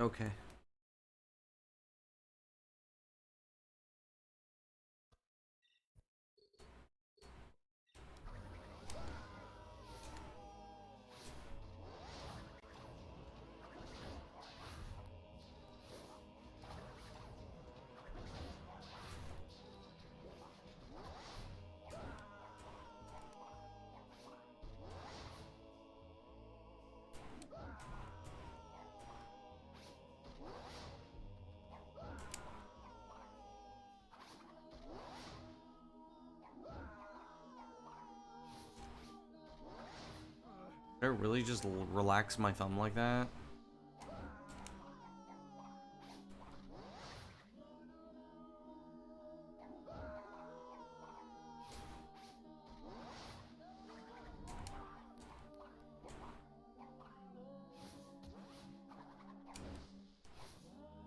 Okay. Did I really just relax my thumb like that?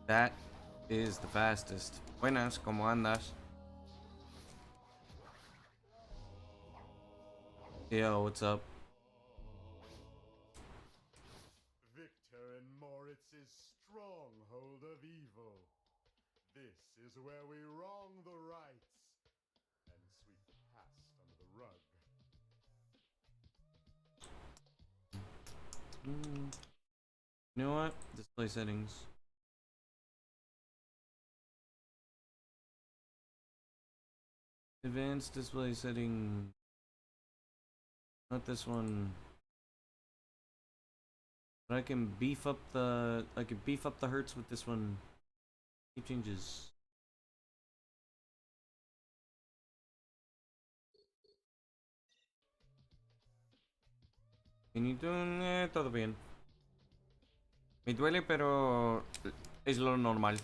That is the fastest. Buenas, ¿cómo andas? Yo, what's up? Victor and Moritz's stronghold of evil. This is where we wrong the rights and sweep the past under the rug. You know what? Display settings. Advanced display setting. Not this one. But I can beef up the hertz with this one. Keep changes. Todo bien. Me duele, pero es lo normal.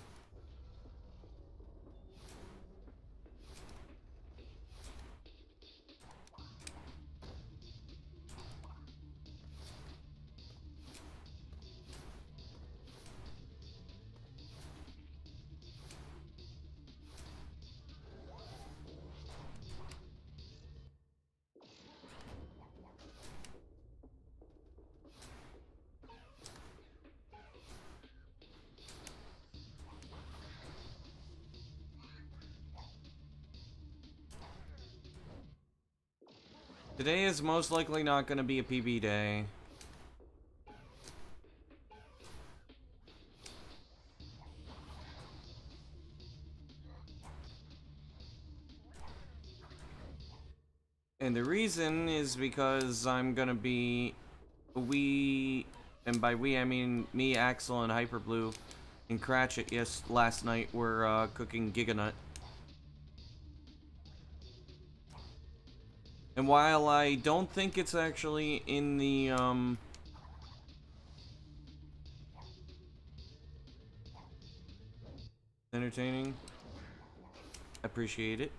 Today is most likely not going to be a PB day. And the reason is because I'm gonna be... and by we I mean me, Axel, and Hyperblue, and Cratchit, last night were cooking Giganut. And while I don't think it's actually in the, entertaining, appreciate it.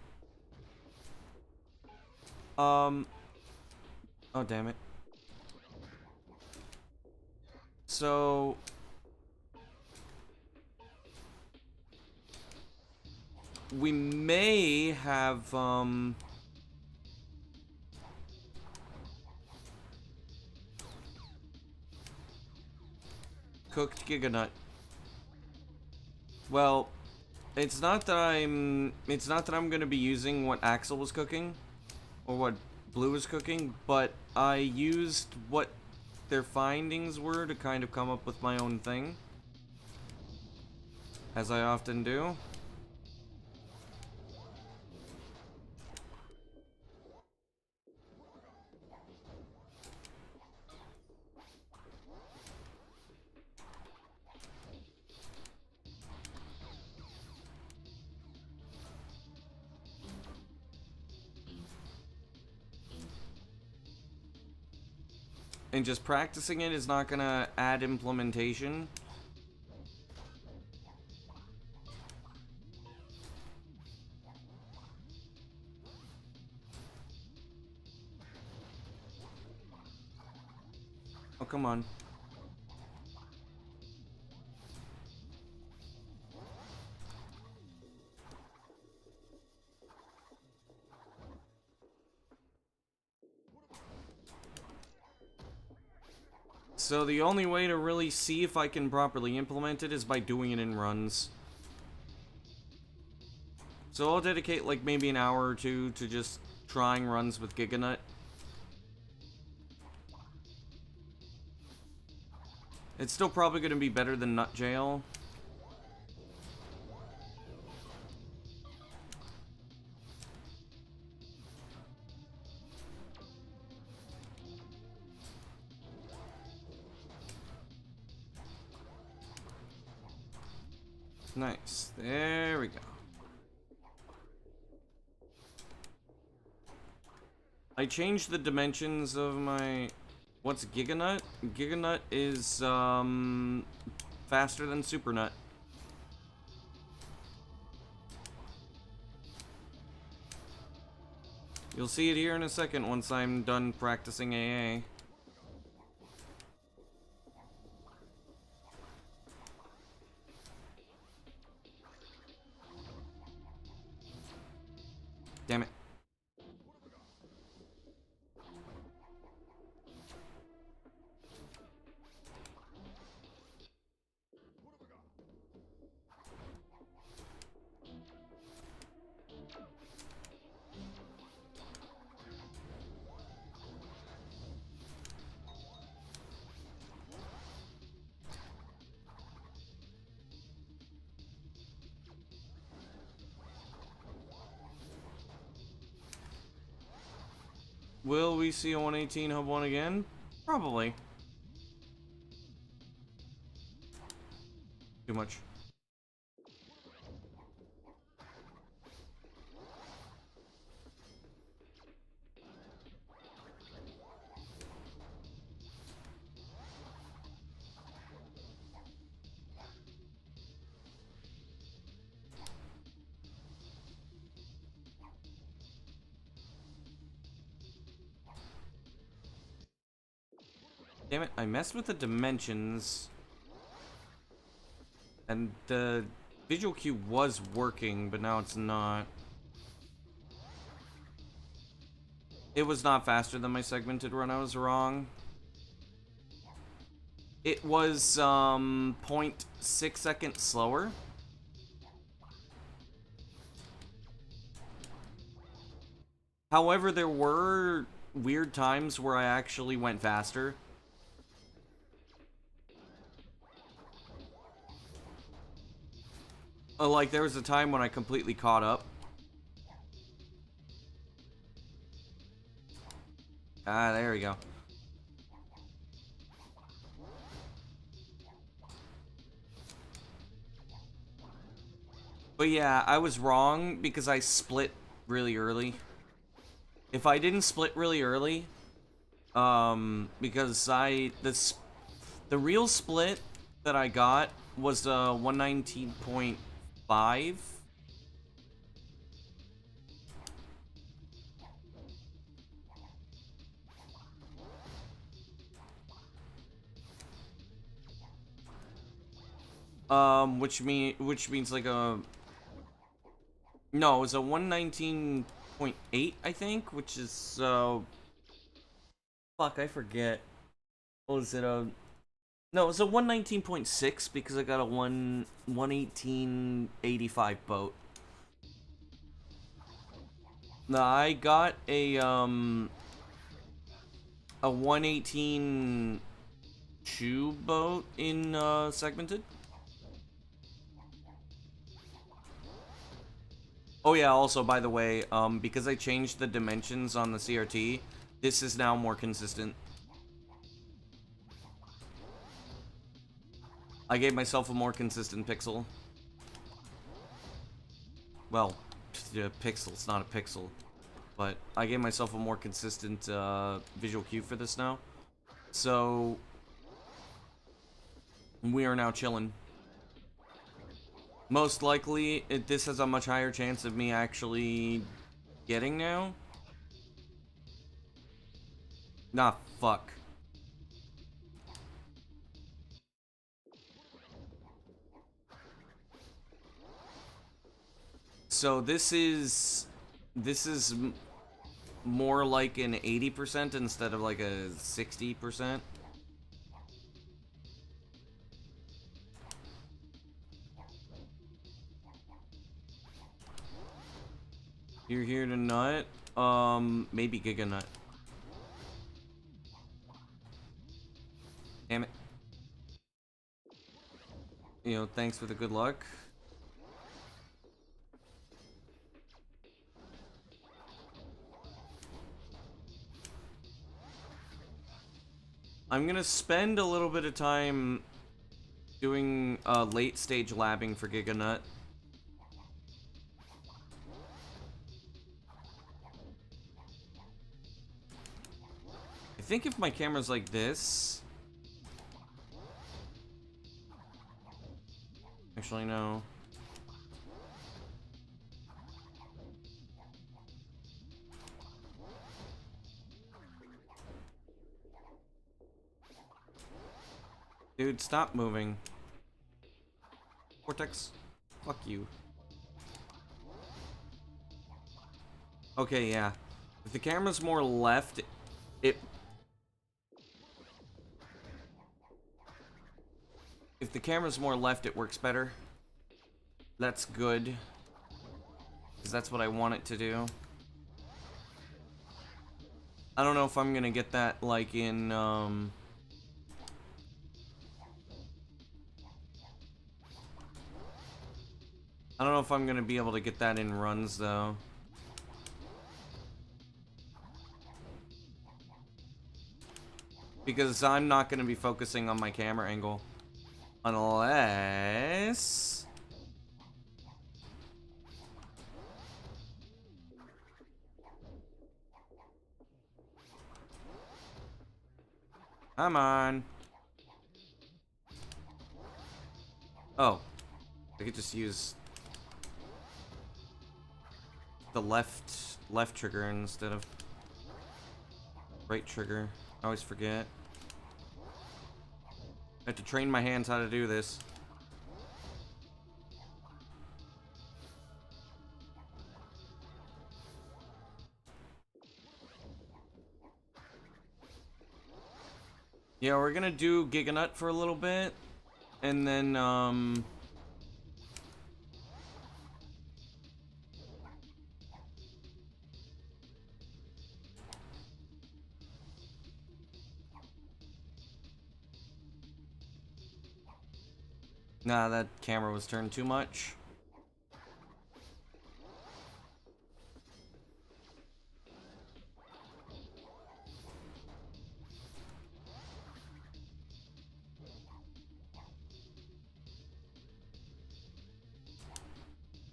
Oh, damn it. So... we may have, cooked Giganut. Well, it's not that I'm gonna be using what Axel was cooking, or what Blue was cooking, but I used what their findings were to kind of come up with my own thing, as I often do. And just practicing it is not gonna add implementation. Oh, come on. So the only way to really see if I can properly implement it is by doing it in runs. So I'll dedicate like maybe an hour or two to just trying runs with Giganut. It's still probably going to be better than Nut Jail. Nice. There we go. I changed the dimensions of my... What's Giganut? Giganut is, faster than Super Nut. You'll see it here in a second once I'm done practicing AA. Damn it. Will we see a 118 Hub 1 again? Probably. Too much. Damn it, I messed with the dimensions. And the visual cue was working, but now it's not. It was not faster than my segmented run, I was wrong. It was, 0.6 seconds slower. However, there were weird times where I actually went faster. Like, there was a time when I completely caught up. Ah, there we go. But yeah, I was wrong because I split really early. If I didn't split really early, because the real split that I got was 119.5. Which means like a... No, it was a 119.8, I think, which is, fuck, I forget. What was it, No, it was a 119.6 because I got a 118.85 boat. No, I got a 118.2 boat in, segmented. Oh yeah, also, by the way, because I changed the dimensions on the CRT, this is now more consistent. I gave myself a more consistent pixel. Well, pixel's not a pixel. But I gave myself a more consistent visual cue for this now. So, we are now chilling. Most likely, this has a much higher chance of me actually getting now. Nah, fuck. So this is more like an 80% instead of like a 60%. You're here to nut? Maybe Giga Nut. Damn it. You know, thanks for the good luck. I'm gonna spend a little bit of time doing late stage labbing for Giga Nut. I think if my camera's like this... Actually, no. Dude, stop moving. Vortex, fuck you. Okay, yeah. If the camera's more left, it... If the camera's more left, it works better. That's good. Because that's what I want it to do. I don't know if I'm gonna get that, like, in, I don't know if I'm gonna be able to get that in runs, though. Because I'm not gonna be focusing on my camera angle. Unless... Come on. Oh. I could just use the left trigger instead of right trigger. I always forget. I have to train my hands how to do this. Yeah, we're gonna do Giga Nut for a little bit, and then, nah, that camera was turned too much.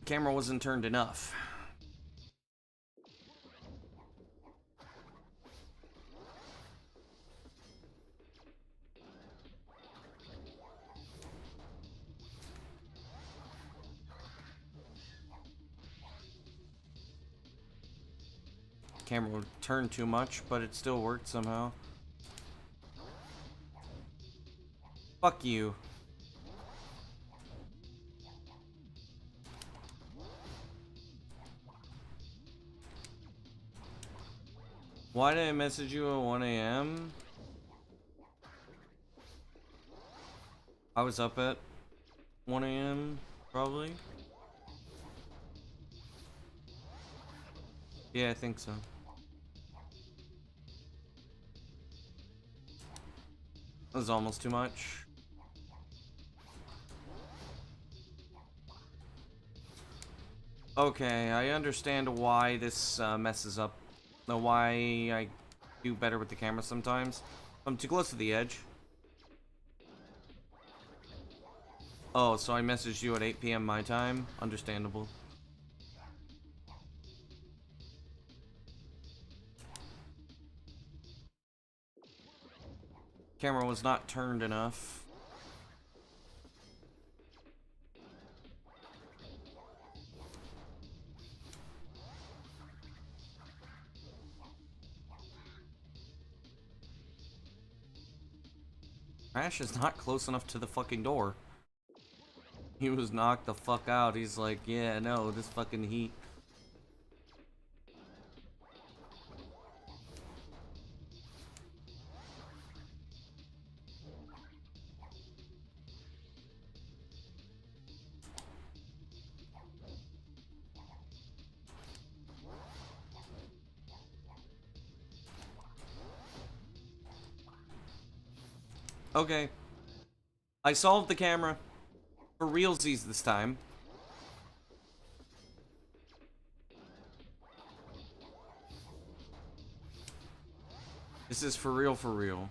Camera wasn't turned enough. Camera would turn too much, but it still worked somehow. Fuck you. Why did I message you at 1 a.m.? I was up at 1 a.m. probably. Yeah, I think so. That was almost too much. Okay, I understand why this messes up. Why I do better with the camera sometimes. I'm too close to the edge. Oh, so I messaged you at 8 p.m. my time? Understandable. Camera was not turned enough. Crash is not close enough to the fucking door. He was knocked the fuck out. He's like, yeah, no, this fucking heat. Okay. I solved the camera. For realsies this time. This is for real, for real.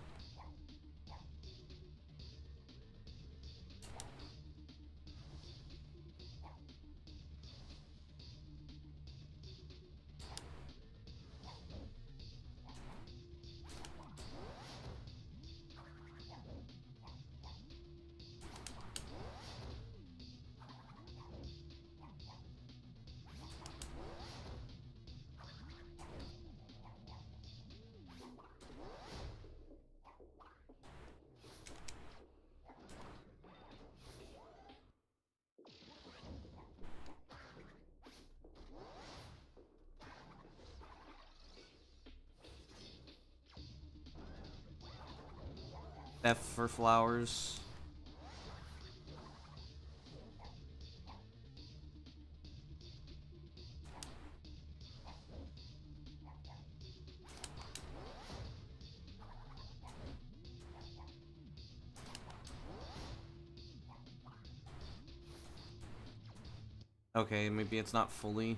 F for flowers. Okay, maybe it's not fully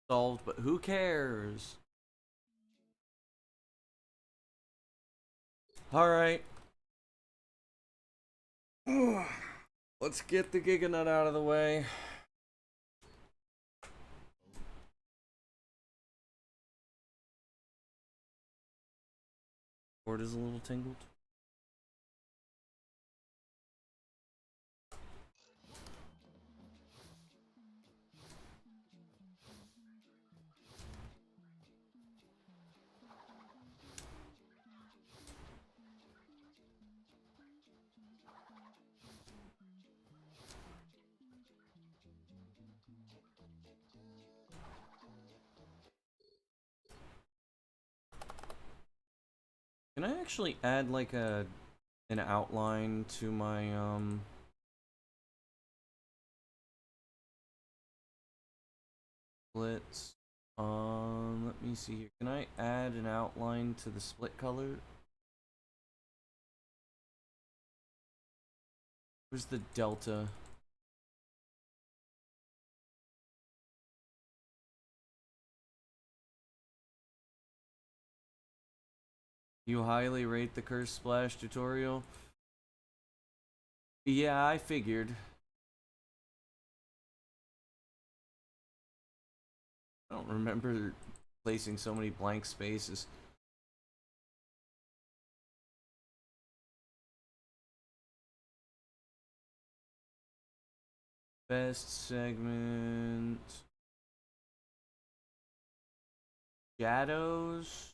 solved, but who cares? Alright. Let's get the Giganut out of the way. Board is a little tingled. Can I actually add like an outline to my splits? Let me see here. Can I add an outline to the split color? Where's the delta? You highly rate the Curse Splash tutorial? Yeah, I figured. I don't remember placing so many blank spaces. Best segment. Shadows.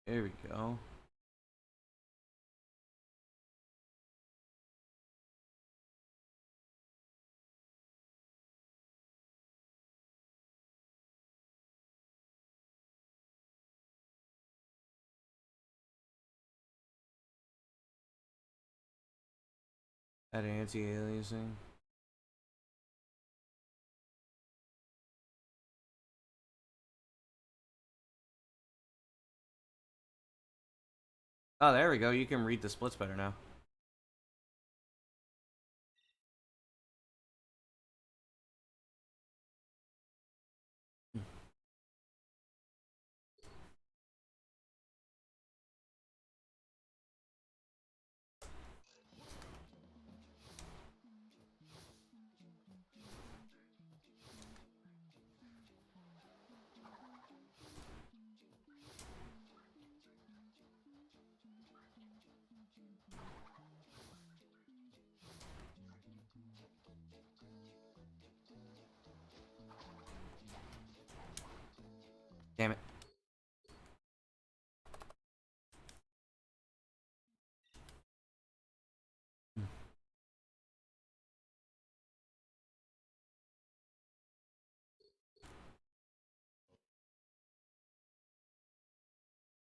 There we go. Add anti-aliasing. Oh, there we go. You can read the splits better now. Damn it.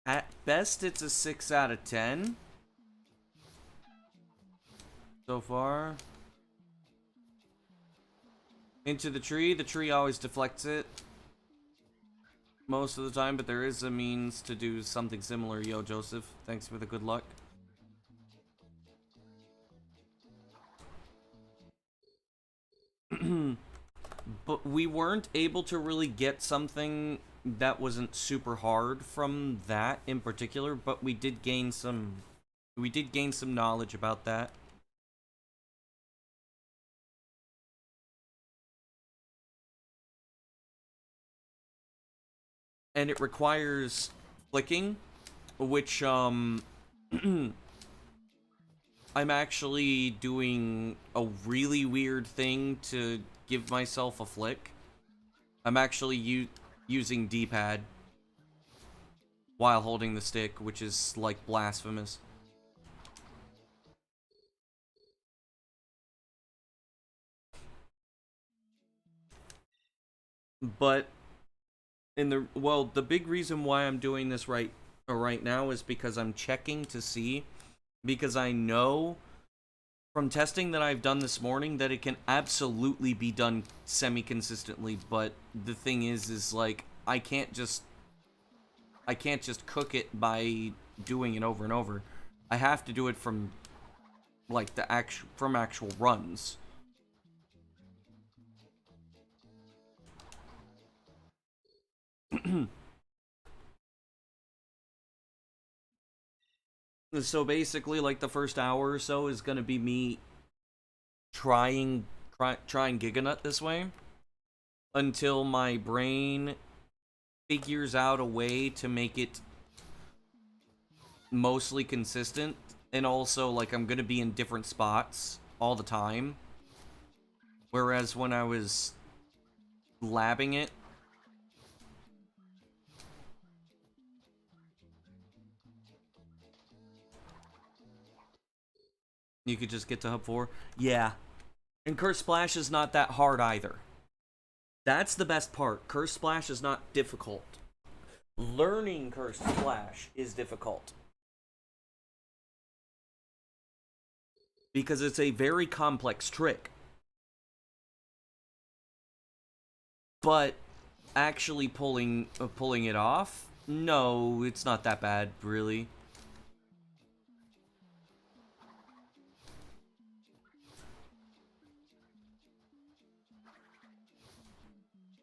At best, it's a 6 out of 10. So far. Into the tree always deflects it. most of the time, but there is a means to do something similar. Yo, Joseph, thanks for the good luck. But we weren't able to really get something that wasn't super hard from that in particular, but we did gain some knowledge about that. And it requires flicking, which I'm actually doing a really weird thing to give myself a flick. I'm actually using D-pad while holding the stick, which is like blasphemous. But the big reason why I'm doing this right now is because I'm checking to see, because I know from testing that I've done this morning that it can absolutely be done semi-consistently, but the thing is like I can't just cook it by doing it over and over. I have to do it from like actual runs. So basically, like, the first hour or so is gonna be me trying Giganut this way until my brain figures out a way to make it mostly consistent, and also, like, I'm gonna be in different spots all the time, whereas when I was labbing it, you could just get to Hub 4. Yeah. And Curse Splash is not that hard either. That's the best part. Curse Splash is not difficult. Learning Curse Splash is difficult. Because it's a very complex trick. But actually pulling it off? No, it's not that bad, really.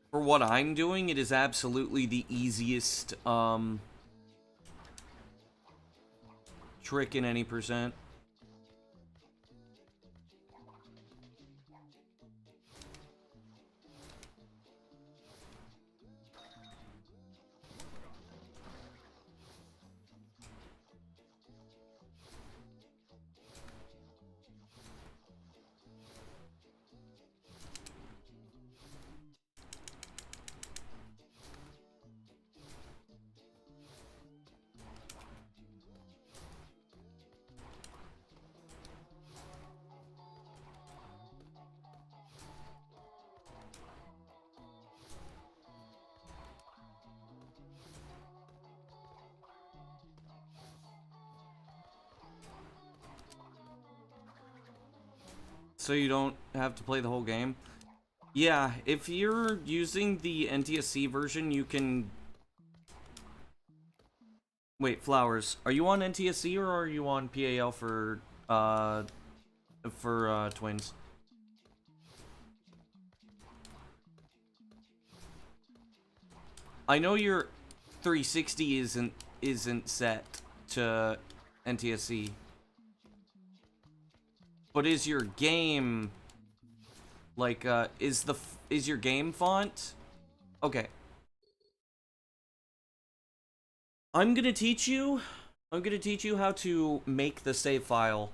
For what I'm doing, it is absolutely the easiest trick in any percent. So you don't have to play the whole game? Yeah, if you're using the NTSC version, you can... Wait, Flowers, are you on NTSC or are you on PAL for Twins? I know your 360 isn't set to NTSC. But is your game like is your game font? Okay. I'm gonna teach you how to make the save file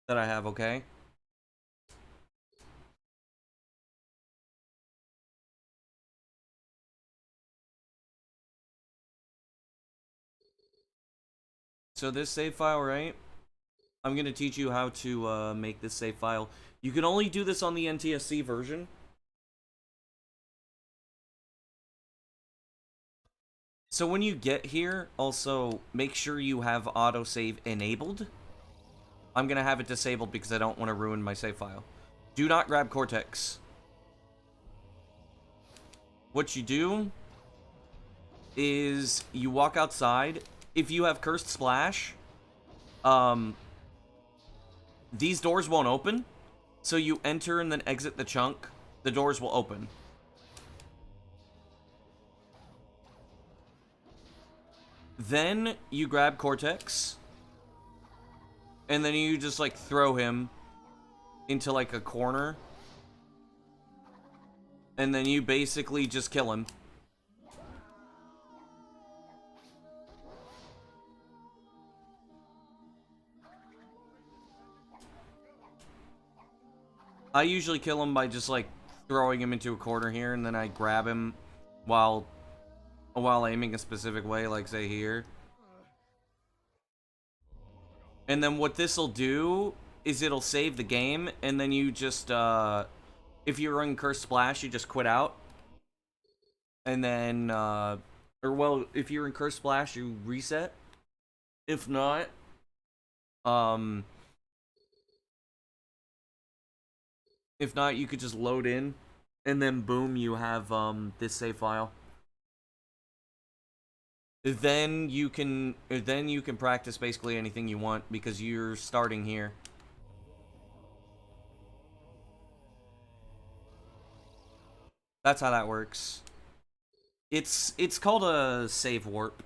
that I have, okay? So this save file, right? I'm gonna teach you how to make this save file. You can only do this on the NTSC version. So when you get here, also make sure you have autosave enabled. I'm gonna have it disabled because I don't want to ruin my save file. Do not grab Cortex. What you do is you walk outside. If you have Cursed Splash, these doors won't open. So you enter and then exit the chunk. The doors will open. Then you grab Cortex. And then you just, like, throw him into, like, a corner. And then you basically just kill him. I usually kill him by just, like, throwing him into a corner here, and then I grab him while aiming a specific way, like, say, here. And then what this'll do is it'll save the game, and then you just, if you're in Cursed Splash, you just quit out. And then, if you're in Cursed Splash, you reset. If not, you could just load in, and then boom, you have, this save file. Then you can practice basically anything you want, because you're starting here. That's how that works. It's called a save warp.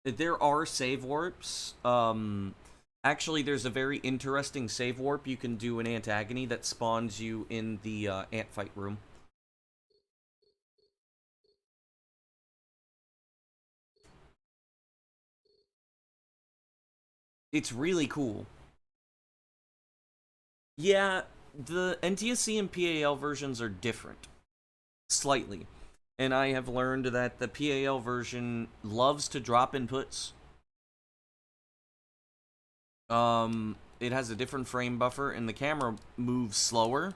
There are save warps. Actually, there's a very interesting save warp you can do in Antagony that spawns you in the ant fight room. It's really cool. Yeah, the NTSC and PAL versions are different. Slightly. And I have learned that the PAL version loves to drop inputs. It has a different frame buffer, and the camera moves slower.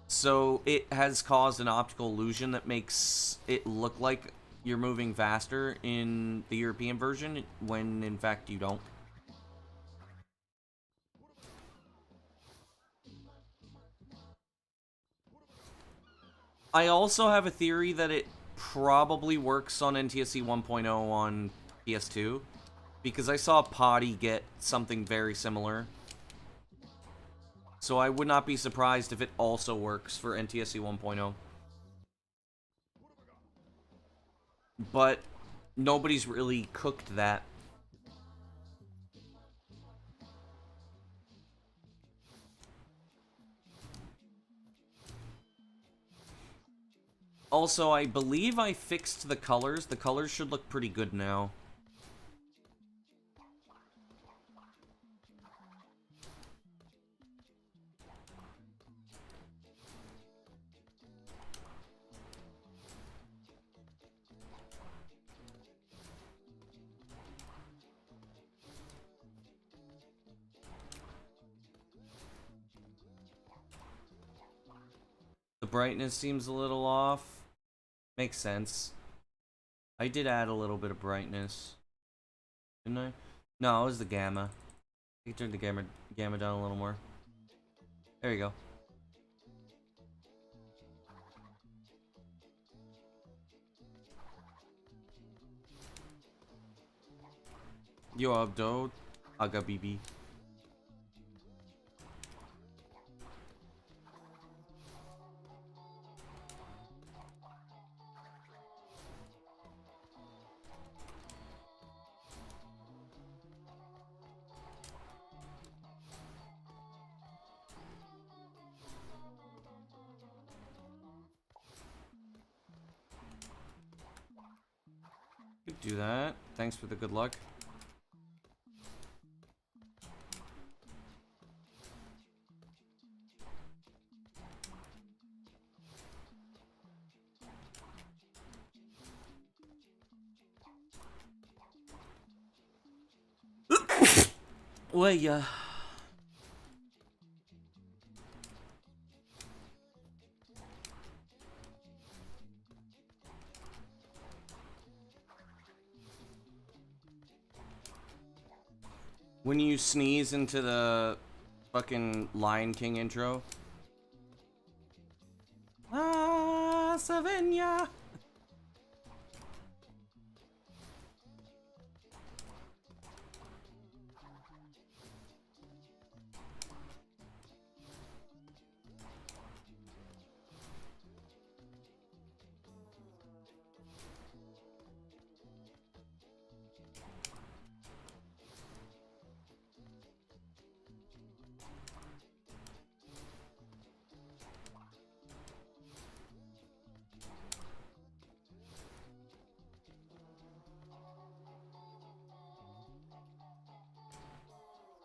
So it has caused an optical illusion that makes it look like you're moving faster in the European version, when in fact you don't. I also have a theory that it probably works on NTSC 1.0 on PS2, because I saw Potty get something very similar. So I would not be surprised if it also works for NTSC 1.0. But nobody's really cooked that. Also, I believe I fixed the colors. The colors should look pretty good now. The brightness seems a little off. Makes sense. I did add a little bit of brightness. Didn't I? No, it was the gamma. You can turn the gamma down a little more. There you go. Yo, Abdo, Aga Bibi. Could do that. Thanks for the good luck. Well, yeah. When you sneeze into the fucking Lion King intro. Ah, Savannah!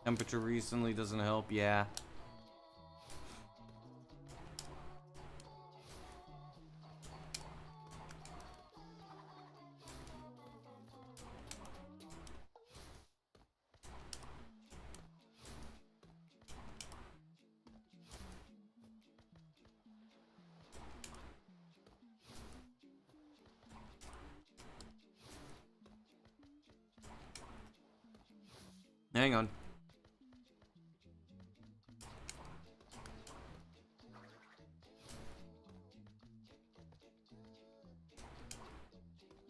Temperature recently doesn't help, yeah. Hang on.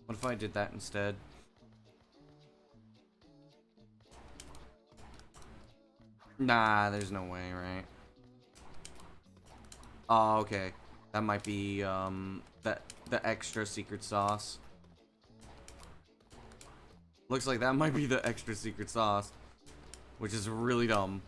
What if I did that instead? Nah, there's no way, right? Oh, okay. That might be, the extra secret sauce. Looks like that might be the extra secret sauce. Which is really dumb.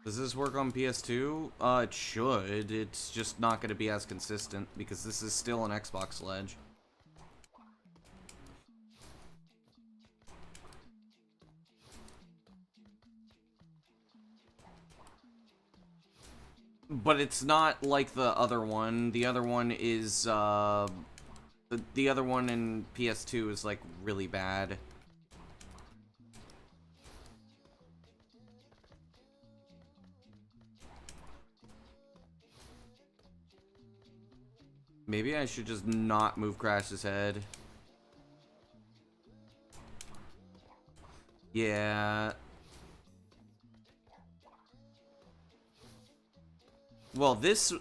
Does this work on PS2? It should. It's just not going to be as consistent because this is still an Xbox ledge. But it's not like the other one. The other one is, the other one in PS2 is, like, really bad. Maybe I should just not move Crash's head. Yeah. Well, this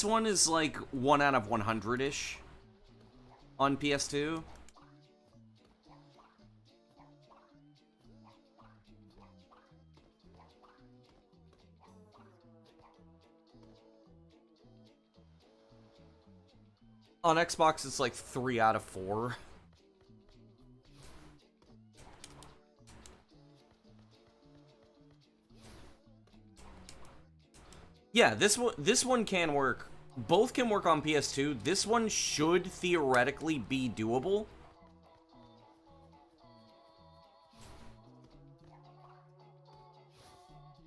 one is like 1 out of 100-ish on PS2. On Xbox, it's like 3 out of 4. Yeah, this one can work. Both can work on PS2. This one should theoretically be doable.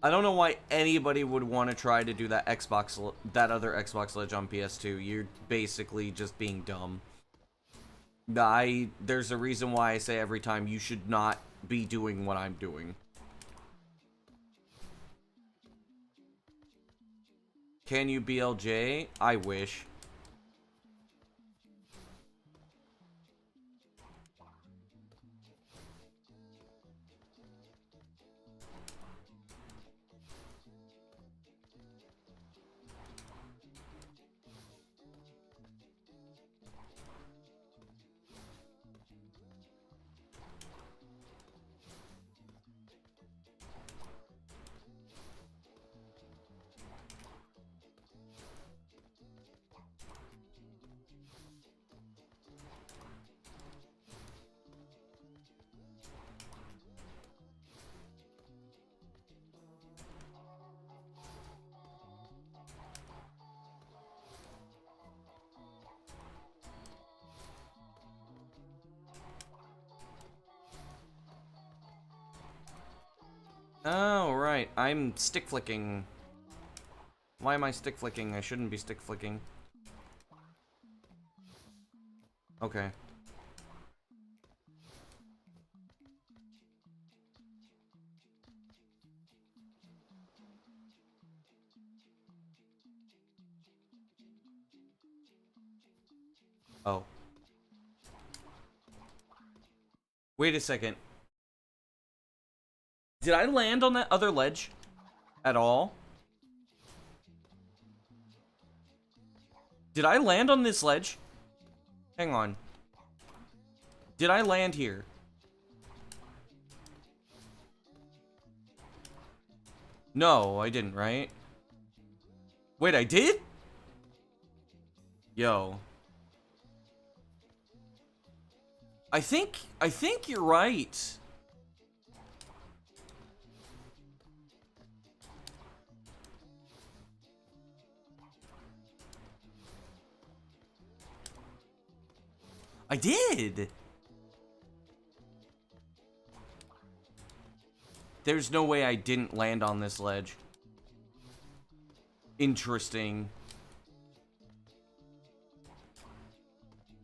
I don't know why anybody would want to try to do that other Xbox ledge on PS2. You're basically just being dumb. There's a reason why I say every time you should not be doing what I'm doing. Can you BLJ? I wish. Oh, right. I'm stick flicking. Why am I stick flicking? I shouldn't be stick flicking. Okay. Oh. Wait a second. Did I land on that other ledge? At all? Did I land on this ledge? Hang on. Did I land here? No, I didn't, right? Wait, I did? Yo. I think you're right. I did. There's no way I didn't land on this ledge. Interesting.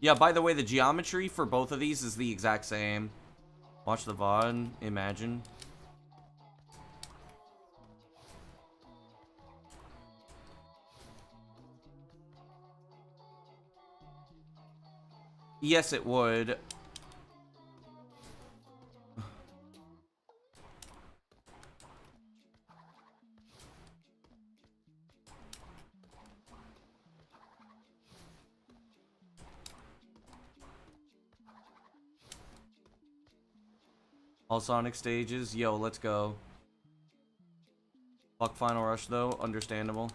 Yeah, by the way, the geometry for both of these is the exact same. Watch the VOD, imagine. Yes, it would. All Sonic stages. Yo, let's go. Fuck Final Rush, though. Understandable.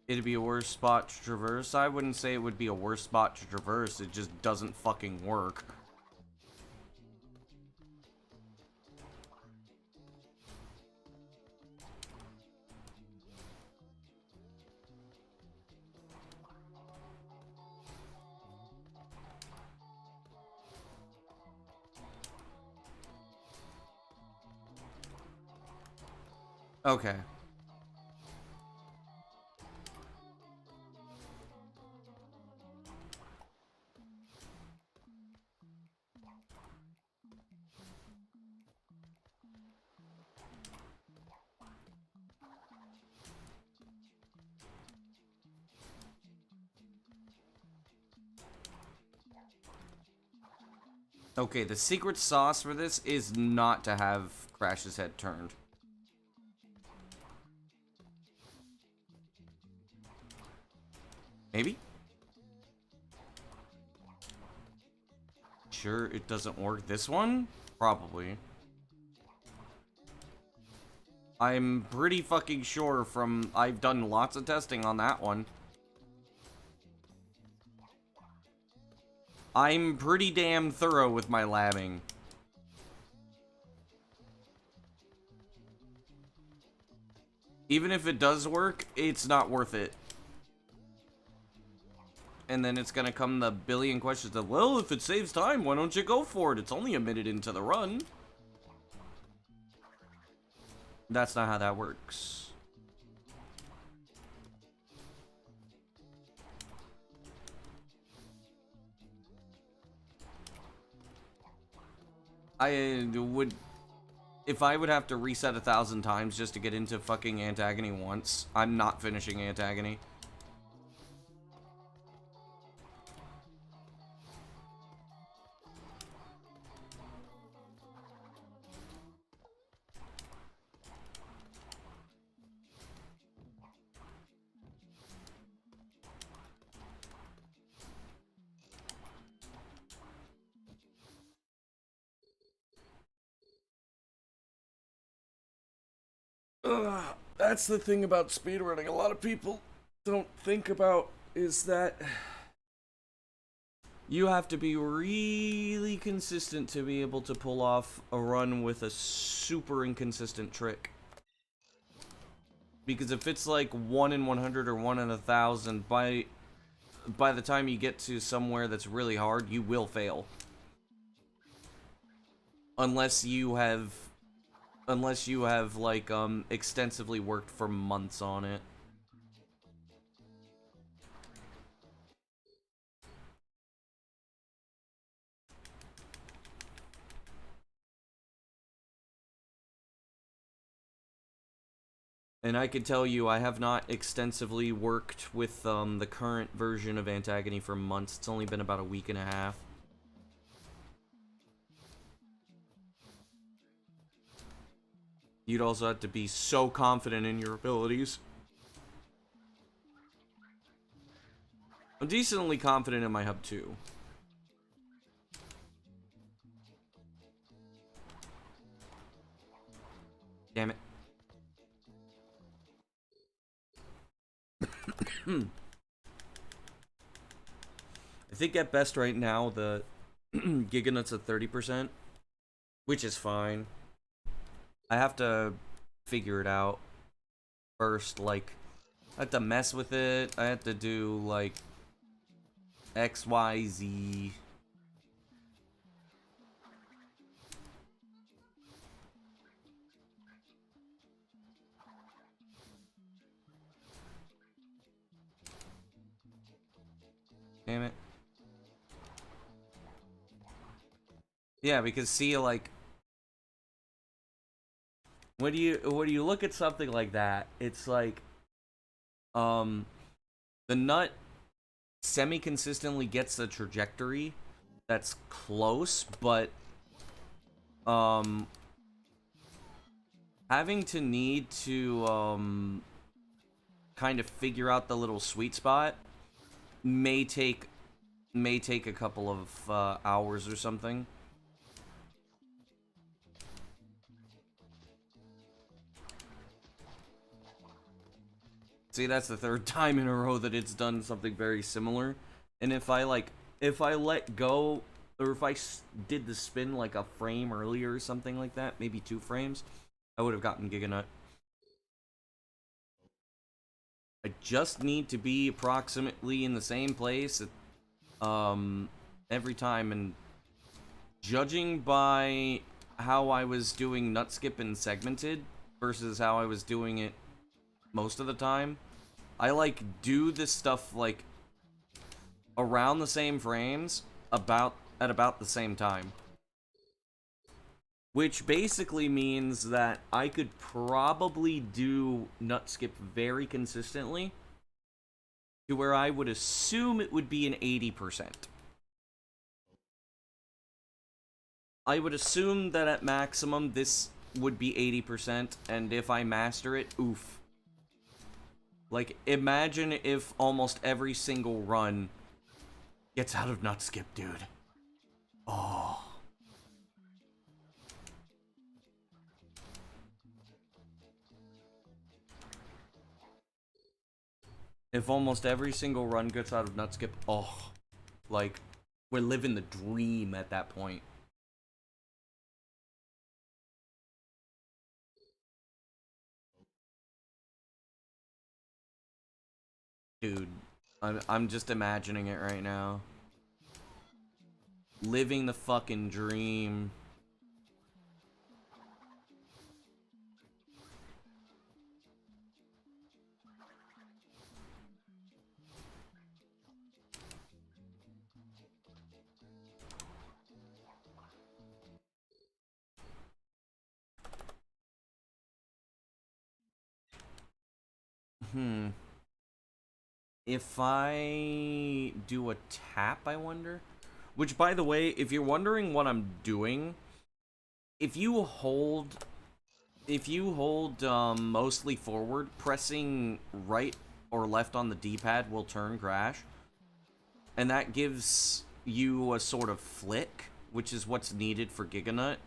It'd be a worse spot to traverse. I wouldn't say it would be a worse spot to traverse. It just doesn't fucking work. Okay. Okay, the secret sauce for this is not to have Crash's head turned. Maybe? Sure it doesn't work this one? Probably. I'm pretty fucking sure from... I've done lots of testing on that one. I'm pretty damn thorough with my labbing. Even if it does work, it's not worth it. And then it's gonna come the billion questions of, well, if it saves time, why don't you go for it? It's only a minute into the run. That's not how that works. I would... If I would have to reset 1,000 times just to get into fucking Antagony once, I'm not finishing Antagony. That's the thing about speedrunning. A lot of people don't think about is that you have to be really consistent to be able to pull off a run with a super inconsistent trick. Because if it's like 1 in 100 or 1 in 1,000, by the time you get to somewhere that's really hard, you will fail. Unless you have like extensively worked for months on it. And I can tell you, I have not extensively worked with the current version of Antagony for months. It's only been about a week and a half. You'd also have to be so confident in your abilities. I'm decently confident in my hub too. Damn it. I think at best right now the Giganut's at 30%, which is fine. I have to figure it out first, like, I have to mess with it, I have to do, like, X, Y, Z. Damn it. Yeah, because see, like, when you look at something like that, it's like, the nut semi-consistently gets the trajectory that's close, but, having to need to, kind of figure out the little sweet spot may take a couple of, hours or something. See, that's the third time in a row that it's done something very similar. And if I let go, or if I did the spin like a frame earlier or something like that, maybe 2 frames, I would have gotten Giganut. I just need to be approximately in the same place at, every time, and judging by how I was doing nut skip and segmented versus how I was doing it most of the time, I like do this stuff like around the same frames at about the same time. Which basically means that I could probably do nut skip very consistently to where I would assume it would be an 80%. I would assume that at maximum this would be 80%, and if I master it, oof. Like, imagine if almost every single run gets out of nut skip, dude. Oh. If almost every single run gets out of nut skip, oh. Like, we're living the dream at that point. Dude, I'm just imagining it right now. Living the fucking dream. If I do a tap, I wonder? Which, by the way, if you're wondering what I'm doing, if you hold mostly forward, pressing right or left on the D-pad will turn crash. And that gives you a sort of flick, which is what's needed for Giganut.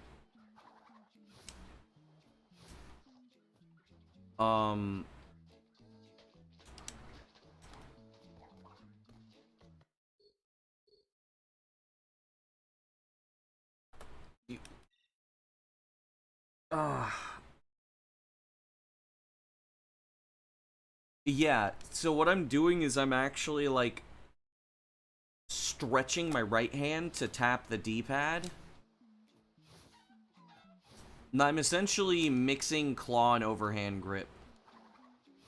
Yeah, so what I'm doing is I'm actually, like, stretching my right hand to tap the D-pad. And I'm essentially mixing claw and overhand grip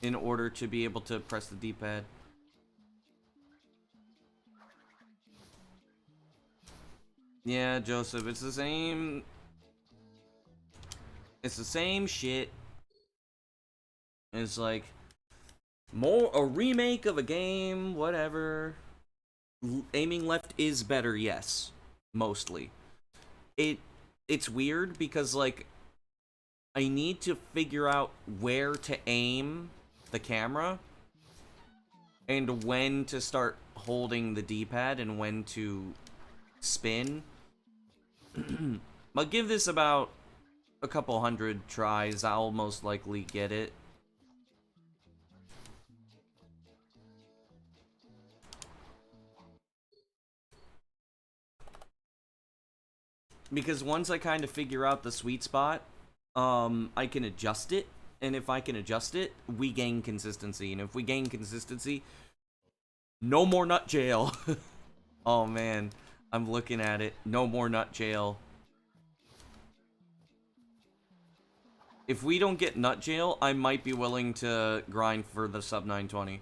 in order to be able to press the D-pad. Yeah, Joseph, it's the same... It's the same shit. It's like... a remake of a game, whatever. Aiming left is better, yes. Mostly. It's weird because, like, I need to figure out where to aim the camera and when to start holding the D-pad and when to spin. I'll give this about a couple hundred tries, I'll most likely get it. Because once I kind of figure out the sweet spot, I can adjust it. And if I can adjust it, we gain consistency. And if we gain consistency, no more nut jail. Oh man, I'm looking at it. No more nut jail. If we don't get nut jail, I might be willing to grind for the sub 920.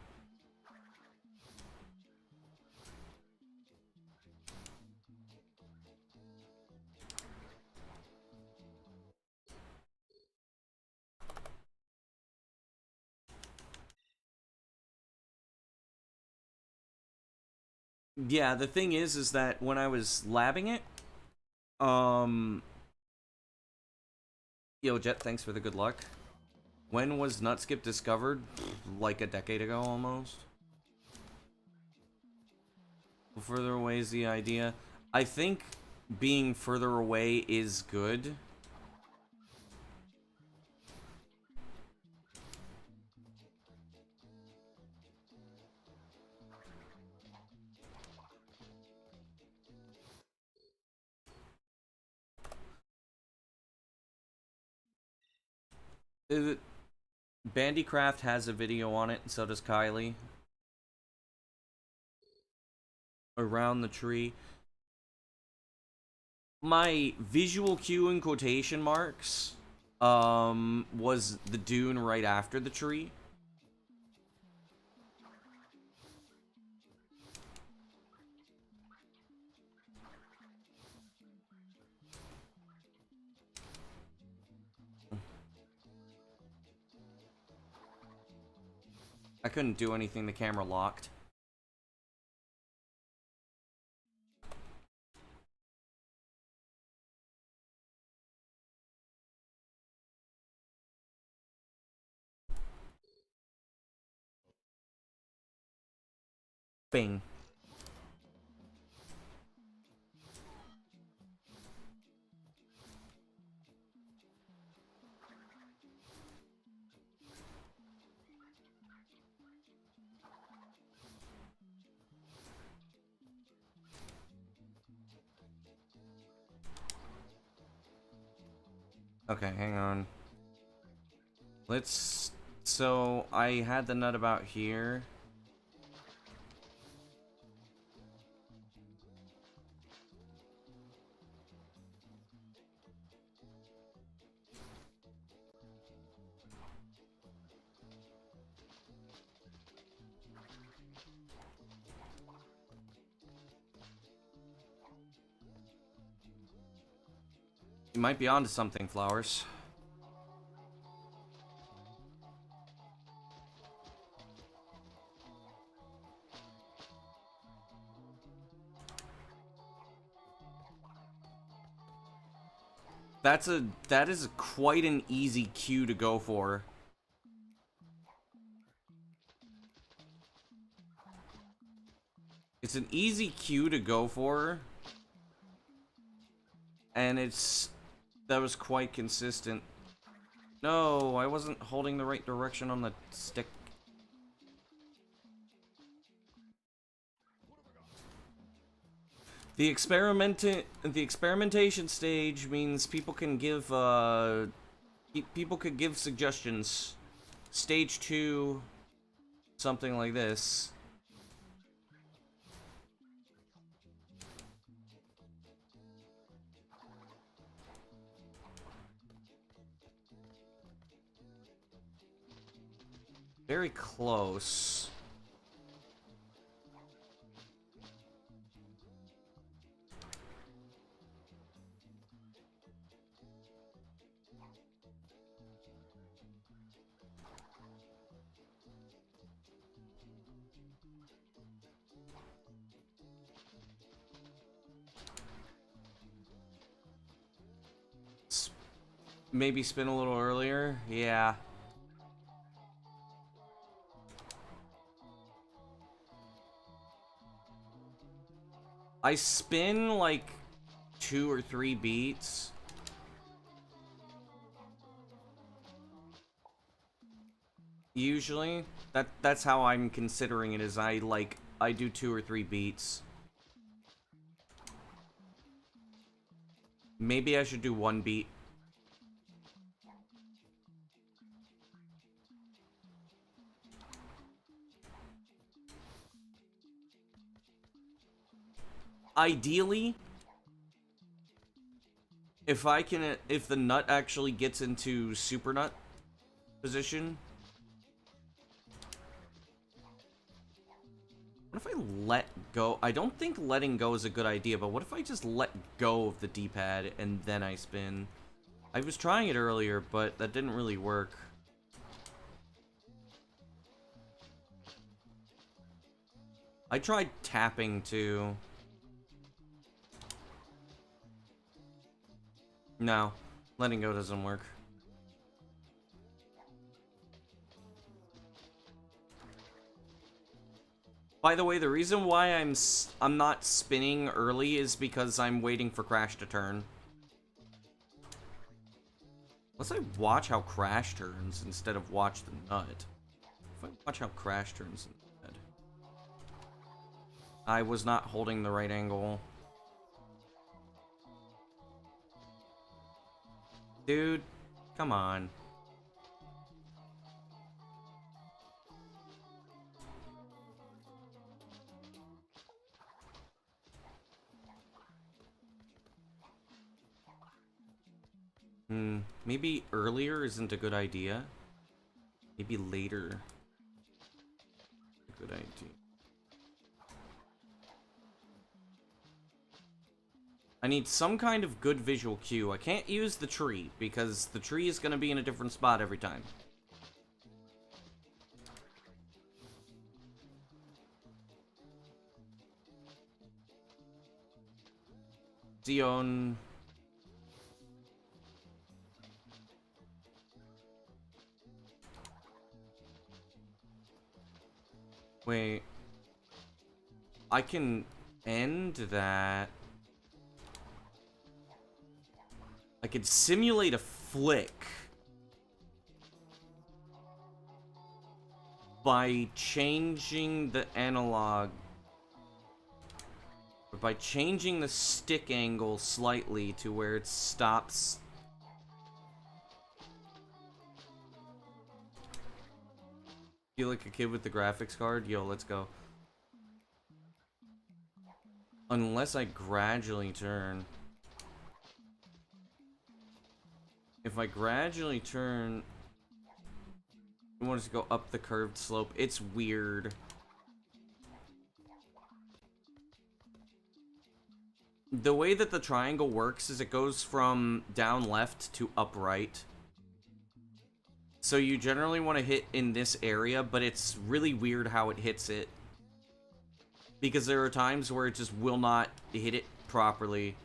Yeah, the thing is that when I was labbing it, yo, Jet, thanks for the good luck. When was Nutskip discovered? Like a decade ago, almost. Further away is the idea. I think being further away is good. Bandycraft has a video on it, and so does Kylie. Around the tree. My visual cue in quotation marks was the dune right after the tree. I couldn't do anything, the camera locked. Bing. Okay, hang on. Let's... So, I had the nut about here. You might be onto something, Flowers. That is quite an easy cue to go for. It's an easy cue to go for. And that was quite consistent. No, I wasn't holding the right direction on the stick. The experimentation stage means people can give people could give suggestions. Stage 2, something like this. Very close. Maybe spin a little earlier? Yeah. I spin like 2 or 3 beats. Usually, that's how I'm considering it, is I do 2 or 3 beats. Maybe I should do 1 beat. Ideally, if the nut actually gets into super nut position. What if I let go? I don't think letting go is a good idea, but what if I just let go of the D-pad and then I spin? I was trying it earlier, but that didn't really work. I tried tapping too. No, letting go doesn't work. By the way, the reason why I'm not spinning early is because I'm waiting for Crash to turn. Unless I watch how Crash turns instead of watch the nut. If I watch how Crash turns instead. I was not holding the right angle. Dude, come on. Maybe earlier isn't a good idea. Maybe later. A good idea. I need some kind of good visual cue. I can't use the tree, because the tree is going to be in a different spot every time. Zion. Wait. I can end that. I could simulate a flick by changing the analog, by changing the stick angle slightly to where it stops. Feel like a kid with the graphics card? Yo, let's go. Unless I gradually turn. If I gradually turn, I want it to go up the curved slope. It's weird. The way that the triangle works is it goes from down left to up right. So you generally want to hit in this area, but it's really weird how it hits it. Because there are times where it just will not hit it properly.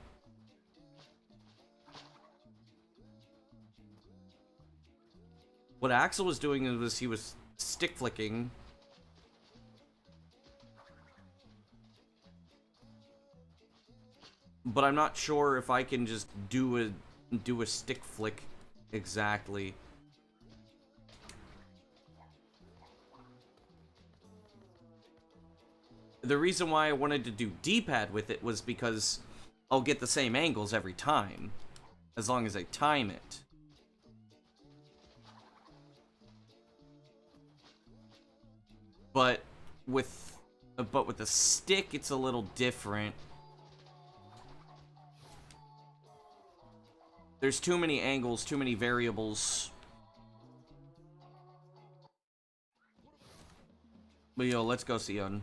What Axel was doing was he was stick flicking. But I'm not sure if I can just do a stick flick exactly. The reason why I wanted to do D-pad with it was because I'll get the same angles every time, as long as I time it. But with the stick, it's a little different. There's too many angles, too many variables. But yo, let's go, Sion.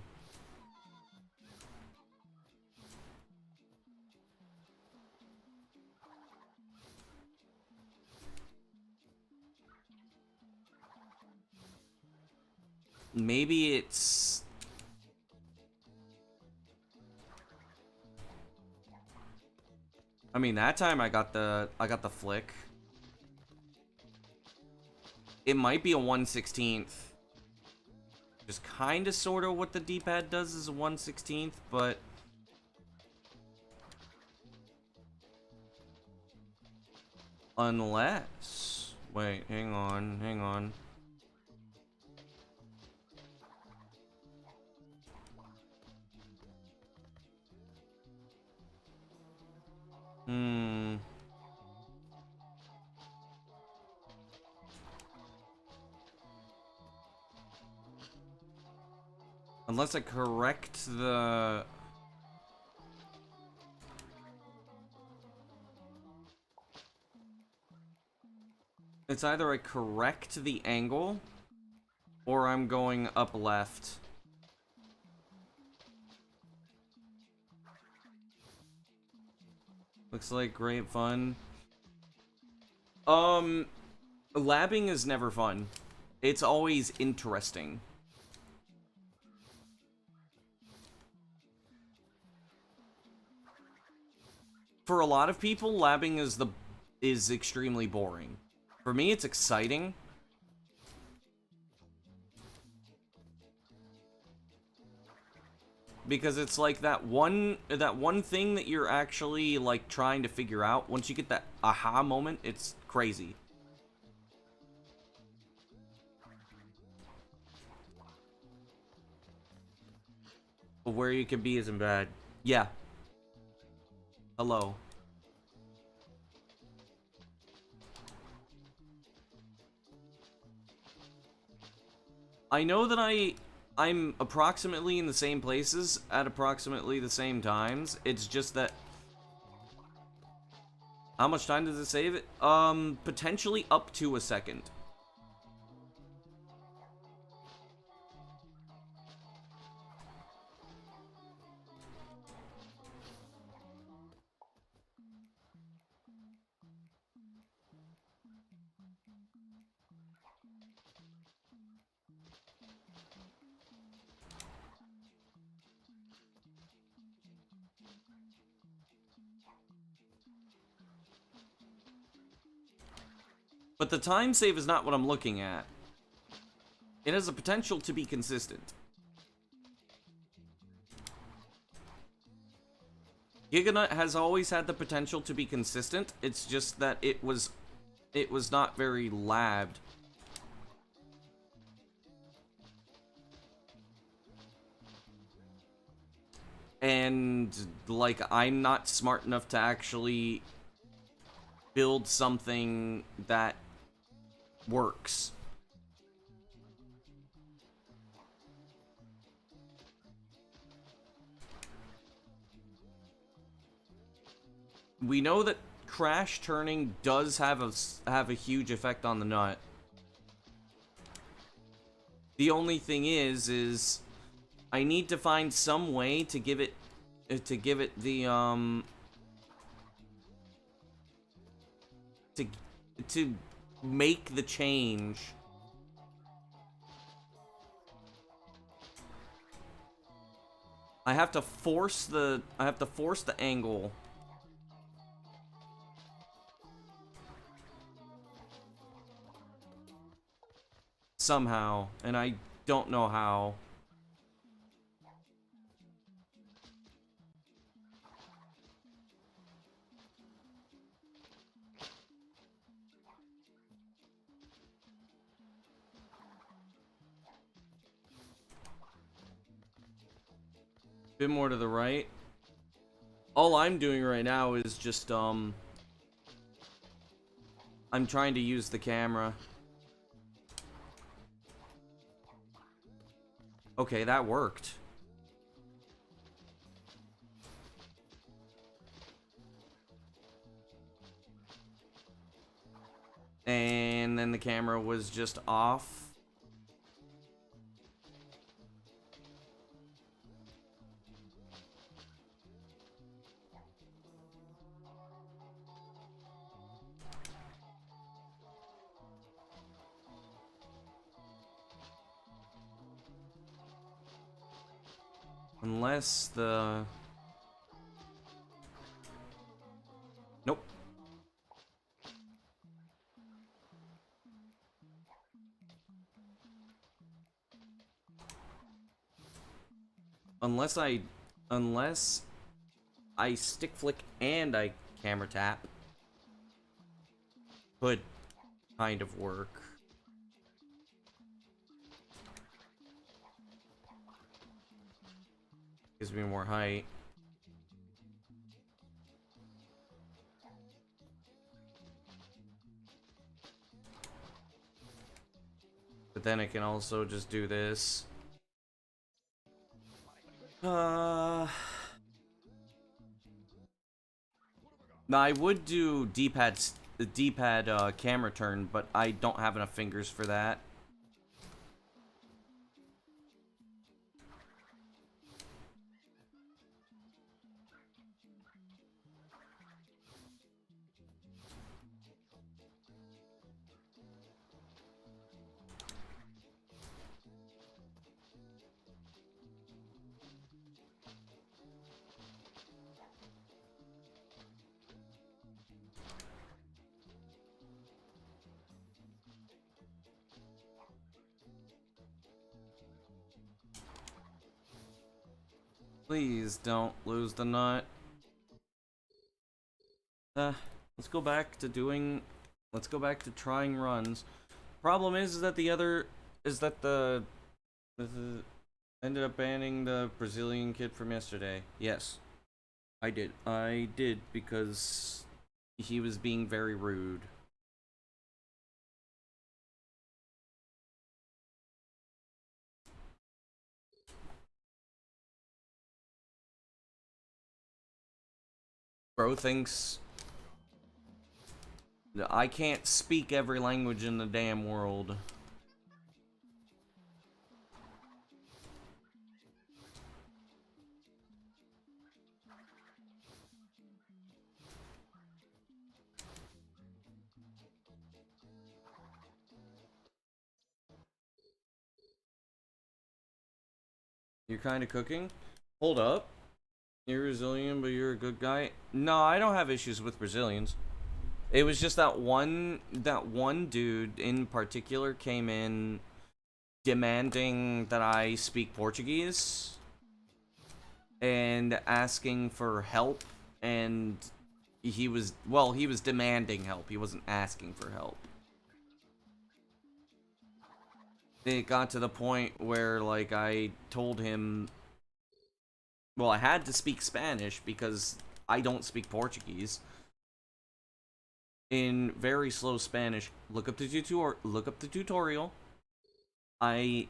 Maybe it's... I mean, that time I got the flick. It might be a 1/16. Just kind of sort of what the D-pad does is a 1/16, but unless, wait, hang on. Unless I correct the... It's either I correct the angle, or I'm going up left. Looks like great fun. Labbing is never fun. It's always interesting. For a lot of people, labbing is extremely boring. For me, it's exciting. Because it's like that one thing that you're actually like trying to figure out. Once you get that aha moment, it's crazy. But where you can be isn't bad. Yeah. Hello. I know that I'm approximately in the same places at approximately the same times. It's just that... How much time does it save it? Potentially up to a second. But the time save is not what I'm looking at. It has the potential to be consistent. Giganut has always had the potential to be consistent. It's just that it was not very labbed. And like I'm not smart enough to actually build something that works. We know that crash turning does have a huge effect on the nut. The only thing is I need to find some way to give it the to make the change. I have to force the angle. Somehow, and I don't know how. Bit more to the right. All I'm doing right now is just I'm trying to use the camera. Okay, that worked. And then the camera was just off. Unless the... Nope. Unless I stick flick and I camera tap. Could kind of work. Gives me more height. But then I can also just do this. Uh, now I would do D-pad camera turn, but I don't have enough fingers for that. Please don't lose the nut. Let's go back to doing. Let's go back to trying runs. Problem is that the ended up banning the Brazilian kid from yesterday. Yes, I did. I did because he was being very rude. Bro thinks I can't speak every language in the damn world. You're kind of cooking? Hold up. You're Brazilian, but you're a good guy? No, I don't have issues with Brazilians. It was just that one dude in particular came in demanding that I speak Portuguese and asking for help, and he was demanding help. He wasn't asking for help. It got to the point where, like, I told him, well, I had to speak Spanish because I don't speak Portuguese. In very slow Spanish, look up the tutorial. I'm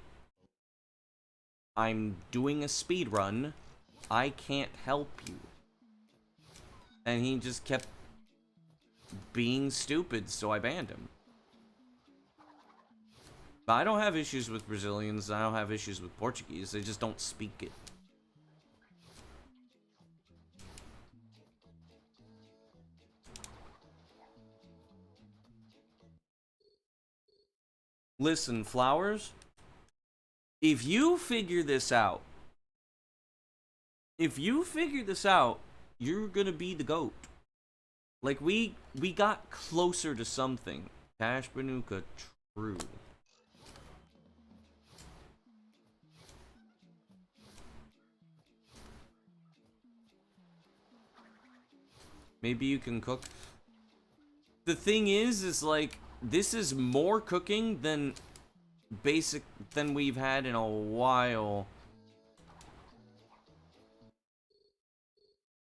doing a speed run. I can't help you. And he just kept being stupid, so I banned him. But I don't have issues with Brazilians. I don't have issues with Portuguese. They just don't speak it. Listen, Flowers, if you figure this out, you're gonna be the GOAT. Like, we got closer to something. Cash Banuka, true. Maybe you can cook. The thing is like, this is more cooking than we've had in a while.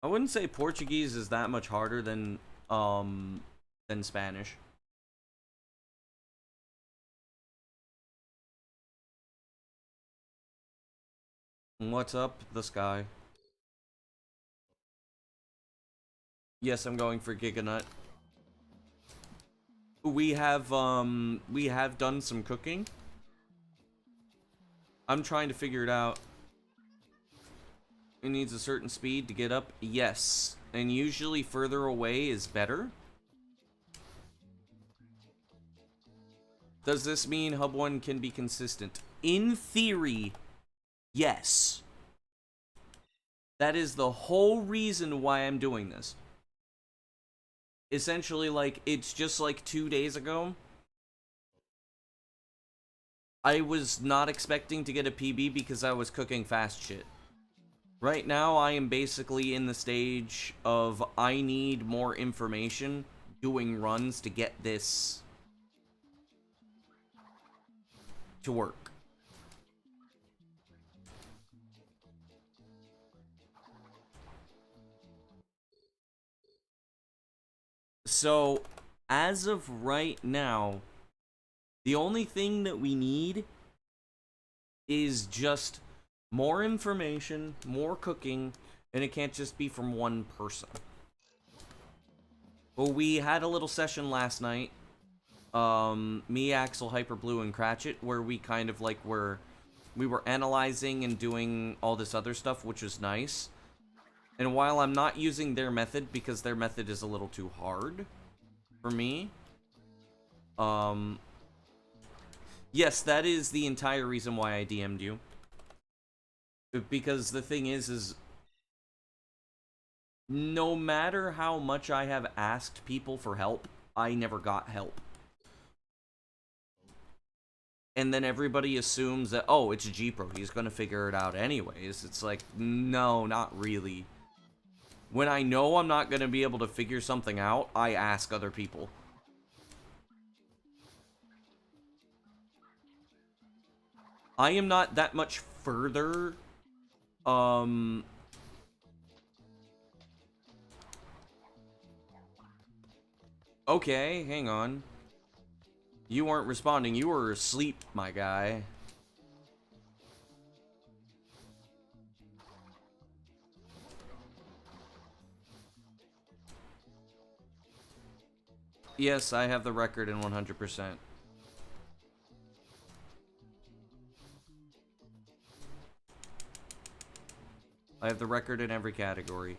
I wouldn't say Portuguese is that much harder than Spanish. What's up, the sky? Yes, I'm going for Giganut. We have done some cooking. I'm trying to figure it out. It needs a certain speed to get up. Yes, and usually further away is better. Does this mean Hub 1 can be consistent? In theory, yes. That is the whole reason why I'm doing this. Essentially, like, it's just like 2 days ago. I was not expecting to get a PB because I was cooking fast shit. Right now, I am basically in the stage of I need more information doing runs to get this to work. So, as of right now, the only thing that we need is just More information, more cooking, and it can't just be from one person. Well, we had a little session last night. Me, Axel, Hyperblue, and Cratchit, where we kind of like we were analyzing and doing all this other stuff, which was nice. And while I'm not using their method, because their method is a little too hard for me, yes, that is the entire reason why I DM'd you. Because the thing is no matter how much I have asked people for help, I never got help. And then everybody assumes that, oh, it's G-Pro, he's gonna figure it out anyways. It's like, no, not really. When I know I'm not gonna be able to figure something out, I ask other people. I am not that much further, okay, hang on. You weren't responding, you were asleep, my guy. Yes, I have the record in 100%. I have the record in every category.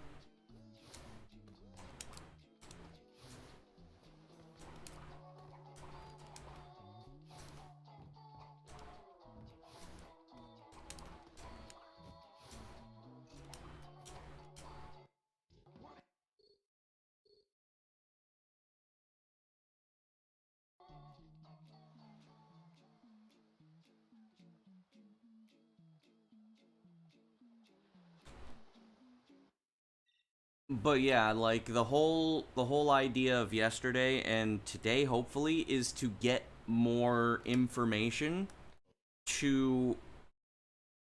But yeah, like the whole idea of yesterday and today hopefully is to get more information to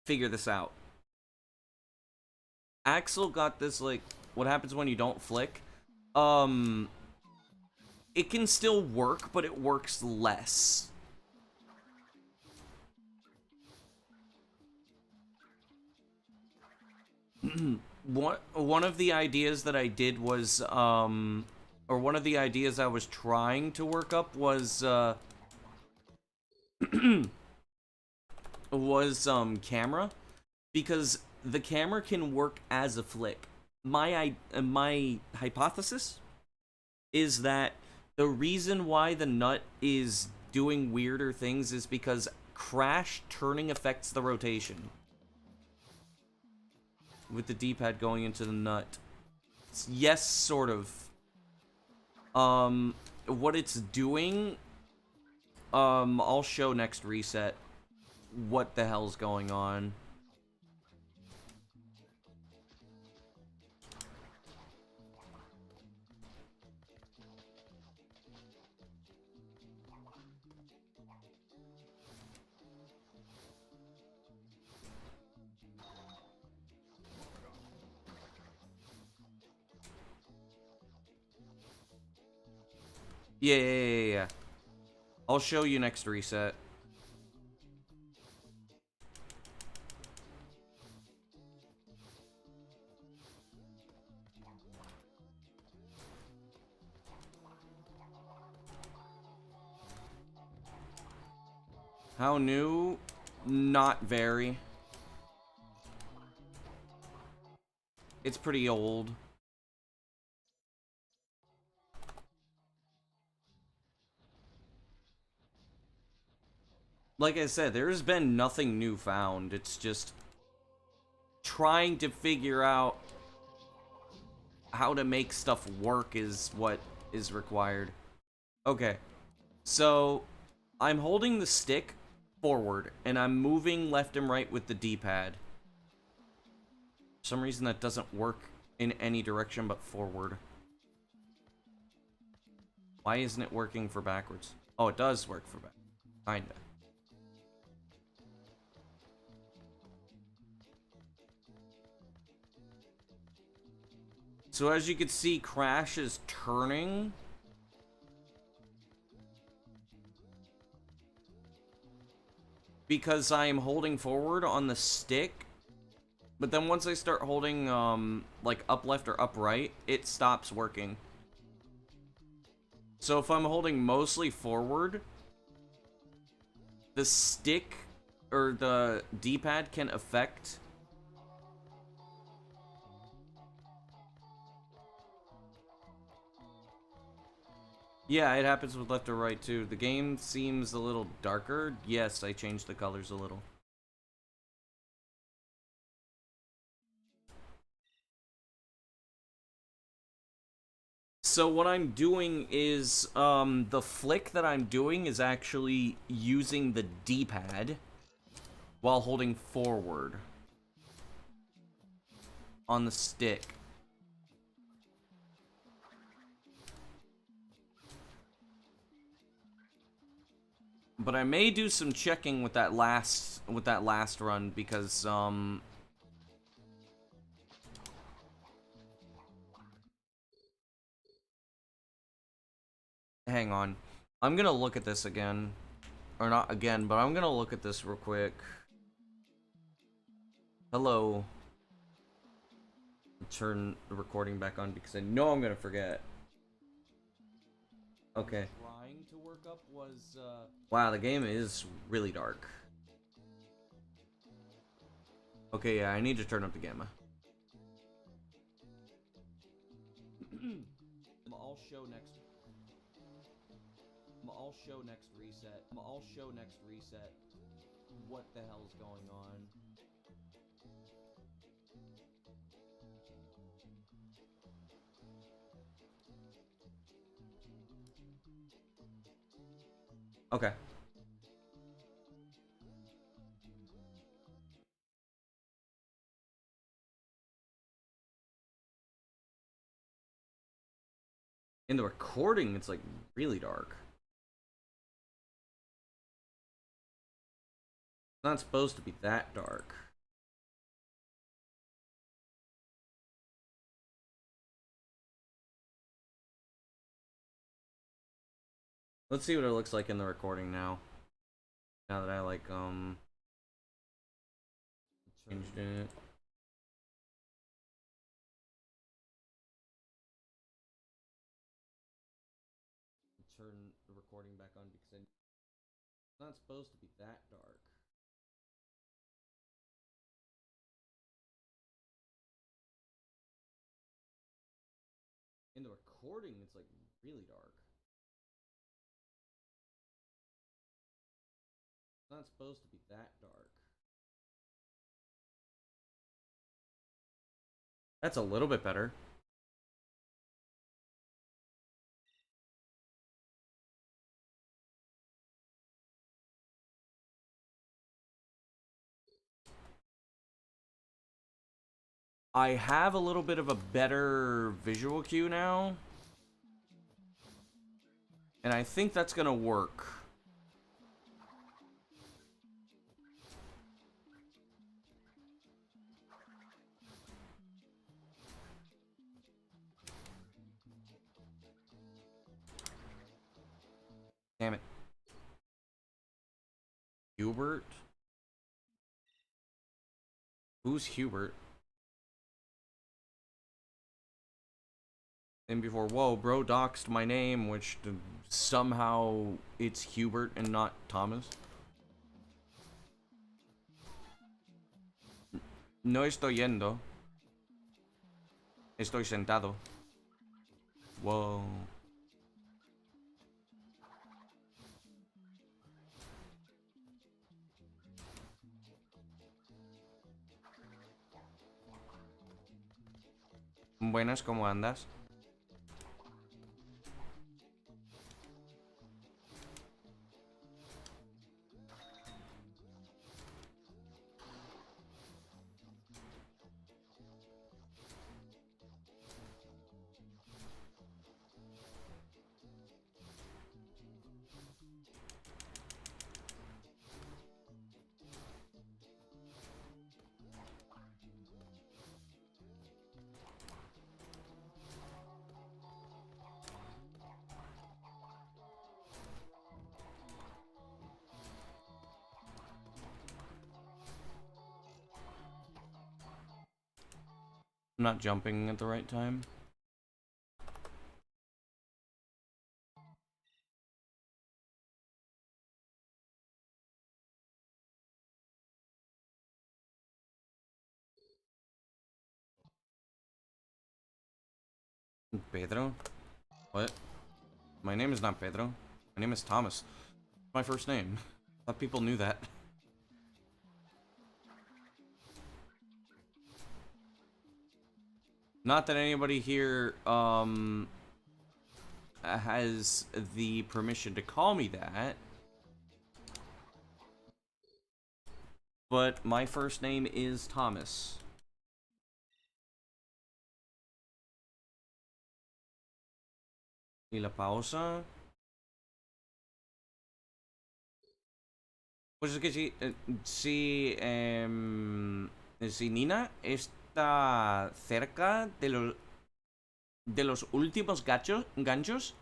figure this out. Axel got this, like, what happens when you don't flick? It can still work, but it works less. One of the ideas that I did was, or one of the ideas I was trying to work up was, camera. Because the camera can work as a flick. My hypothesis is that the reason why the nut is doing weirder things is because crash turning affects the rotation. With the D-pad going into the nut. Yes, sort of. What it's doing, I'll show next reset what the hell's going on. Yeah. I'll show you next reset. How new? Not very. It's pretty old. Like I said, there's been nothing new found. It's just trying to figure out how to make stuff work is what is required. Okay, so I'm holding the stick forward and I'm moving left and right with the D-pad. For some reason that doesn't work in any direction but forward. Why isn't it working for backwards? Oh, it does work for back. Kinda. So as you can see, Crash is turning. Because I am holding forward on the stick, But then once I start holding, like up left or up right, it stops working. So if I'm holding mostly forward, the stick or the D-pad can affect. Yeah, it happens with left or right too. The game seems a little darker. Yes, I changed the colors a little. So what I'm doing is, the flick that I'm doing is actually using the D-pad while holding forward on the stick. But I may do some checking with that last run because hang on. I'm gonna look at this again. Or not again, but I'm gonna look at this real quick. Hello. Turn the recording back on because I know I'm gonna forget. Okay. Trying to work up was wow, the game is really dark. Okay, yeah, I need to turn up the gamma. I'll show next reset. I'll show next reset what the hell's going on. Okay. In the recording, it's like really dark. It's not supposed to be that dark. Let's see what it looks like in the recording now. Now that I like changed it. Turn the recording back on because it's not supposed to be that dark. In the recording, it's like really dark. It's not supposed to be that dark. That's a little bit better. I have a little bit of a better visual cue now. And I think that's gonna work. Damn it. Hubert? Who's Hubert? And before, whoa, bro doxed my name, which somehow it's Hubert and not Thomas. No estoy yendo. Estoy sentado. Whoa. Buenas, ¿cómo andas? I'm not jumping at the right time. Pedro? What? My name is not Pedro. My name is Thomas. My first name. I thought people knew that. Not that anybody here, has the permission to call me that. But my first name is Thomas. ¿Y la pausa? Pues es que si Nina está cerca de los últimos ganchos,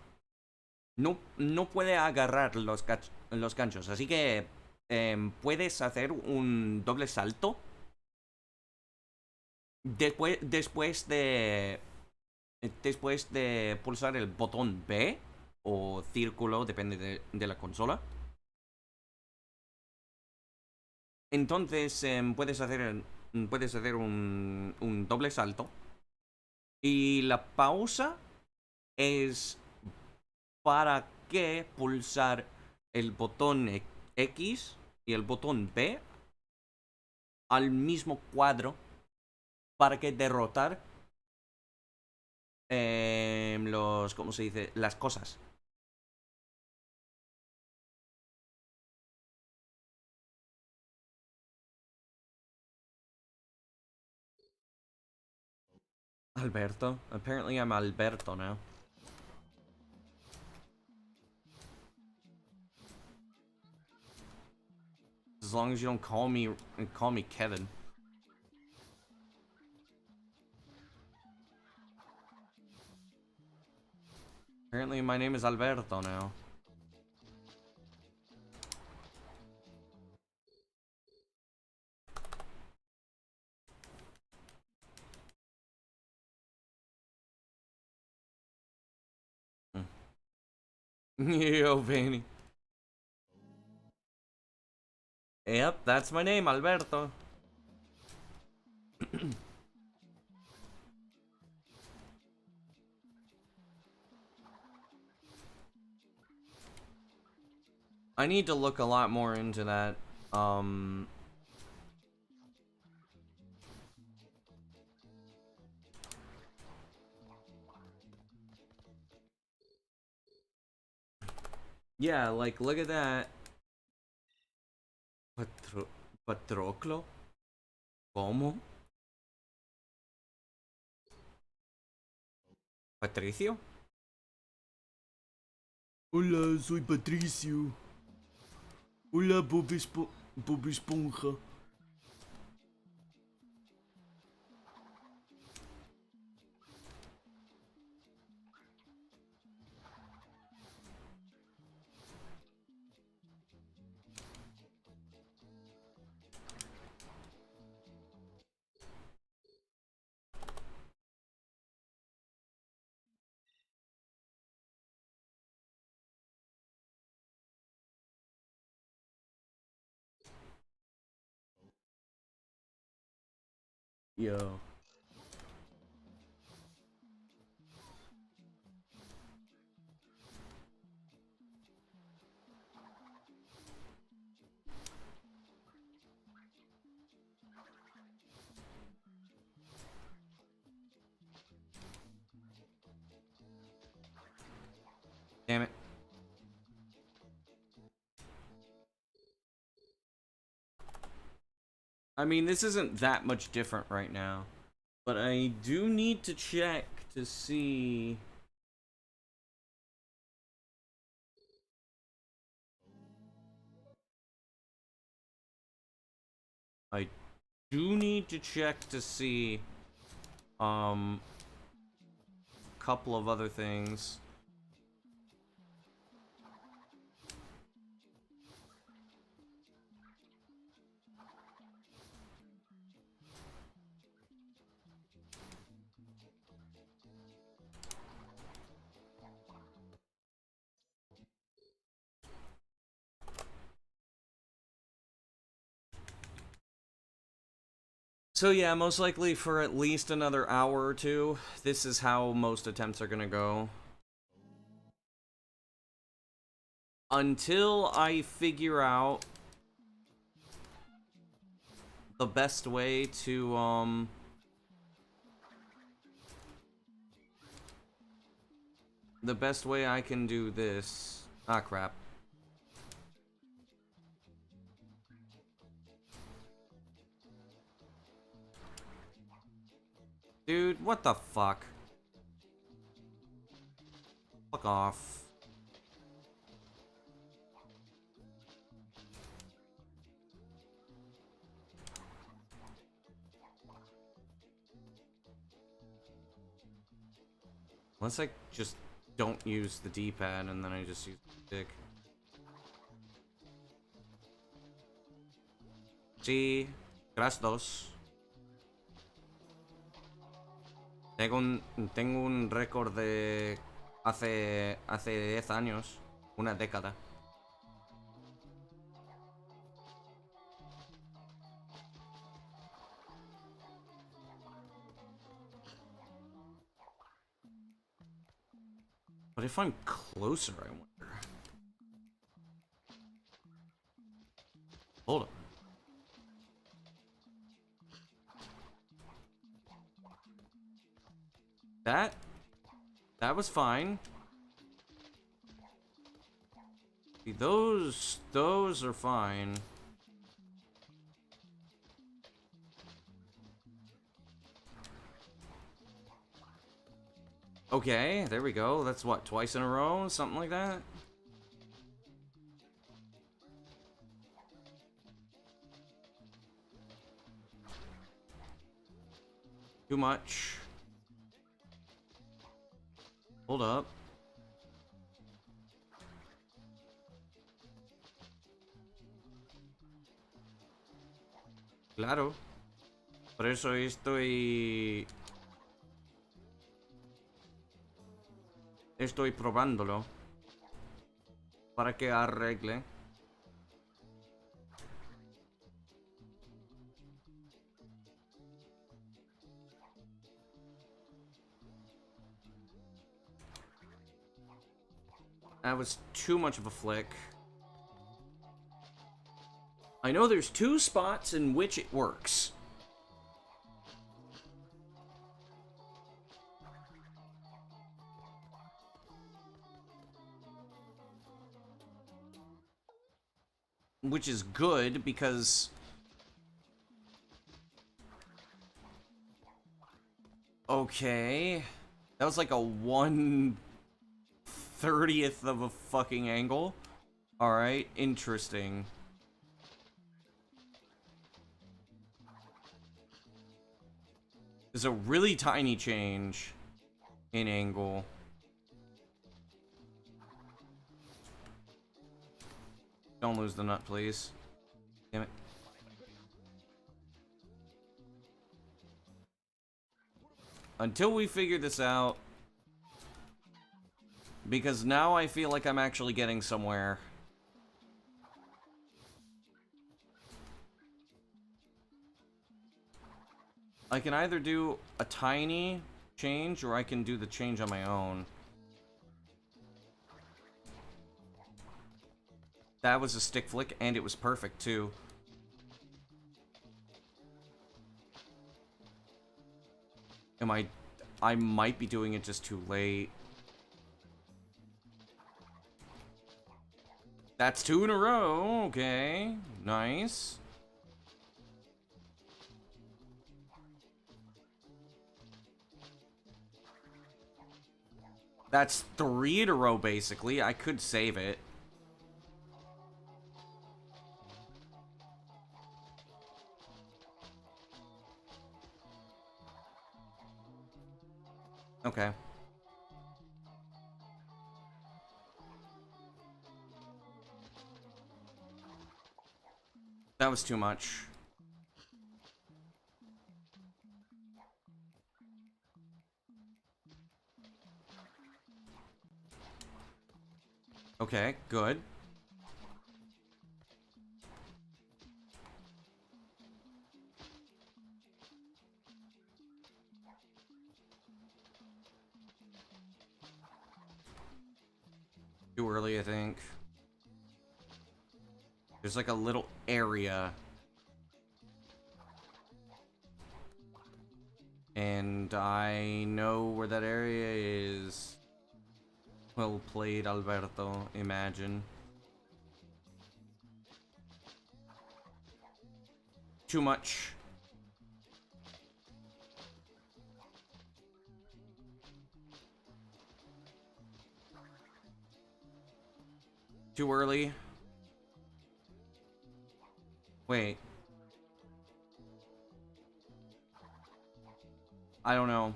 no puede agarrar los ganchos. Así que puedes hacer un doble salto después de pulsar el botón B o círculo, depende de la consola. Entonces puedes hacer un doble salto. Y la pausa es para que pulsar el botón X y el botón B al mismo cuadro para que derrotar ¿cómo se dice? Las cosas. Alberto. Apparently I'm Alberto now. As long as you don't call me Kevin. Apparently my name is Alberto now. Yo, Vanny. Yep, that's my name, Alberto. I need to look a lot more into that. Yeah, like, look at that. Patroclo? ¿Cómo? ¿Patricio? Hola, soy Patricio. Hola, Bob Esponja. Yo. Damn it. I mean, this isn't that much different right now. But I do need to check to see... I do need to check to see... a couple of other things. So yeah, most likely for at least another hour or two, this is how most attempts are gonna go. Until I figure out the best way to, the best way I can do this. Ah, crap. Dude, what the fuck? Fuck off. Unless I just don't use the D-pad and then I just use the stick. Sí, gracias. Tengo un récord de hace 10 años, una década. But if I'm closer, I wonder. Hold on. That was fine. See, those are fine. Okay, there we go. That's what, twice in a row? Something like that? Too much. Hold up. Claro. Por eso estoy probándolo. Para que arregle. That was too much of a flick. I know there's 2 spots in which it works. Which is good because okay. That was like a 1/30th of a fucking angle. Alright, interesting. There's a really tiny change in angle. Don't lose the nut, please. Damn it. Until we figure this out. Because now I feel like I'm actually getting somewhere. I can either do a tiny change or I can do the change on my own. That was a stick flick, and it was perfect, too. I might be doing it just too late. That's 2 in a row. Okay. Nice. That's 3 in a row, basically. I could save it. Okay. That was too much. Okay, good. Too early, I think. There's like a little area. And I know where that area is. Well played, Alberto. Imagine. Too much. Too early. Wait. I don't know.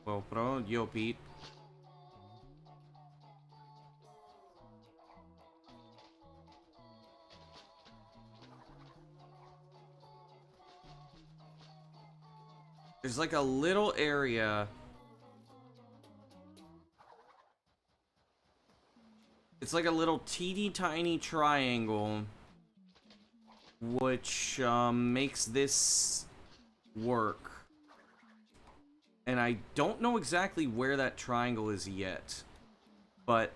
Well, bro, yo, Pete. There's like a little area. It's like a little teeny tiny triangle, which makes this work. And I don't know exactly where that triangle is yet. But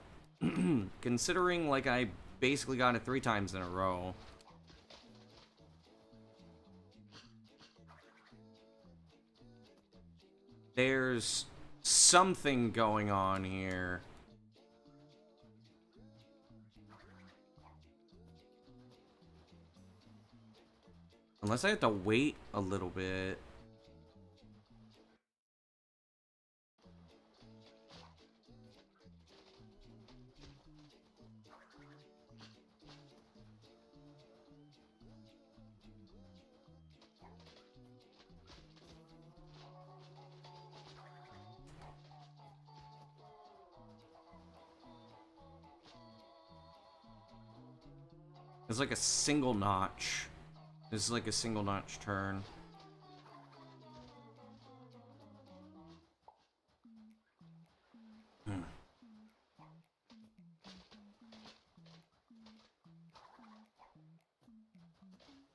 considering like I basically got it 3 times in a row. There's something going on here. Unless I have to wait a little bit. It's like a single notch. This is like a single notch turn.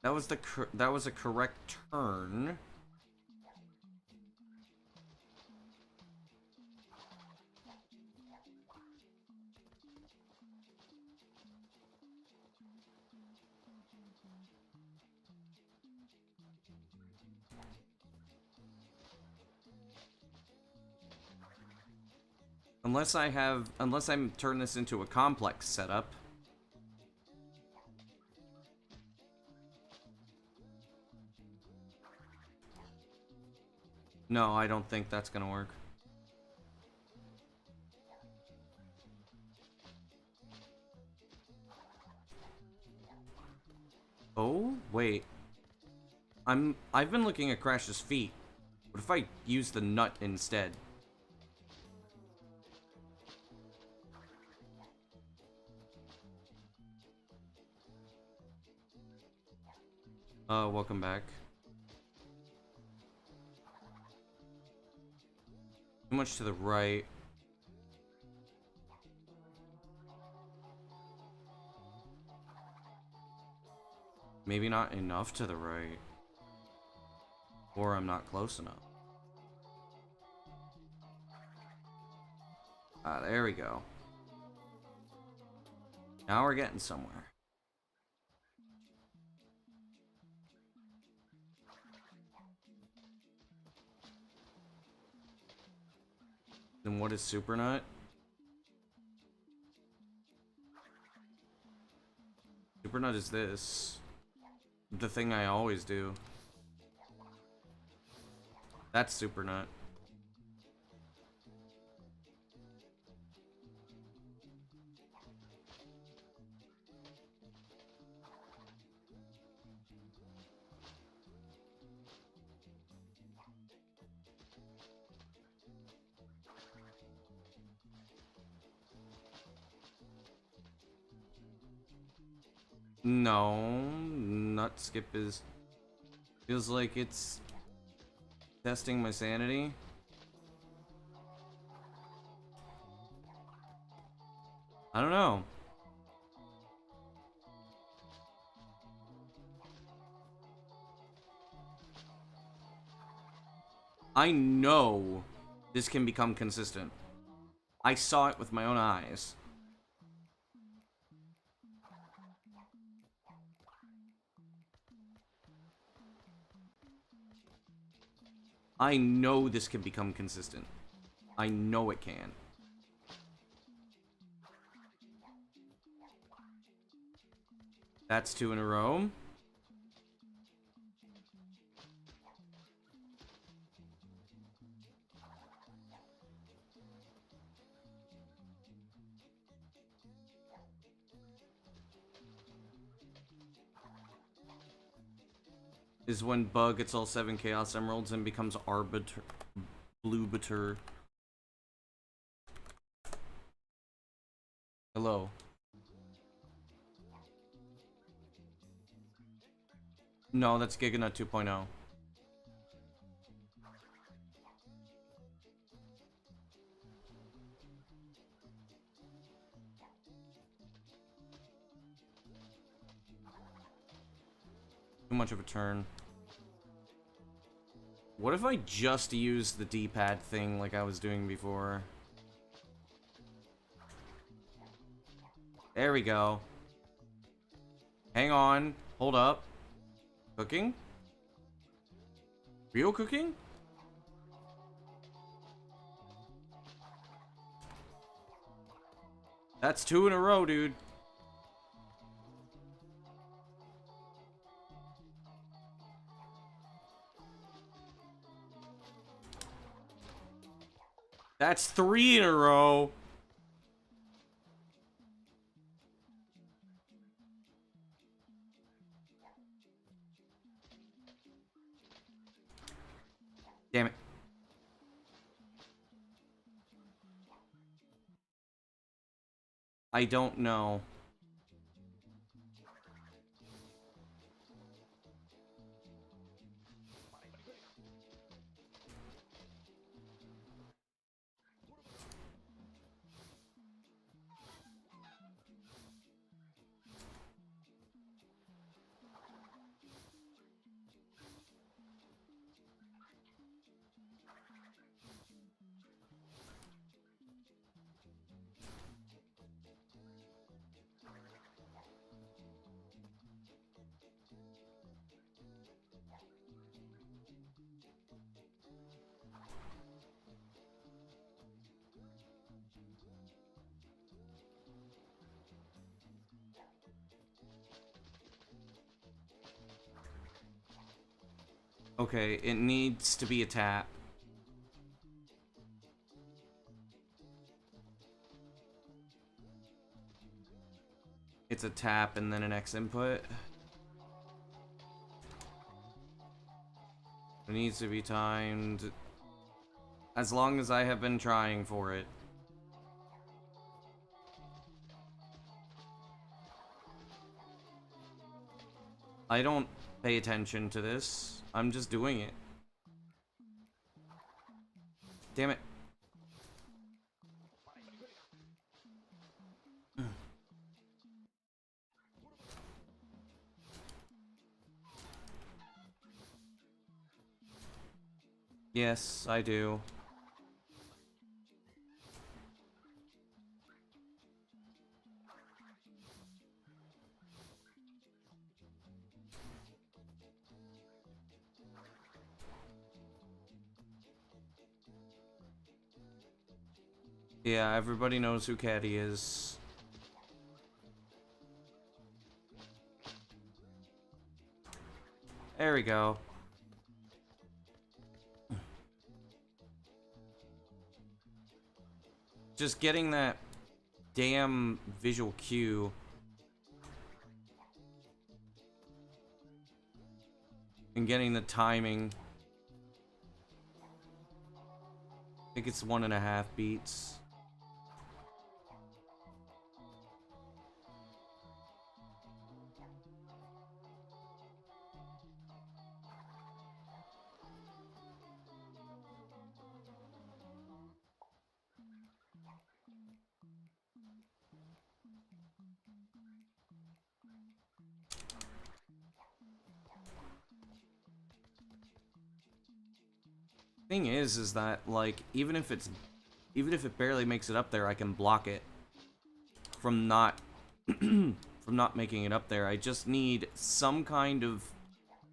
That was a correct turn. Unless I'm turn this into a complex setup. No, I don't think that's gonna work. Oh, wait. I've been looking at Crash's feet. What if I use the nut instead? Welcome back. Too much to the right. Maybe not enough to the right. Or I'm not close enough. Ah, there we go. Now we're getting somewhere. Then what is Super Nut? Super Nut is this. The thing I always do. That's Super Nut. No, Nut Skip is... Feels like it's testing my sanity. I don't know. I know this can become consistent. I saw it with my own eyes. I know this can become consistent. I know it can. That's 2 in a row. Is when Bug gets all 7 Chaos Emeralds and becomes Arbiter... Bluebiter. Hello. No, that's Giganut 2.0. Too much of a turn. What if I just used the D-pad thing like I was doing before? There we go. Hang on. Hold up. Cooking? Real cooking? That's 2 in a row, dude. That's 3 in a row. Damn it. I don't know. Okay, it needs to be a tap. It's a tap and then an X input. It needs to be timed as long as I have been trying for it. I don't pay attention to this. I'm just doing it. Damn it. Yes, I do. Yeah, everybody knows who Caddy is. There we go. Just getting that damn visual cue. And getting the timing. I think it's 1.5 beats. Thing is that, like, even if it barely makes it up there, I can block it from not from not making it up there. I just need some kind of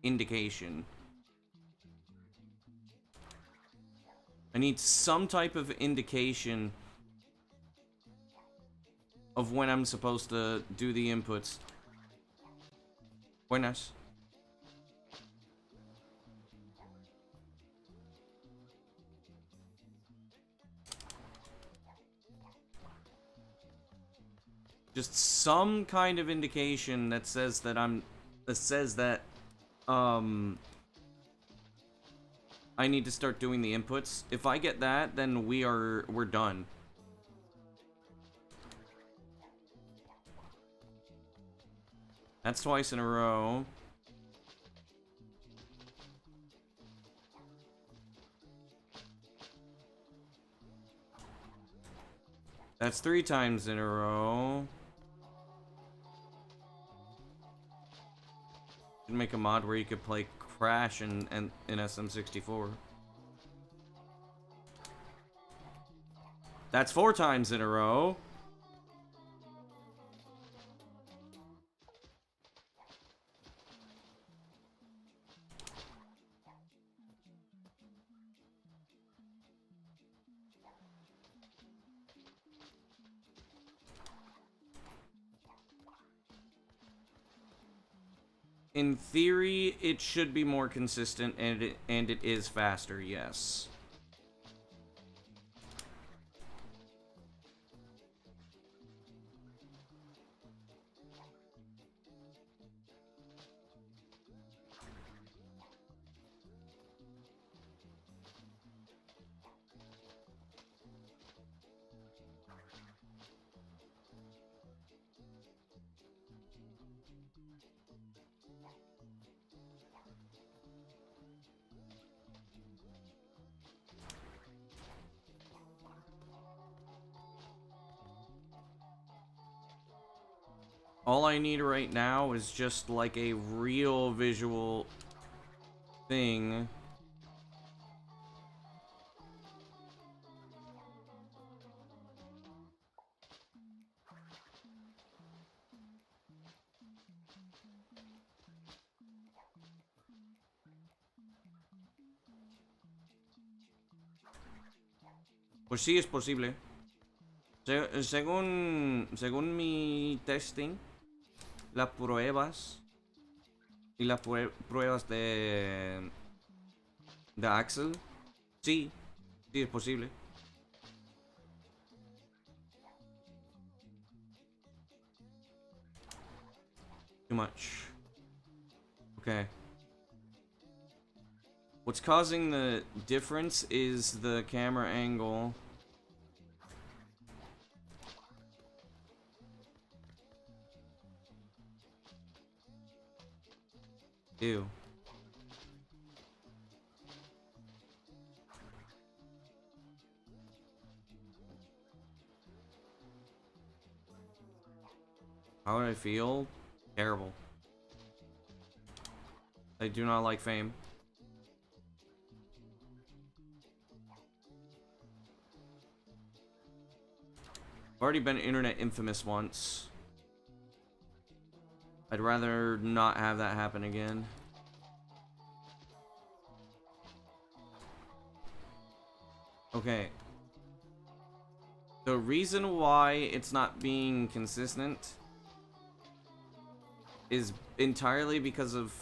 indication. I need some type of indication of when I'm supposed to do the inputs. Buenas. Just some kind of indication that says that I need to start doing the inputs. If I get that, then we're done. That's twice in a row. That's 3 times in a row. Should make a mod where you could play Crash in SM64. That's 4 times in a row. In theory, it should be more consistent, and it is faster, yes. All I need right now is just like a real visual thing. Pues sí, es posible. Según mi testing, las pruebas y las pruebas de Axel, sí es posible. Too much. Okay. What's causing the difference is the camera angle. Ew. How do I feel? Terrible. I do not like fame. I've already been internet infamous once. I'd rather not have that happen again. Okay. The reason why it's not being consistent is entirely because of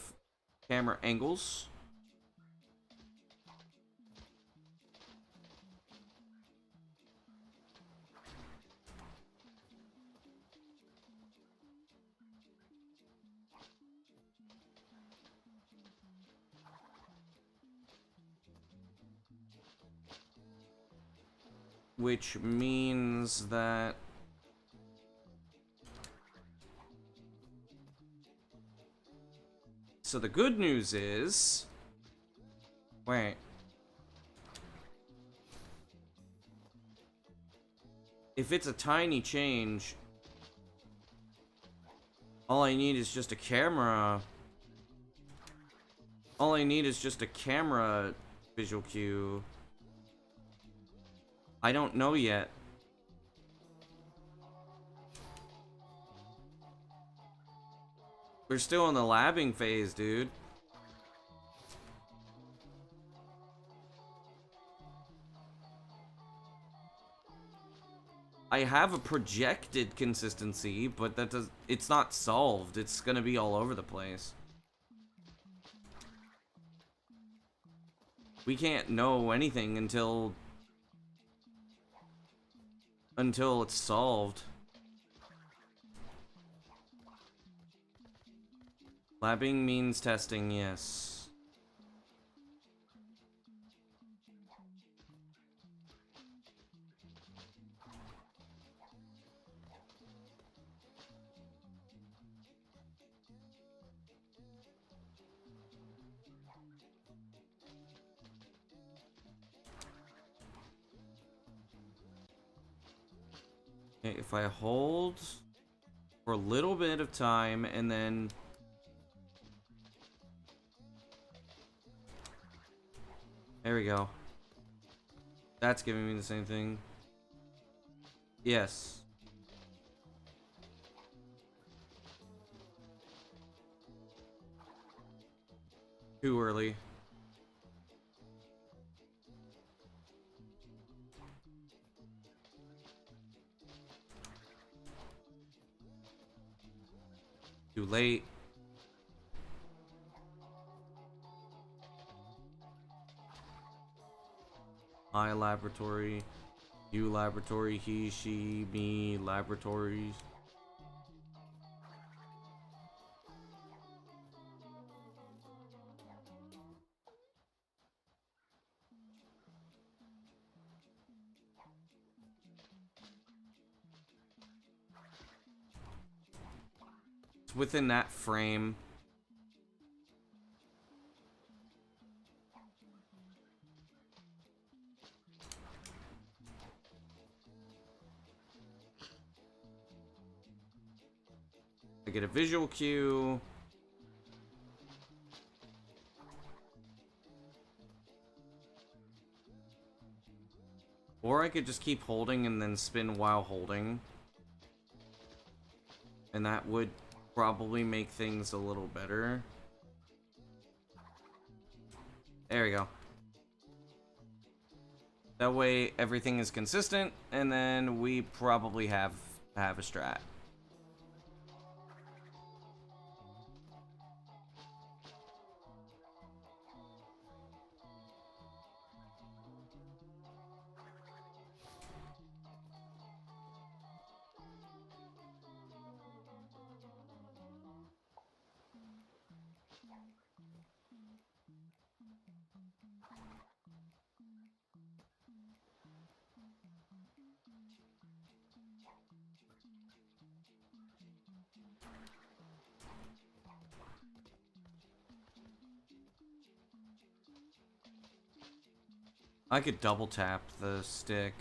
camera angles. Which means that so the good news is wait. If it's a tiny change, all I need is just a camera. All I need is just a camera Visual cue. I don't know yet. We're still in the labbing phase, dude. I have a projected consistency, but it's not solved. It's gonna be all over the place. We can't know anything until it's solved. Labbing means testing, yes. Okay, if I hold for a little bit of time and then there we go. That's giving me the same thing. Yes. Too early. Too late. I laboratory. You laboratory. He, she, me laboratories. It's within that frame. I get a visual cue. Or I could just keep holding and then spin while holding. And that would probably make things a little better. There we go. That way everything is consistent, and then we probably have a strat. I could double tap the stick.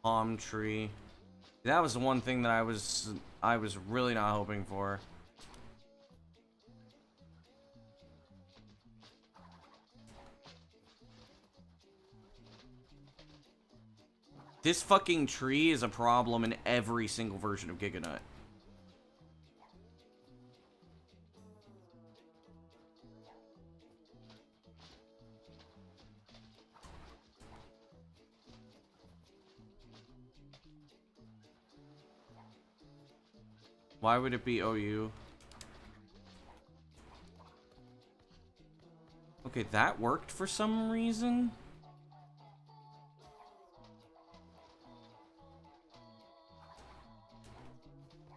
Palm tree. That was the one thing that I was really not hoping for. This fucking tree is a problem in every single version of Giganut. Why would it be OU? Okay, that worked for some reason.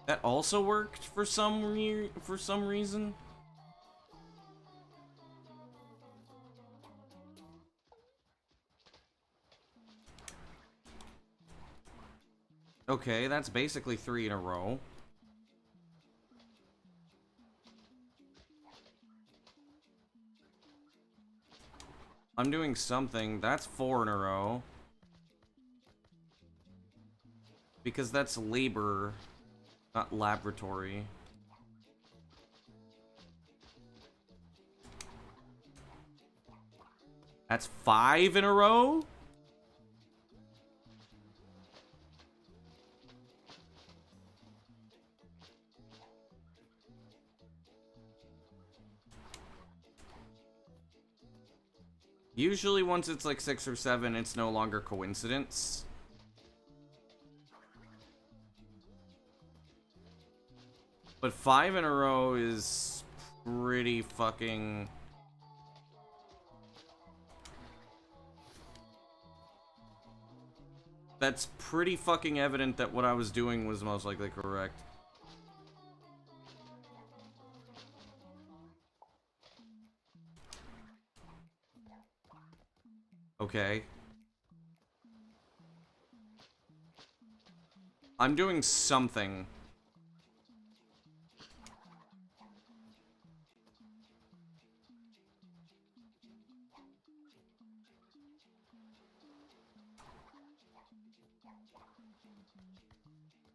That also worked for some reason. Okay, that's basically 3 in a row. I'm doing something. That's 4 in a row. Because that's labor, not laboratory. That's 5 in a row? Usually once it's like 6 or 7, it's no longer coincidence. But 5 in a row is pretty fucking... That's pretty fucking evident that what I was doing was most likely correct. Okay. I'm doing something.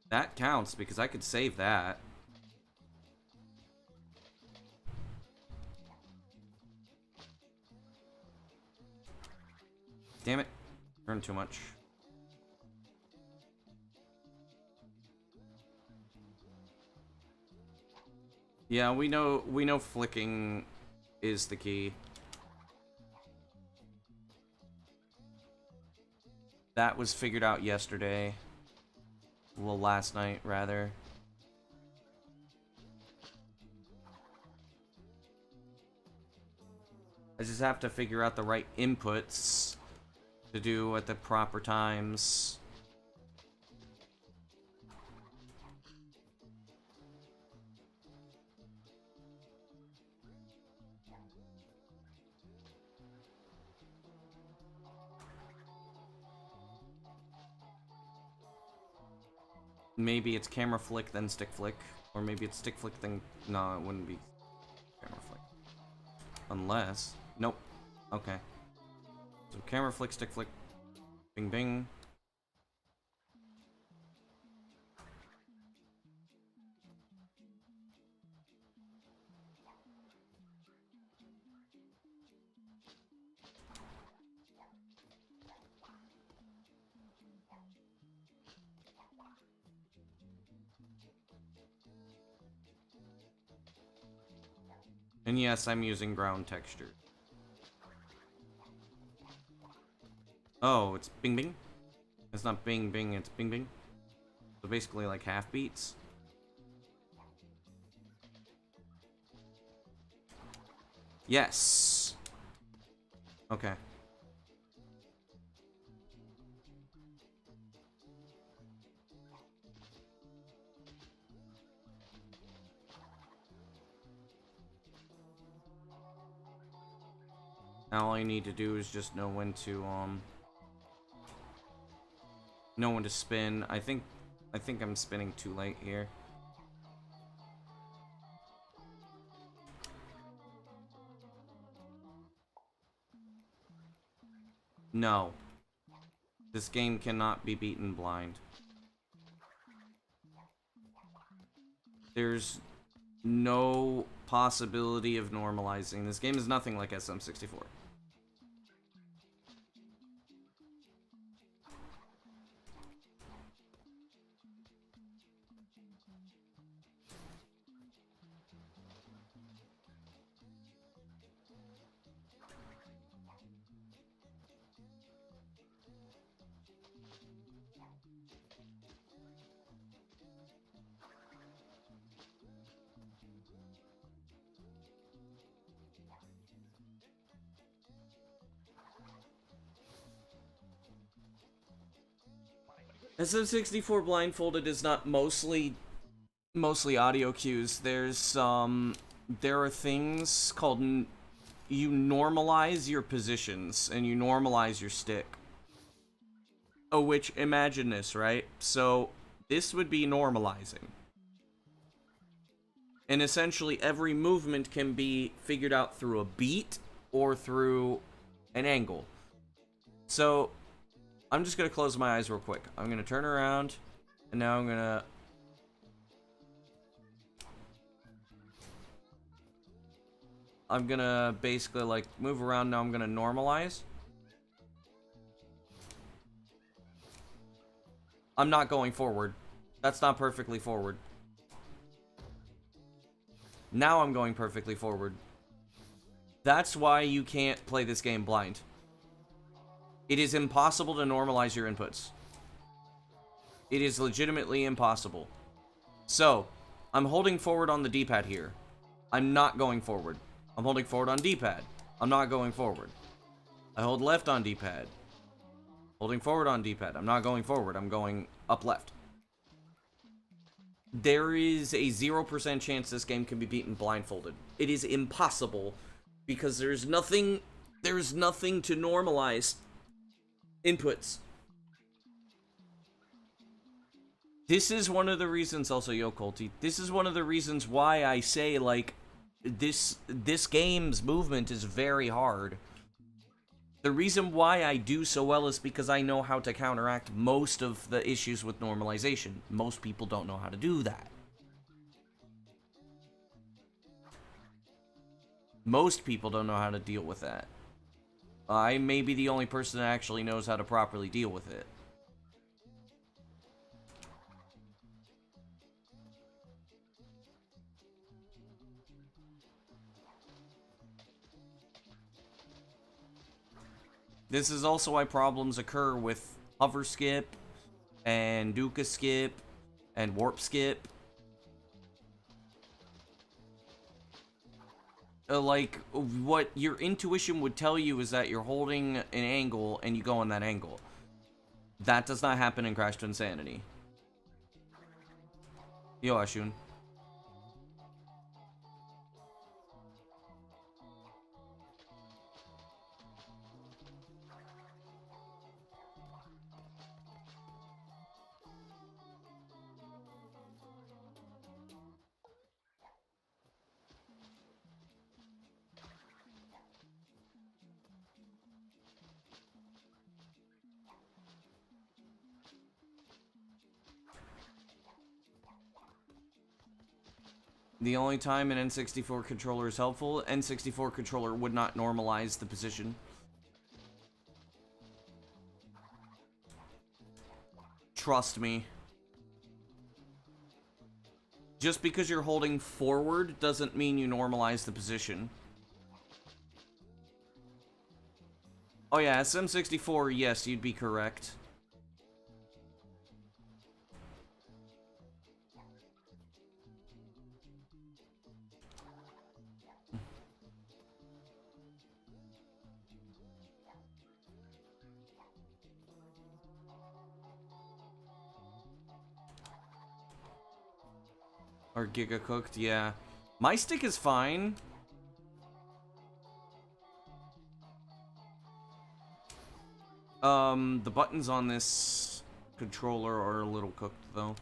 That counts because I could save that. Damn it. Turned too much. Yeah, we know flicking is the key. That was figured out yesterday. Well, last night, rather. I just have to figure out the right inputs to do at the proper times. Maybe it's camera flick, then stick flick. Or maybe it's stick flick, then... No, it wouldn't be camera flick. Unless... Nope. Okay. So camera flick, stick flick. Bing, bing. And yes, I'm using ground texture. Oh, it's bing bing? It's not bing bing, it's bing bing. So basically like half beats. Yes. Okay. Now all I need to do is just know when to spin. I think I'm spinning too late here. No. This game cannot be beaten blind. There's no possibility of normalizing. This game is nothing like SM64. SM64 blindfolded is not mostly audio cues. There are things called you normalize your positions and you normalize your stick. Oh, which imagine this, right? So this would be normalizing. And essentially every movement can be figured out through a beat or through an angle. So I'm just gonna close my eyes real quick. I'm gonna turn around, and now I'm gonna basically like move around. Now I'm gonna normalize. I'm not going forward. That's not perfectly forward. Now I'm going perfectly forward. That's why you can't play this game blind. It is impossible to normalize your inputs. It is legitimately impossible. So, I'm holding forward on the D-pad here. I'm not going forward. I'm holding forward on D-pad. I'm not going forward. I hold left on D-pad. Holding forward on D-pad. I'm not going forward. I'm going up left. There is a 0% chance this game can be beaten blindfolded. It is impossible because there's nothing to normalize inputs. This is one of the reasons, also, Yo Colty, this is one of the reasons why I say, like, this game's movement is very hard. The reason why I do so well is because I know how to counteract most of the issues with normalization. Most people don't know how to do that. Most people don't know how to deal with that. I may be the only person that actually knows how to properly deal with it. This is also why problems occur with hover skip, and Duca skip, and warp skip. Like, what your intuition would tell you is that you're holding an angle and you go on that angle. That does not happen in Crash Twinsanity. Yo, Ashun. The only time an N64 controller is helpful, N64 controller would not normalize the position. Trust me. Just because you're holding forward doesn't mean you normalize the position. Oh yeah, SM64, yes, you'd be correct. Or Giga Cooked, yeah. My stick is fine. The buttons on this controller are a little cooked, though.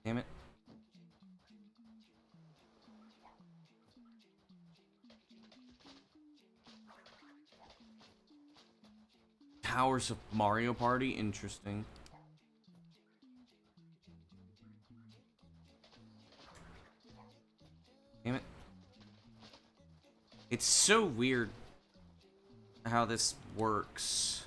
Damn it. Towers of Mario Party? Interesting. Damn it. It's so weird how this works.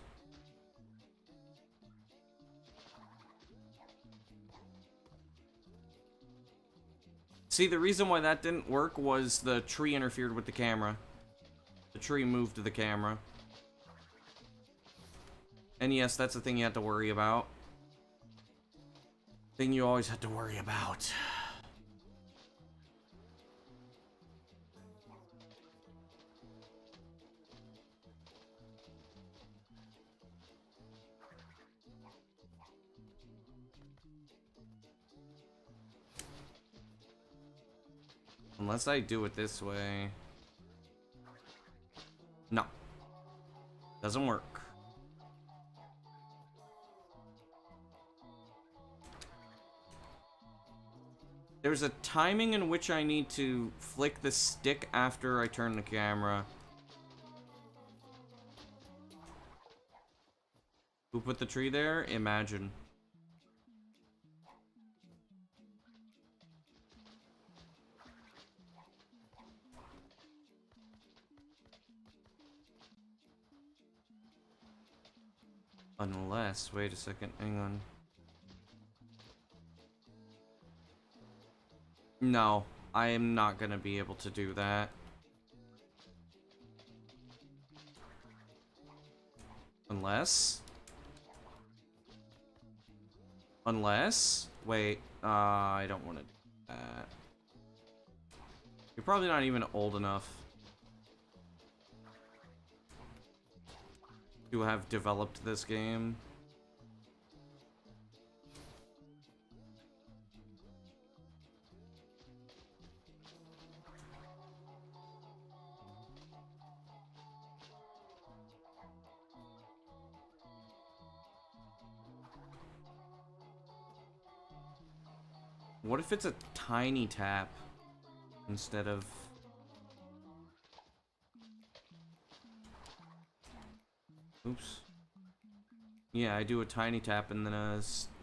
See, the reason why that didn't work was the tree interfered with the camera. The tree moved the camera. And yes, that's the thing you have to worry about. Thing you always have to worry about. Unless I do it this way. No. Doesn't work. There's a timing in which I need to flick the stick after I turn the camera. Who put the tree there? Imagine. Unless, wait a second, hang on. No, I am not gonna be able to do that. Unless? Wait, I don't want to do that. You're probably not even old enough to have developed this game. What if it's a tiny tap instead of... Oops. Yeah, I do a tiny tap and then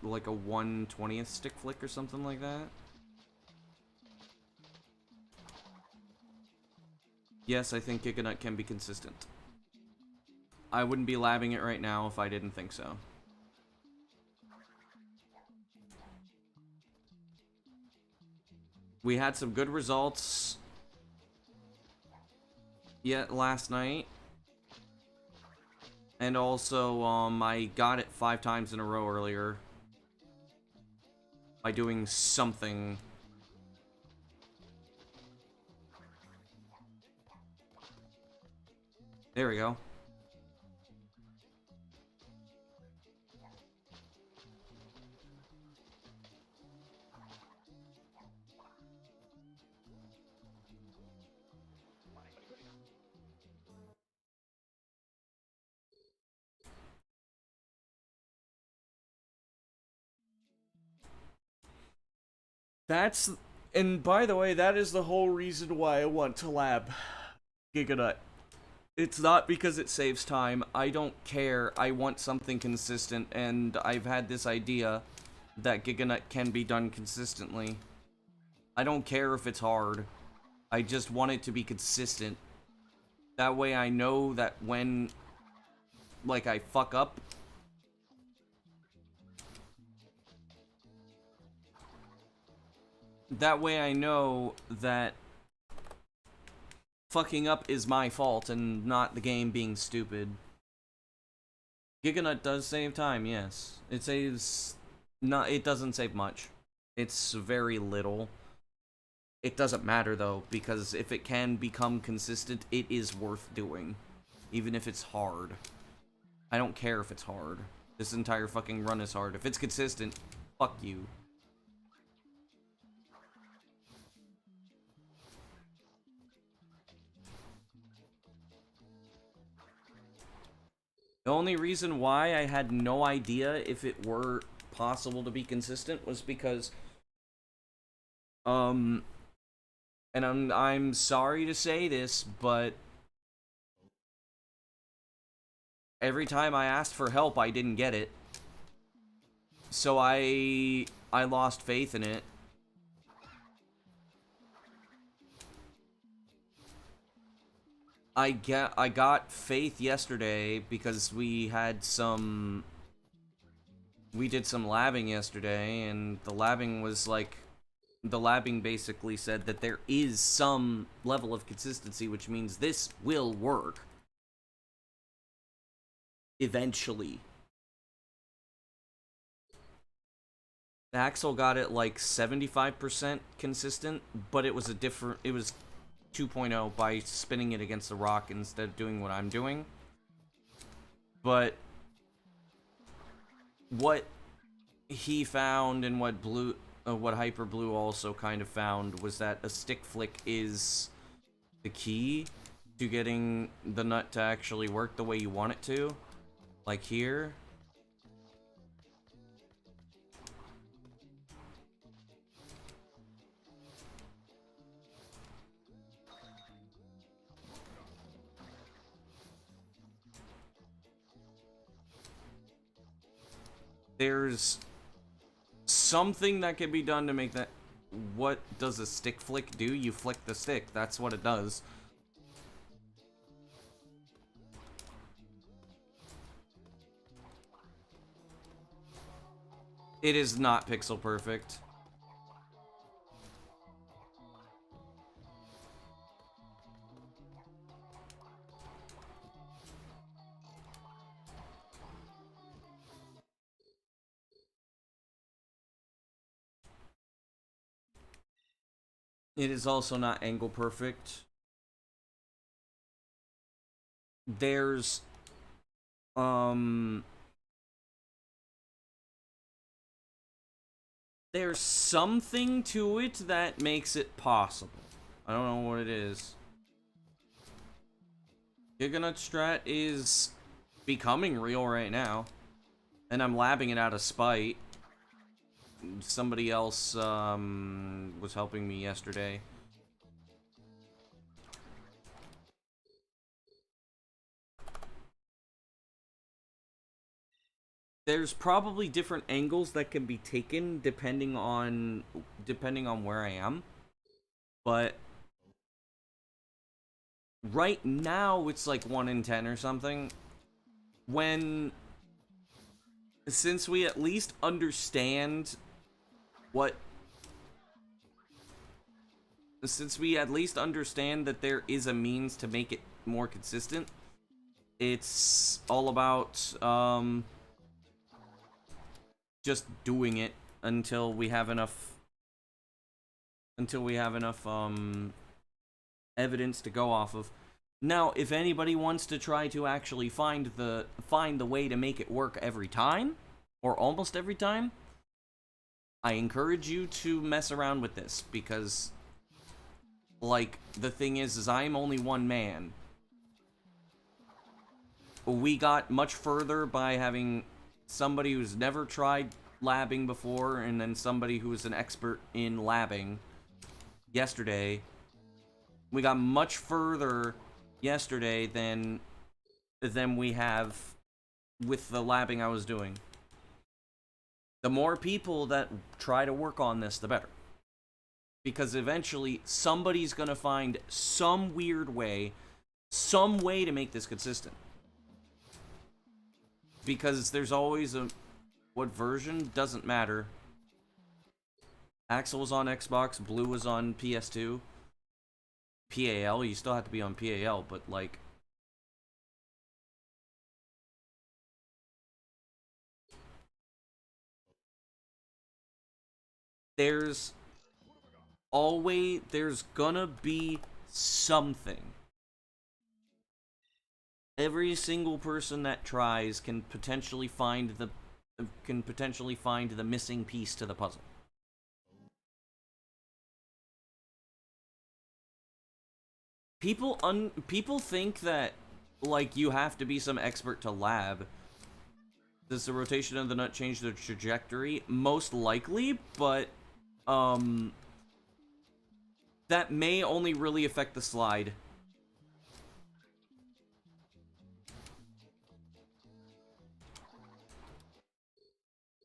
like a 1/20th stick flick or something like that. Yes, I think Giganut can be consistent. I wouldn't be labbing it right now if I didn't think so. We had some good results last night. And also, I got it 5 times in a row earlier. By doing something. There we go. And by the way, that is the whole reason why I want to lab Giganut. It's not because it saves time. I don't care. I want something consistent, and I've had this idea that Giganut can be done consistently. I don't care if it's hard. I just want it to be consistent. That way I know that when, like, I fuck up, that way I know that fucking up is my fault and not the game being stupid. Giganut does save time, yes. It saves... it doesn't save much. It's very little. It doesn't matter, though, because if it can become consistent, it is worth doing. Even if it's hard. I don't care if it's hard. This entire fucking run is hard. If it's consistent, fuck you. The only reason why I had no idea if it were possible to be consistent was because, and I'm sorry to say this, but every time I asked for help, I didn't get it. So I lost faith in it. I got faith yesterday because we did some labbing yesterday, and the labbing was like, the labbing basically said that there is some level of consistency, which means this will work eventually. Axel got it like 75% consistent, but it was it was 2.0 by spinning it against the rock instead of doing what I'm doing. But what he found and what Hyper Blue also kind of found was that a stick flick is the key to getting the nut to actually work the way you want it to. Like here. there's something that can be done to make that... What does a stick flick do? You flick the stick. That's what it does. It is not pixel perfect. It is also not angle perfect. There's there's something to it that makes it possible. I don't know what it is. Giganut Strat is becoming real right now, and I'm labbing it out of spite. Somebody else was helping me yesterday. There's probably different angles that can be taken depending on where I am, but right now it's like 1 in 10 or something. Since we at least understand that there is a means to make it more consistent, it's all about just doing it until we have enough evidence to go off of. Now, if anybody wants to try to actually find the way to make it work every time, or almost every time, I encourage you to mess around with this, because, like, the thing is I'm only one man. We got much further by having somebody who's never tried labbing before, and then somebody who is an expert in labbing yesterday. We got much further yesterday than we have with the labbing I was doing. The more people that try to work on this, the better. Because eventually, somebody's gonna find some weird way, some way to make this consistent. Because there's always what version? Doesn't matter. Axel was on Xbox, Blue was on PS2. PAL, you still have to be on PAL, but like... There's gonna be something. Every single person that tries can potentially find the missing piece to the puzzle. People think that, like, you have to be some expert to lab. Does the rotation of the nut change the trajectory? Most likely, but that may only really affect the slide.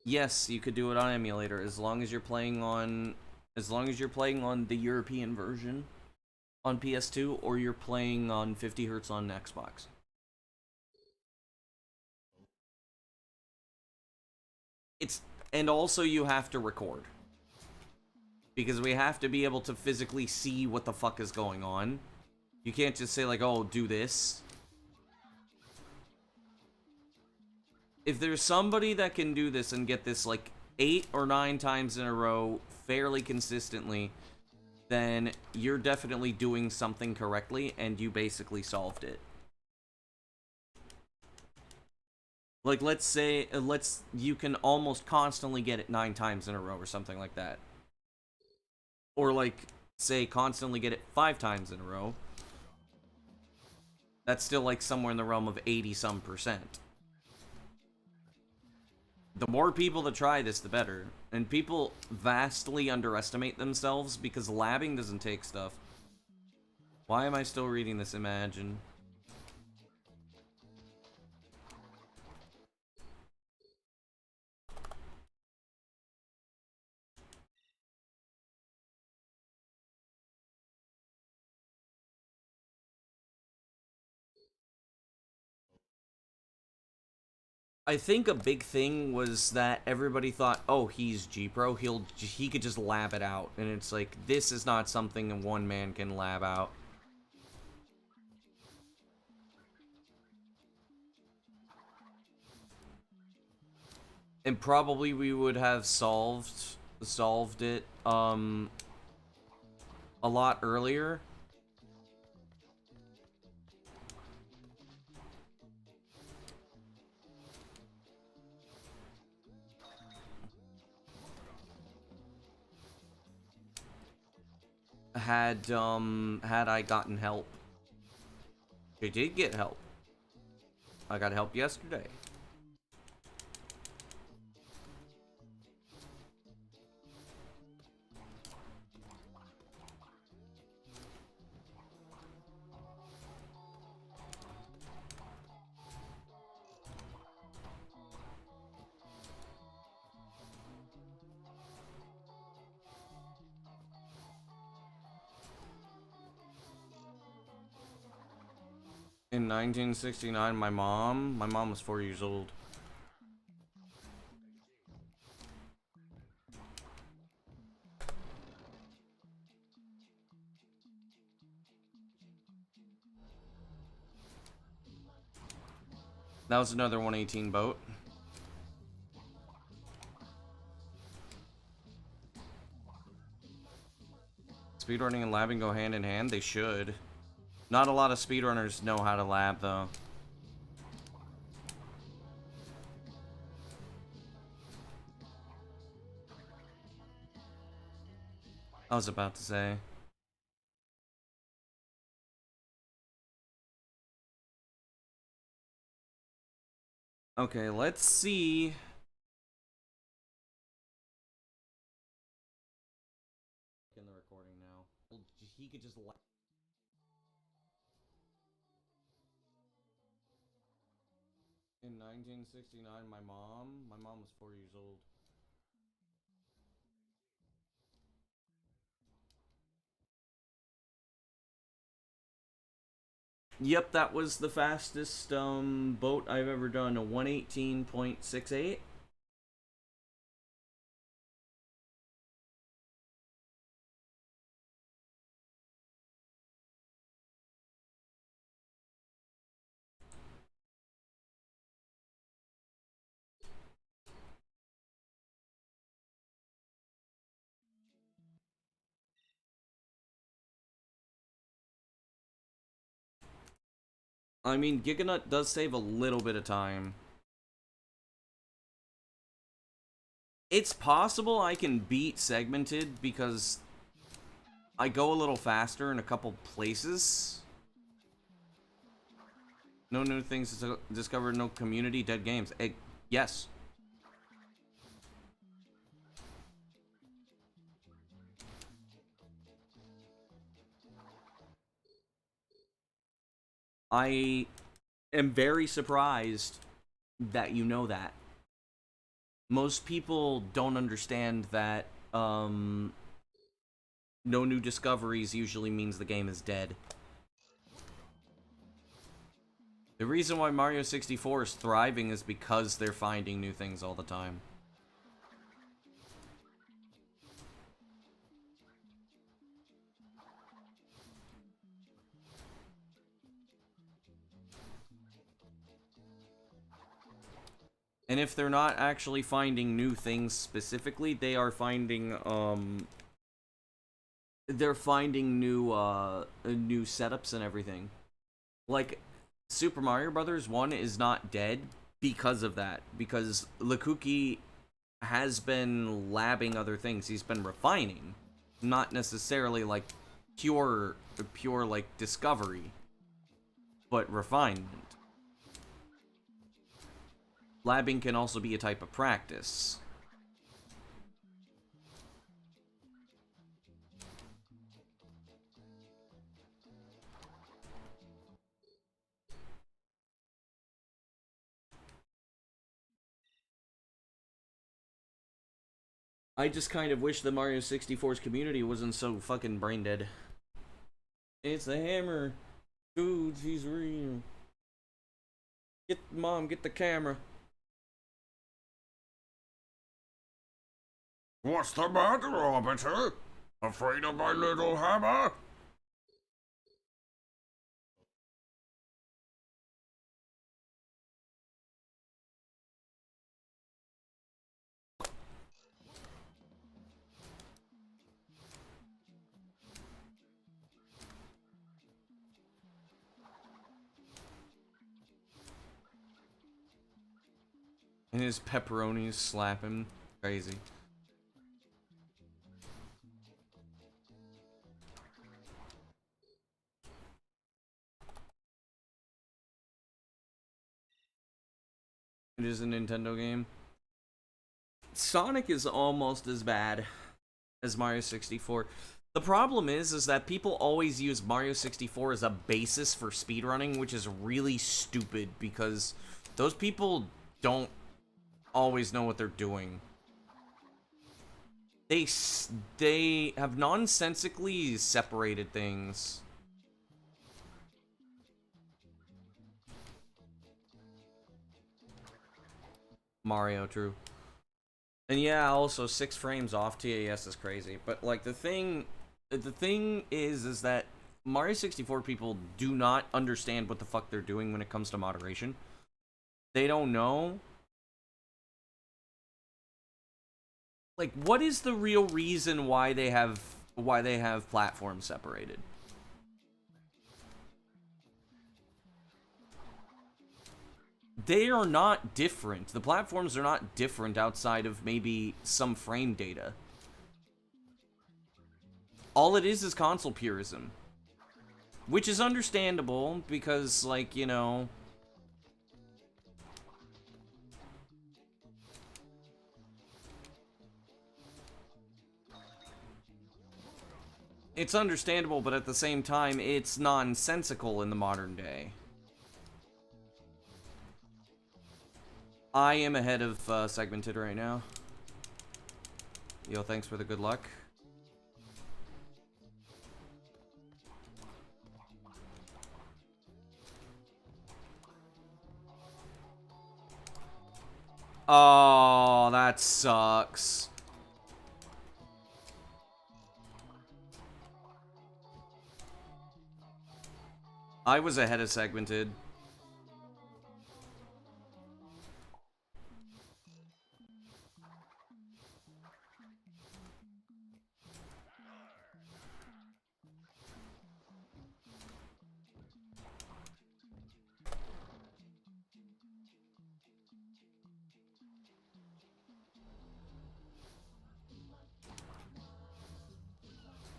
Yes, you could do it on emulator as long as you're playing on the European version on PS2, or you're playing on 50 Hz on Xbox. And also you have to record. Because we have to be able to physically see what the fuck is going on. You can't just say like, oh, do this. If there's somebody that can do this and get this like 8 or 9 times in a row fairly consistently, then you're definitely doing something correctly and you basically solved it. Like, let's say, you can almost constantly get it 9 times in a row or something like that. Or, like, say, constantly get it 5 times in a row. That's still, like, somewhere in the realm of 80-some%. The more people that try this, the better. And people vastly underestimate themselves because labbing doesn't take stuff. Why am I still reading this Imagine? I think a big thing was that everybody thought, oh, he's G-Pro, he could just lab it out. And it's like, this is not something one man can lab out. And probably we would have solved it, a lot earlier. Had I gotten help. I did get help. I got help yesterday. In 1969, my mom was 4 years old. That was another 118 boat. Speedrunning and labbing go hand in hand. They should. Not a lot of speedrunners know how to lab, though. I was about to say. Okay, let's see. In the recording now. He could just. In 1969, my mom was 4 years old. Yep, that was the fastest boat I've ever done, a 118.68. I mean, Giganut does save a little bit of time. It's possible I can beat Segmented because I go a little faster in a couple places. No new things discovered, no community, dead games. Yes. I am very surprised that you know that. Most people don't understand that no new discoveries usually means the game is dead. The reason why Mario 64 is thriving is because they're finding new things all the time. And if they're not actually finding new things specifically, they are finding they're finding new new setups and everything. Like Super Mario Brothers 1 is not dead because of that, because Lakuki has been labbing other things. He's been refining, not necessarily like pure like discovery, but refinement. Labbing can also be a type of practice. I just kind of wish the Mario 64's community wasn't so fucking brain dead. It's the hammer. Dudes, he's real. Mom, get the camera. What's the matter, Arbiter? Afraid of my little hammer? And his pepperonis slap him. Crazy. It is a Nintendo game. Sonic is almost as bad as Mario 64. The problem is that people always use Mario 64 as a basis for speedrunning, which is really stupid because those people don't always know what they're doing. They have nonsensically separated things. Mario, true. And yeah, also 6 frames off TAS is crazy. But like the thing is that Mario 64 people do not understand what the fuck they're doing when it comes to moderation. They don't know. Like, what is the real reason why they have platforms separated? They are not different. The platforms are not different outside of maybe some frame data. All it is console purism. Which is understandable because, like, you know... It's understandable, but at the same time, it's nonsensical in the modern day. I am ahead of Segmented right now. Yo, thanks for the good luck. Oh, that sucks. I was ahead of Segmented.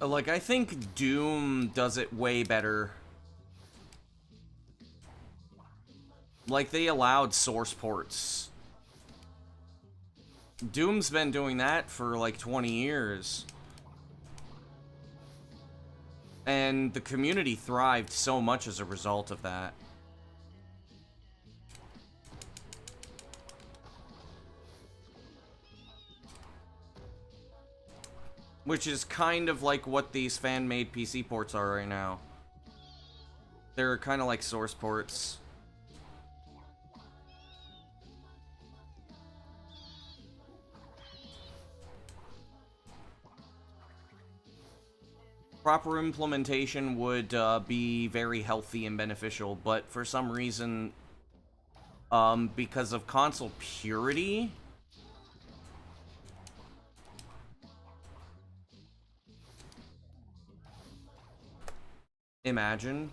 Like, I think Doom does it way better. Like, they allowed source ports. Doom's been doing that for, like, 20 years. And the community thrived so much as a result of that. Which is kind of like what these fan-made PC ports are right now. They're kind of like source ports. Proper implementation would be very healthy and beneficial, but for some reason, because of console purity... Imagine.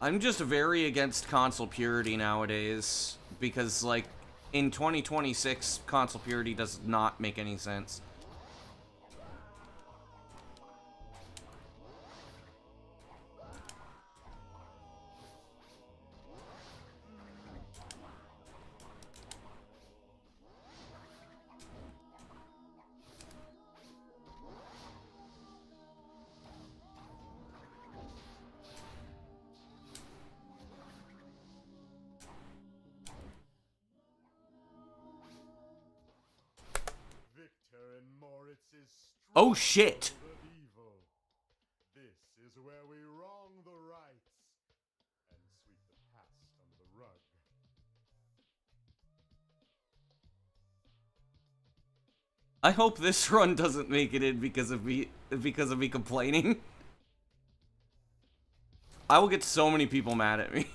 I'm just very against console purity nowadays, because, like, in 2026, console purity does not make any sense. Oh shit! This is where we wrong the rights and sweep the past under the rug. I hope this run doesn't make it in because of me complaining. I will get so many people mad at me.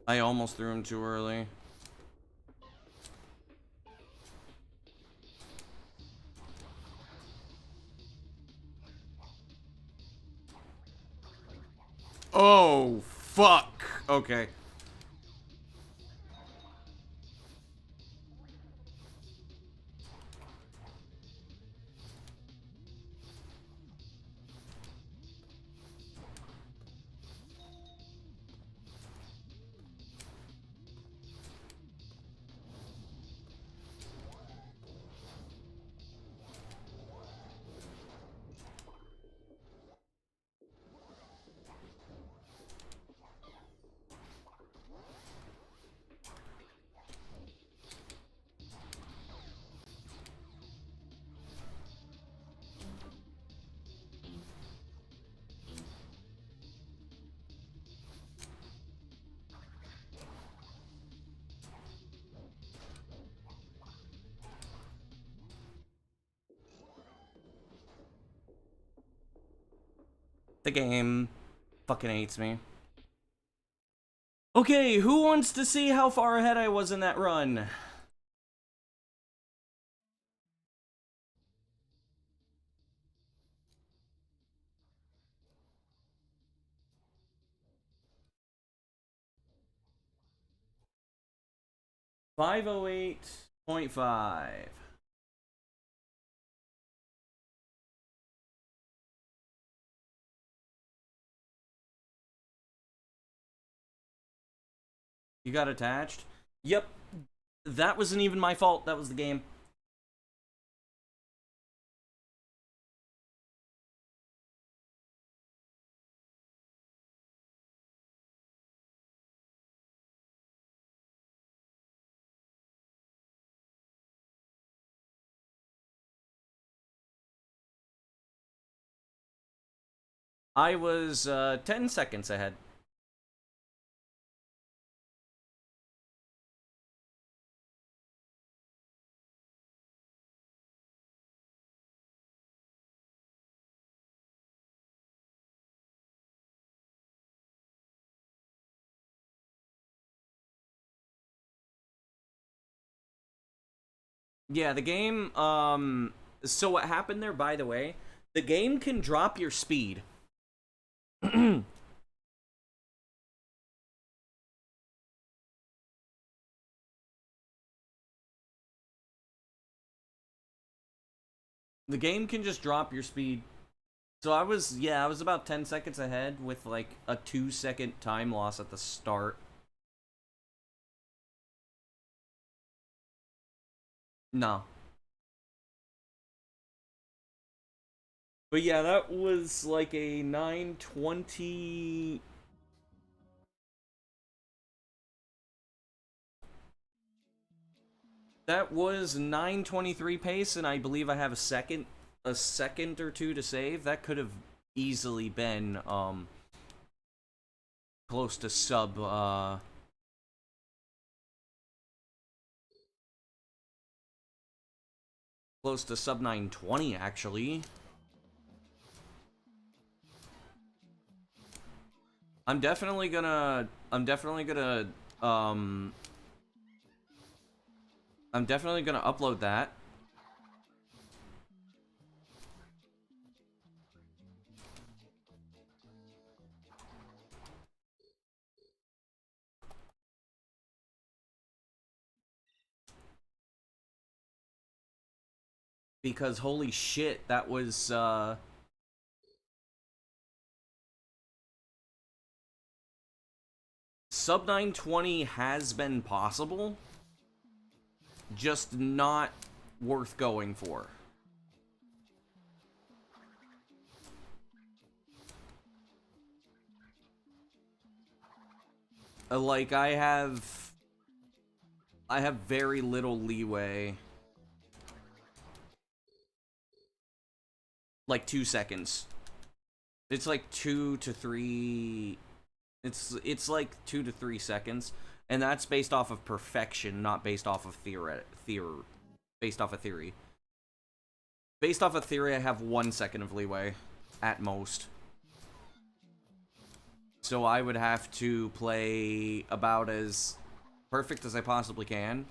I almost threw him too early. Oh, fuck. Okay. The game fucking hates me. Okay, who wants to see how far ahead I was in that run? $508.5. You got attached? Yep. That wasn't even my fault. That was the game. I was 10 seconds ahead. Yeah, the game, so what happened there, by the way, the game can drop your speed. The game can just drop your speed. So I was about 10 seconds ahead with like a 2-second time loss at the start. No. But yeah, that was like a 9:20. That was 9:23 pace, and I believe I have a second or two to save. That could have easily been close to sub 9:20 actually. I'm definitely gonna upload that. Because holy shit, that was sub 9:20 has been possible, just not worth going for. Like, I have very little leeway. Like 2 seconds. It's like 2 to 3. It's like 2 to 3 seconds, and that's based off of perfection, not based off of based off of theory. Based off of theory, I have 1 second of leeway, at most. So I would have to play about as perfect as I possibly can.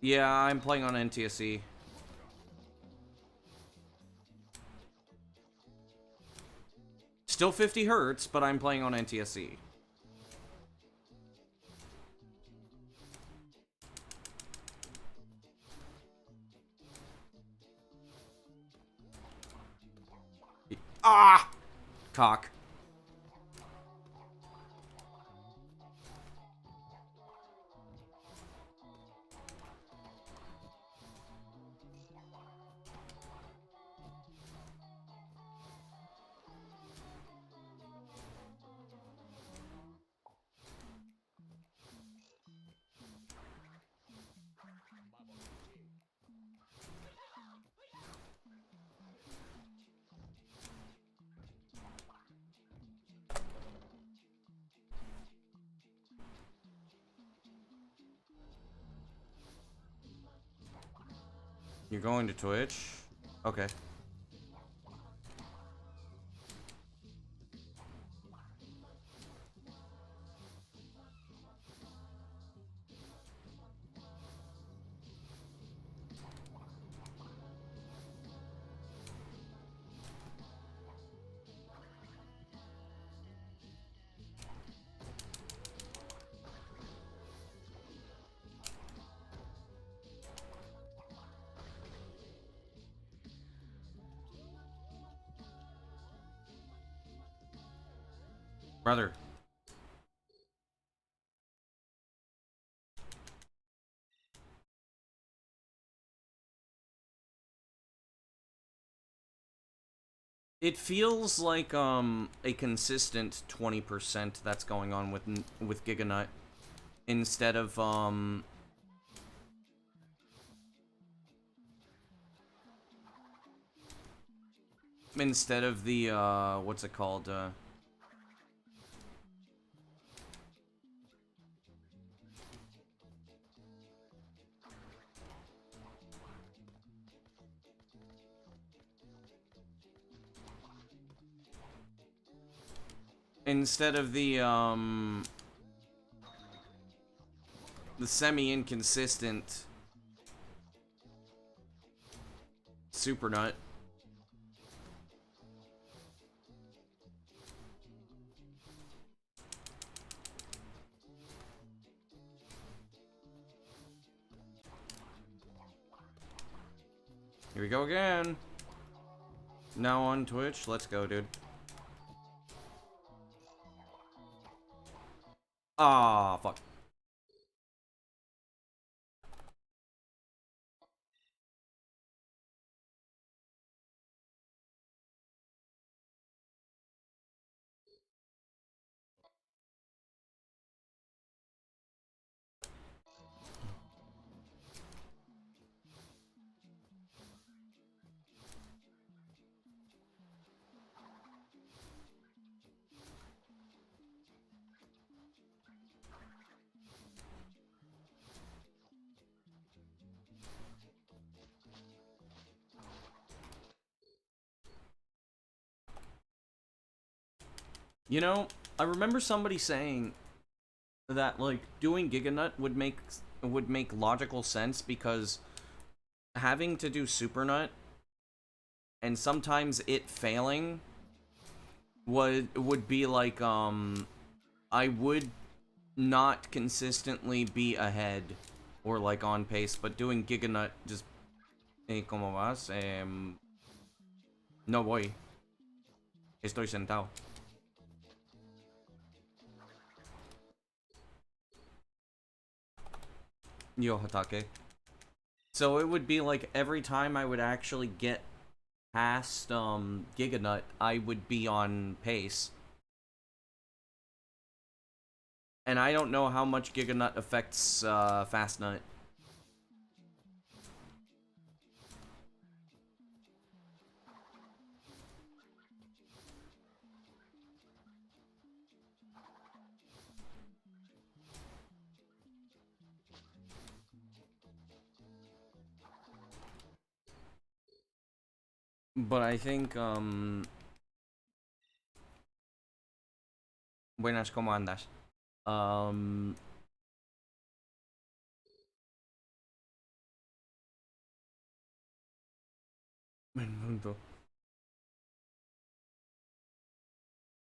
Yeah, I'm playing on NTSC. Still 50 hertz, but I'm playing on NTSC. Ah! Cock. You're going to Twitch? Okay. Brother. It feels like a consistent 20% that's going on with Giganut instead of the what's it called? Instead of the semi-inconsistent super nut. Here we go again. Now on Twitch. Let's go, dude. Ah, fuck. You know, I remember somebody saying that like doing Giganut would make logical sense because having to do Supernut and sometimes it failing would be like I would not consistently be ahead or like on pace, but doing Giganut just ¿cómo vas? No voy. Estoy sentado. Yo, Hatake. So it would be like every time I would actually get past Giganut, I would be on pace. And I don't know how much Giganut affects Fastnut. But I think, Buenas, ¿cómo andas?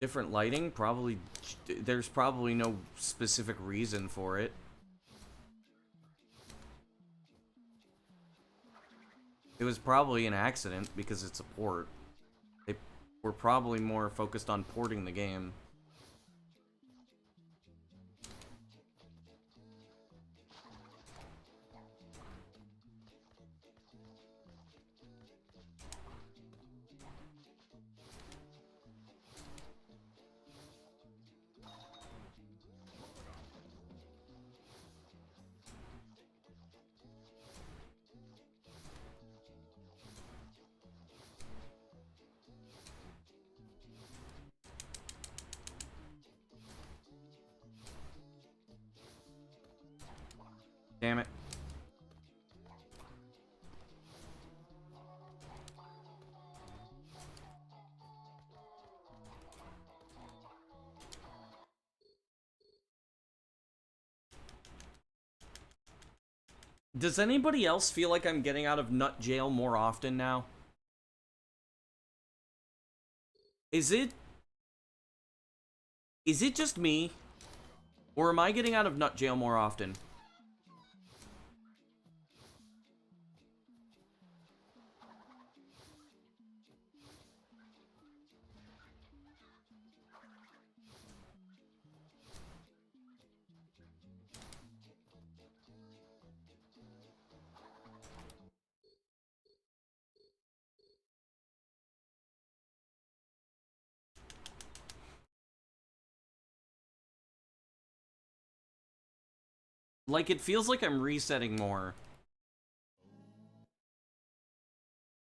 Different lighting? Probably, there's probably no specific reason for it. It was probably an accident because it's a port. They were probably more focused on porting the game. Damn it. Does anybody else feel like I'm getting out of nut jail more often now? Is it just me? Or am I getting out of nut jail more often? Like, it feels like I'm resetting more.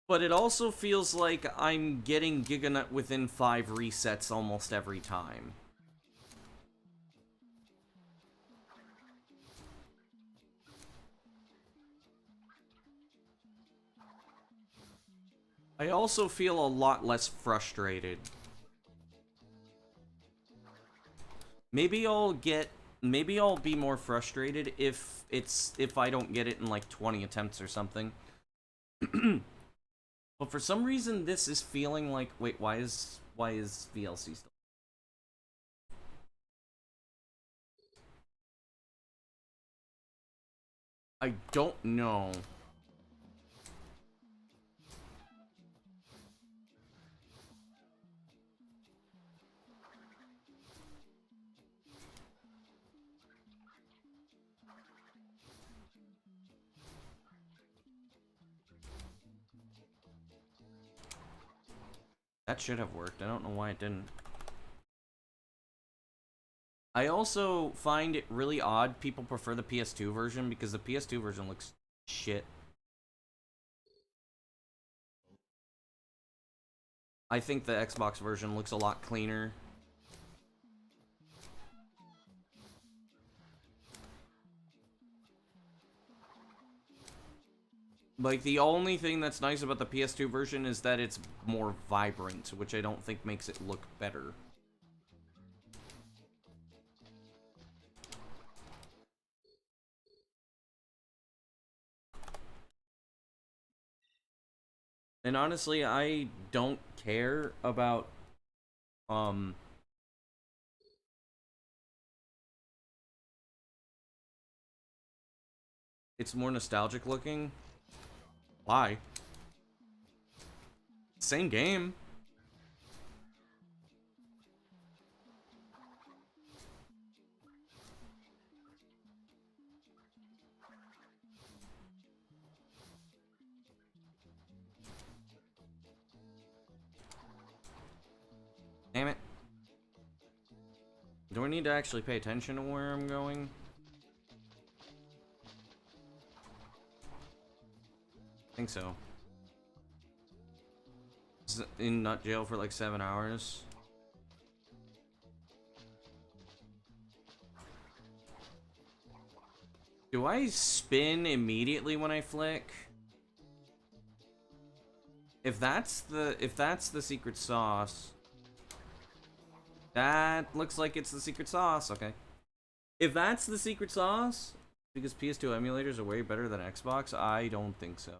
But it also feels like I'm getting Giganut within 5 resets almost every time. I also feel a lot less frustrated. Maybe I'll be more frustrated if I don't get it in like 20 attempts or something. But for some reason this is feeling like, wait, why is VLC still? I don't know. That should have worked. I don't know why it didn't. I also find it really odd people prefer the PS2 version because the PS2 version looks shit. I think the Xbox version looks a lot cleaner. Like, the only thing that's nice about the PS2 version is that it's more vibrant, which I don't think makes it look better. And honestly, I don't care about, it's more nostalgic looking. Why? Same game. Do I need to actually pay attention to where I'm going? I think so. In nut jail for like 7 hours. Do I spin immediately when I flick? If that's the secret sauce, that looks like it's the secret sauce. Okay. If that's the secret sauce, because PS2 emulators are way better than Xbox, I don't think so.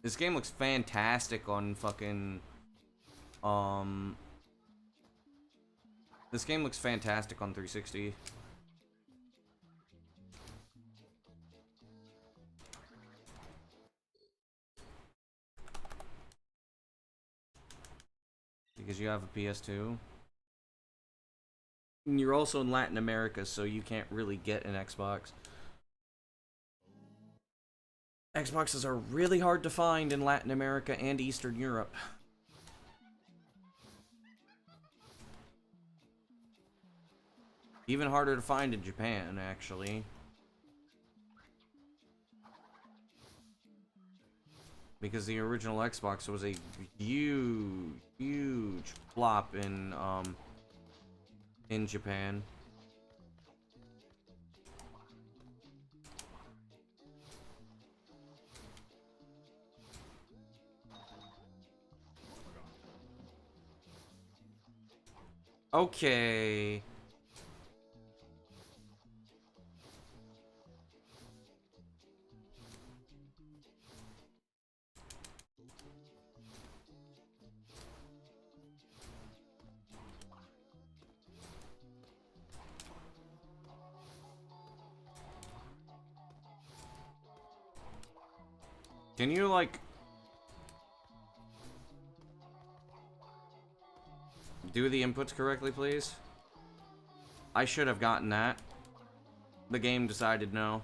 This game looks fantastic on fucking this game looks fantastic on 360. Because you have a PS2. And you're also in Latin America, so you can't really get an Xbox. Xboxes are really hard to find in Latin America and Eastern Europe. Even harder to find in Japan, actually. Because the original Xbox was a huge flop in Japan. Okay. Can you, like, do the inputs correctly, please? I should have gotten that. The game decided no.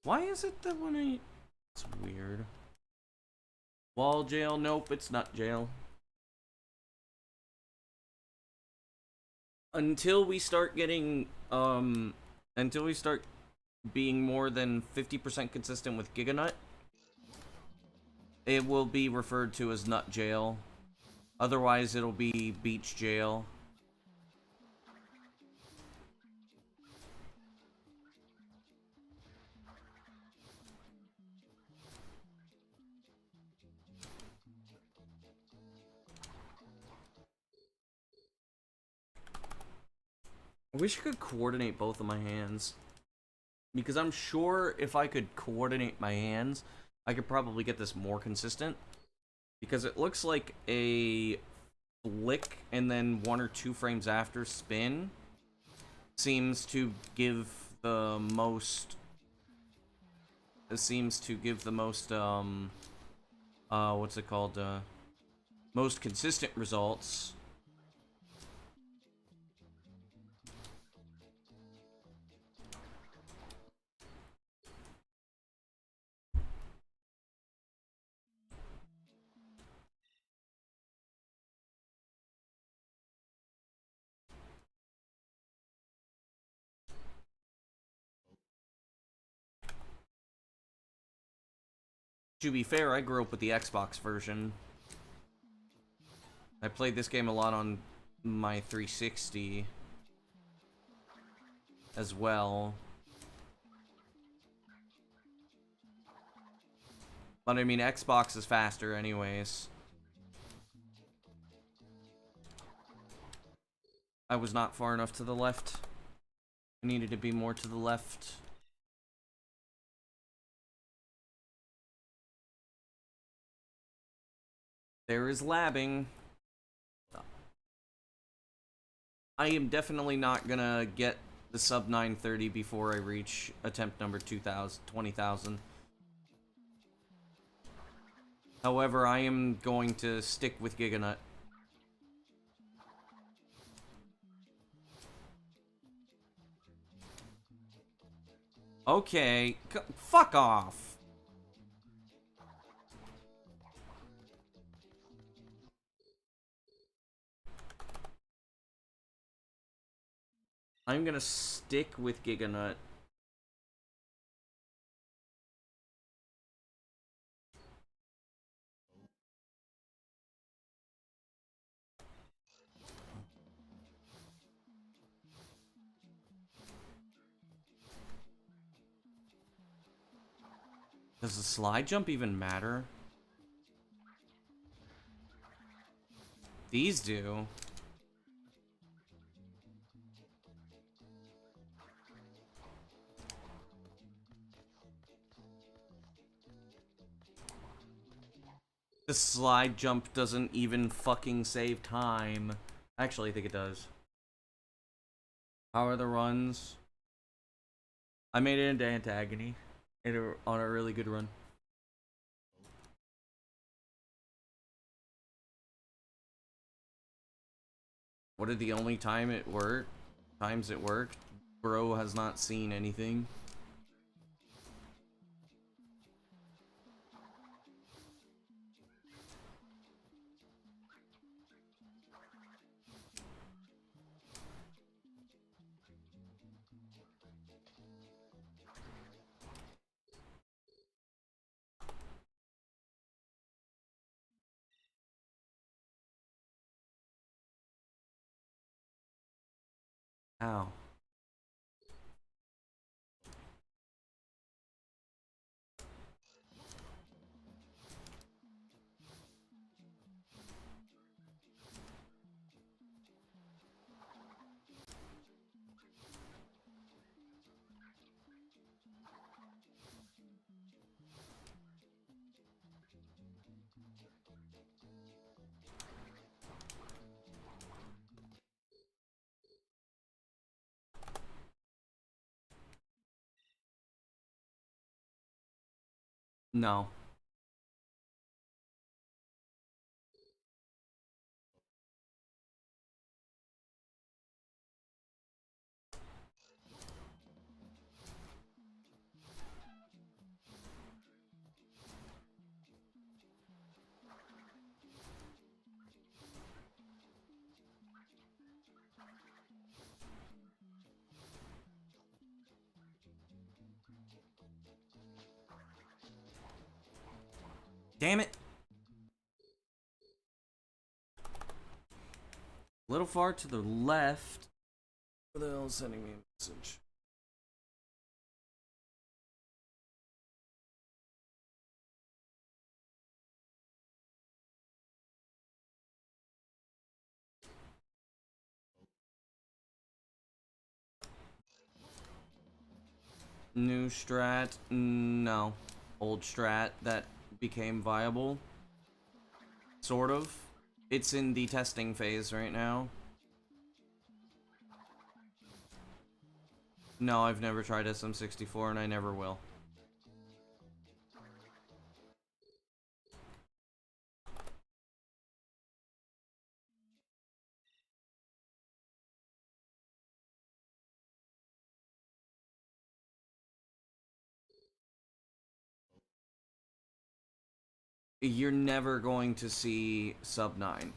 Why is it that when I... It's weird. Wall jail? Nope, it's not jail. Until we start getting, until we start being more than 50% consistent with Giganut, it will be referred to as nut jail. Otherwise, it'll be beach jail. I wish I could coordinate both of my hands. Because I'm sure if I could coordinate my hands, I could probably get this more consistent. Because it looks like a flick and then 1 or 2 frames after spin seems to give the most... It seems to give the most, what's it called? Most consistent results. To be fair, I grew up with the Xbox version. I played this game a lot on my 360 as well. But I mean, Xbox is faster anyways. I was not far enough to the left. I needed to be more to the left. There is labbing. I am definitely not gonna get the sub 930 before I reach attempt number 20,000. However, I am going to stick with Giganut. Okay, fuck off. I'm gonna stick with Giganut. Does the slide jump even matter? These do. The slide jump doesn't even fucking save time. Actually, I think it does. How are the runs? I made it into Antagony on a really good run. What are the only times it worked? Bro has not seen anything. Ow. No. Damn it. A little far to the left. What the hell is sending me a message? New strat? No. Old strat that became viable. Sort of. It's in the testing phase right now. No, I've never tried SM64 and I never will. You're never going to see sub 9.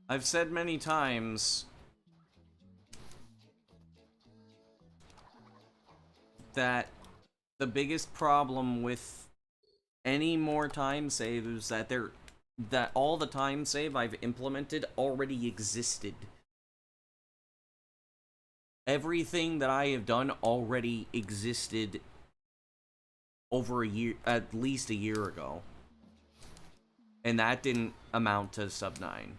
I've said many times that the biggest problem with any more time saves that all the time save I've implemented already existed. Everything that I have done already existed over a year, at least a year ago. And that didn't amount to sub 9.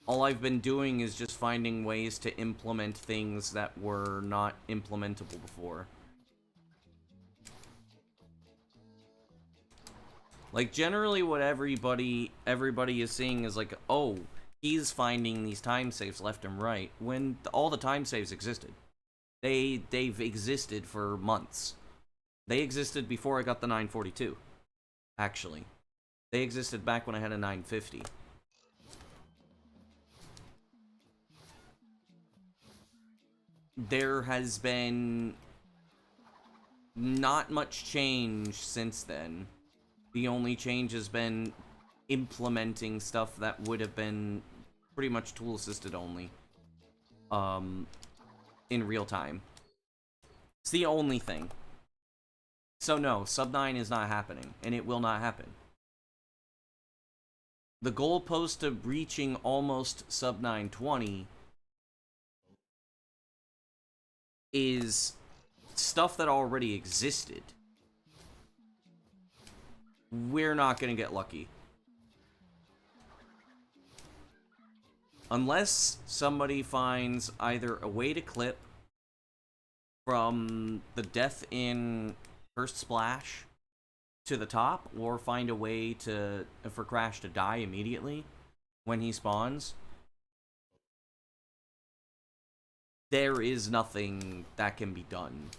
All I've been doing is just finding ways to implement things that were not implementable before. Like, generally what everybody is seeing is like, oh, he's finding these time saves left and right, when all the time saves existed. They've existed for months. They existed before I got the 942, actually. They existed back when I had a 950. There has been not much change since then. The only change has been implementing stuff that would have been pretty much tool assisted only. In real time. It's the only thing. So no, sub 9 is not happening, and it will not happen. The goalpost of reaching almost sub 920 is stuff that already existed. We're not gonna get lucky. Unless somebody finds either a way to clip from the death in First Splash to the top, or find a way for Crash to die immediately when he spawns, there is nothing that can be done.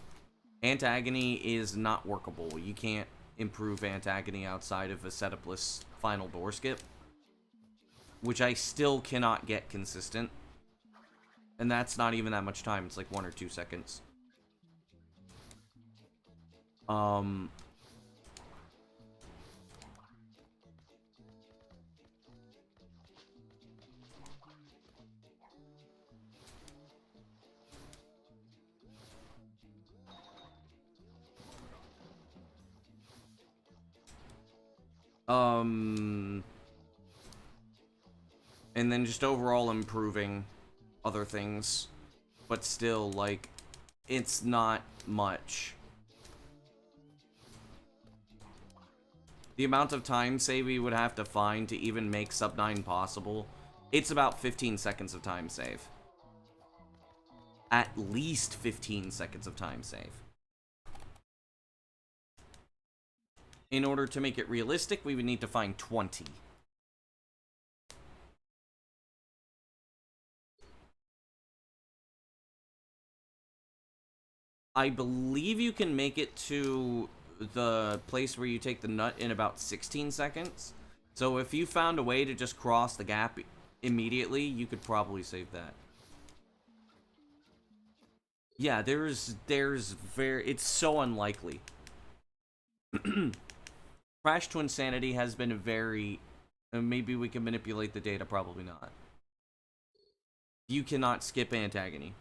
Antagony is not workable. You can't improve Antagony outside of a setupless final door skip, which I still cannot get consistent. And that's not even that much time. It's like 1 or 2 seconds. And then just overall improving other things. But still, like, it's not much. The amount of time save we would have to find to even make sub 9 possible, it's about 15 seconds of time save. At least 15 seconds of time save. In order to make it realistic, we would need to find 20. I believe you can make it to the place where you take the nut in about 16 seconds. So if you found a way to just cross the gap immediately, you could probably save that. Yeah, it's so unlikely. Crash Twinsanity has been very... maybe we can manipulate the data, probably not. You cannot skip Antagony.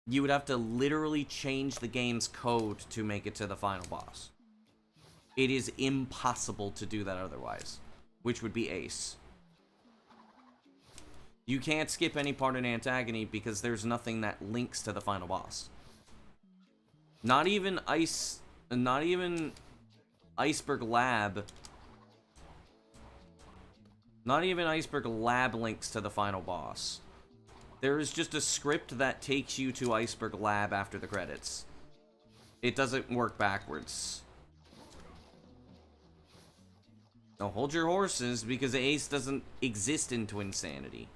You would have to literally change the game's code to make it to the final boss. It is impossible to do that otherwise, which would be Ace. You can't skip any part in Antagony because there's nothing that links to the final boss. Not even Iceberg Lab. Not even Iceberg Lab links to the final boss. There is just a script that takes you to Iceberg Lab after the credits. It doesn't work backwards. Now hold your horses, because Ace doesn't exist in Twinsanity.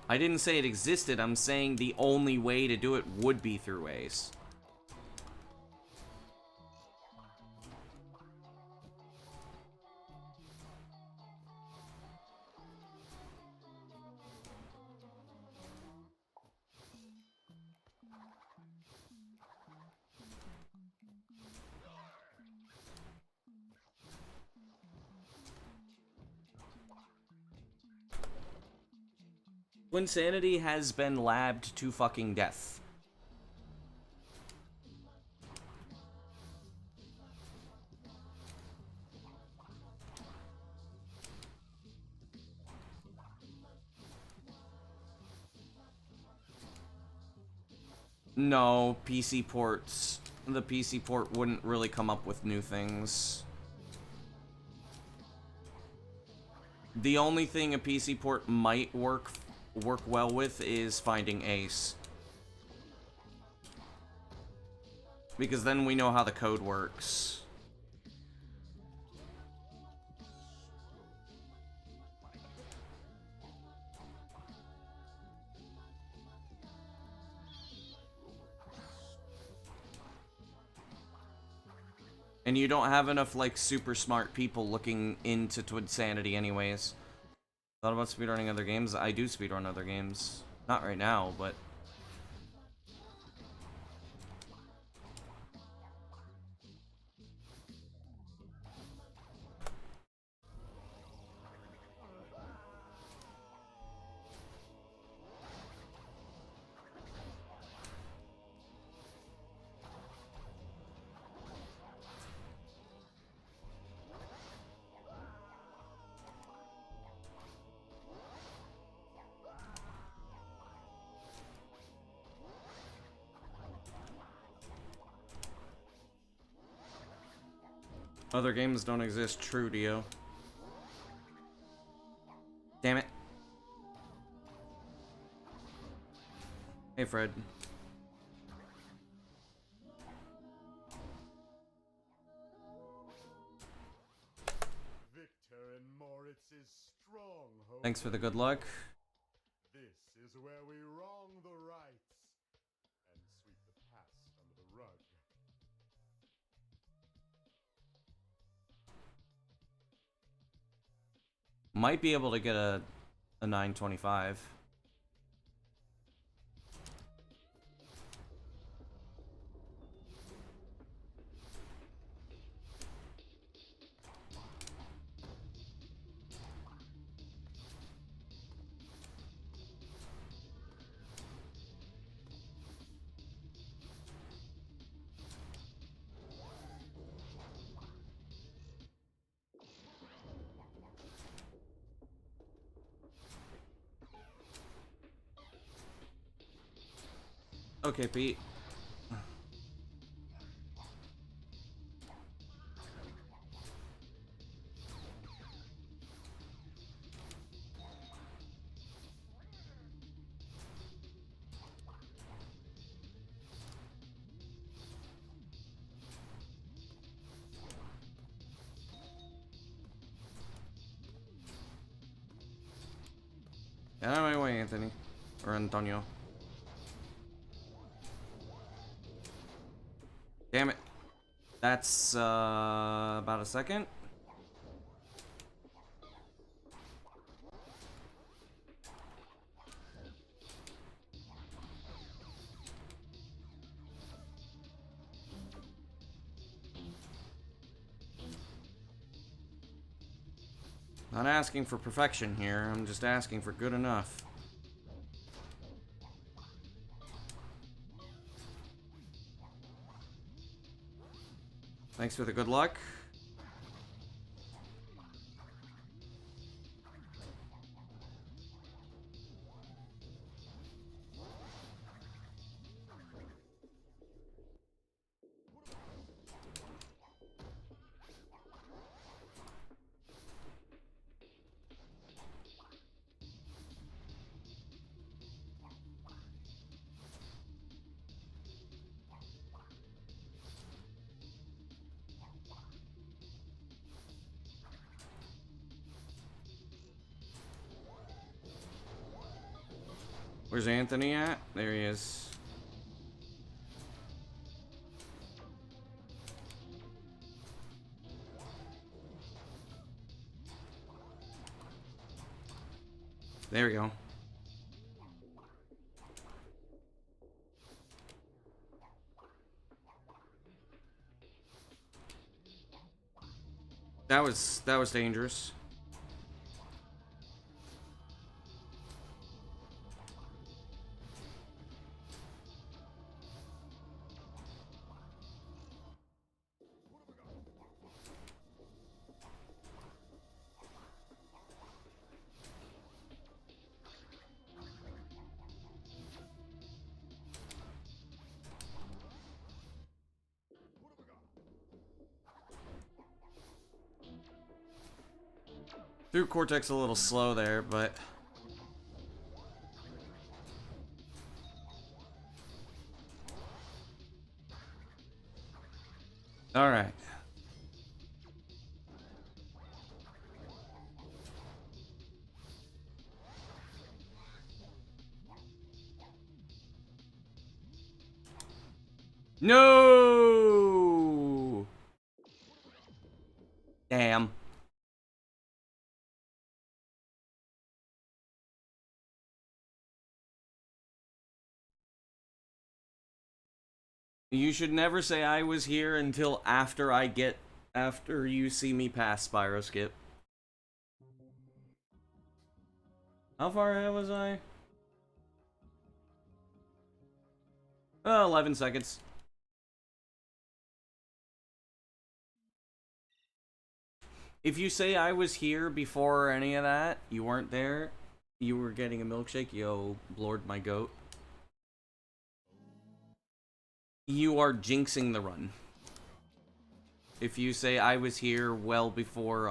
I didn't say it existed, I'm saying the only way to do it would be through Ace. Twinsanity has been labbed to fucking death. No, PC ports. The PC port wouldn't really come up with new things. The only thing a PC port might work well with is finding Ace. Because then we know how the code works. And you don't have enough, like, super smart people looking into Twinsanity anyways. Thought about speedrunning other games? I do speedrun other games. Not right now, but... Other games don't exist, true, Dio. Damn it. Hey, Fred. Victor in Moritz's stronghold. Thanks for the good luck. This is where we wrong the rights and sweep the past under the rug. Might be able to get a 925. Okay, Pete. Get out of my way, Anthony. Or Antonio. Damn it. That's, about a second. Not asking for perfection here, I'm just asking for good enough. Thanks for the good luck. Where's Anthony at? There he is. There we go. That was dangerous. Through Cortex a little slow there, but... Alright. No! Damn. You should never say I was here until after you see me pass Spyro Skip. How far ahead was I? 11 seconds. If you say I was here before any of that, you weren't there, you were getting a milkshake, yo, Lord my goat. You are jinxing the run. If you say I was here well before,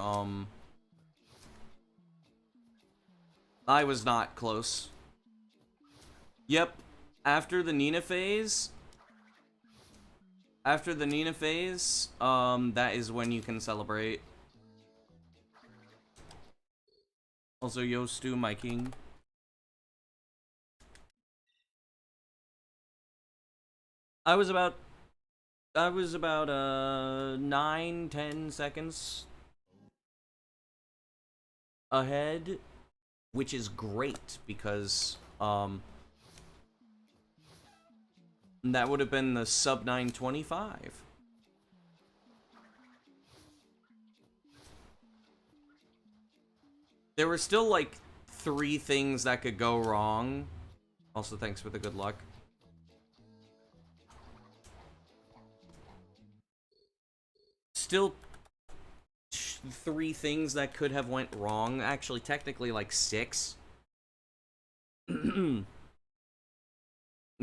I was not close. Yep, after the Nina phase, that is when you can celebrate. Also, yo, Stu, my king. I was about 9-10 seconds ahead, which is great because that would have been the sub 925. There were still like 3 things that could go wrong. Also, thanks for the good luck. Still 3 things that could have went wrong. Actually, technically like 6. No,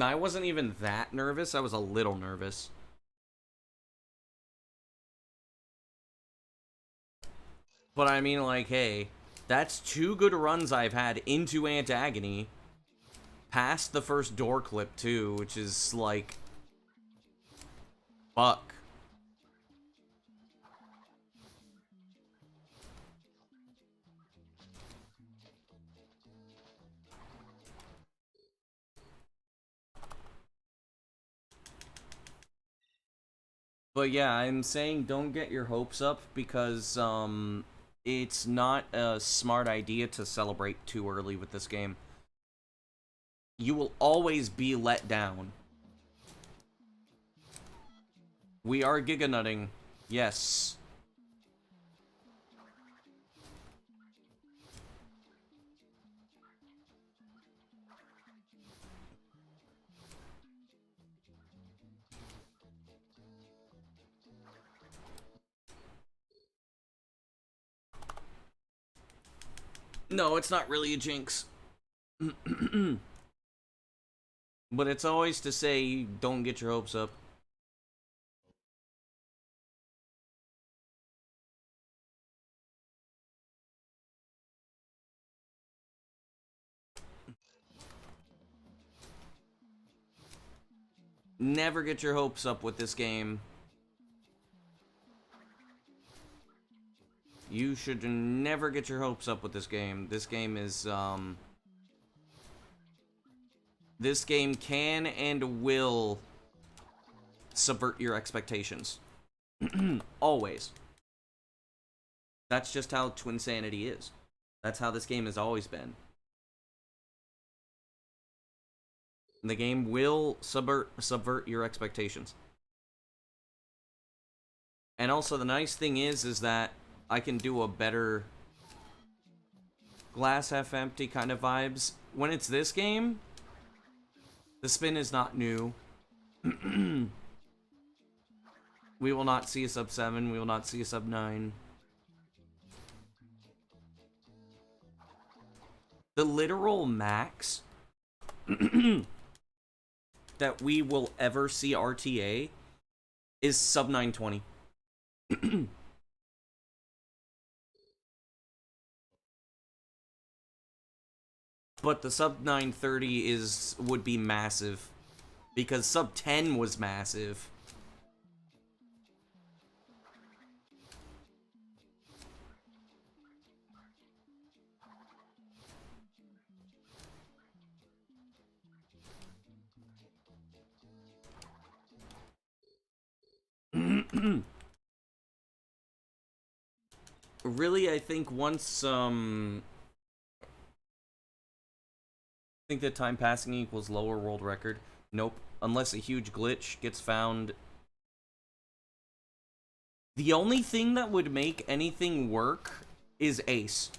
I wasn't even that nervous. I was a little nervous. But I mean, like, hey, that's 2 good runs I've had into Antagony. Past the first door clip, too, which is, like... Fuck. But yeah, I'm saying don't get your hopes up because, it's not a smart idea to celebrate too early with this game. You will always be let down. We are giga nutting. Yes. No, it's not really a jinx. But it's always to say, don't get your hopes up. Never get your hopes up with this game. You should never get your hopes up with this game. This game is, this game can and will subvert your expectations. Always. That's just how Twinsanity is. That's how this game has always been. The game will subvert your expectations. And also, the nice thing is that I can do a better glass half empty kind of vibes. When it's this game, the spin is not new. We will not see a sub 7. We will not see a sub 9. The literal max that we will ever see RTA is sub 920. but the sub 930 would be massive. Because sub 10 was massive. Really, I think once, I think that time passing equals lower world record. Nope. Unless a huge glitch gets found. The only thing that would make anything work is Ace.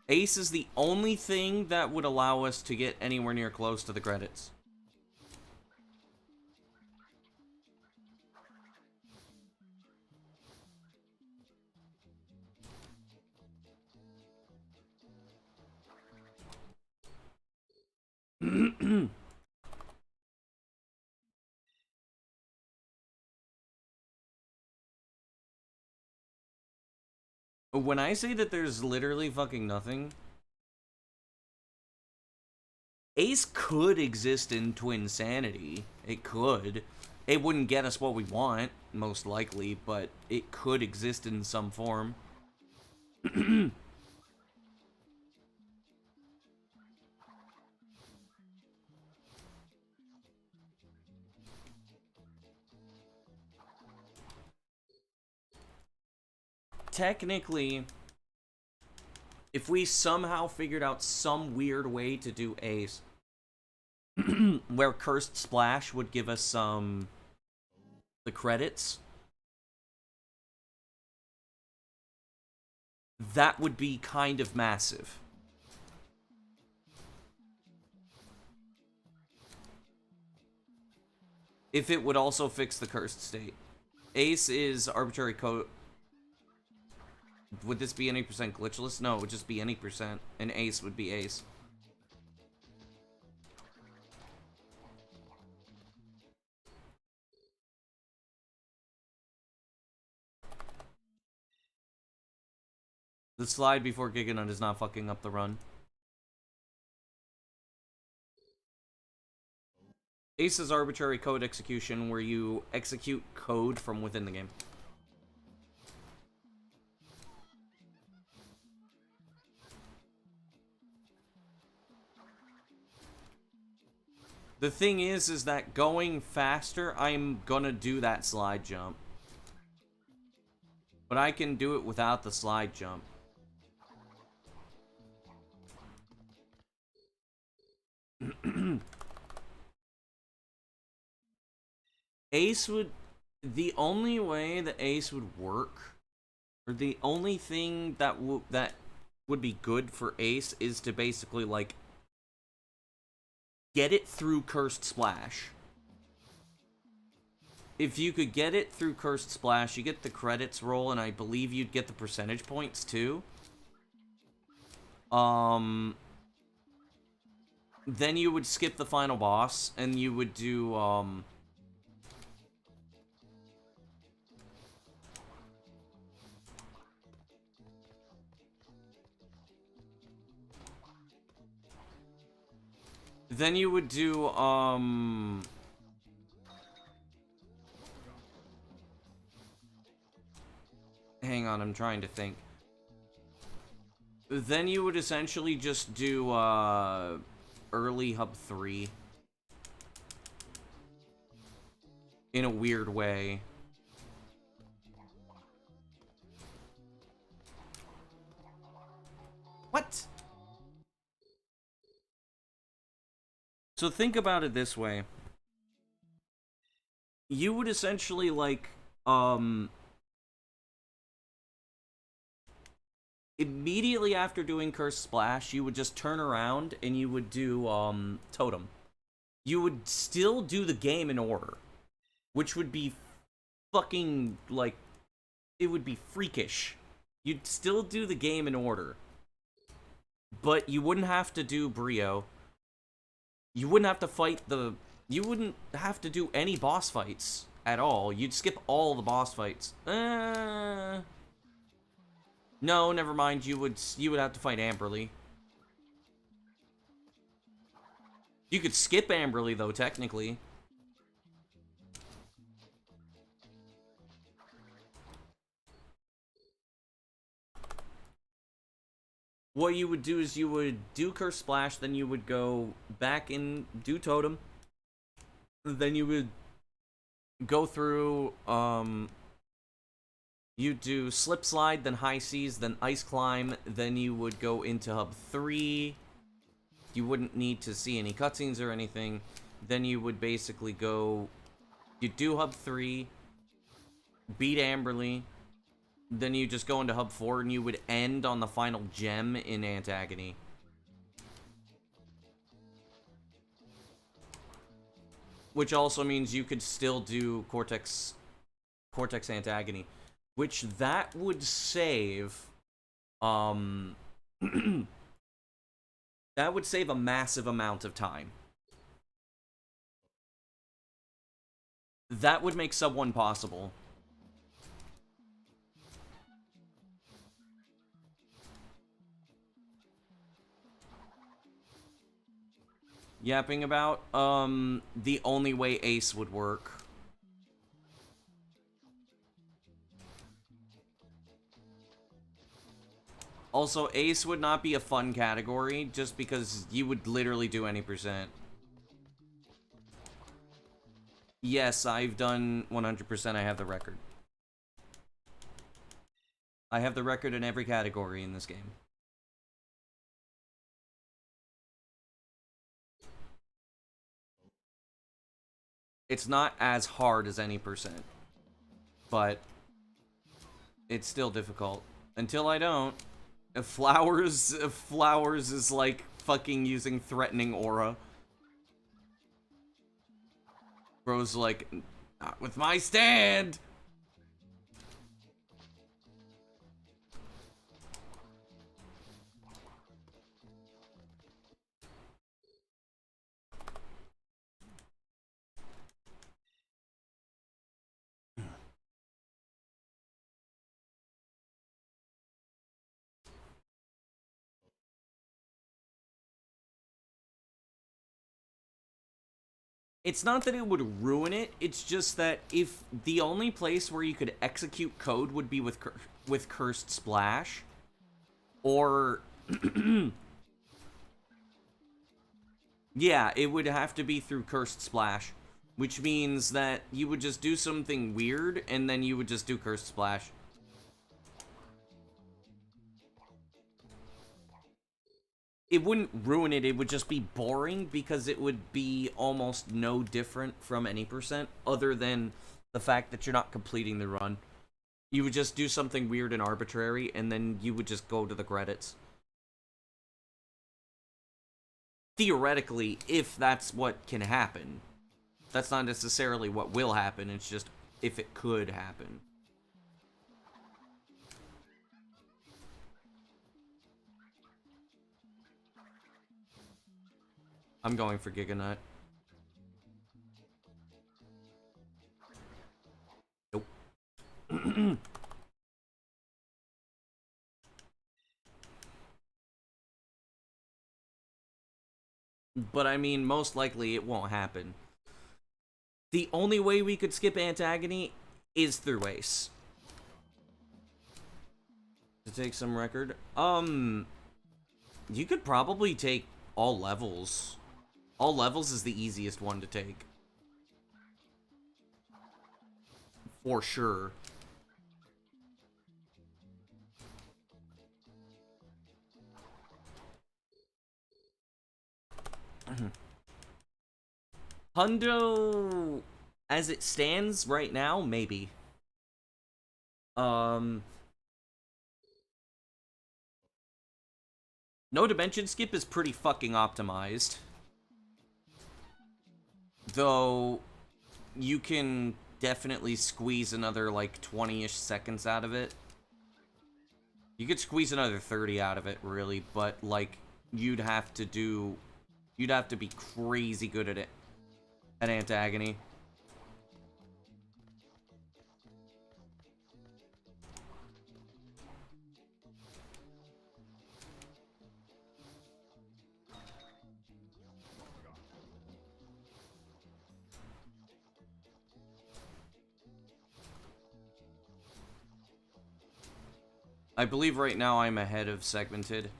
Ace is the only thing that would allow us to get anywhere near close to the credits. When I say that there's literally fucking nothing, Ace could exist in Twinsanity. It could. It wouldn't get us what we want, most likely, but it could exist in some form. Technically, if we somehow figured out some weird way to do Ace, where Cursed Splash would give us the credits, that would be kind of massive. If it would also fix the cursed state. Ace is arbitrary code. Would this be any percent glitchless? No, it would just be any percent. And Ace would be Ace. The slide before Giganut is not fucking up the run. Ace is arbitrary code execution, where you execute code from within the game. The thing is that going faster, I'm gonna do that slide jump. But I can do it without the slide jump. Ace would... The only way that Ace would work, or the only thing that would be good for Ace is to basically, like, get it through Cursed Splash. If you could get it through Cursed Splash, you get the credits roll, and I believe you'd get the percentage points, too. Then you would skip the final boss, and you would do, Then you would do, Hang on, I'm trying to think. Then you would essentially just do, early Hub 3. In a weird way. What? So think about it this way. You would essentially, like, immediately after doing Cursed Splash, you would just turn around and you would do, Totem. You would still do the game in order. Which would be fucking, like, it would be freakish. You'd still do the game in order. But you wouldn't have to do Brio. You wouldn't have to fight you wouldn't have to do any boss fights at all. You'd skip all the boss fights. No, never mind. You would have to fight Amberly. You could skip Amberley, though, technically. What you would do is you would do Curse Splash, then you would go back and do Totem. Then you would go through, you do Slip Slide, then High Seas, then Ice Climb, then you would go into Hub 3. You wouldn't need to see any cutscenes or anything. Then you would basically go, you do Hub 3, beat Amberley, then you just go into Hub 4, and you would end on the final gem in Antagony. Which also means you could still do Cortex Antagony. Which that would save, that would save a massive amount of time. That would make Sub 1 possible. Yapping about, the only way Ace would work. Also, Ace would not be a fun category, just because you would literally do any percent. Yes, I've done 100%, I have the record. I have the record in every category in this game. It's not as hard as any percent, but it's still difficult. Until I don't. Flowers is like fucking using Threatening Aura. Bro's like, not with my stand! It's not that it would ruin it, it's just that if the only place where you could execute code would be with Cursed Splash, or... yeah, it would have to be through Cursed Splash, which means that you would just do something weird, and then you would just do Cursed Splash. It wouldn't ruin it, it would just be boring, because it would be almost no different from any percent, other than the fact that you're not completing the run. You would just do something weird and arbitrary, and then you would just go to the credits. Theoretically, if that's what can happen. That's not necessarily what will happen, it's just if it could happen. I'm going for Giganut. Nope. But I mean, most likely it won't happen. The only way we could skip Antagony is through Ace. To take some record. You could probably take all levels. All levels is the easiest one to take. For sure. Hundo, as it stands right now, maybe. No Dimension Skip is pretty fucking optimized. Though, you can definitely squeeze another, like, 20-ish seconds out of it. You could squeeze another 30 out of it, really, but, like, you'd have to be crazy good at it. At Antagony. I believe right now I'm ahead of segmented.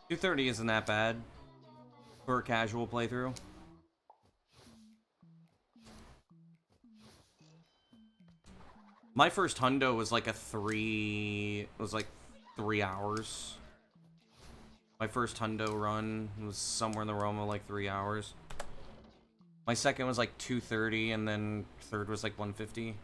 $230 isn't that bad for a casual playthrough. My first hundo was like 3 hours. My first hundo run was somewhere in the realm of like 3 hours. My second was like 230, and then third was like 150.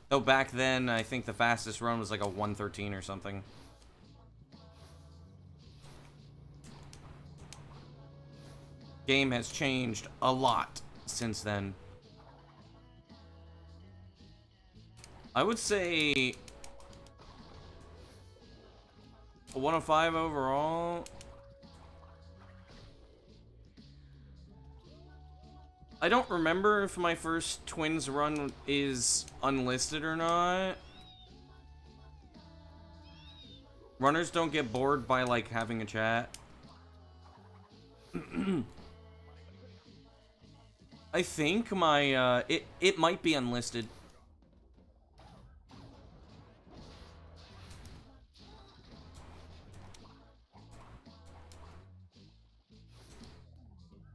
Though back then, I think the fastest run was like a 113 or something. Game has changed a lot since then. I would say a 105 overall. I don't remember if my first Twins run is unlisted or not. Runners don't get bored by, like, having a chat. I think my, it might be unlisted.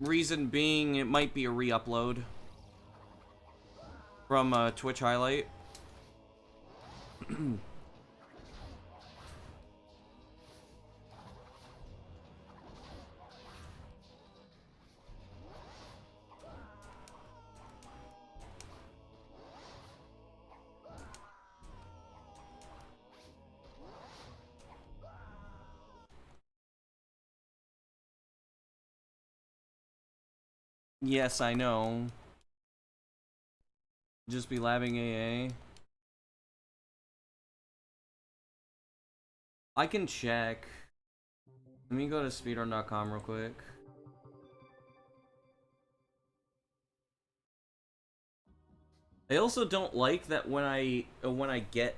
Reason being, it might be a re-upload from a Twitch highlight. Yes, I know. Just be labbing AA. I can check. Let me go to speedrun.com real quick. I also don't like that when I get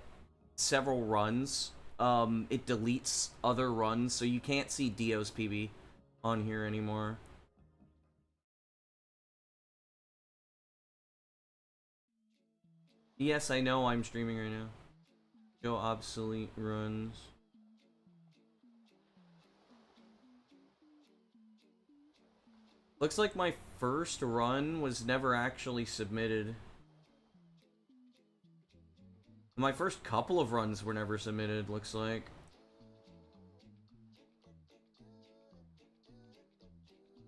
several runs, it deletes other runs, so you can't see Dio's PB on here anymore. Yes, I know I'm streaming right now. Show obsolete runs. Looks like my first run was never actually submitted. My first couple of runs were never submitted, looks like.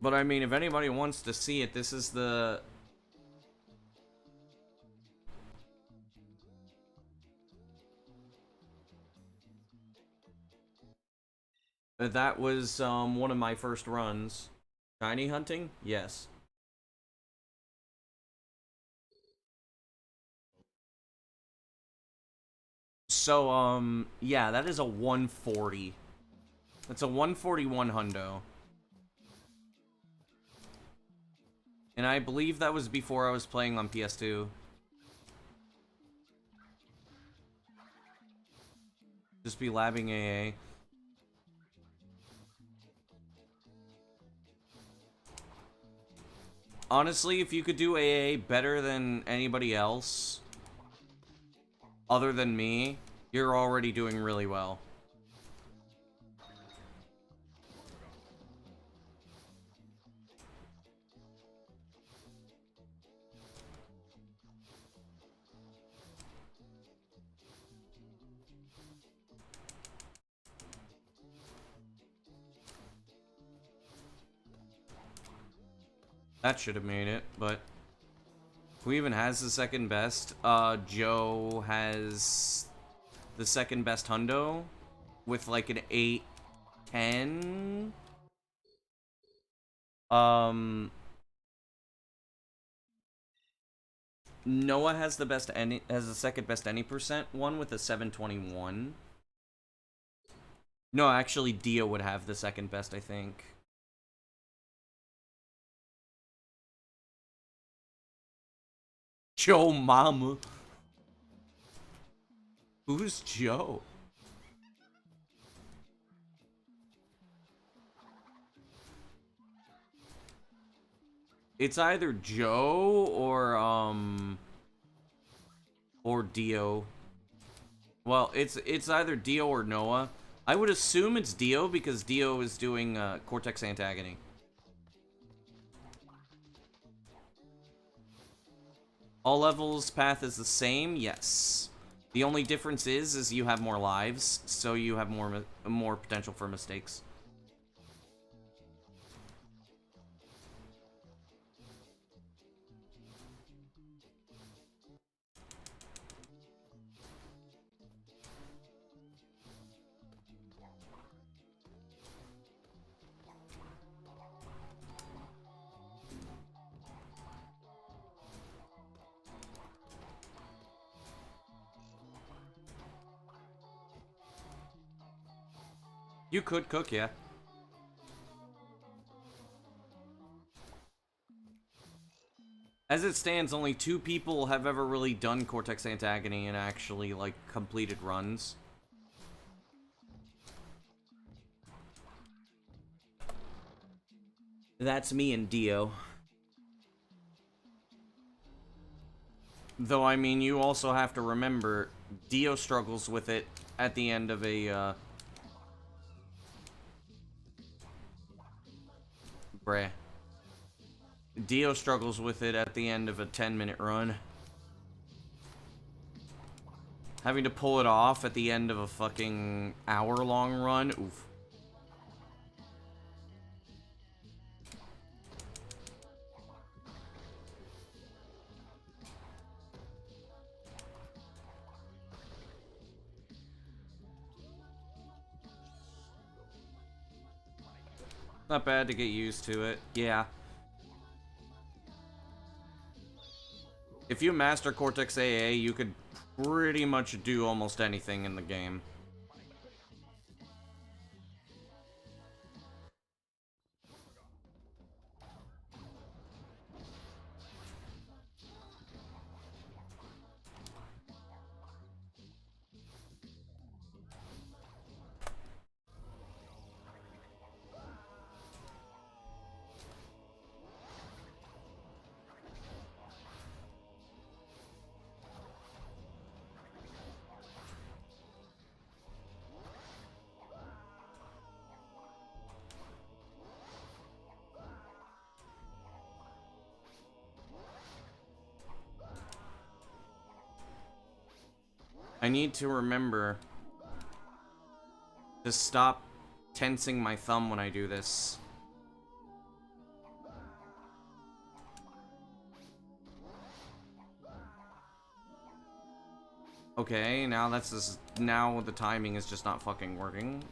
But I mean, if anybody wants to see it, this is the... That was one of my first runs. Shiny hunting? Yes. So, yeah, that is a 140. That's a 141 hundo. And I believe that was before I was playing on PS2. Just be labbing AA. Honestly, if you could do AA better than anybody else, other than me, you're already doing really well. That should have made it, but who even has the second best? Joe has the second best hundo with like an 810. Noah has the best has the second best any percent one with a 721. No, actually, Dio would have the second best, I think. Joe Mama. Who's Joe? It's either Joe or Dio. Well, it's either Dio or Noah. I would assume it's Dio because Dio is doing Cortex Antagony. All levels path is the same, yes. The only difference is you have more lives, so you have more potential for mistakes. You could cook, yeah. As it stands, only 2 people have ever really done Cortex Antagony and actually, like, completed runs. That's me and Dio. Though, I mean, you also have to remember, Dio struggles with it at the end of a, Bruh. Dio struggles with it at the end of a 10-minute run. Having to pull it off at the end of a fucking hour-long run, oof. Not bad to get used to it, yeah. If you master Cortex AA, you could pretty much do almost anything in the game. I need to remember to stop tensing my thumb when I do this. Okay, now that's just, now the timing is just not fucking working.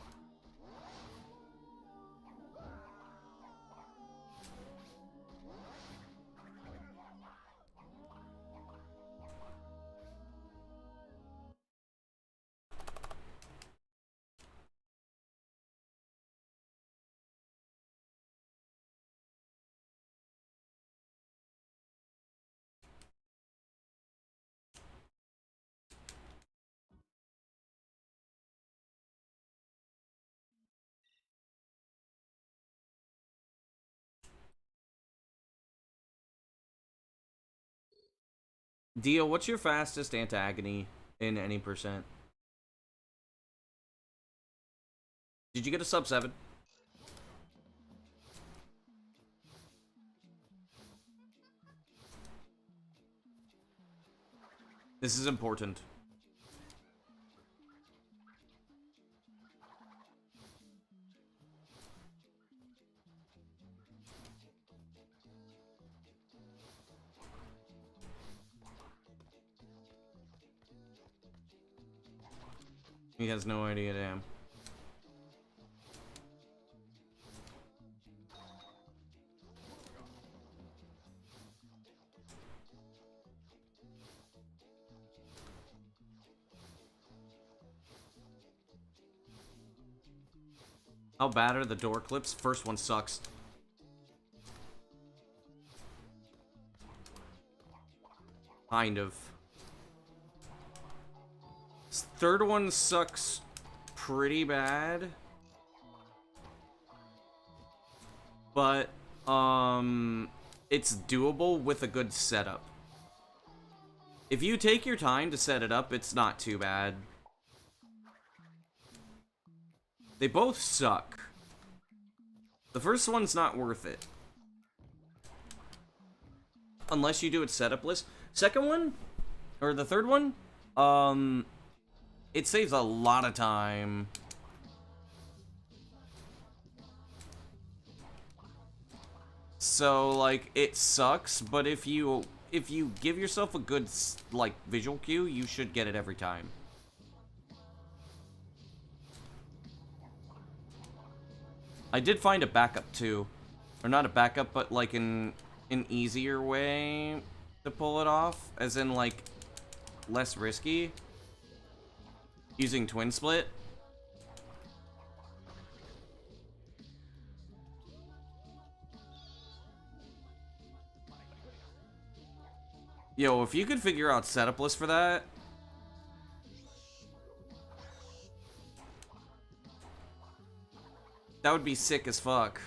Dio, what's your fastest antagony in any percent? Did you get a sub 7? This is important. He has no idea, damn. How bad are the door clips? First one sucks. Kind of. Third one sucks pretty bad. But, it's doable with a good setup. If you take your time to set it up, it's not too bad. They both suck. The first one's not worth it. Unless you do it setupless. Second one, or the third one, it saves a lot of time. So, like, it sucks, but if you give yourself a good, like, visual cue, you should get it every time. I did find a backup, too. Or not a backup, but, like, an easier way to pull it off. As in, like, less risky. Using Twin Split. Yo, if you could figure out setup list for that... that would be sick as fuck.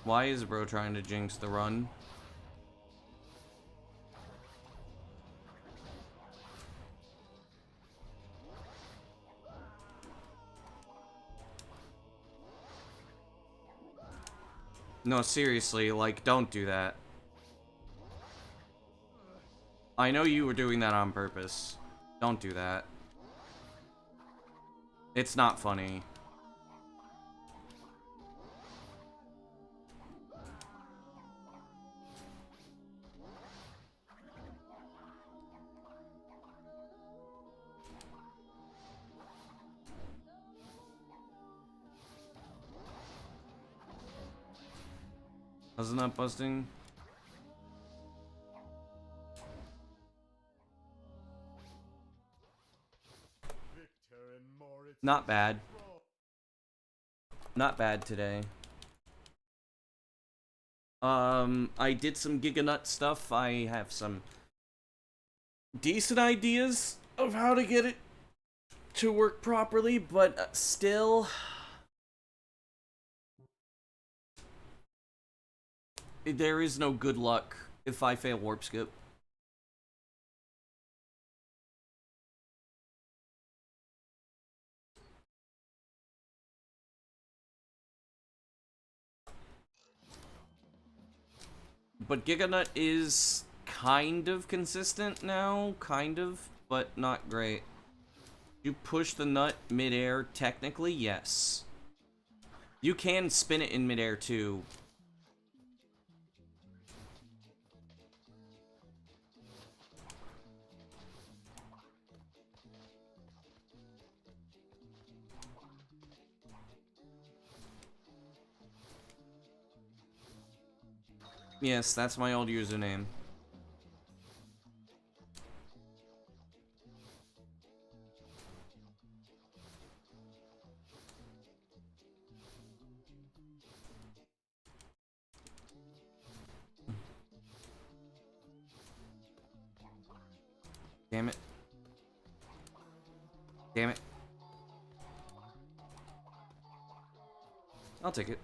Why is bro trying to jinx the run? No, seriously, like, don't do that. I know you were doing that on purpose. Don't do that. It's not funny. Wasn't that busting? Not bad. Not bad today. I did some Giganut stuff. I have some decent ideas of how to get it to work properly, but still... there is no good luck if I fail warp skip. But Giganut is kind of consistent now, kind of, but not great. You push the nut midair, technically, yes. You can spin it in midair too. Yes, that's my old username. Damn it. Damn it. I'll take it.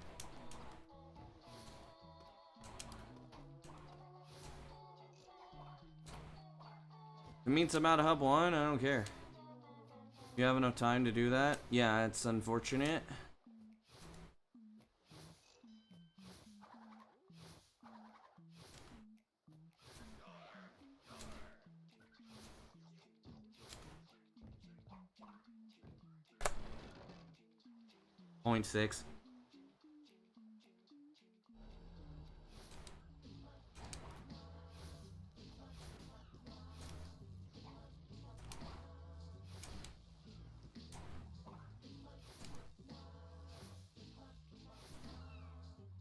It means I'm out of hub 1, I don't care. You have enough time to do that? Yeah, it's unfortunate. Point 6.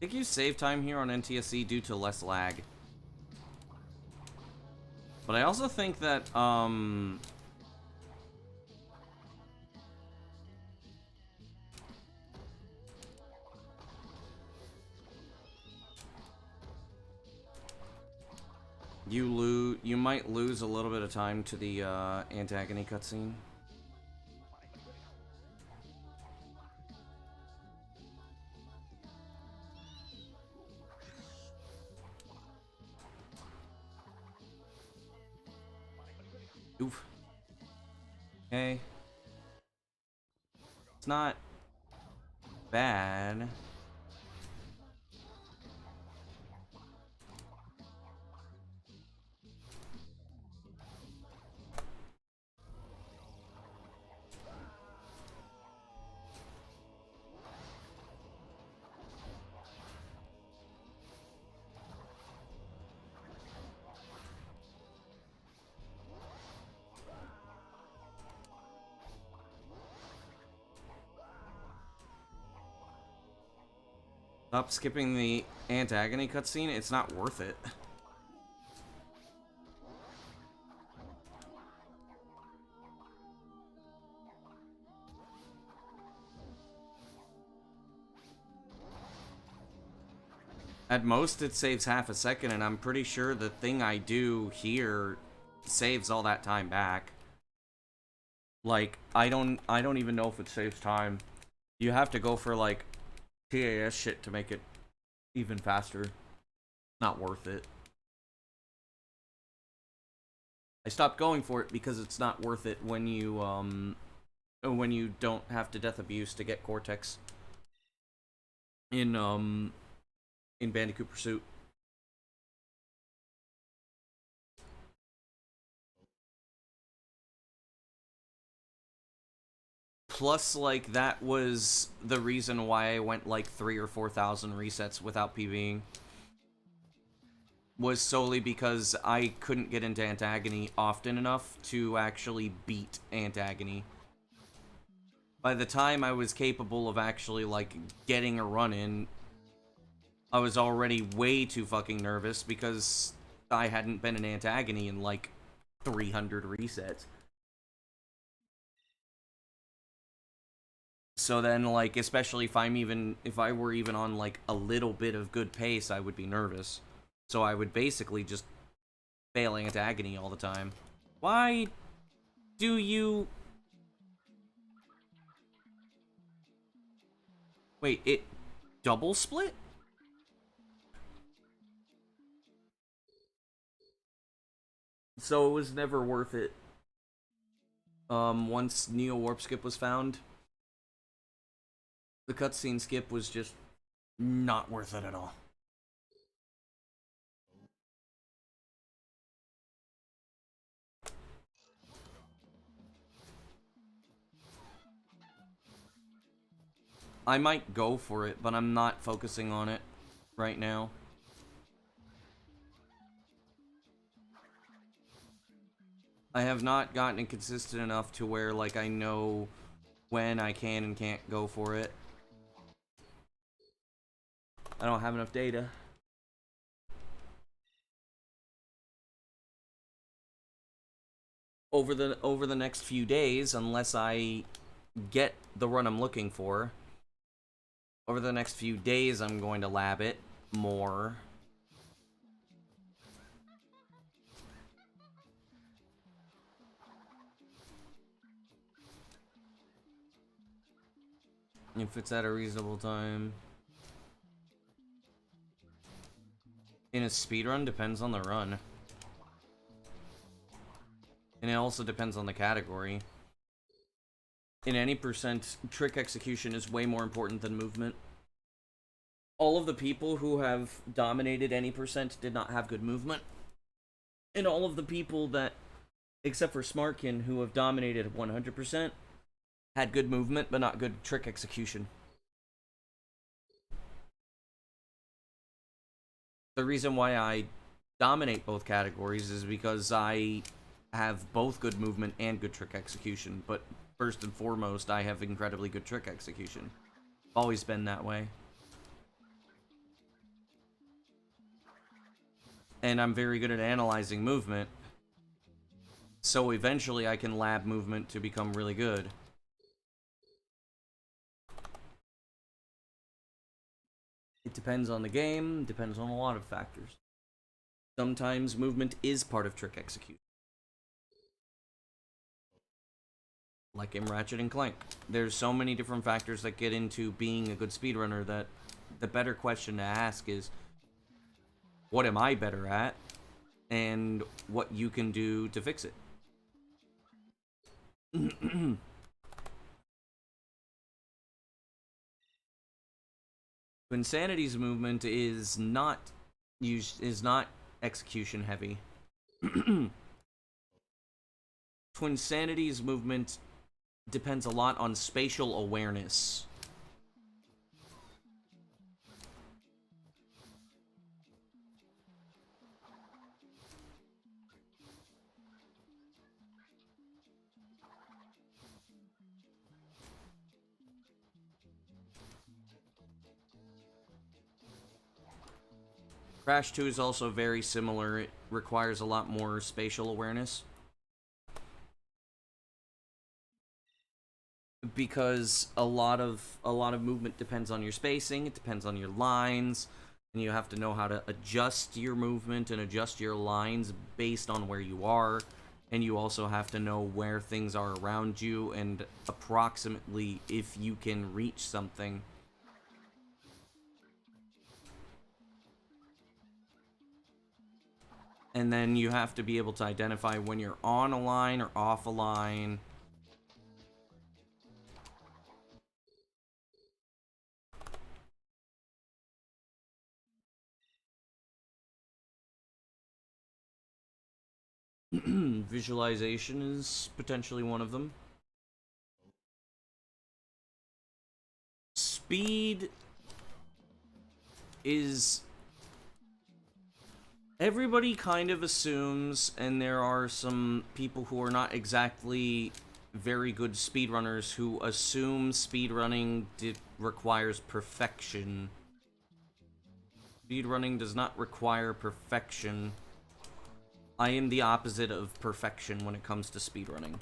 think you save time here on NTSC due to less lag. But I also think that, you might lose a little bit of time to the, Antagony cutscene. Oof. Okay. It's not bad. Stop skipping the Antagony cutscene. It's not worth it. At most, it saves half a second, and I'm pretty sure the thing I do here saves all that time back. Like, I don't even know if it saves time. You have to go for, like, TAS shit to make it even faster. Not worth it. I stopped going for it because it's not worth it when you don't have to death abuse to get Cortex in Bandicoot Pursuit. Plus, like, that was the reason why I went, like, 3,000 or 4,000 resets without PBing. Was solely because I couldn't get into Antagony often enough to actually beat Antagony. By the time I was capable of actually, like, getting a run in, I was already way too fucking nervous because I hadn't been in Antagony in, like, 300 resets. So then, like, especially if I were even on, like, a little bit of good pace, I would be nervous. So I would basically just fail Antagony all the time. Why do you... Wait, it double split? So it was never worth it. Once Neo Warp Skip was found, the cutscene skip was just not worth it at all. I might go for it, but I'm not focusing on it right now. I have not gotten it consistent enough to where, like, I know when I can and can't go for it. I don't have enough data. Over the next few days, unless I get the run I'm looking for, over the next few days I'm going to lab it more. If it's at a reasonable time. In a speedrun, depends on the run. And it also depends on the category. In any percent, trick execution is way more important than movement. All of the people who have dominated any percent did not have good movement. And all of the people that, except for Smartkin, who have dominated 100%, had good movement, but not good trick execution. The reason why I dominate both categories is because I have both good movement and good trick execution, but first and foremost, I have incredibly good trick execution. Always been that way. and I'm very good at analyzing movement. So eventually I can lab movement to become really good. It depends on the game, depends on a lot of factors. Sometimes movement is part of trick execution. Like in Ratchet and Clank. There's so many different factors that get into being a good speedrunner that the better question to ask is, what am I better at? And what you can do to fix it. Twinsanity's movement is not execution heavy. Twinsanity's movement depends a lot on spatial awareness. Crash 2 is also very similar. It requires a lot more spatial awareness. Because a lot of movement depends on your spacing, it depends on your lines, and you have to know how to adjust your movement and adjust your lines based on where you are, and you also have to know where things are around you and approximately if you can reach something. And then you have to be able to identify when you're on a line or off a line. Visualization is potentially one of them. Speed is... Everybody kind of assumes, and there are some people who are not exactly very good speedrunners who assume speedrunning requires perfection. Speedrunning does not require perfection. I am the opposite of perfection when it comes to speedrunning.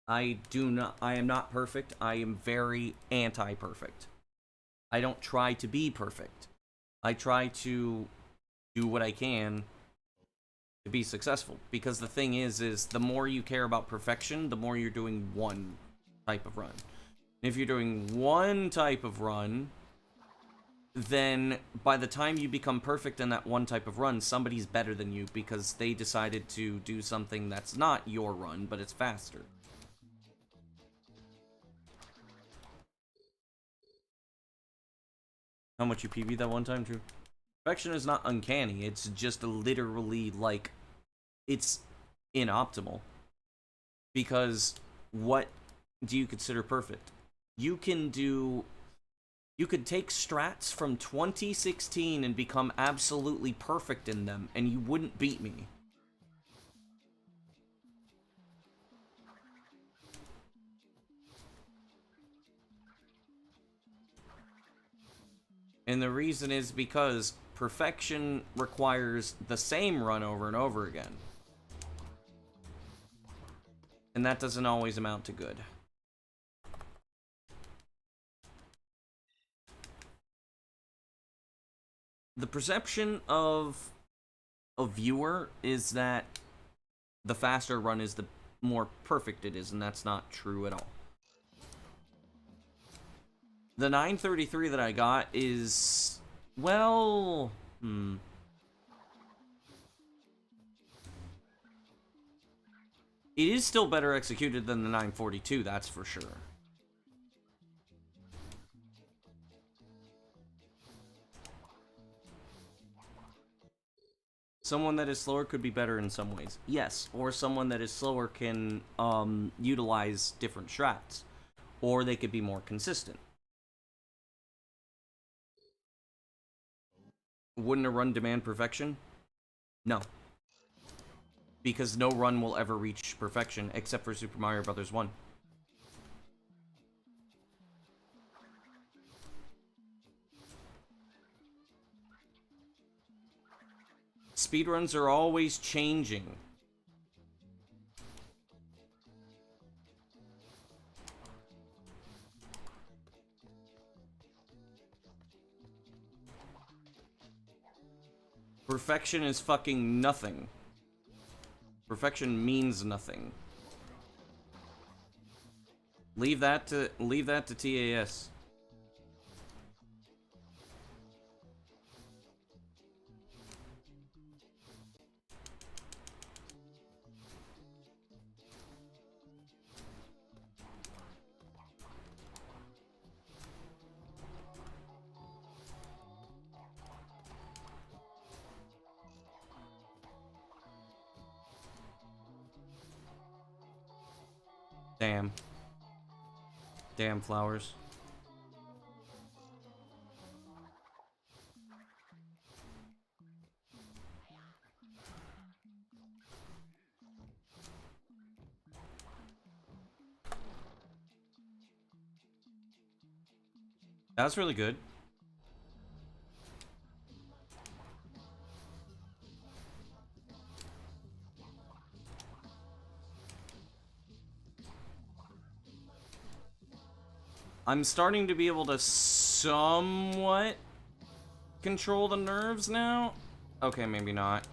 I am not perfect. I am very anti-perfect. I don't try to be perfect. I try to do what I can to be successful. Because the thing is the more you care about perfection, the more you're doing one type of run. If you're doing one type of run, then by the time you become perfect in that one type of run, somebody's better than you because they decided to do something that's not your run, but it's faster. How much you PB'd that one time, Drew? Perfection is not uncanny, it's just literally, like, it's inoptimal. Because what do you consider perfect? You could take strats from 2016 and become absolutely perfect in them, and you wouldn't beat me. And the reason is because perfection requires the same run over and over again. And that doesn't always amount to good. The perception of a viewer is that the faster run is the more perfect it is, and that's not true at all. The 933 that I got is, well, it is still better executed than the 942, that's for sure. Someone that is slower could be better in some ways. Yes, or someone that is slower can utilize different strats. Or they could be more consistent. Wouldn't a run demand perfection? No. Because no run will ever reach perfection, except for Super Mario Bros. 1. speedruns are always changing. Perfection is fucking nothing. Perfection means nothing. Leave that to TAS. Damn. Damn flowers. That's really good. I'm starting to be able to somewhat control the nerves now. Okay, maybe not.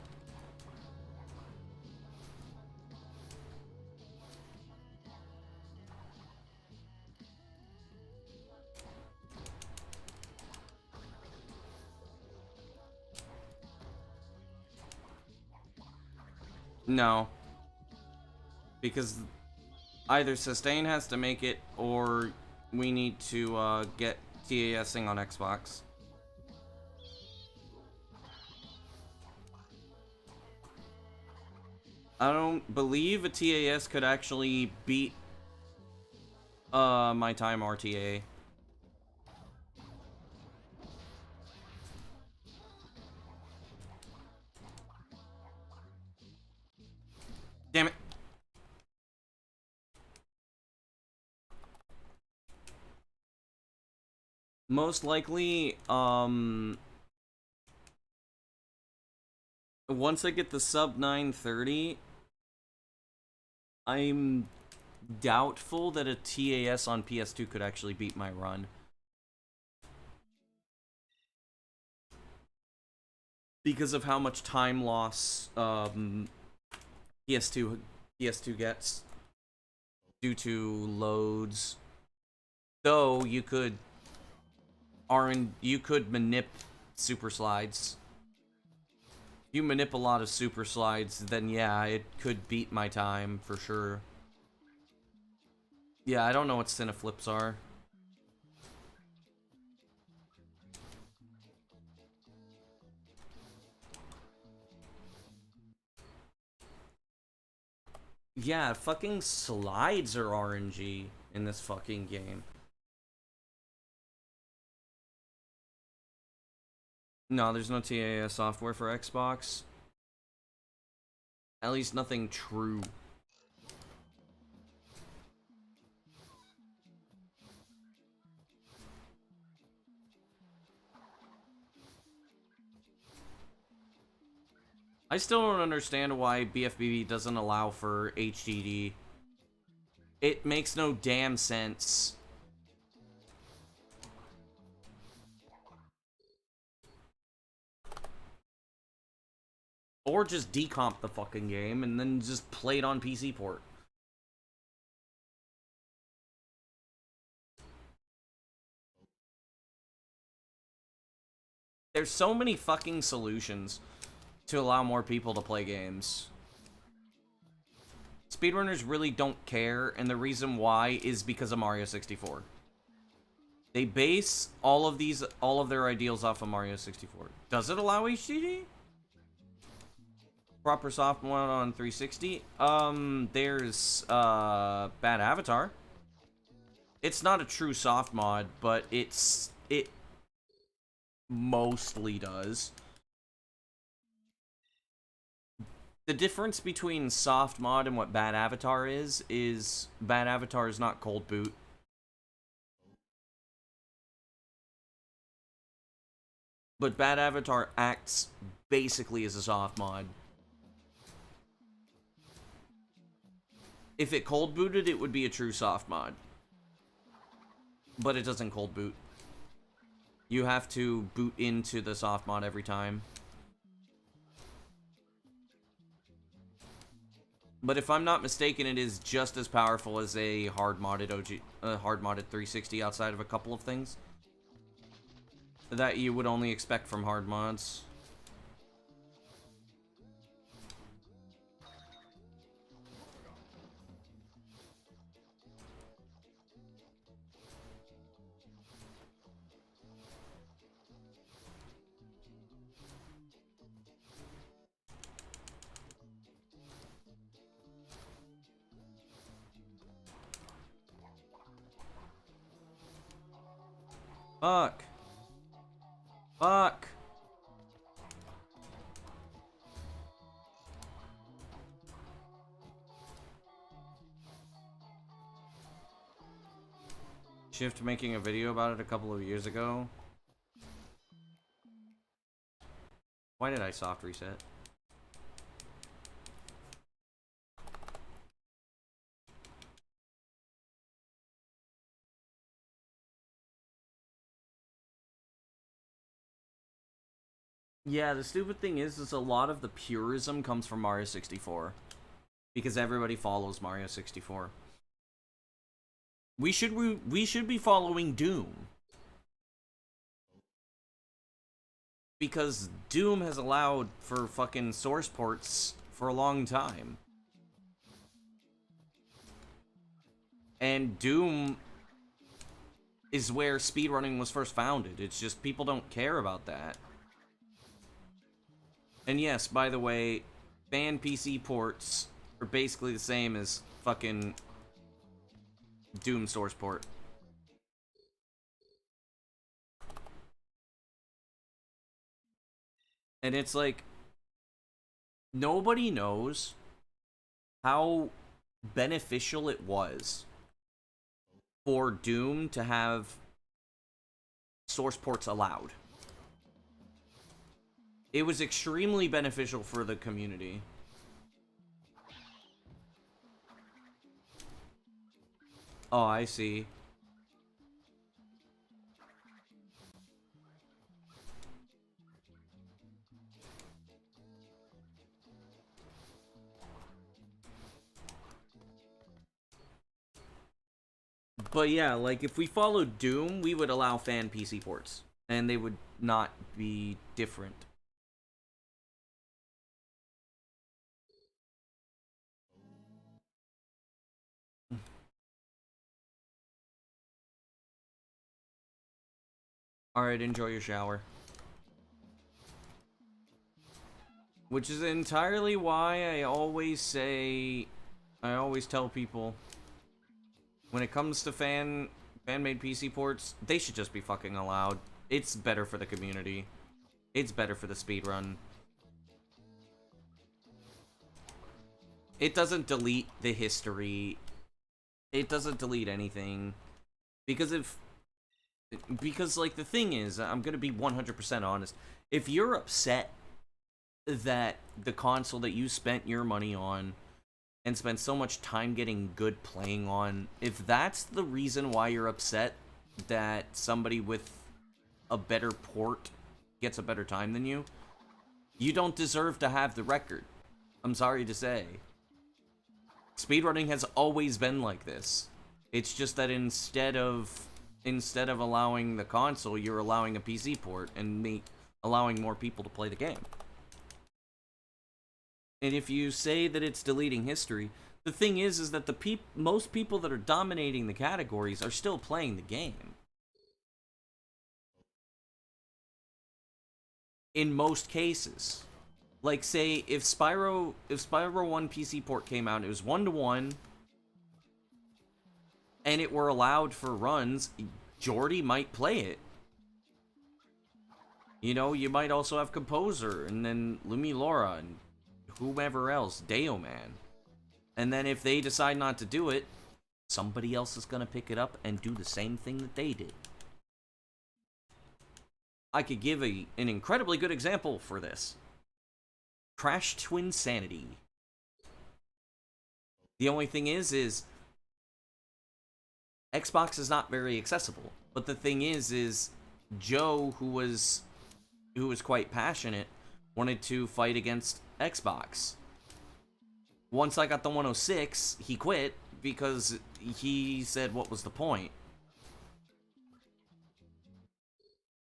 No. Because either Sustain has to make it, or we need to get TASing on Xbox. I don't believe a TAS could actually beat my time RTA. Damn it. Most likely, once I get the sub 930, I'm doubtful that a TAS on PS2 could actually beat my run. Because of how much time loss PS2 gets due to loads. Though you could manip super slides. If you manip a lot of super slides, then yeah, it could beat my time for sure. Yeah, I don't know what Cineflips are. Yeah, fucking slides are RNG in this fucking game. No, there's no TAS software for Xbox. At least nothing true. I still don't understand why BFBB doesn't allow for HDD. It makes no damn sense. Or just decomp the fucking game and then just play it on PC port. There's so many fucking solutions to allow more people to play games. Speedrunners really don't care, and the reason why is because of Mario 64. They base all of their ideals off of Mario 64. Does it allow HDD? Proper soft mod on 360? There's Bad Avatar. It's not a true soft mod, but it mostly does. The difference between soft mod and what Bad Avatar is Bad Avatar is not cold boot. But Bad Avatar acts basically is a soft mod. If it cold booted, it would be a true soft mod. But it doesn't cold boot. You have to boot into the soft mod every time. But if I'm not mistaken, it is just as powerful as a hard modded hard modded 360 outside of a couple of things that you would only expect from hard mods. Fuck. Fuck. Shift making a video about it a couple of years ago. Why did I soft reset? Yeah, the stupid thing is a lot of the purism comes from Mario 64. Because everybody follows Mario 64. We should be following Doom. Because Doom has allowed for fucking source ports for a long time. And Doom is where speedrunning was first founded. It's just people don't care about that. And yes, by the way, fan PC ports are basically the same as fucking Doom source port. And it's like, nobody knows how beneficial it was for Doom to have source ports allowed. It was extremely beneficial for the community. Oh, I see. But yeah, like, if we followed Doom, we would allow fan PC ports. And they would not be different. Alright, enjoy your shower. Which is entirely why I always tell people, when it comes to fan-made PC ports, they should just be fucking allowed. It's better for the community. It's better for the speedrun. It doesn't delete the history. It doesn't delete anything. Because, like, the thing is, I'm gonna be 100% honest. If you're upset that the console that you spent your money on and spent so much time getting good playing on, if that's the reason why you're upset that somebody with a better port gets a better time than you, you don't deserve to have the record. I'm sorry to say. Speedrunning has always been like this. It's just that instead of allowing the console, you're allowing a PC port and allowing more people to play the game. And if you say that it's deleting history, the thing is that most people that are dominating the categories are still playing the game. In most cases. Like, say, if Spyro 1 PC port came out, it was 1-to-1, and it were allowed for runs, Jordy might play it. You know, you might also have Composer, and then Lumi Laura, and whomever else, Deo Man. And then if they decide not to do it, somebody else is gonna pick it up and do the same thing that they did. I could give an incredibly good example for this. Crash Twinsanity. The only thing is Xbox is not very accessible. But the thing is Joe, who was quite passionate, wanted to fight against Xbox. Once I got the 106, he quit because he said, what was the point?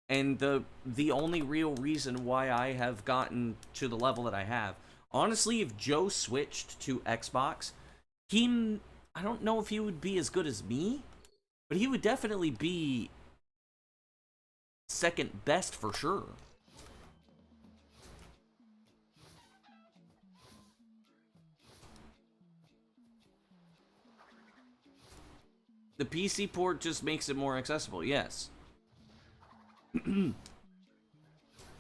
And the only real reason why I have gotten to the level that I have, honestly, if Joe switched to Xbox, I don't know if he would be as good as me, but he would definitely be second best for sure. The PC port just makes it more accessible, yes. The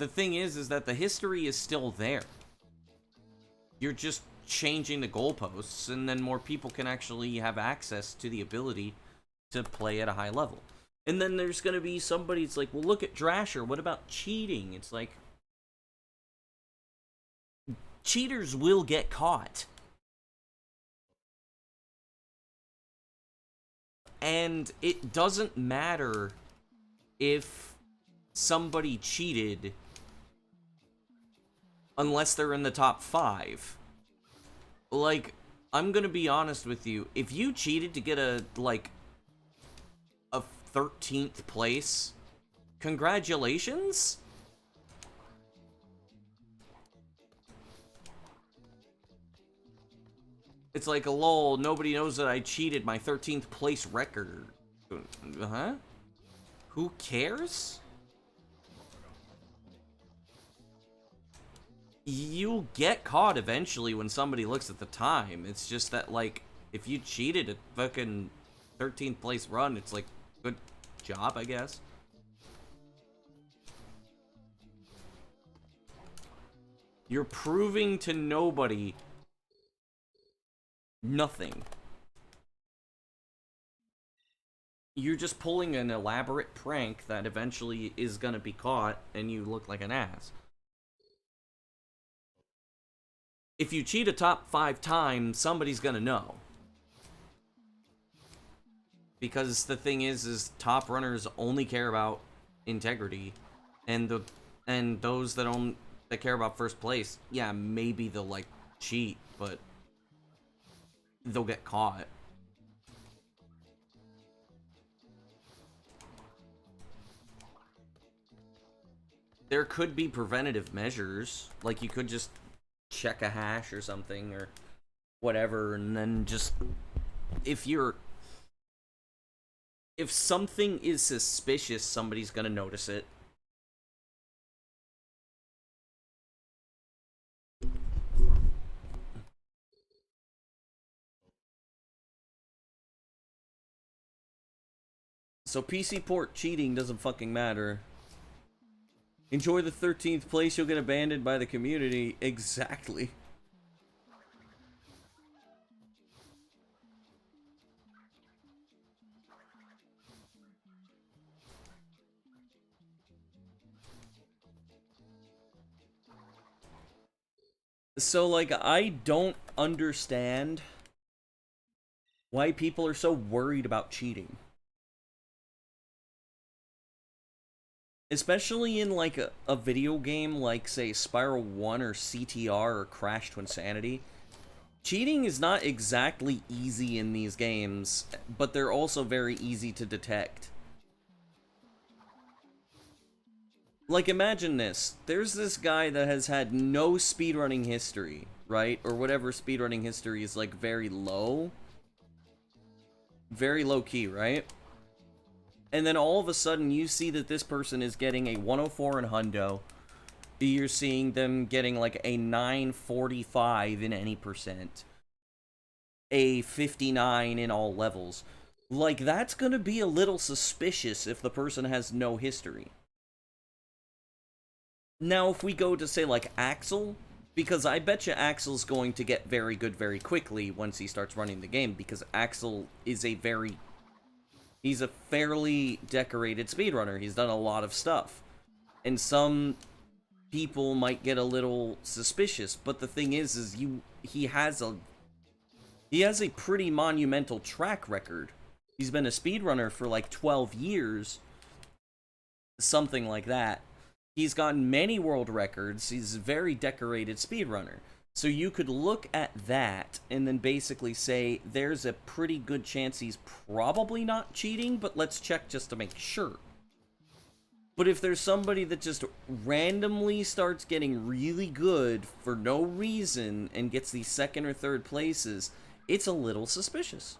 thing is that the history is still there. You're just changing the goalposts, and then more people can actually have access to the ability to play at a high level. And then there's going to be somebody that's like, well, look at Drasher, what about cheating? It's like, cheaters will get caught. And it doesn't matter if somebody cheated unless they're in the top 5. Like, I'm gonna be honest with you. If you cheated to get a 13th place, congratulations? It's like, lol, nobody knows that I cheated my 13th place record. Huh? Who cares? You'll get caught eventually when somebody looks at the time. It's just that, like, if you cheated a fucking 13th place run, it's like, good job, I guess. You're proving to nobody nothing. You're just pulling an elaborate prank that eventually is gonna be caught, and you look like an ass. If you cheat a top 5 times, somebody's gonna know. Because the thing is top runners only care about integrity, and those that care about first place, yeah, maybe they'll like cheat, but they'll get caught. There could be preventative measures, like you could just check a hash or something or whatever, and then just if something is suspicious, somebody's gonna notice it. So PC port cheating doesn't fucking matter. Enjoy the 13th place, you'll get abandoned by the community. Exactly. So, like, I don't understand why people are so worried about cheating. Especially in, like, a video game like, say, Spiral 1 or CTR or Crash Twinsanity. Cheating is not exactly easy in these games, but they're also very easy to detect. Like, imagine this. There's this guy that has had no speedrunning history, right? Or whatever speedrunning history is, like, very low. Very low-key, right? And then all of a sudden, you see that this person is getting a 104 in hundo. You're seeing them getting, like, a 945 in any percent. A 59 in all levels. Like, that's gonna be a little suspicious if the person has no history. Now, if we go to, say, like, Axel, because I bet you Axel's going to get very good very quickly once he starts running the game, because Axel is he's a fairly decorated speedrunner. He's done a lot of stuff. And some people might get a little suspicious. But the thing is he has a pretty monumental track record. He's been a speedrunner for like 12 years, something like that. He's gotten many world records. He's a very decorated speedrunner. So you could look at that and then basically say, there's a pretty good chance he's probably not cheating, but let's check just to make sure. But if there's somebody that just randomly starts getting really good for no reason and gets these second or third places, it's a little suspicious.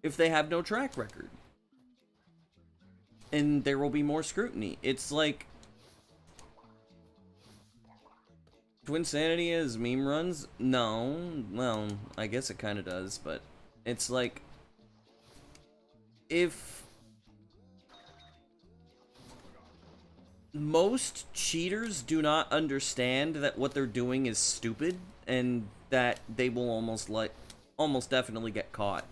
If they have no track record. And there will be more scrutiny. It's like Twinsanity has meme runs? No. Well, I guess it kind of does, but it's like, if most cheaters do not understand that what they're doing is stupid and that they will almost definitely get caught.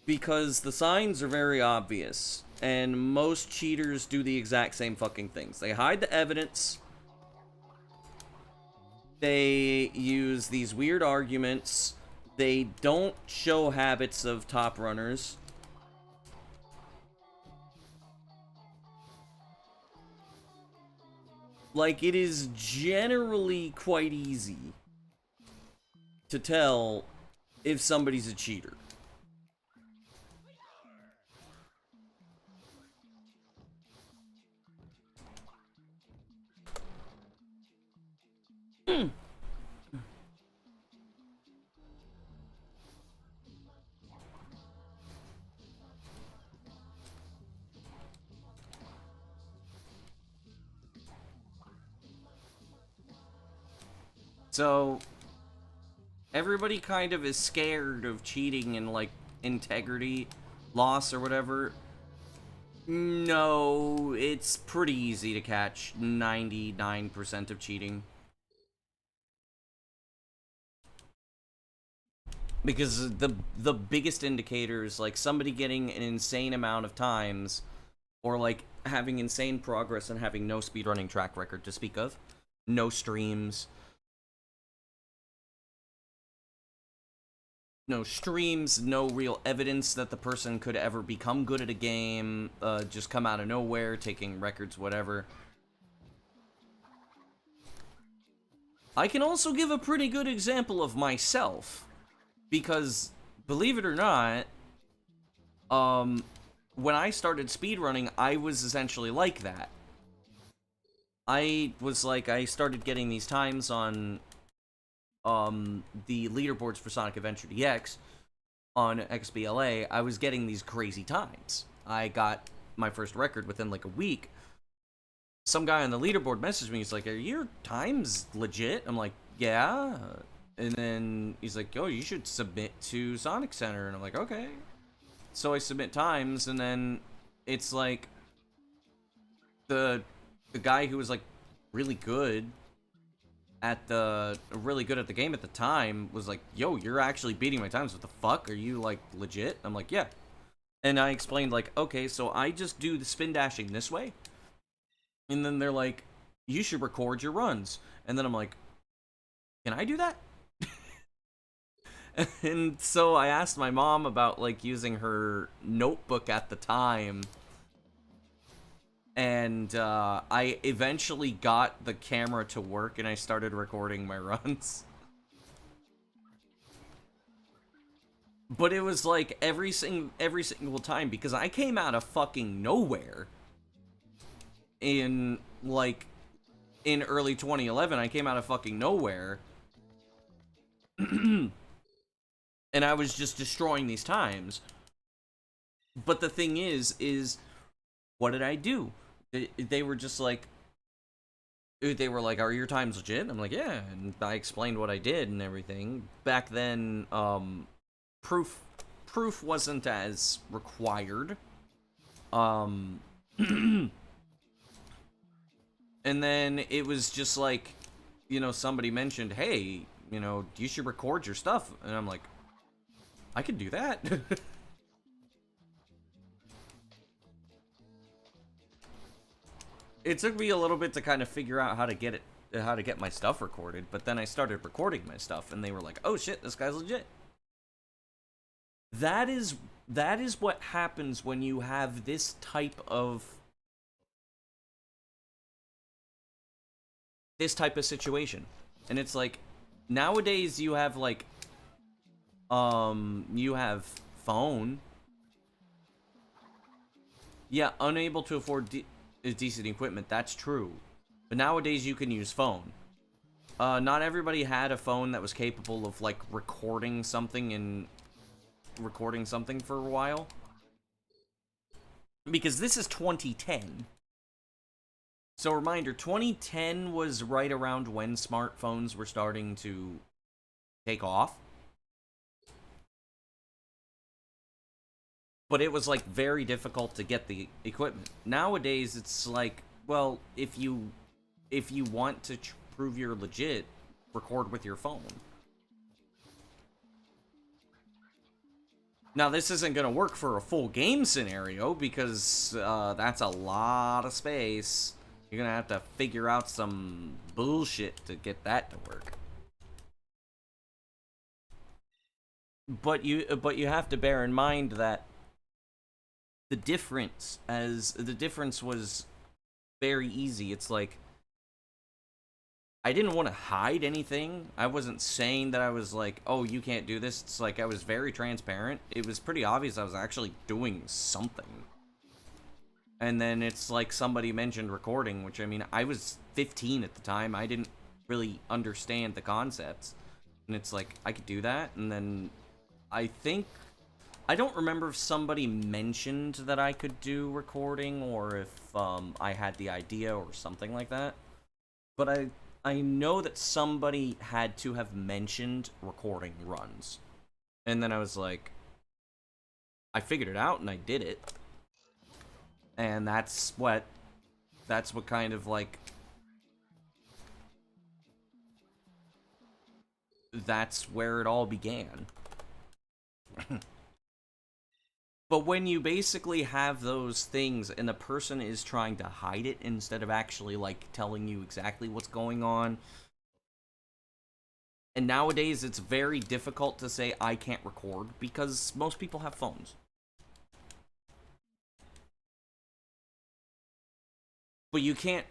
Because the signs are very obvious, and most cheaters do the exact same fucking things. They hide the evidence, they use these weird arguments, they don't show habits of top runners. Like, it is generally quite easy to tell if somebody's a cheater. So, everybody kind of is scared of cheating and, like, integrity loss or whatever. No, it's pretty easy to catch 99% of cheating. Because the biggest indicators, like somebody getting an insane amount of times, or like having insane progress and having no speedrunning track record to speak of, no streams, no real evidence that the person could ever become good at a game, just come out of nowhere, taking records, whatever. I can also give a pretty good example of myself, because, believe it or not, when I started speedrunning, I was essentially like that. I started getting these times on the leaderboards for Sonic Adventure DX on XBLA. I was getting these crazy times. I got my first record within like a week. Some guy on the leaderboard messaged me. He's like, "Are your times legit?" I'm like, "Yeah." And then he's like, "Oh, you should submit to Sonic Center." And I'm like, "Okay." So I submit times, and then it's like the guy who was like really good at the game at the time was like, "Yo, you're actually beating my times. What the fuck? Are you like legit?" I'm like, "Yeah." And I explained like, "Okay, so I just do the spin dashing this way." And then they're like, "You should record your runs." And then I'm like, "Can I do that?" And so I asked my mom about like using her notebook at the time. And I eventually got the camera to work and I started recording my runs. But it was like every single time, because I came out of fucking nowhere in early 2011. I came out of fucking nowhere. And I was just destroying these times. But the thing is what did I do? They were just like, they were like, "Are your times legit?" I'm like, "Yeah." And I explained what I did and everything. Back then, proof wasn't as required. And then it was just like, somebody mentioned, "Hey, you should record your stuff." And I'm like, I can do that. it took me a little bit to kind of figure out how to get my stuff recorded, but then I started recording my stuff, and they were like, "Oh shit, this guy's legit." That is what happens when you have this type of situation. And it's like, nowadays you have like you have phone. Yeah, unable to afford decent equipment, that's true. But nowadays you can use phone. Not everybody had a phone that was capable of like recording something for a while. Because this is 2010. So reminder, 2010 was right around when smartphones were starting to take off. But it was like very difficult to get the equipment. Nowadays it's like, well, if you want to prove you're legit, record with your phone. Now, this isn't going to work for a full game scenario, because that's a lot of space. You're going to have to figure out some bullshit to get that to work. But you have to bear in mind that the difference was very easy. It's like, I didn't want to hide anything. I wasn't saying that I was like, oh, you can't do this. It's like, I was very transparent. It was pretty obvious I was actually doing something. And then it's like somebody mentioned recording, which, I mean, I was 15 at the time. I didn't really understand the concepts. And it's like, I could do that. And then I don't remember if somebody mentioned that I could do recording, or if I had the idea or something like that. But I know that somebody had to have mentioned recording runs. And then I was like, I figured it out and I did it. And that's what kind of like, that's where it all began. But when you basically have those things and the person is trying to hide it instead of actually, like, telling you exactly what's going on. And nowadays it's very difficult to say I can't record because most people have phones. But you can't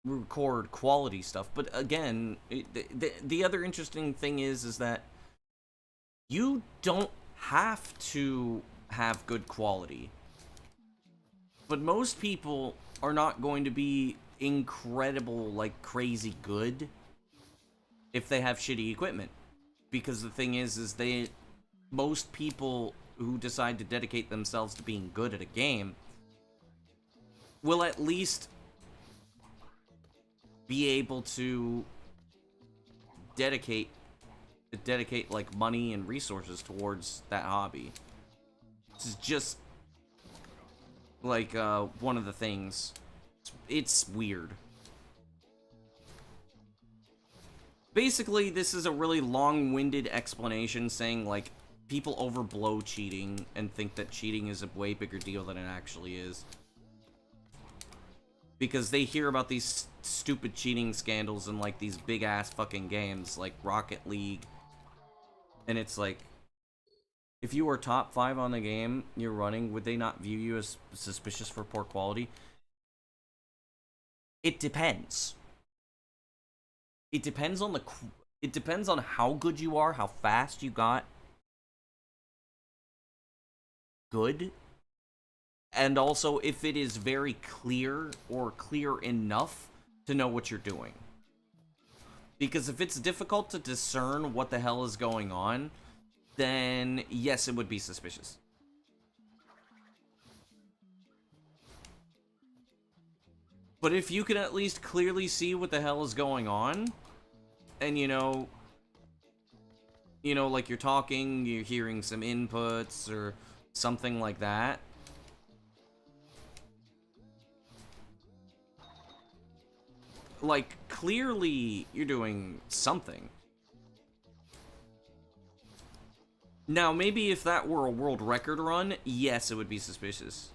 record quality stuff. But again, the other interesting thing is that you don't have to have good quality. But most people are not going to be incredible, like crazy good, if they have shitty equipment. Because the thing is most people who decide to dedicate themselves to being good at a game will at least be able to dedicate like money and resources towards that hobby. This is just like one of the things. It's weird. Basically, this is a really long-winded explanation saying like people overblow cheating and think that cheating is a way bigger deal than it actually is. Because they hear about these stupid cheating scandals in like these big ass fucking games like Rocket League. And it's like, if you were top 5 on the game you're running, would they not view you as suspicious for poor quality? It depends. It depends on how good you are, how fast you got good, and also if it is very clear or clear enough to know what you're doing. Because if it's difficult to discern what the hell is going on, then yes, it would be suspicious. But if you can at least clearly see what the hell is going on, and you know, like you're talking, you're hearing some inputs or something like that, like, clearly you're doing something. Now, maybe if that were a world record run, yes, it would be suspicious.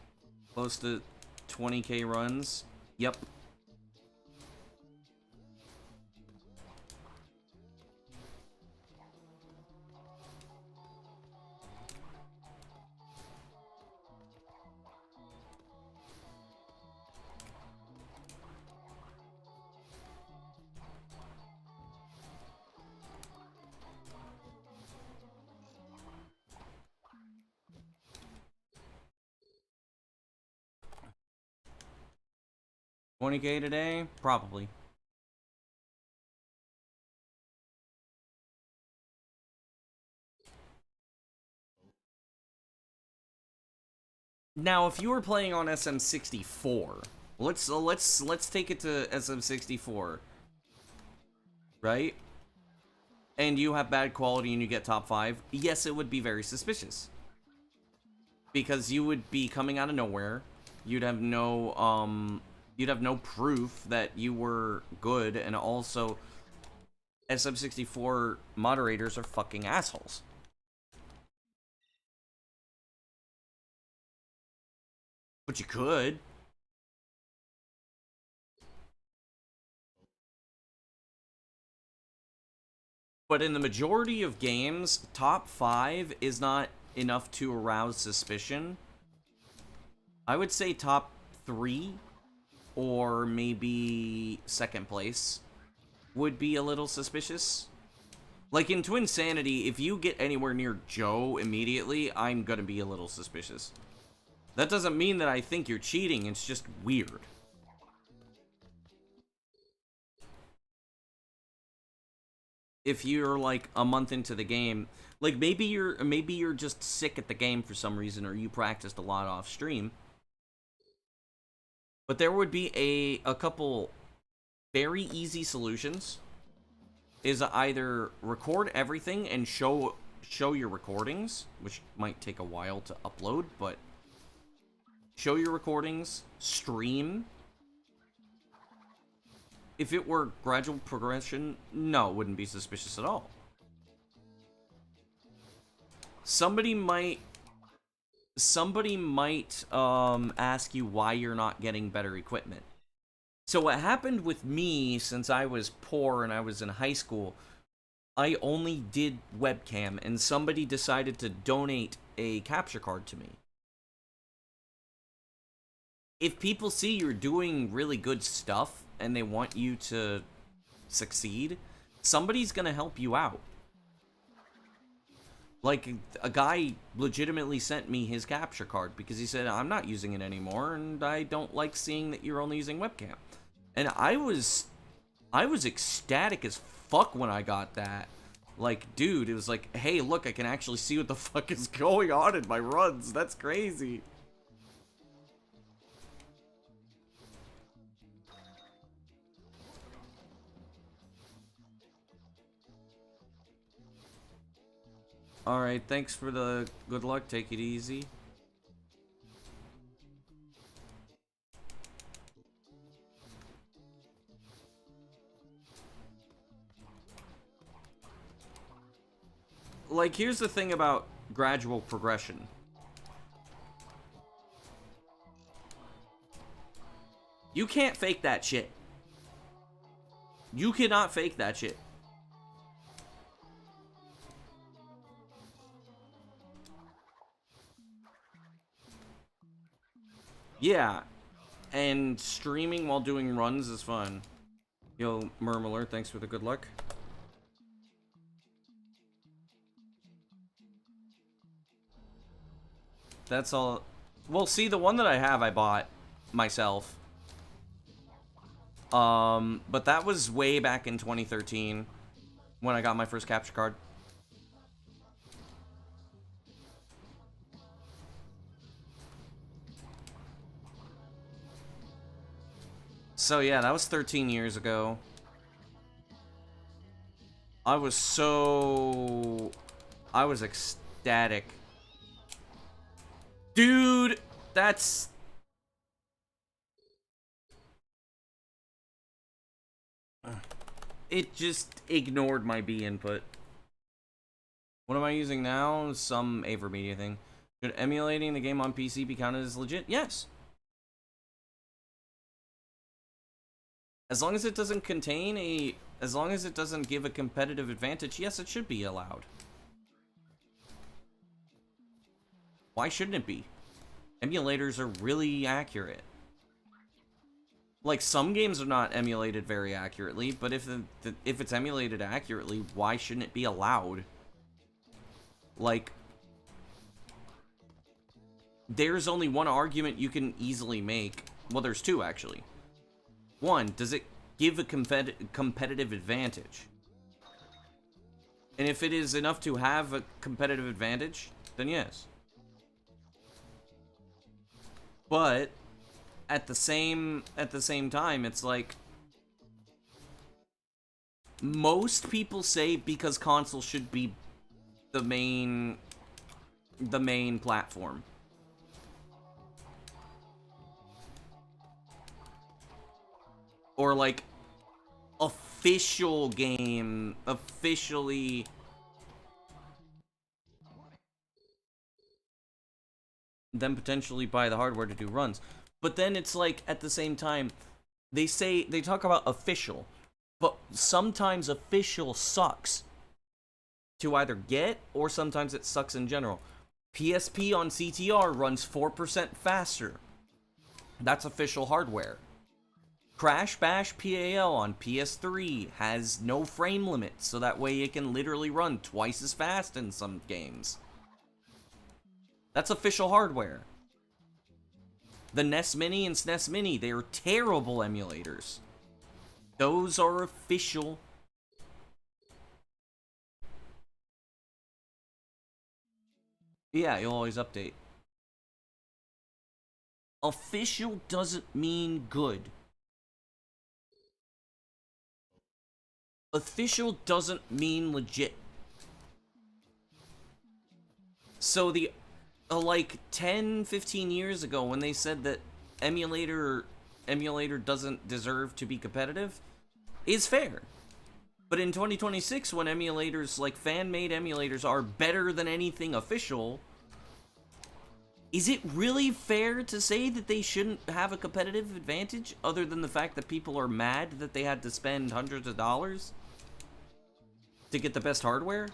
Close to 20k runs. Yep. $20k today? Probably. Now, if you were playing on SM64, let's take it to SM64, right? And you have bad quality and you get top 5, yes, it would be very suspicious. Because you would be coming out of nowhere. You'd have no proof that you were good, and also SM64 moderators are fucking assholes. But you could. But in the majority of games, top 5 is not enough to arouse suspicion. I would say top 3, or maybe second place, would be a little suspicious. Like in Twinsanity, if you get anywhere near Joe immediately, I'm gonna be a little suspicious. That doesn't mean that I think you're cheating, it's just weird. If you're like a month into the game, like maybe you're just sick at the game for some reason, or you practiced a lot off stream. But there would be a couple very easy solutions. Is either record everything and show your recordings, which might take a while to upload, but show your recordings, stream. If it were gradual progression, no, it wouldn't be suspicious at all. Somebody might ask you why you're not getting better equipment. So what happened with me, since I was poor and I was in high school, I only did webcam, and somebody decided to donate a capture card to me. If people see you're doing really good stuff and they want you to succeed, somebody's gonna help you out. Like, a guy legitimately sent me his capture card because he said, I'm not using it anymore, and I don't like seeing that you're only using webcam. And I was ecstatic as fuck when I got that. Like, dude, it was like, hey, look, I can actually see what the fuck is going on in my runs. That's crazy. Alright, thanks for the good luck. Take it easy. Like, here's the thing about gradual progression. You can't fake that shit. You cannot fake that shit. Yeah, and streaming while doing runs is fun. Yo, Murmuler, thanks for the good luck. That's all. Well, see, the one that I have, I bought myself. But that was way back in 2013 when I got my first capture card. So yeah, that was 13 years ago. I was ecstatic. Dude, that's... It just ignored my B input. What am I using now? Some Avermedia thing. Should emulating the game on PC be counted as legit? Yes. As long as it doesn't contain a... As long as it doesn't give a competitive advantage, yes, it should be allowed. Why shouldn't it be? Emulators are really accurate. Like, some games are not emulated very accurately, but if it's emulated accurately, why shouldn't it be allowed? Like, there's only one argument you can easily make. Well, there's two, actually. One, does it give a competitive advantage? And if it is enough to have a competitive advantage, then yes. But at the same time, it's like most people say because console should be the main platform. Or like official game, officially then potentially buy the hardware to do runs. But then it's like, at the same time, they talk about official, but sometimes official sucks to either get, or sometimes it sucks in general. PSP on CTR runs 4% faster. That's official hardware. Crash Bash PAL on PS3 has no frame limit, so that way it can literally run twice as fast in some games. That's official hardware. The NES Mini and SNES Mini, they are terrible emulators. Those are official. Yeah, you'll always update. Official doesn't mean good. Official doesn't mean legit. So the like 10-15 years ago, when they said that emulator doesn't deserve to be competitive, is fair. But in 2026, when emulators, like fan-made emulators, are better than anything official, is it really fair to say that they shouldn't have a competitive advantage, other than the fact that people are mad that they had to spend hundreds of dollars to get the best hardware?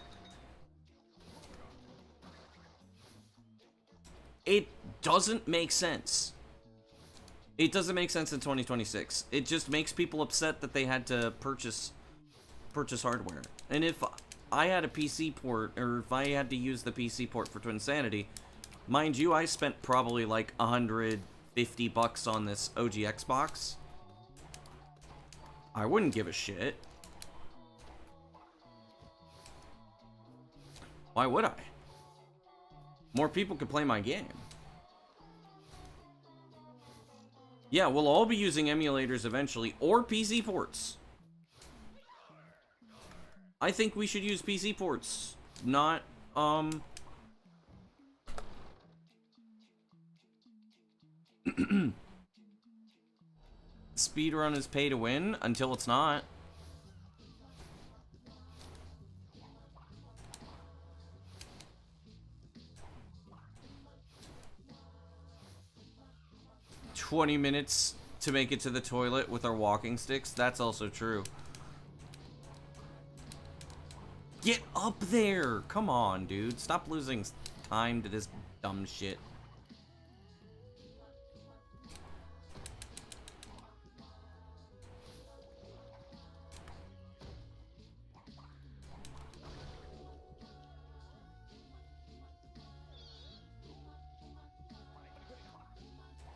It doesn't make sense. It doesn't make sense in 2026. It just makes people upset that they had to purchase hardware. And if I had a PC port, or if I had to use the PC port for Twinsanity, mind you, I spent probably like $150 on this OG Xbox. I wouldn't give a shit. Why would I? More people could play my game. Yeah, we'll all be using emulators eventually, or PC ports. I think we should use PC ports, not, speedrun is pay to win until it's not. "20 minutes to make it to the toilet with our walking sticks." That's also true. Get up there! Come on, dude. Stop losing time to this dumb shit.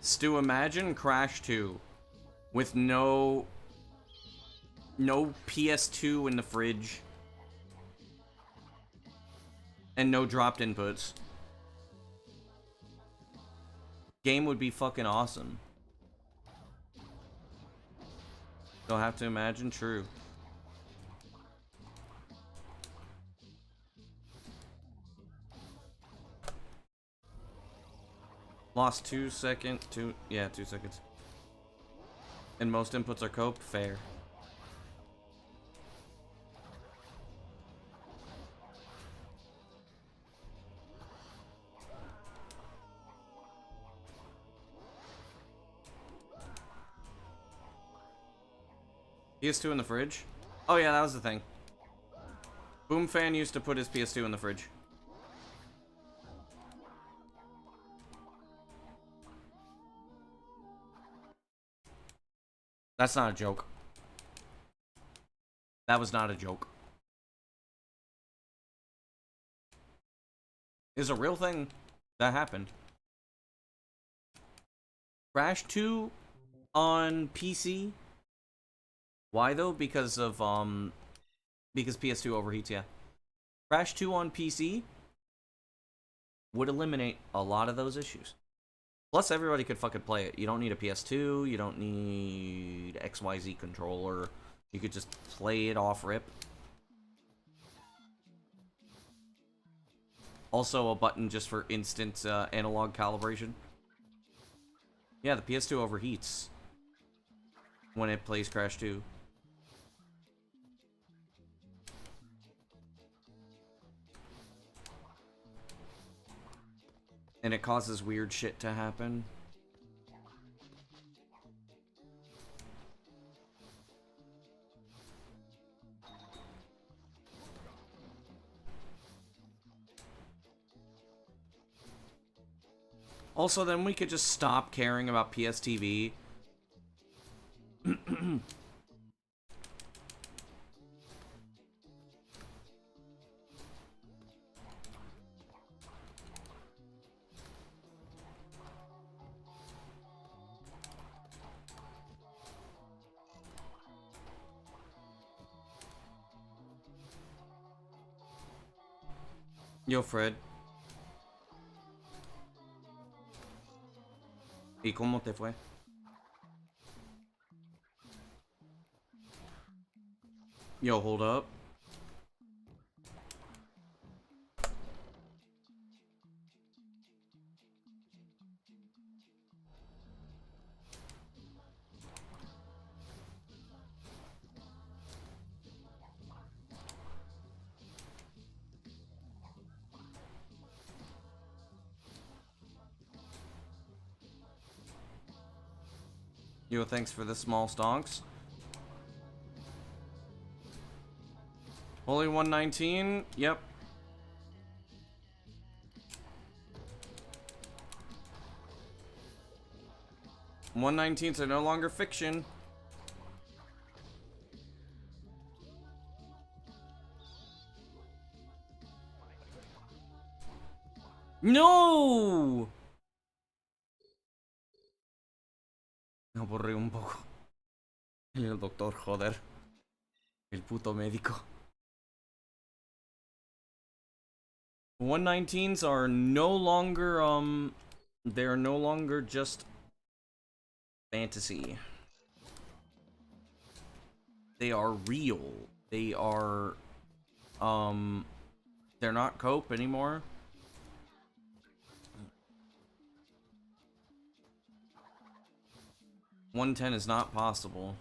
Stu, imagine Crash 2 with no PS2 in the fridge and no dropped inputs. Game would be fucking awesome. Don't have to imagine, true. Lost 2 seconds. 2 seconds. And most inputs are cope. Fair. PS2 in the fridge? Oh yeah, that was the thing. Boomfan used to put his PS2 in the fridge. That's not a joke. That was not a joke. It's a real thing that happened. Crash 2 on PC. Why though? Because PS2 overheats, yeah. Crash 2 on PC would eliminate a lot of those issues. Plus, everybody could fucking play it. You don't need a PS2, you don't need XYZ controller. You could just play it off rip. Also, a button just for instant analog calibration. Yeah, the PS2 overheats when it plays Crash 2. And it causes weird shit to happen. Also, then we could just stop caring about PSTV. Yo, Fred. ¿Y cómo te fue? Yo, hold up. Yo, thanks for the small stonks. Only 119? Yep. $119s are no longer fiction. ¡No! Me aburrí un poco. El doctor, joder. El puto médico. 119s are no longer, they're no longer just fantasy. They are real. They are, they're not cope anymore. $110 is not possible.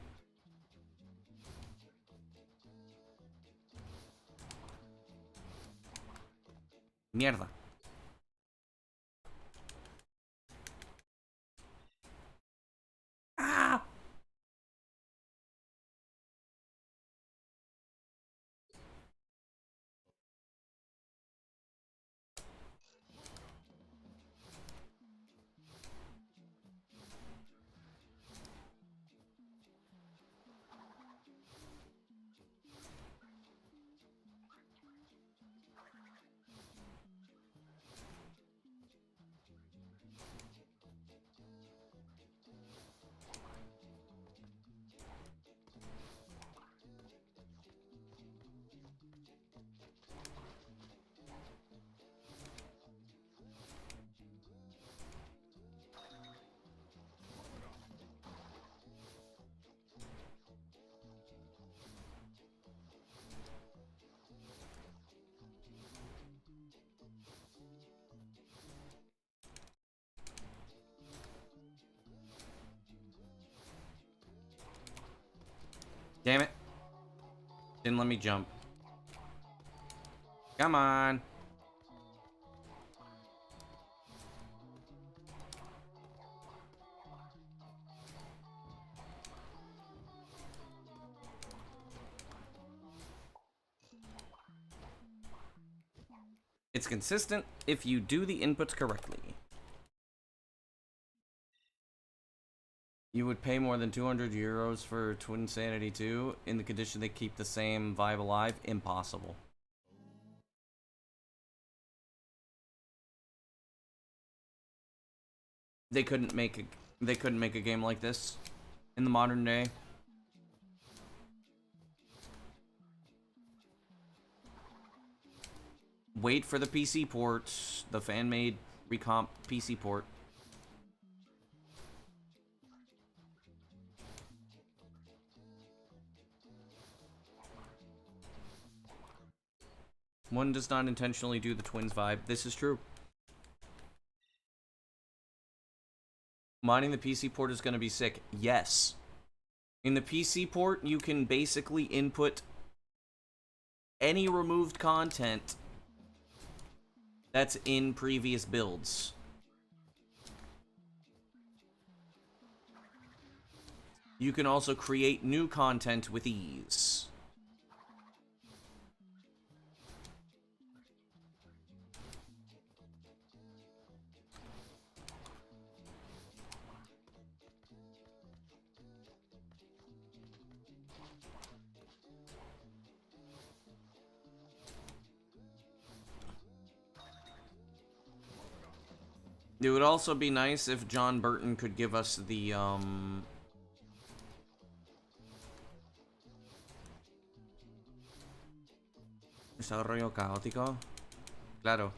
Mierda. Ah! Damn it. Didn't let me jump. Come on. It's consistent if you do the inputs correctly. You would pay more than 200 euros for Twinsanity 2 in the condition they keep the same vibe alive? Impossible. They couldn't make a game like this in the modern day. Wait for the PC port, the fan-made recomp PC port. One does not intentionally do the Twins vibe. This is true. Modding the PC port is going to be sick. Yes. In the PC port, you can basically input any removed content that's in previous builds. You can also create new content with ease. It would also be nice if John Burton could give us the, Desarrollo caótico. Claro.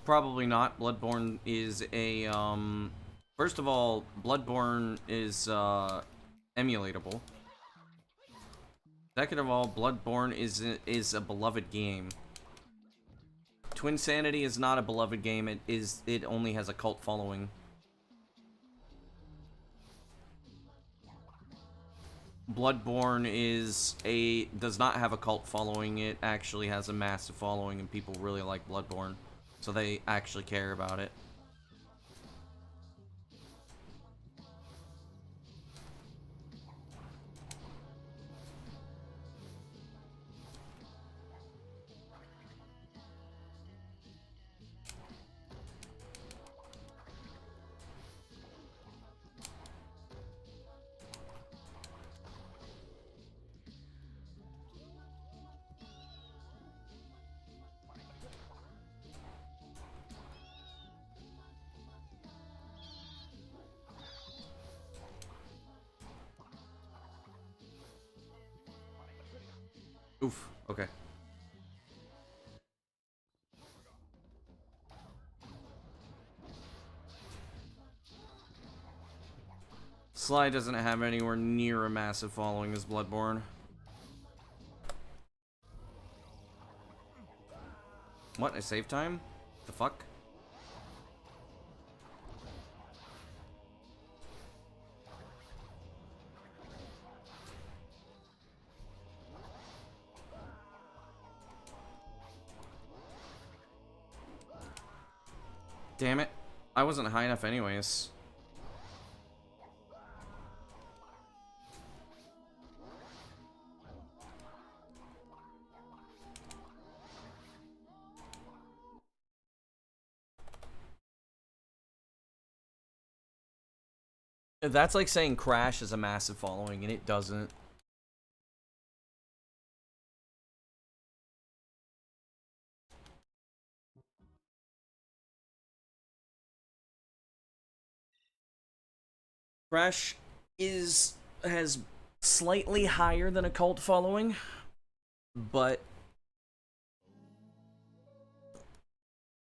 Probably not. Bloodborne is a, first of all, Bloodborne is, emulatable. Second of all, Bloodborne is a beloved game. Twinsanity is not a beloved game. It only has a cult following. Bloodborne does not have a cult following. It actually has a massive following, and people really like Bloodborne. So they actually care about it. Oof, okay. Sly doesn't have anywhere near a massive following as Bloodborne. What, a save time? The fuck? Damn it. I wasn't high enough anyways. That's like saying Crash is a massive following, and it doesn't. Crash has slightly higher than a cult following, but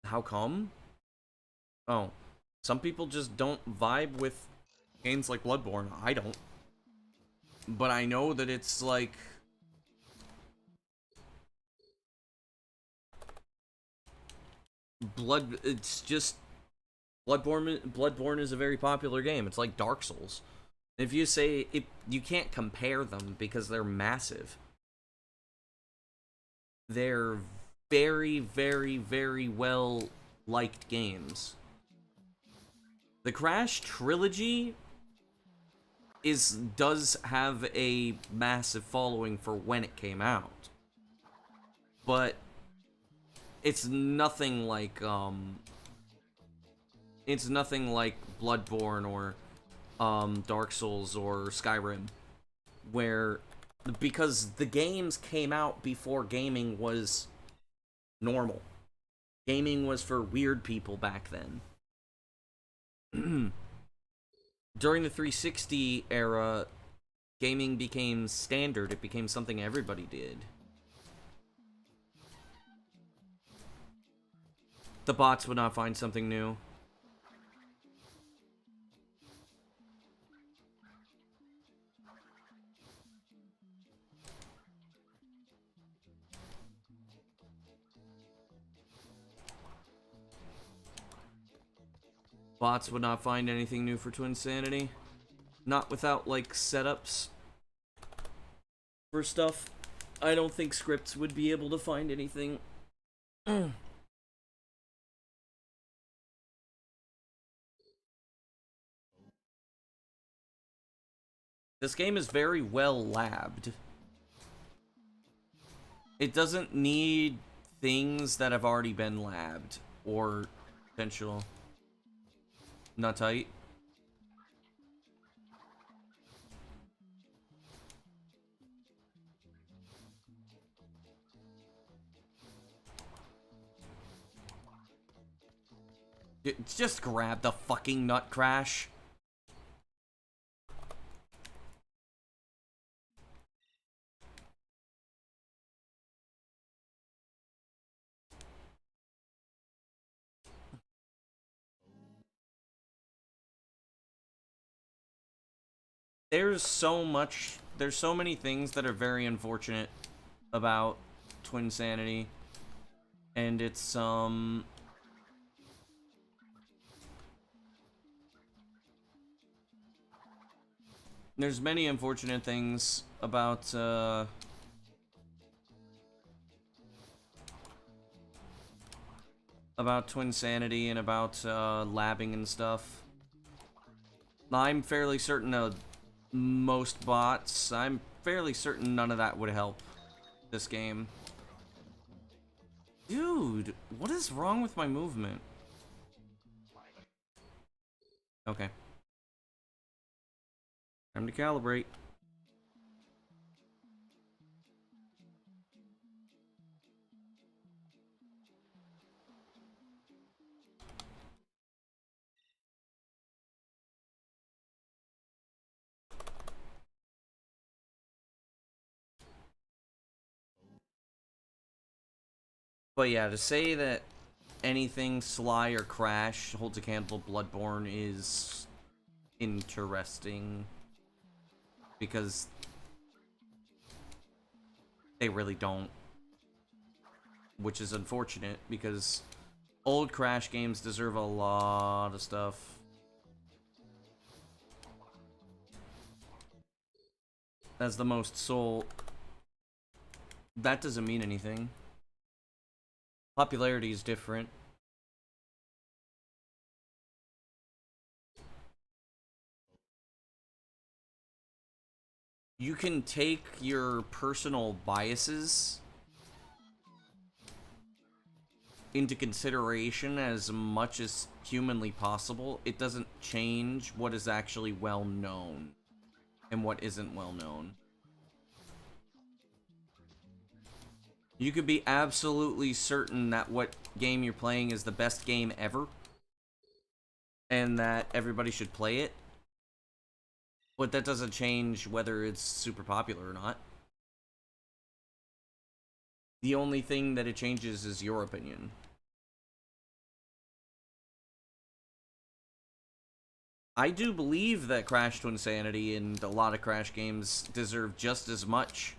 how come? Oh, some people just don't vibe with games like Bloodborne. I don't. But I know that it's like it's just Bloodborne is a very popular game. It's like Dark Souls. If you say you can't compare them because they're massive. They're very, very, very well liked games. The Crash trilogy does have a massive following for when it came out, but it's nothing like Bloodborne or Dark Souls or Skyrim, where because the games came out before gaming was normal. Gaming was for weird people back then. During the 360 era, gaming became standard. It became something everybody did. The bots would not find something new. Bots would not find anything new for Twinsanity. Not without, like, setups for stuff. I don't think scripts would be able to find anything. This game is very well labbed. It doesn't need things that have already been labbed or potential. Not tight. Just grab the fucking nut, Crash. There's so many things that are very unfortunate about Twinsanity, and it's there's many unfortunate things about Twinsanity and about labbing and stuff. I'm fairly certain of most bots. I'm fairly certain none of that would help this game. Dude, what is wrong with my movement? Okay. Time to calibrate. But yeah, to say that anything Sly or Crash holds a candle to Bloodborne is interesting, because they really don't. Which is unfortunate, because old Crash games deserve a lot of stuff. As the most soul, that doesn't mean anything. Popularity is different. You can take your personal biases into consideration as much as humanly possible. It doesn't change what is actually well known and what isn't well known. You could be absolutely certain that what game you're playing is the best game ever, and that everybody should play it, but that doesn't change whether it's super popular or not. The only thing that it changes is your opinion. I do believe that Crash Twinsanity and a lot of Crash games deserve just as much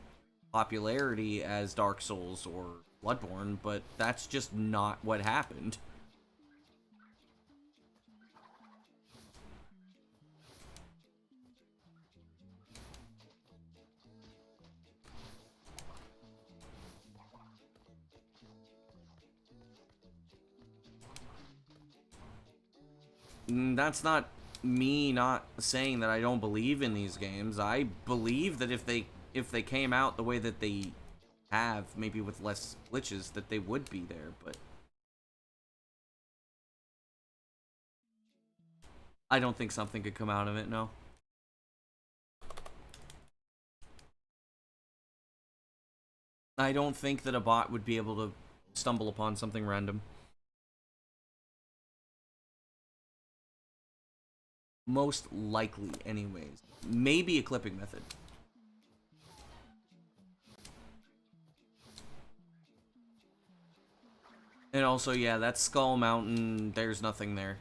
popularity as Dark Souls or Bloodborne, but that's just not what happened. That's not me not saying that I don't believe in these games. I believe that if they came out the way that they have, maybe with less glitches, that they would be there, but I don't think something could come out of it, no. I don't think that a bot would be able to stumble upon something random. Most likely, anyways. Maybe a clipping method. And also, yeah, that Skull Mountain, there's nothing there.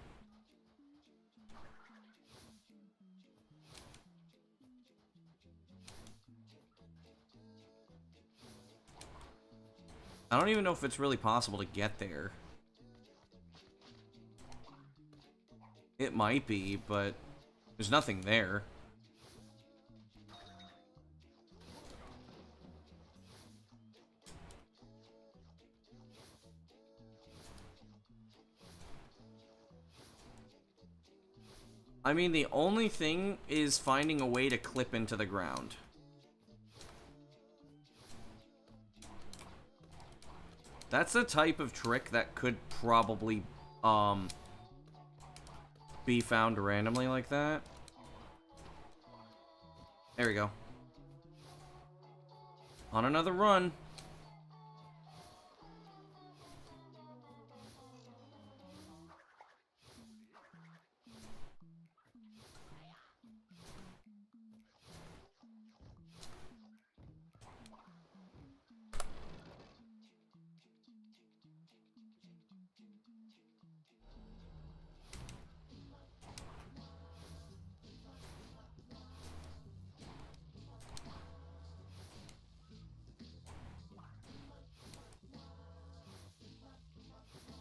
I don't even know if it's really possible to get there. It might be, but there's nothing there. I mean, the only thing is finding a way to clip into the ground. That's a type of trick that could probably, be found randomly like that. There we go. On another run.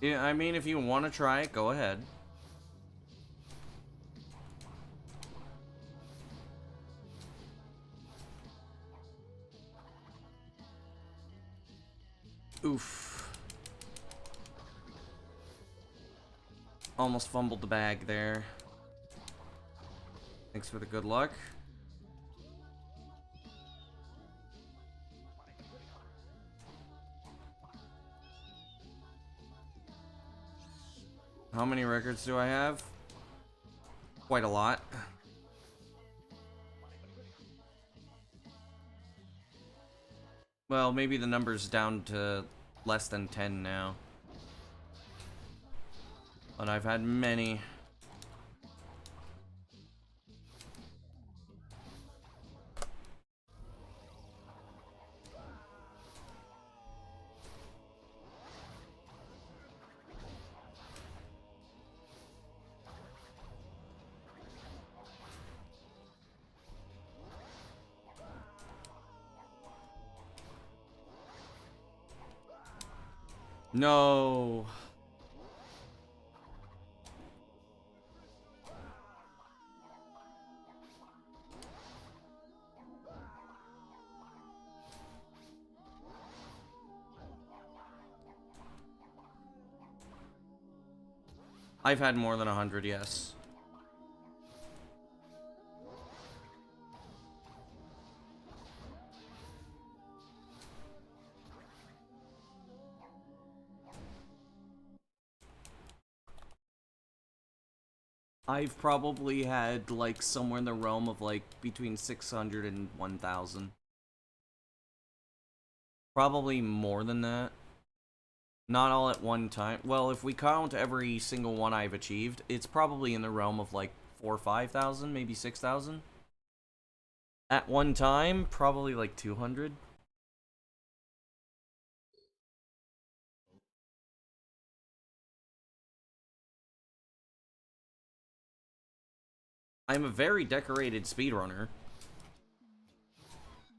Yeah, I mean, if you want to try it, go ahead. Oof. Almost fumbled the bag there. Thanks for the good luck. How many records do I have? Quite a lot. Well, maybe the number's down to less than 10 now. But I've had many. No. I've had more than 100, yes. I've probably had, like, somewhere in the realm of, like, between 600 and 1,000. Probably more than that. Not all at one time. Well, if we count every single one I've achieved, it's probably in the realm of, like, 4,000 or 5,000, maybe 6,000. At one time, probably, like, 200. I'm a very decorated speedrunner.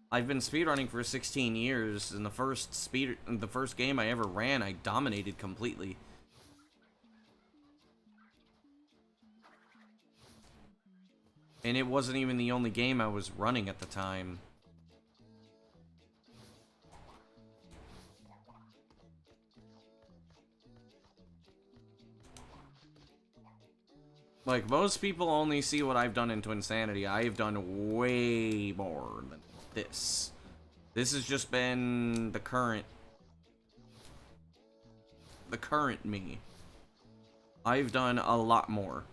I've been speedrunning for 16 years, and the first game I ever ran, I dominated completely. And it wasn't even the only game I was running at the time. Like, most people only see what I've done in Twinsanity. I've done way more than this. This has just been the current me. I've done a lot more.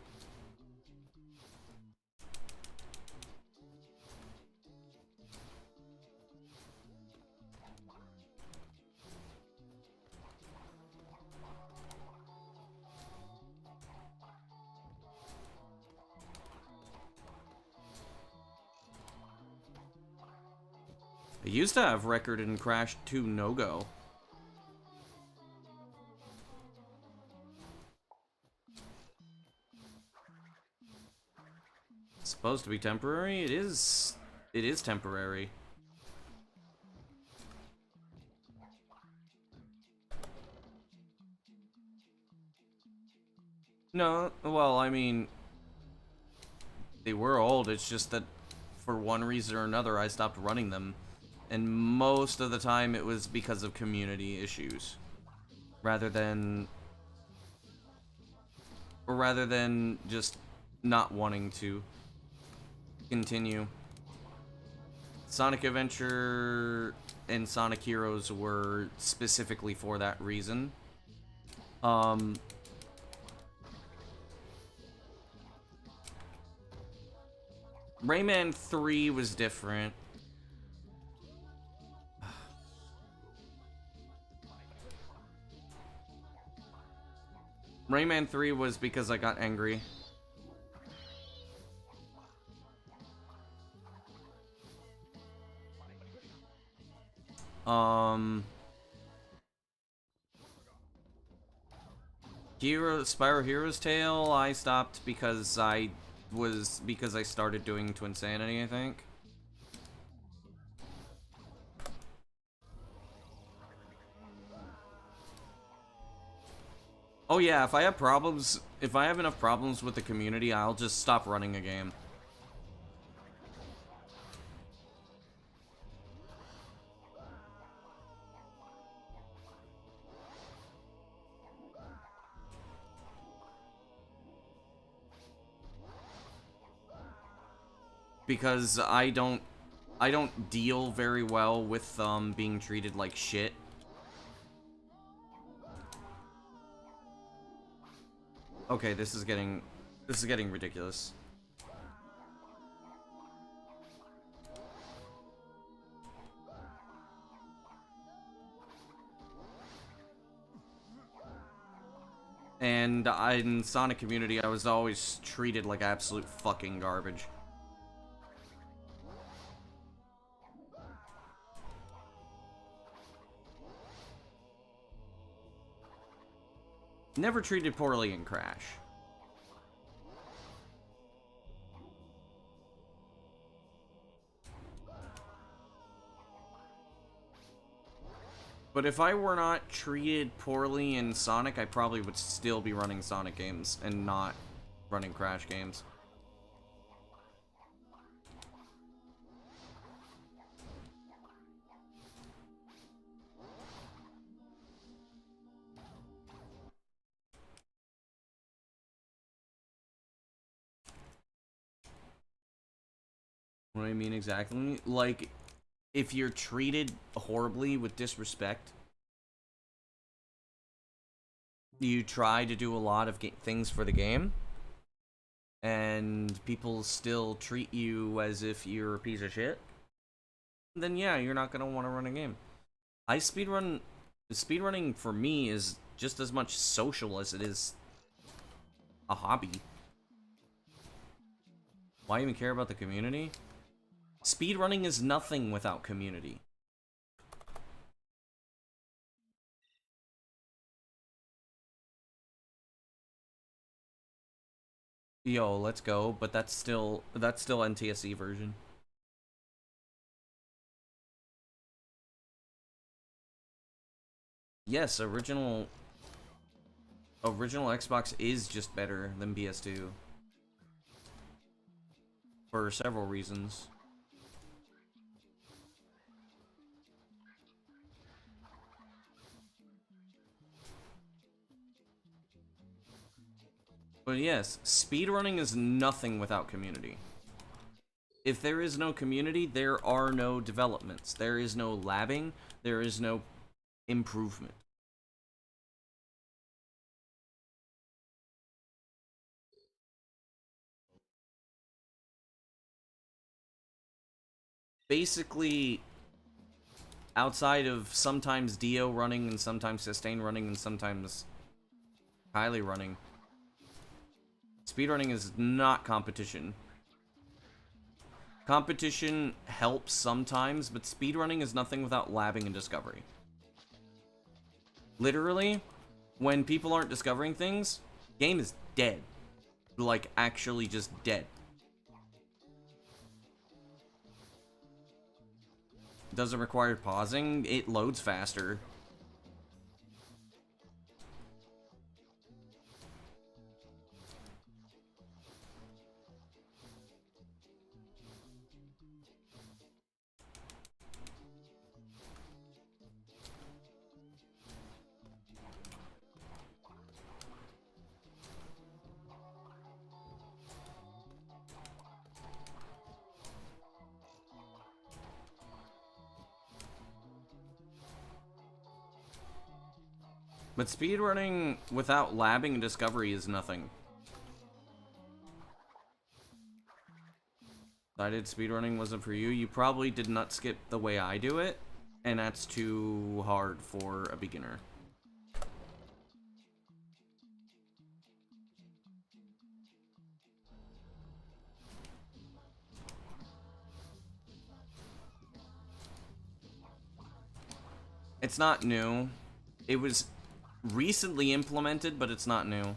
I used to have record and Crash 2 no-go. It's supposed to be temporary? It is temporary. No, well, I mean, they were old, it's just that for one reason or another I stopped running them. And most of the time it was because of community issues. Rather than just not wanting to continue. Sonic Adventure and Sonic Heroes were specifically for that reason. Rayman 3 was different. Rayman 3 was because I got angry. Spyro Hero's Tale, I stopped because I started doing Twinsanity, I think. Oh yeah, if I have enough problems with the community, I'll just stop running a game. Because I don't deal very well with being treated like shit. Okay, this is getting ridiculous. And in Sonic community, I was always treated like absolute fucking garbage. Never treated poorly in Crash. But if I were not treated poorly in Sonic, I probably would still be running Sonic games and not running Crash games. What do I mean exactly? Like, if you're treated horribly with disrespect, you try to do a lot of things for the game, and people still treat you as if you're a piece of shit, then yeah, you're not gonna want to run a game. Speedrunning for me is just as much social as it is a hobby. Why even care about the community? Speedrunning is nothing without community. Yo, let's go, but that's still NTSC version. Yes, original Xbox is just better than PS2 for several reasons. But yes, speedrunning is nothing without community. If there is no community, there are no developments. There is no labbing. There is no improvement. Basically, outside of sometimes Dio running and sometimes Sustain running and sometimes Kylie running, speedrunning is not competition. Competition helps sometimes, but speedrunning is nothing without labbing and discovery. Literally, when people aren't discovering things, game is dead. Like, actually just dead. Doesn't require pausing, it loads faster. But speedrunning without labbing and discovery is nothing. Decided speedrunning wasn't for you. You probably did not skip the way I do it, and that's too hard for a beginner. It's not new. It was recently implemented, but it's not new.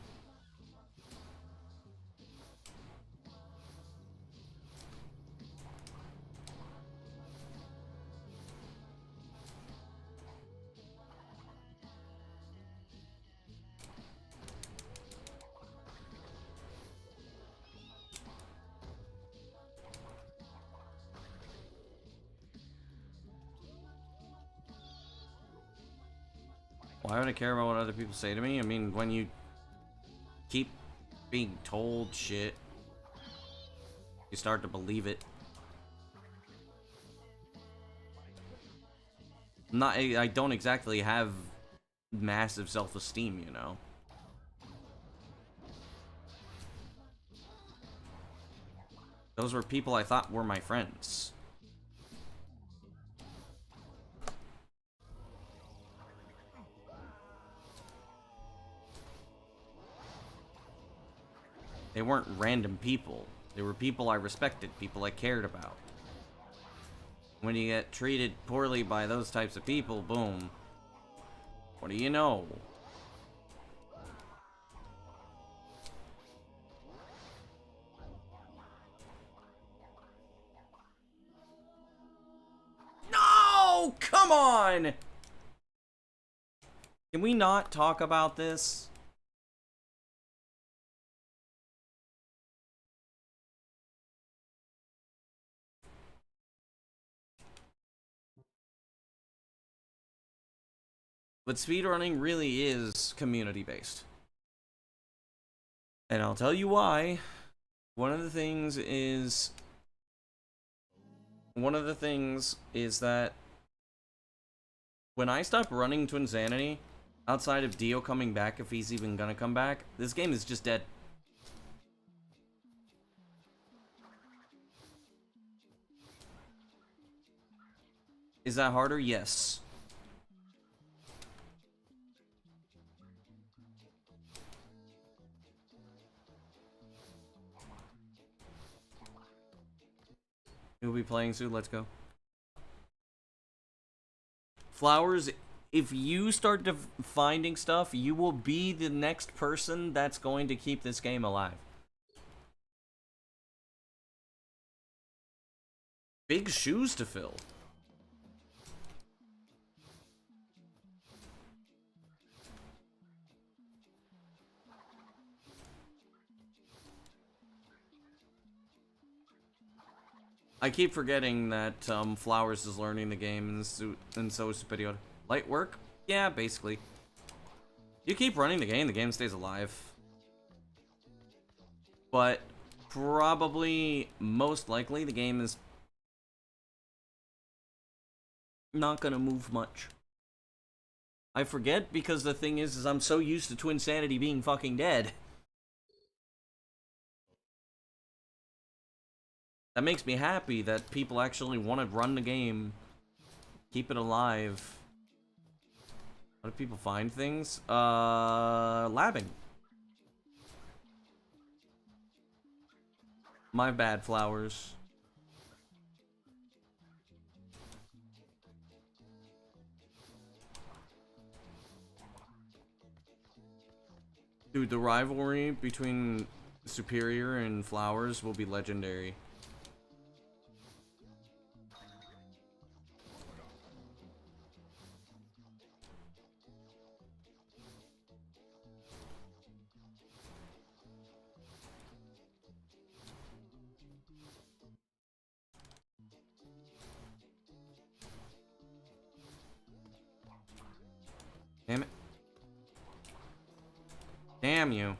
Why would I care about what other people say to me? I mean, when you keep being told shit, you start to believe it. I don't exactly have massive self-esteem, you know. Those were people I thought were my friends. They weren't random people. They were people I respected, people I cared about. When you get treated poorly by those types of people, boom. What do you know? No! Come on! Can we not talk about this? But speedrunning really is community-based. And I'll tell you why. One of the things is that when I stop running Twinsanity, outside of Dio coming back, if he's even gonna come back, this game is just dead. Is that harder? Yes. We'll be playing soon, let's go. Flowers, if you start finding stuff, you will be the next person that's going to keep this game alive. Big shoes to fill. I keep forgetting that Flowers is learning the game, and so is Superior. Light work? Yeah, basically. You keep running the game stays alive. But probably, most likely, the game is not gonna move much. I forget because the thing is I'm so used to Twinsanity being fucking dead. That makes me happy that people actually want to run the game, keep it alive. How do people find things? Labbing. My bad, flowers. Dude, the rivalry between Superior and Flowers will be legendary. Damn it. Damn you.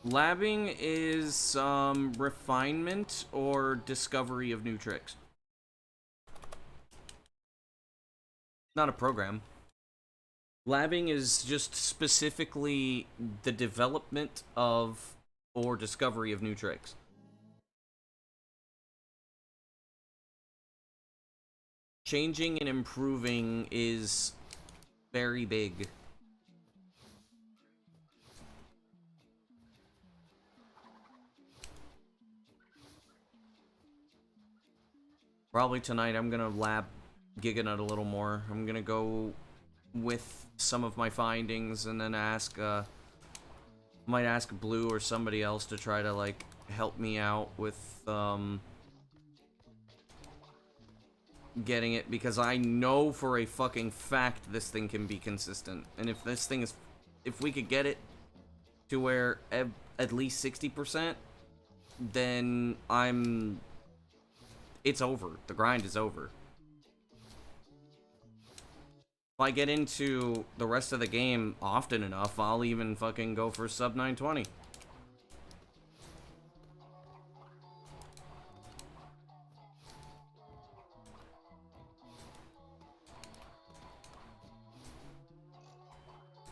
Labbing is refinement or discovery of new tricks. Not a program. Labbing is just specifically the development of or discovery of new tricks. Changing and improving is very big. Probably tonight I'm gonna lab Giganut a little more. I'm gonna go with some of my findings and then ask, might ask Blue or somebody else to try to, like, help me out with, getting it, because I know for a fucking fact this thing can be consistent. And if this thing is, if we could get it to where at least 60%, then it's over. The grind is over. If I get into the rest of the game often enough, I'll even fucking go for sub 920.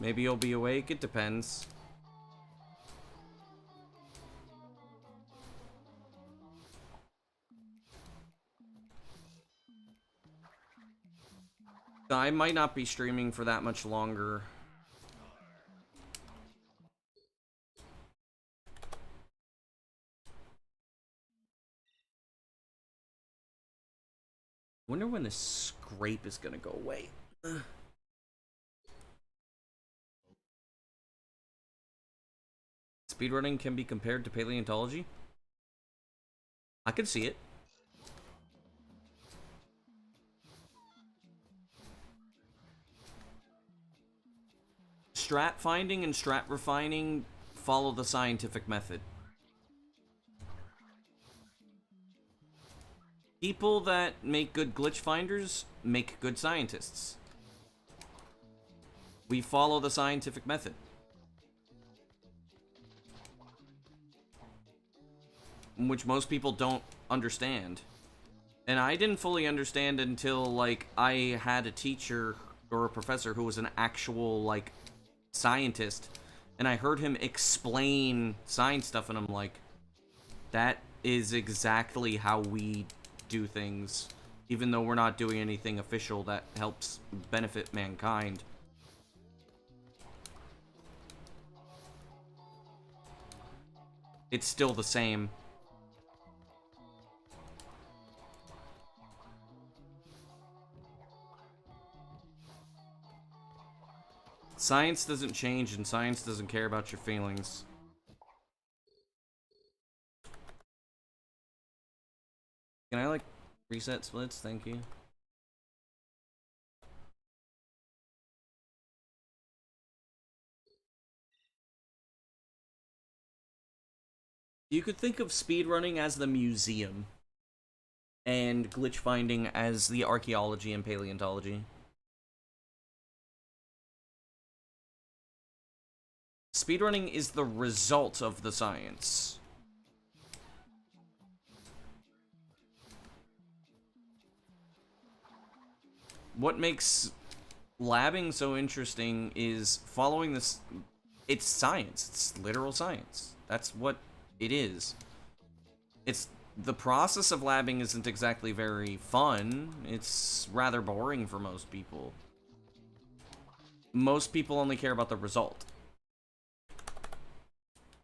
Maybe you'll be awake, it depends. I might not be streaming for that much longer. Wonder when this scrape is gonna go away. Speedrunning can be compared to paleontology? I could see it. Strat finding and strat refining follow the scientific method. People that make good glitch finders make good scientists. We follow the scientific method. Which most people don't understand. And I didn't fully understand until, like, I had a teacher or a professor who was an actual, like, scientist. And I heard him explain science stuff, and I'm like, that is exactly how we do things. Even though we're not doing anything official that helps benefit mankind. It's still the same. Science doesn't change, and science doesn't care about your feelings. Can I, like, reset splits? Thank you. You could think of speedrunning as the museum, and glitch finding as the archaeology and paleontology. Speedrunning is the result of the science. What makes labbing so interesting is following this. It's science. It's literal science. That's what it is. It's the process of labbing isn't exactly very fun. It's rather boring for most people. Most people only care about the result.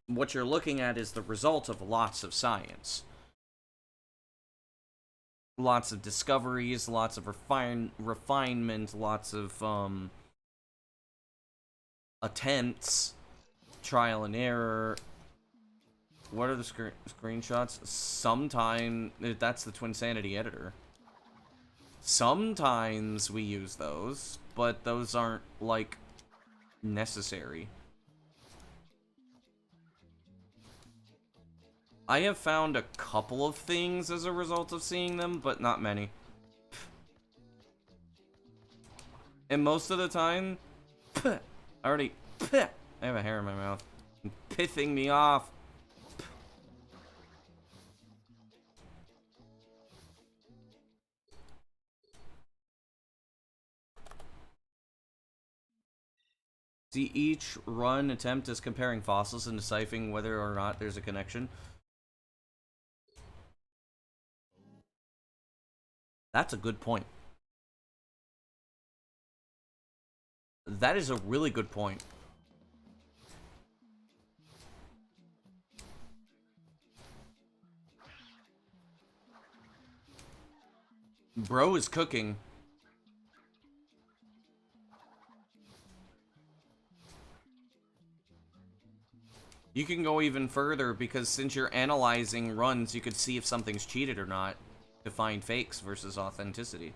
What you're looking at is the result of lots of science. Lots of discoveries, lots of refinement, lots of attempts, trial and error. What are the screenshots? Sometime that's the Twinsanity editor. Sometimes we use those, but those aren't like necessary. I have found a couple of things as a result of seeing them, but not many. And most of the time, I have a hair in my mouth. Pissing me off. See, each run attempt is comparing fossils and deciphering whether or not there's a connection. That's a good point. That is a really good point. Bro is cooking. You can go even further because since you're analyzing runs, you could see if something's cheated or not to find fakes versus authenticity.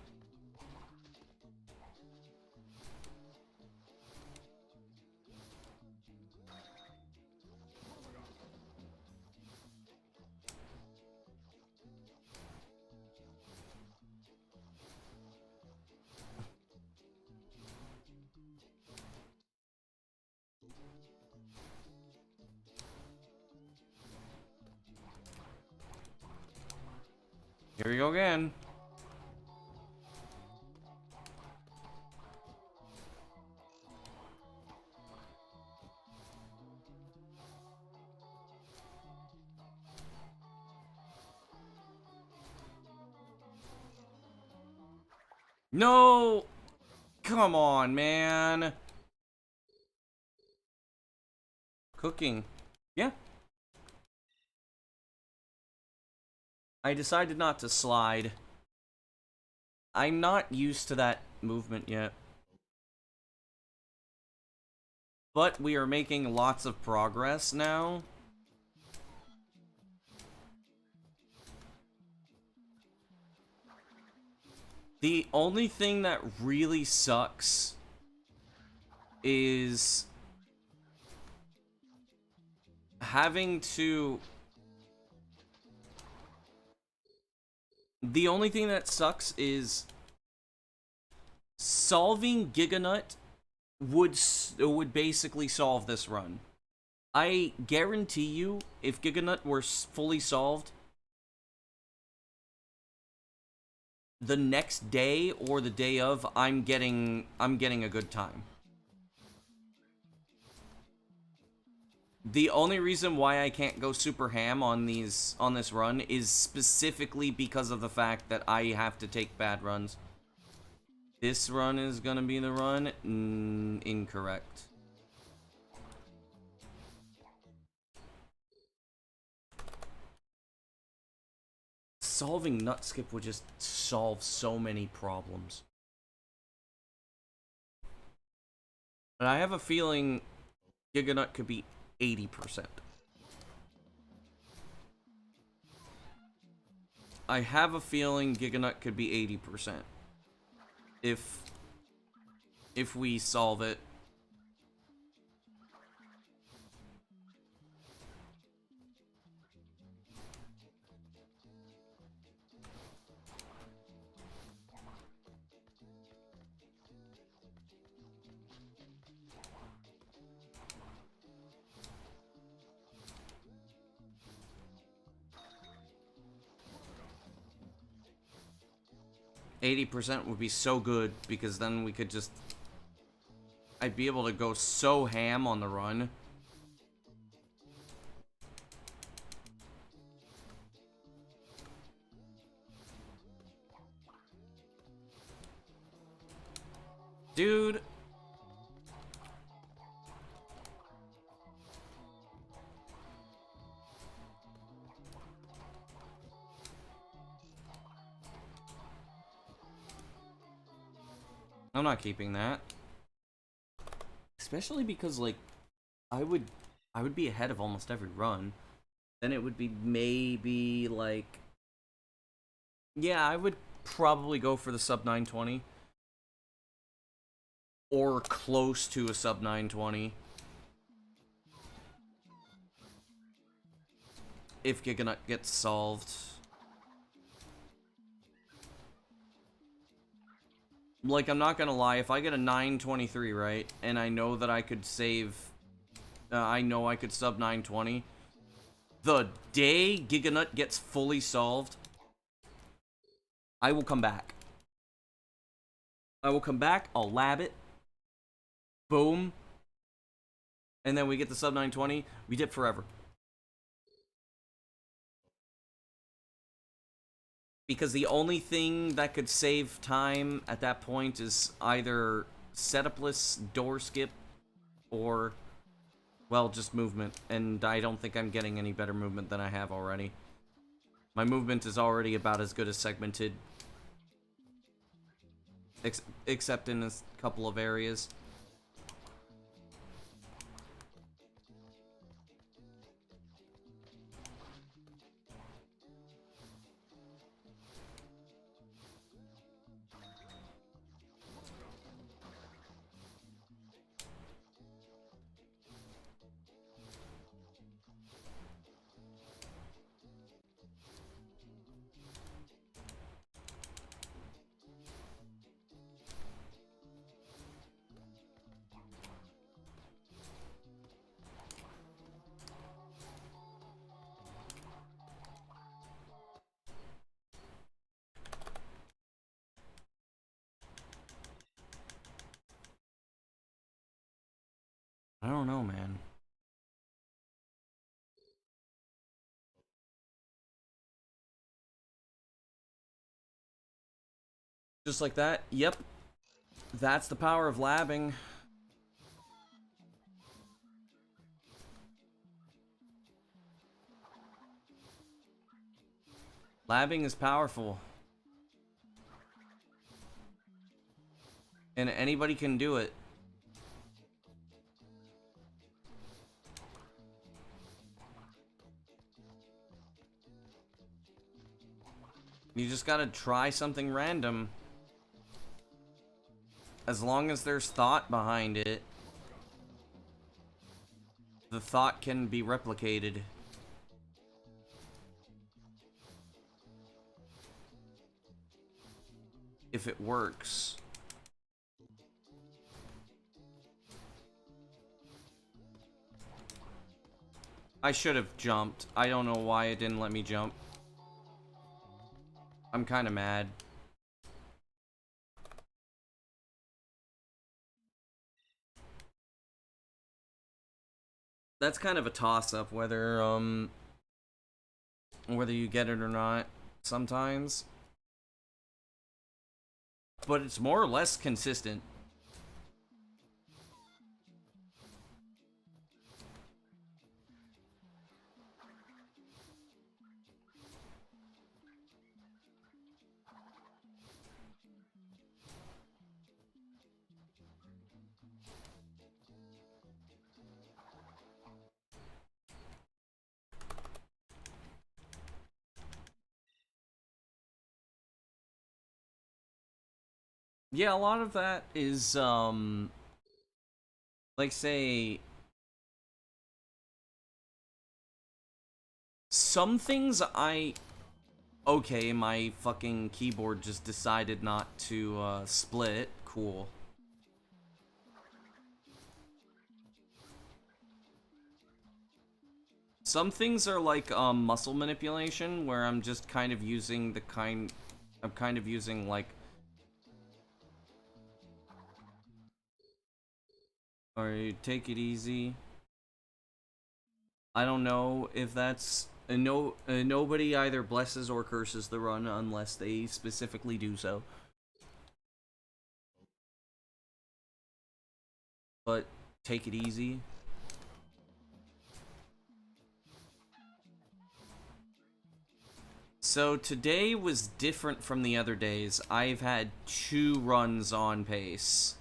Here we go again. No! Come on, man. Cooking. Yeah. I decided not to slide. I'm not used to that movement yet. But we are making lots of progress now. The only thing that really sucks is having to... The only thing that sucks is solving Giganut would basically solve this run. I guarantee you, if Giganut were fully solved, the next day or the day of, I'm getting a good time. The only reason why I can't go super ham on this run is specifically because of the fact that I have to take bad runs. This run is gonna be the run? Incorrect. Solving Nutskip would just solve so many problems. And I have a feeling Giganut could be 80%. I have a feeling Giganut could be 80%. If we solve it. 80% would be so good, because then we could just... I'd be able to go so ham on the run. Dude. I'm not keeping that. Especially because, like, I would be ahead of almost every run. Then it would be maybe, like... Yeah, I would probably go for the sub 920. Or close to a sub 920. If Giganut gets solved. Like, I'm not gonna lie, if I get a 923, right, and I know that I could save... I know I could sub 920. The day Giganut gets fully solved, I will come back. I will come back, I'll lab it. Boom. And then we get the sub 920, we dip forever. Because the only thing that could save time at that point is either setupless door skip or, well, just movement. And I don't think I'm getting any better movement than I have already. My movement is already about as good as segmented. Except in a couple of areas. I don't know, man. Just like that? Yep. That's the power of labbing. Labbing is powerful. And anybody can do it. You just gotta try something random. As long as there's thought behind it, the thought can be replicated. If it works. I should have jumped. I don't know why it didn't let me jump. I'm kind of mad. That's kind of a toss-up whether you get it or not sometimes. But it's more or less consistent. Yeah, a lot of that is, like, say, some things okay, my fucking keyboard just decided not to, split. Cool. Some things are like, muscle manipulation, where I'm just kind of using like, Alright, take it easy. I don't know if that's... nobody either blesses or curses the run unless they specifically do so. But take it easy. So today was different from the other days. I've had 2 runs on pace.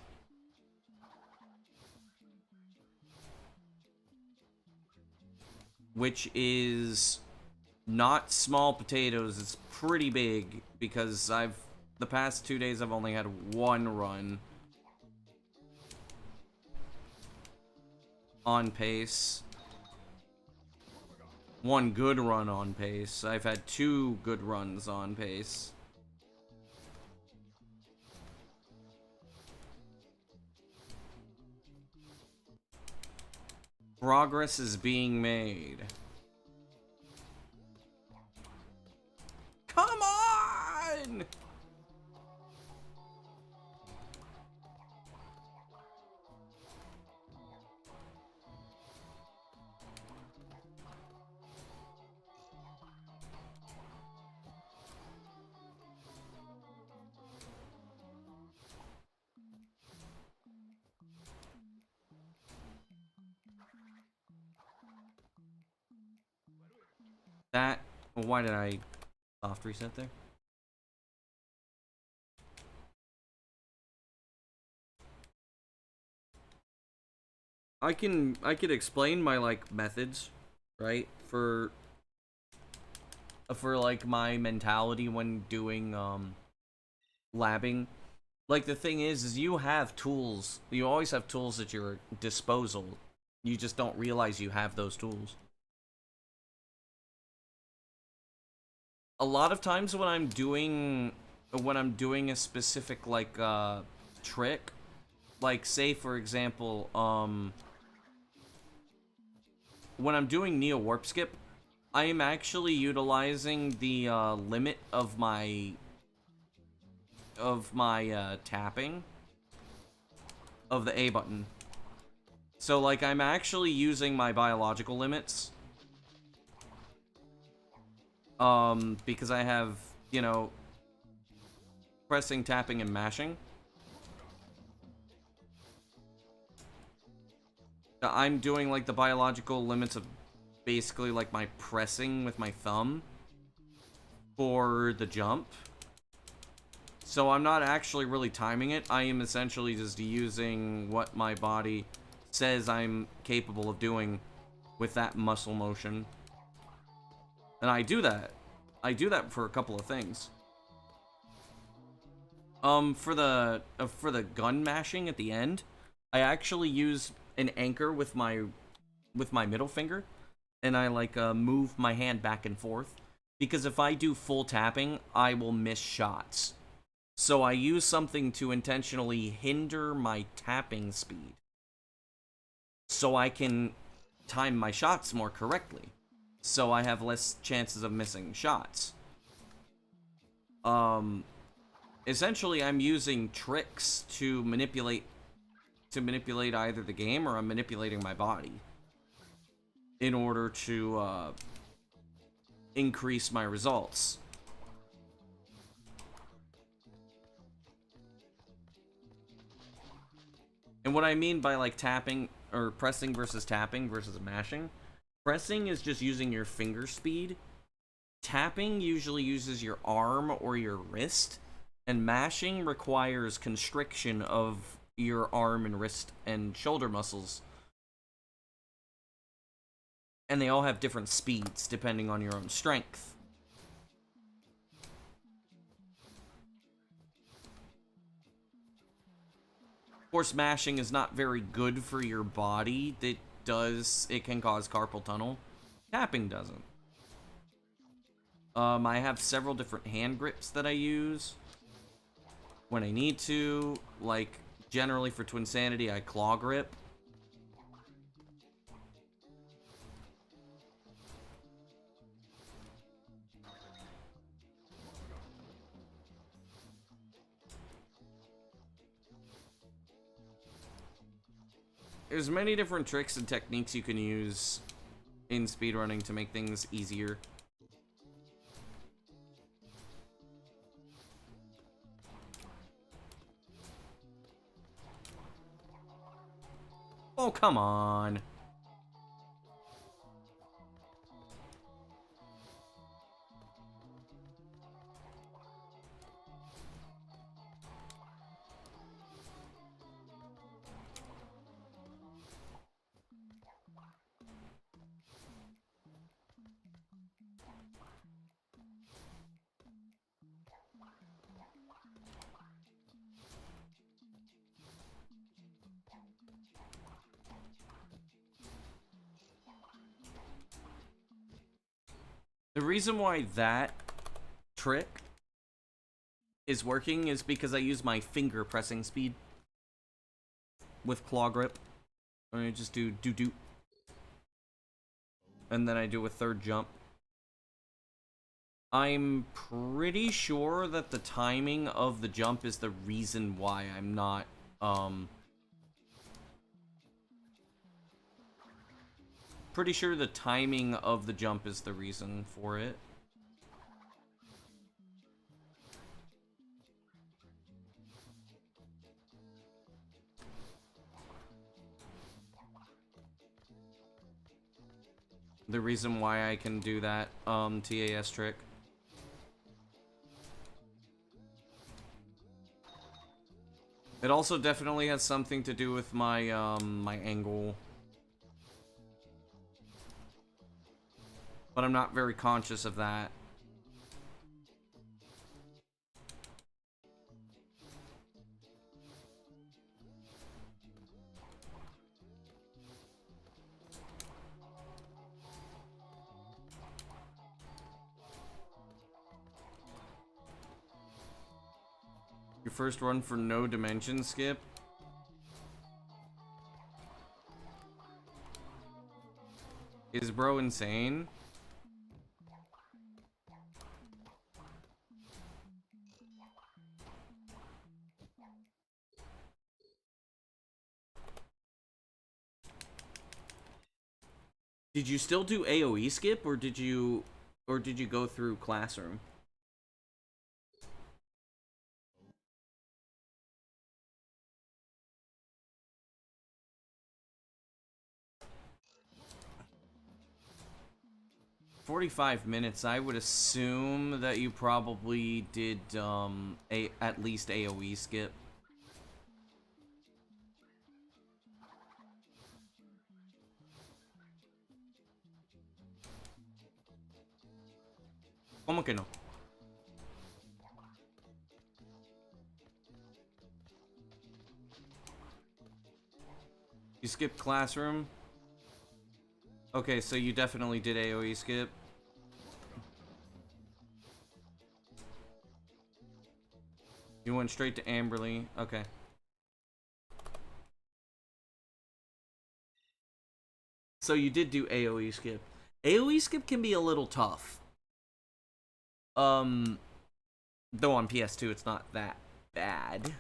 Which is not small potatoes, it's pretty big, because the past 2 days I've only had 1 run on pace. 1 good run on pace. I've had 2 good runs on pace. Progress is being made. Come on! That... Why did I soft reset there? I could explain my, like, methods, right? For like, my mentality when doing, labbing. Like, the thing is you have tools. You always have tools at your disposal. You just don't realize you have those tools. A lot of times when I'm doing a specific, like, trick, like, say, for example, when I'm doing Neo Warp Skip, I am actually utilizing the, limit of my tapping of the A button. So, like, I'm actually using my biological limits. Because I have, you know, pressing, tapping, and mashing. I'm doing, like, the biological limits of basically, like, my pressing with my thumb for the jump. So I'm not actually really timing it. I am essentially just using what my body says I'm capable of doing with that muscle motion. And I do that. I do that for a couple of things. For the gun mashing at the end, I actually use an anchor with my middle finger, and I like move my hand back and forth, because if I do full tapping, I will miss shots. So I use something to intentionally hinder my tapping speed, so I can time my shots more correctly, so I have less chances of missing shots. Essentially, I'm using tricks to manipulate either the game, or I'm manipulating my body in order to increase my results. And what I mean by, like, tapping or pressing versus tapping versus mashing, pressing is just using your finger speed. Tapping usually uses your arm or your wrist, and mashing requires constriction of your arm and wrist and shoulder muscles. And they all have different speeds depending on your own strength. Of course, mashing is not very good for your body. It can cause carpal tunnel. Tapping doesn't. I have several different hand grips that I use when I need to. Like, generally for Twinsanity, I claw grip. There's many different tricks and techniques you can use in speedrunning to make things easier. Oh, come on. The reason why that trick is working is because I use my finger pressing speed with claw grip. I just do do-do. And then I do a third jump. I'm pretty sure that the timing of the jump is the reason why I'm not, pretty sure the timing of the jump is the reason for it. The reason why I can do that, TAS trick. It also definitely has something to do with my, my angle. But I'm not very conscious of that. Your first run for no dimension skip? Is bro insane? Did you still do AoE skip, or did you go through Classroom? $45 I would assume that you probably did at least AoE skip. ¿Cómo que no? You skipped Classroom? Okay, so you definitely did AoE skip. You went straight to Amberley. Okay. So you did do AoE skip. AoE skip can be a little tough. Though on PS2 it's not that bad.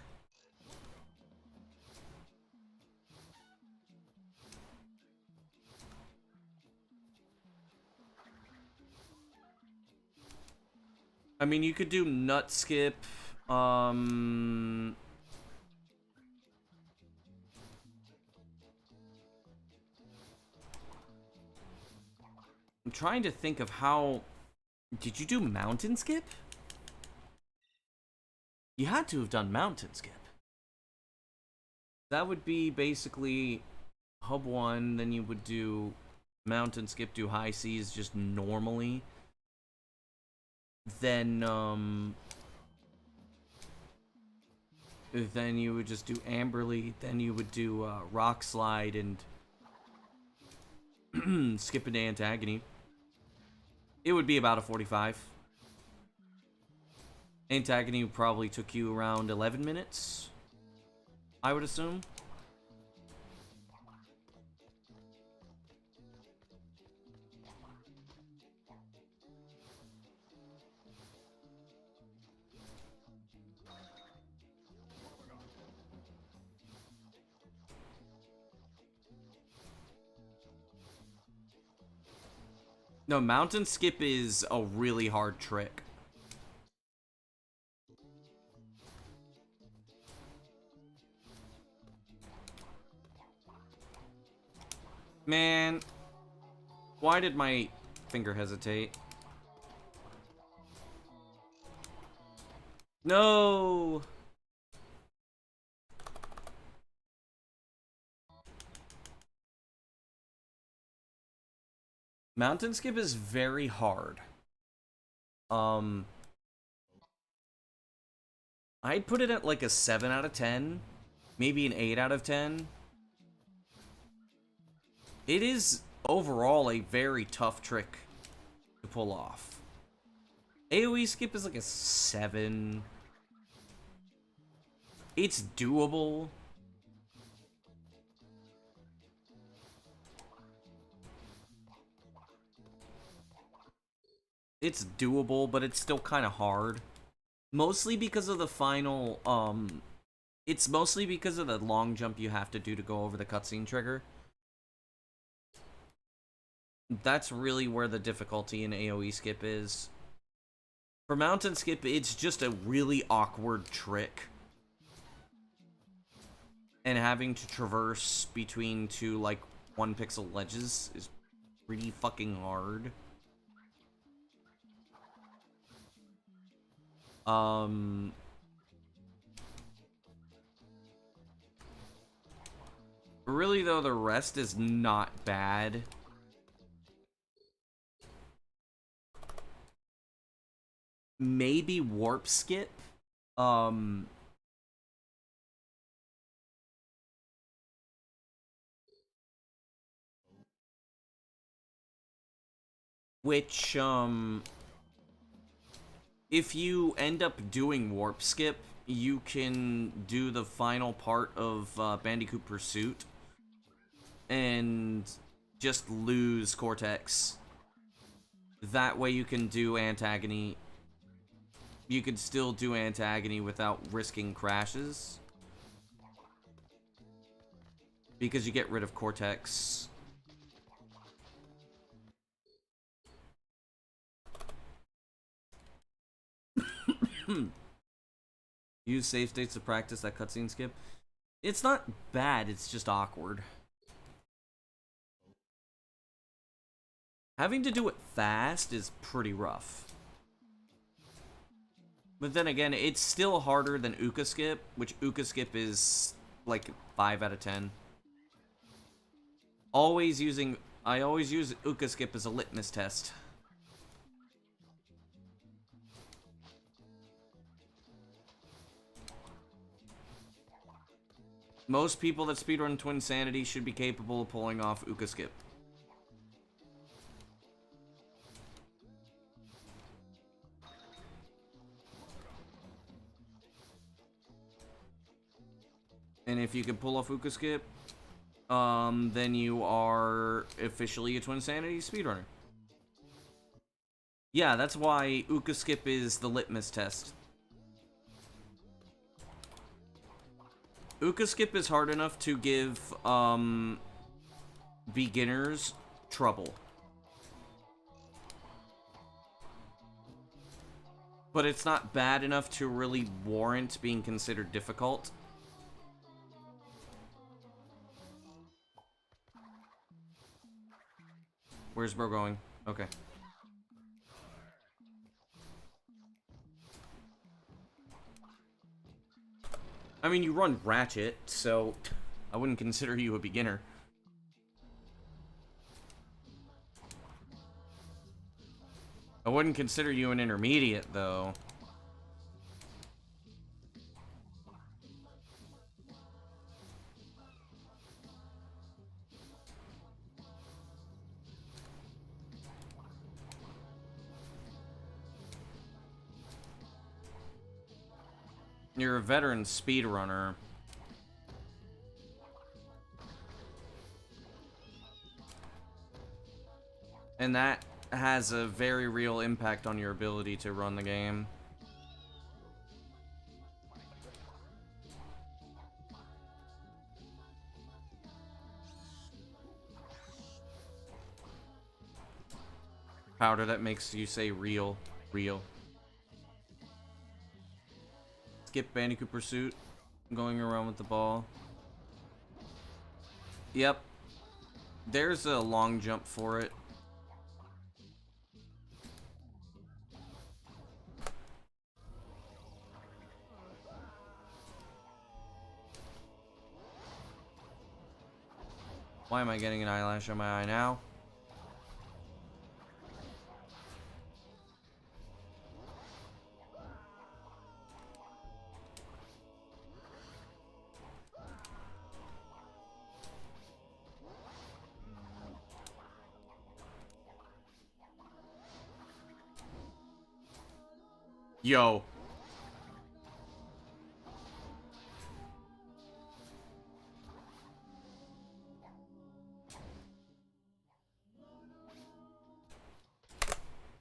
I mean, you could do nut skip. I'm trying to think of how... Did you do mountain skip? You had to have done mountain skip. That would be basically hub 1, then you would do mountain skip, do high seas just normally. Then you would just do Amberley, then you would do rock slide and skip into Antagony. It would be about a 45. Antagony probably took you around 11 minutes, I would assume. No, mountain skip is a really hard trick. Man, why did my finger hesitate? No! Mountain skip is very hard. I'd put it at like a 7 out of 10. Maybe an 8 out of 10. It is overall a very tough trick to pull off. AoE skip is like a 7. It's doable. It's doable, but it's still kind of hard. Mostly because of the final, it's mostly because of the long jump you have to do to go over the cutscene trigger. That's really where the difficulty in AoE skip is. For mountain skip, it's just a really awkward trick. And having to traverse between two, like, 1 pixel ledges is pretty fucking hard. Really, though, the rest is not bad. Maybe warp skip. Which, if you end up doing warp skip, you can do the final part of Bandicoot Pursuit and just lose Cortex. That way you can do Antagony. You could still do Antagony without risking crashes. Because you get rid of Cortex. Use save states to practice that cutscene skip. It's not bad, it's just awkward. Having to do it fast is pretty rough. But then again, it's still harder than Uka skip, which Uka skip is like 5 out of 10. I always use Uka skip as a litmus test. Most people that speedrun Twinsanity should be capable of pulling off Uka skip. And if you can pull off Uka skip, then you are officially a Twinsanity speedrunner. Yeah, that's why Uka skip is the litmus test. Uka skip is hard enough to give beginners trouble. But it's not bad enough to really warrant being considered difficult. Where's bro going? Okay. I mean, you run Ratchet, so I wouldn't consider you a beginner. I wouldn't consider you an intermediate, though. You're a veteran speedrunner. And that has a very real impact on your ability to run the game. Powder that makes you say real. Real. Skip Bandicoot Pursuit. Going around with the ball. Yep. There's a long jump for it. Why am I getting an eyelash on my eye now? Yo.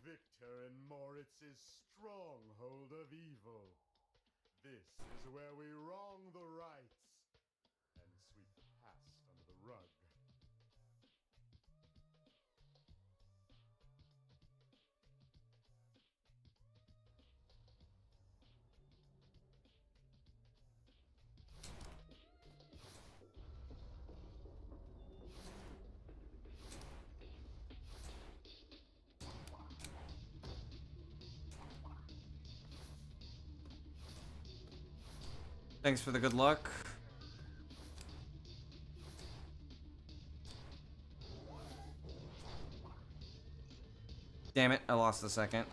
Victor in Moritz's stronghold of evil. This is where we wrong the rights and sweep the past under the rug. Thanks for the good luck. Damn it, I lost a second.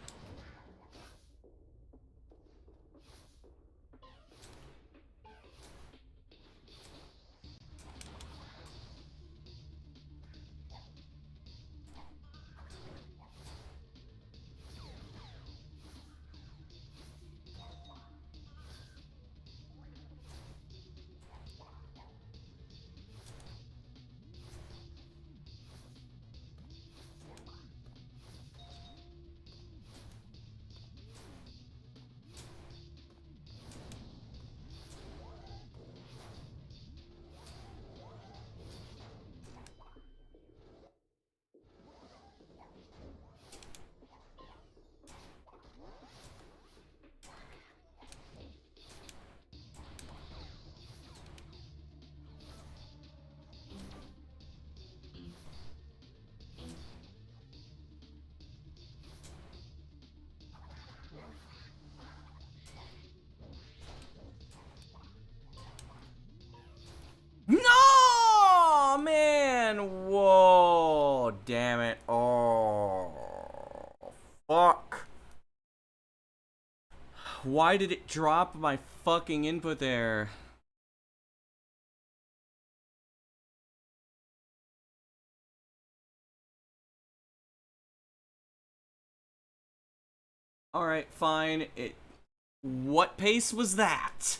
No, man. Whoa. Damn it. Oh. Fuck. Why did it drop my fucking input there? Alright, fine. What pace was that?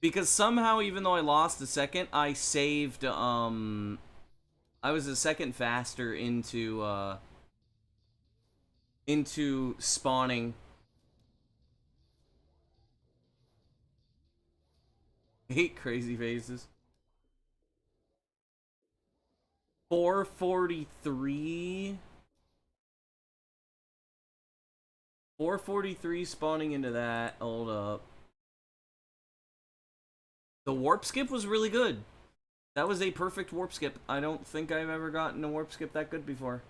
Because somehow, even though I lost a second, I saved, I was a second faster into spawning. Eight crazy faces. 443. 443 spawning into that. Hold up. The warp skip was really good. That was a perfect warp skip. I don't think I've ever gotten a warp skip that good before.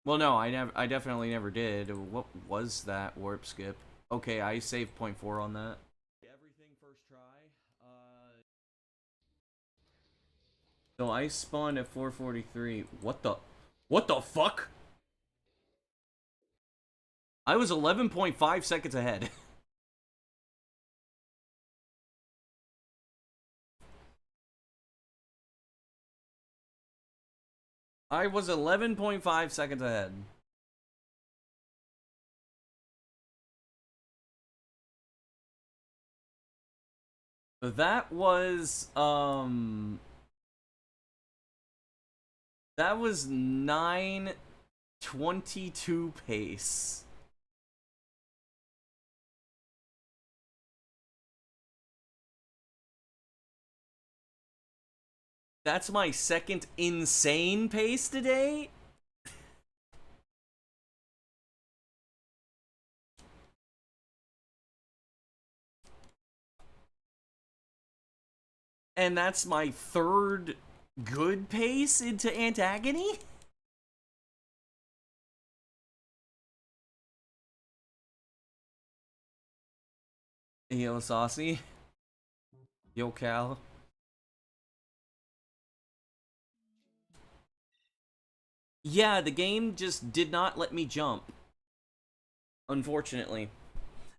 Well, no, I definitely never did. What was that warp skip? Okay, I saved 0.4 on that. Everything first try. So I spawned at 443. What the fuck? I was 11.5 seconds ahead. I was 11.5 seconds ahead. That was 9:22 pace. That's my second insane pace today. And that's my third good pace into Antagony? Yo, Saucy. Yo, Cal. Yeah, the game just did not let me jump. Unfortunately.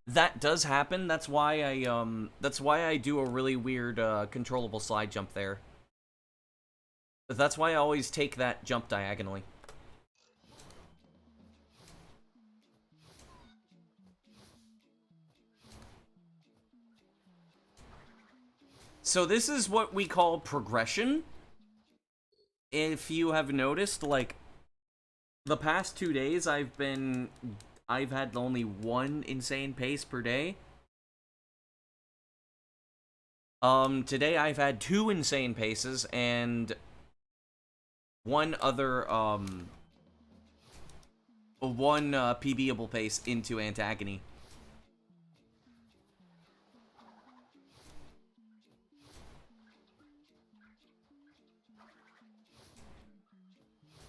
That does happen. That's why I do a really weird controllable slide jump there. But that's why I always take that jump diagonally. So this is what we call progression. If you have noticed, like, the past 2 days I've had only one insane pace per day. Today I've had 2 insane paces and one other, one PBable pace into Antagony.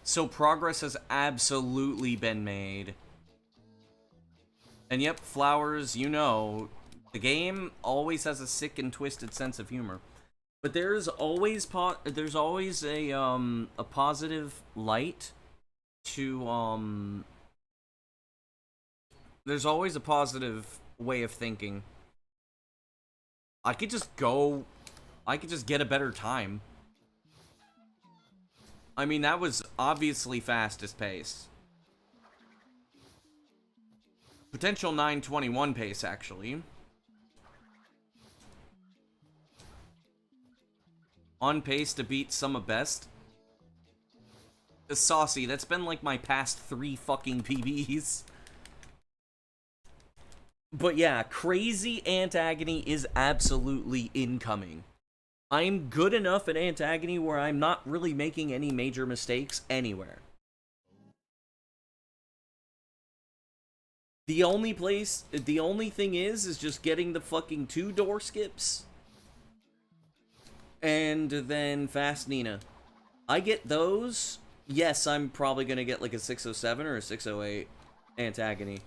So progress has absolutely been made. And yep, Flowers, you know, the game always has a sick and twisted sense of humor. But there's always a positive light to there's always a positive way of thinking. I could just get a better time. I mean, that was obviously fastest pace. Potential 9:21 pace, actually. On pace to beat some of best. Saucy, that's been like my past 3 fucking PBs. But yeah, crazy Antagony is absolutely incoming. I'm good enough at Antagony where I'm not really making any major mistakes anywhere. The only thing is just getting the fucking 2 door skips. And then Fast Nina. I get those. Yes, I'm probably gonna get like a 607 or a 608 Antagony,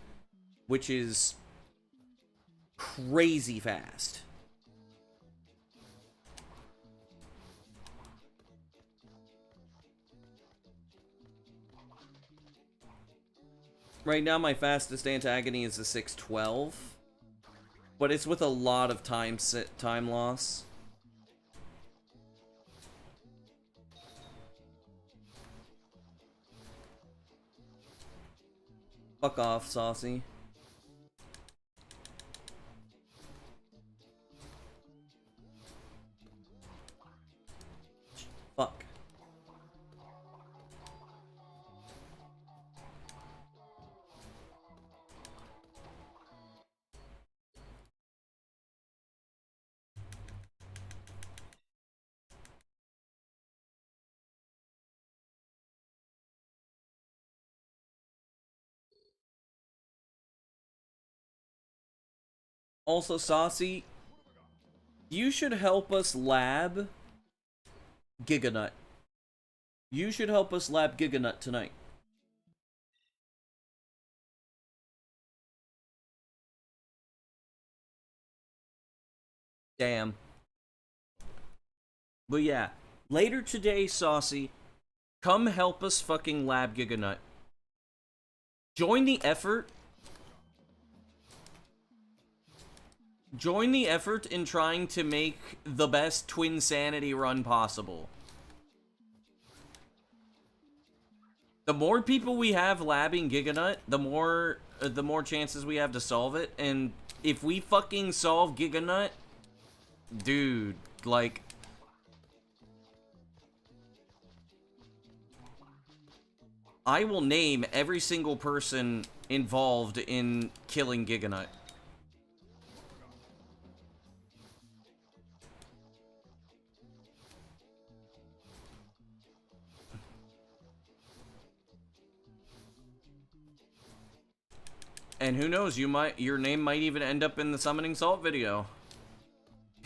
which is crazy fast. Right now, my fastest Antagony is a 612, but it's with a lot of time loss. Fuck off, Saucy. Fuck. Also, Saucy, you should help us lab Giganut. You should help us lab Giganut tonight. Damn. But yeah, later today, Saucy, come help us fucking lab Giganut. Join the effort. Join the effort in trying to make the best Twinsanity run possible. The more people we have labbing Giganut, the more chances we have to solve it. And if we fucking solve Giganut, dude, like, I will name every single person involved in killing Giganut. And who knows, your name might even end up in the Summoning Salt video.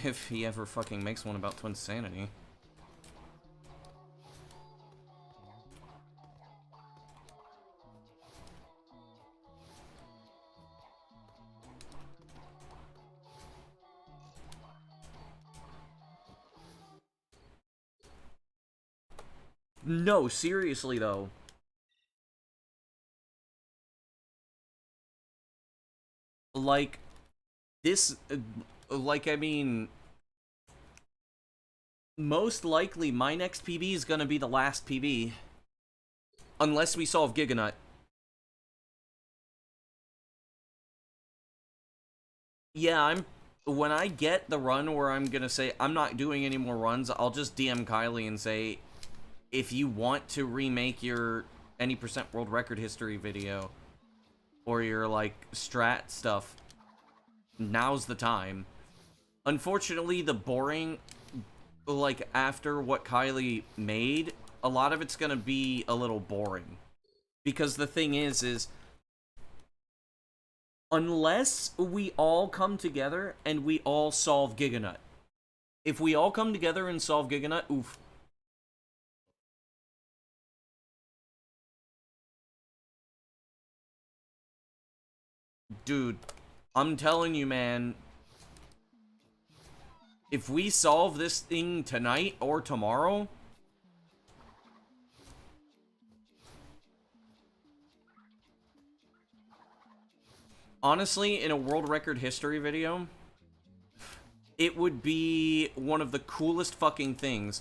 If he ever fucking makes one about Twinsanity. No, seriously though. Like, this, like, I mean, most likely my next PB is gonna be the last PB. Unless we solve Giganut. Yeah, when I get the run where I'm gonna say, I'm not doing any more runs, I'll just DM Kylie and say, if you want to remake your any percent world record history video, or your, like, strat stuff, now's the time. Unfortunately, the boring, like, after what Kylie made, a lot of it's gonna be a little boring. Because the thing is, unless we all come together and we all solve Giganut. If we all come together and solve Giganut, oof. Dude, I'm telling you, man. If we solve this thing tonight or tomorrow... Honestly, in a world record history video, it would be one of the coolest fucking things.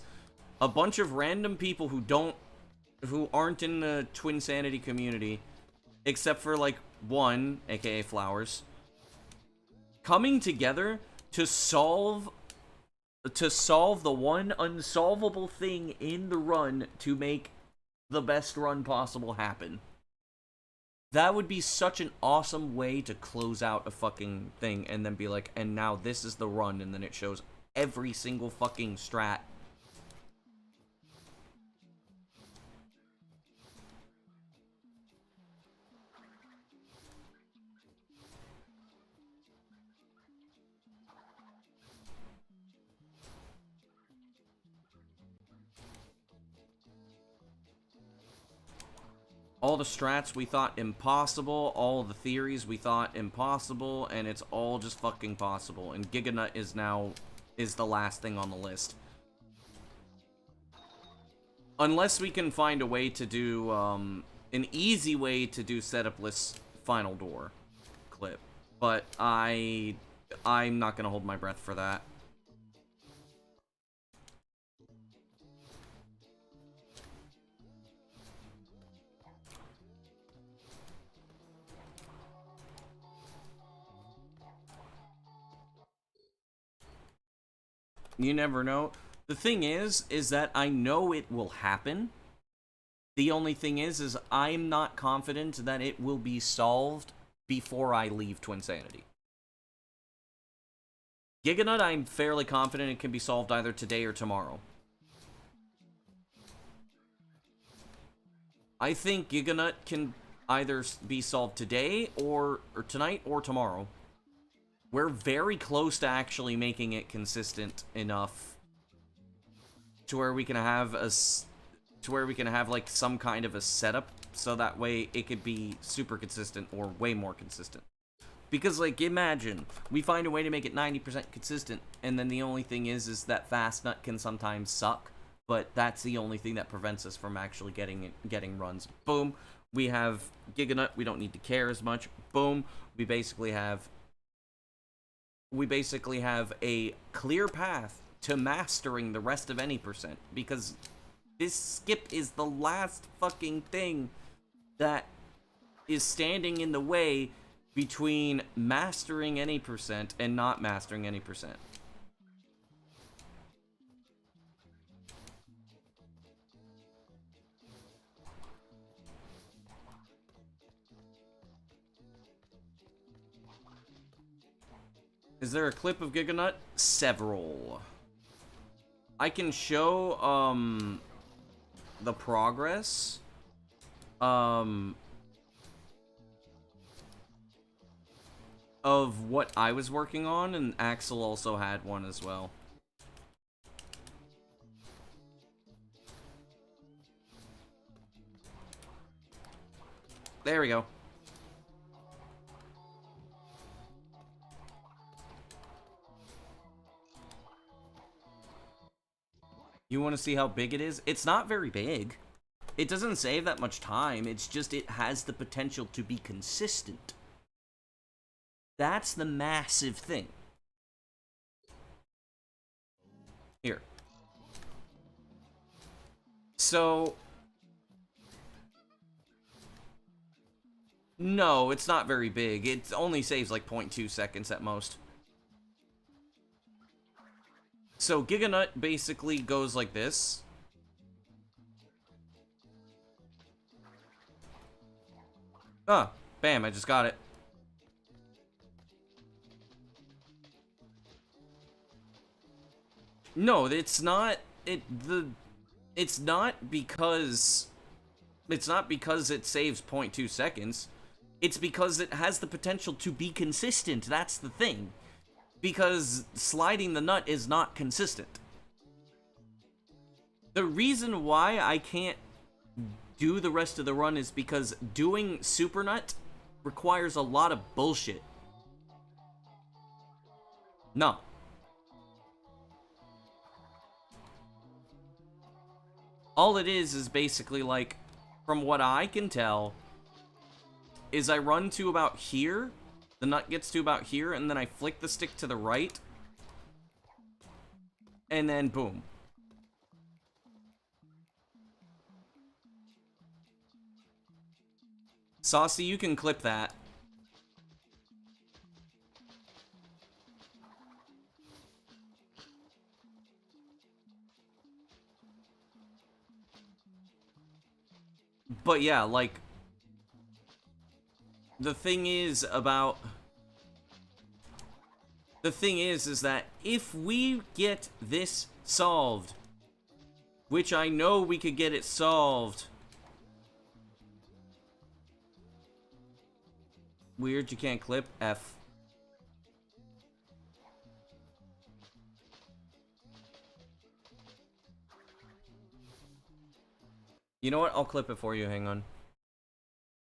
A bunch of random people who aren't in the Twinsanity community, except for, like, one, aka Flowers, coming together to solve the one unsolvable thing in the run to make the best run possible happen. That would be such an awesome way to close out a fucking thing and then be like, and now this is the run, and then it shows every single fucking strat. All the strats we thought impossible, all the theories we thought impossible, and it's all just fucking possible. And Giganut is the last thing on the list. Unless we can find a way to do, an easy way to do setup-less Final Door clip. But I'm not gonna hold my breath for that. You never know. The thing is that I know it will happen. The only thing is I'm not confident that it will be solved before I leave Twinsanity. Giganut, I'm fairly confident it can be solved either today or tomorrow. I think Giganut can either be solved today or tonight or tomorrow. We're very close to actually making it consistent enough to where we can have like some kind of a setup, so that way it could be super consistent or way more consistent. Because, like, imagine we find a way to make it 90% consistent, and then the only thing is that Fast Nut can sometimes suck, but that's the only thing that prevents us from actually getting runs. Boom, we have Giganut. We don't need to care as much. Boom, we basically have a clear path to mastering the rest of any percent, because this skip is the last fucking thing that is standing in the way between mastering any percent and not mastering any percent. Is there a clip of Giganut? Several. I can show, the progress. of what I was working on, and Axel also had one as well. There we go. You want to see how big it is? It's not very big. It doesn't save that much time. It's just it has the potential to be consistent. That's the massive thing. Here. So... No, it's not very big. It only saves like 0.2 seconds at most. So Giganut basically goes like this. Ah, bam, I just got it. No, it's not it's not because it saves 0.2 seconds. It's because it has the potential to be consistent. That's the thing. Because sliding the nut is not consistent. The reason why I can't do the rest of the run is because doing Super Nut requires a lot of bullshit. No. All it is basically like, from what I can tell, is I run to about here, the nut gets to about here, and then I flick the stick to the right, and then boom. Saucy, you can clip that. But yeah, like, the thing is that if we get this solved, which I know we could get it solved. Weird, you can't clip F. You know what? I'll clip it for you, hang on.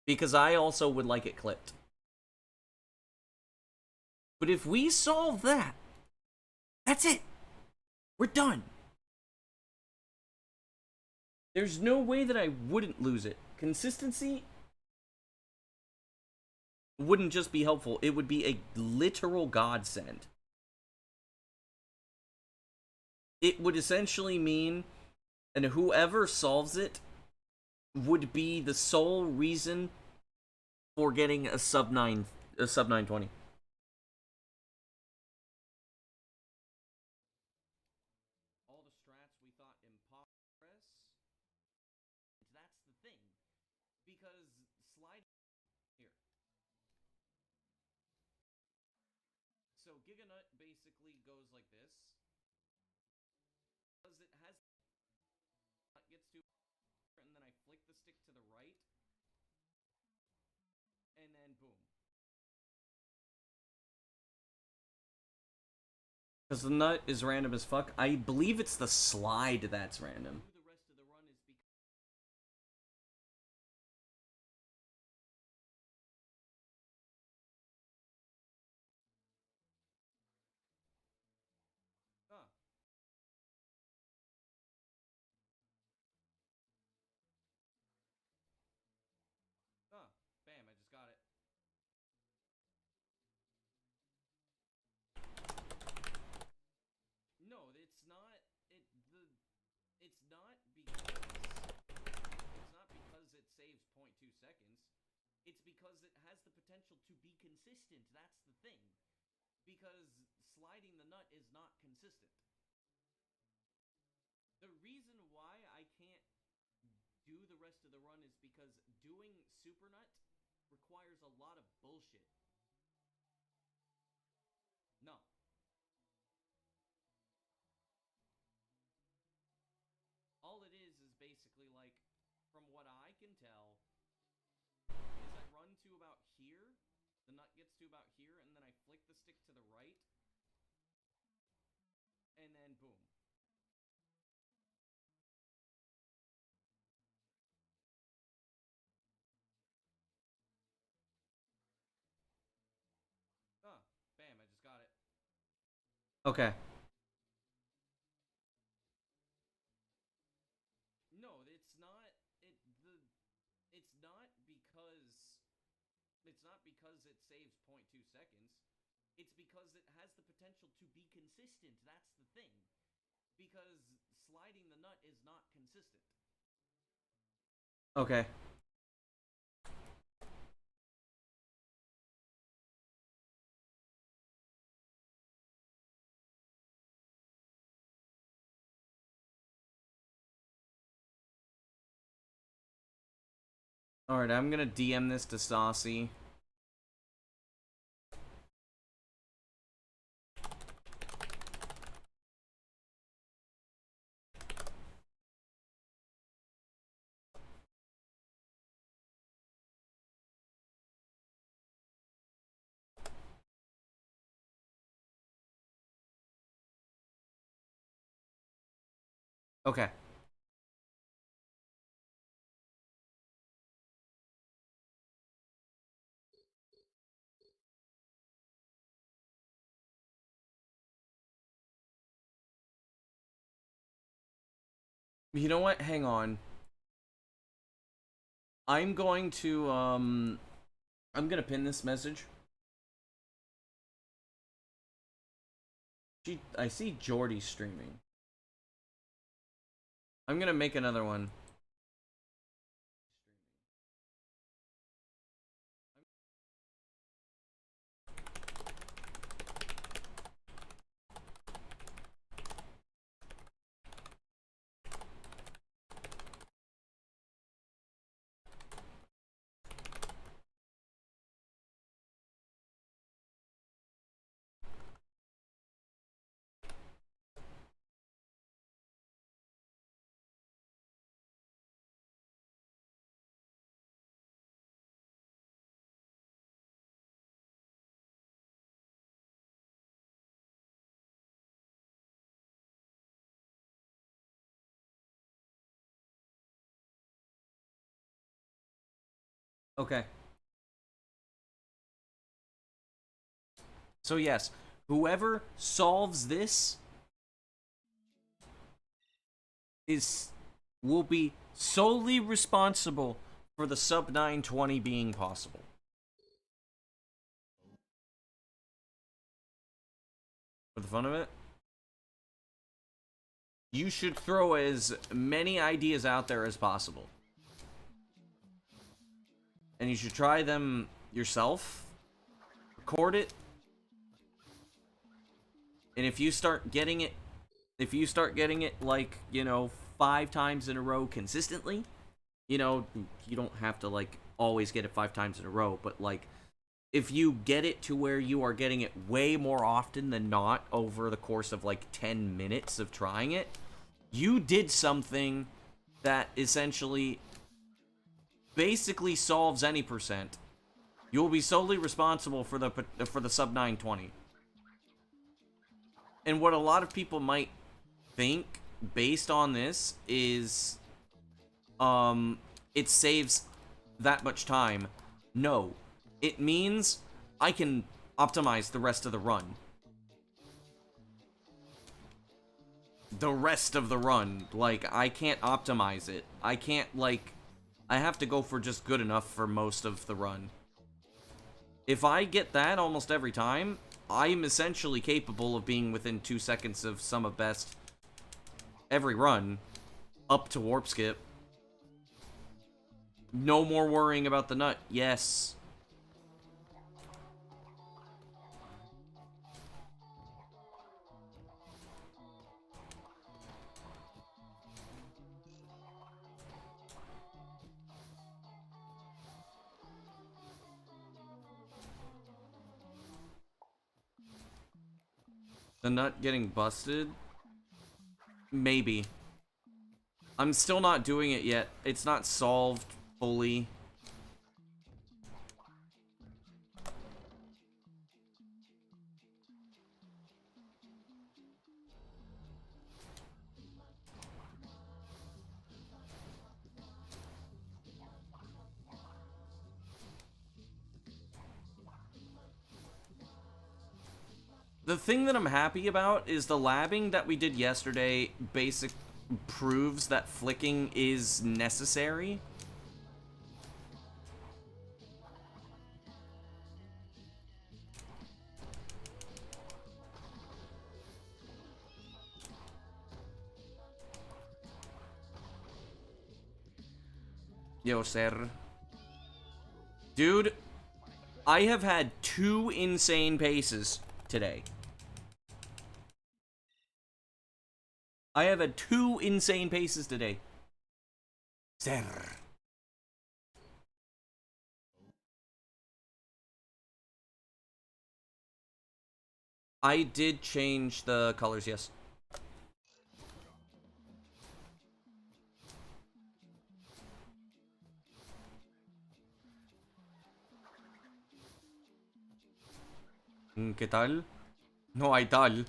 Because I also would like it clipped. But if we solve that, that's it. We're done. There's no way that I wouldn't lose it. Consistency wouldn't just be helpful, it would be a literal godsend. It would essentially mean, and whoever solves it would be the sole reason for getting a sub 920. All the strats we thought impossible. That's the thing. Because slide here. So Giganut basically goes like this. Because it has gets to, and then I flick the stick to the right, and then boom. Because the nut is random as fuck. I believe it's the slide that's random. The rest of the run is because bam, I just got it. No, it's not. It's not because it saves 0.2 seconds. It's because it has the potential to be consistent. That's the thing. Because sliding the nut is not consistent. The reason why I can't do the rest of the run is because doing Super Nut requires a lot of bullshit. No. All it is basically like, from what I can tell, is I run to about here, The nut gets to about here, and then I flick the stick to the right, and then boom. Ah, bam, I just got it. Okay. No, it's not it's not because it saves 0.2 seconds. It's because it has the potential to be consistent. That's the thing. Because sliding the nut is not consistent. Okay. Alright, I'm gonna DM this to Saucy. Okay. You know what? Hang on. I'm going to, I'm gonna pin this message. I see Jordy streaming. I'm gonna make another one. Okay. So yes, whoever solves this will be solely responsible for the sub 920 being possible. For the fun of it, you should throw as many ideas out there as possible. And you should try them yourself. Record it. And if you start getting it, like, you know, 5 times in a row consistently, you know, you don't have to, like, always get it 5 times in a row, but, like, if you get it to where you are getting it way more often than not over the course of, like, 10 minutes of trying it, you did something that essentially basically solves any percent. You will be solely responsible for the sub 920. And what a lot of people might think based on this is it saves that much time. No. It means I can optimize the rest of the run. The rest of the run. Like, I can't optimize it. I can't, like, I have to go for just good enough for most of the run. If I get that almost every time, I'm essentially capable of being within 2 seconds of sum of best every run, up to warp skip. No more worrying about the nut. Yes. The nut getting busted? Maybe. I'm still not doing it yet. It's not solved fully. The thing that I'm happy about is the labbing that we did yesterday proves that flicking is necessary. Yo, sir. Dude, I have had 2 insane paces today. I have had 2 insane paces today. Sir. I did change the colors, yes. ¿Qué tal? No hay tal.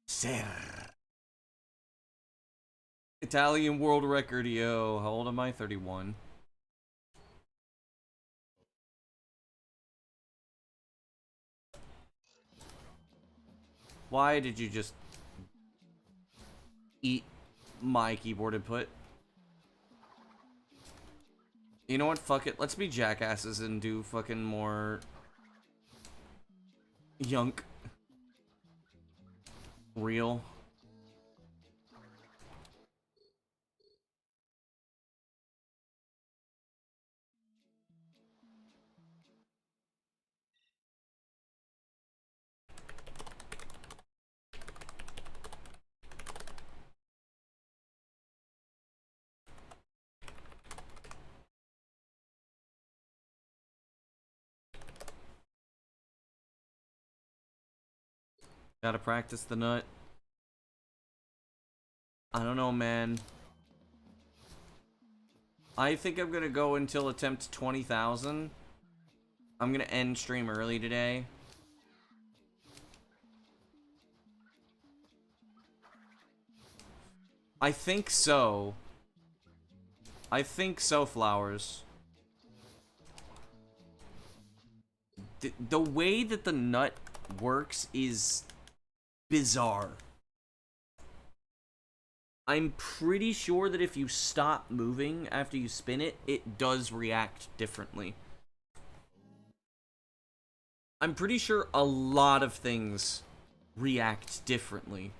Sir. Italian world record, yo. How old am I? 31. Why did you just eat my keyboard input? You know what? Fuck it. Let's be jackasses and do fucking more yunk. Real. Gotta practice the nut. I don't know, man. I think I'm gonna go until attempt 20,000. I'm gonna end stream early today. I think so. I think so, Flowers. The way that the nut works is bizarre. I'm pretty sure that if you stop moving after you spin it, it does react differently. I'm pretty sure a lot of things react differently.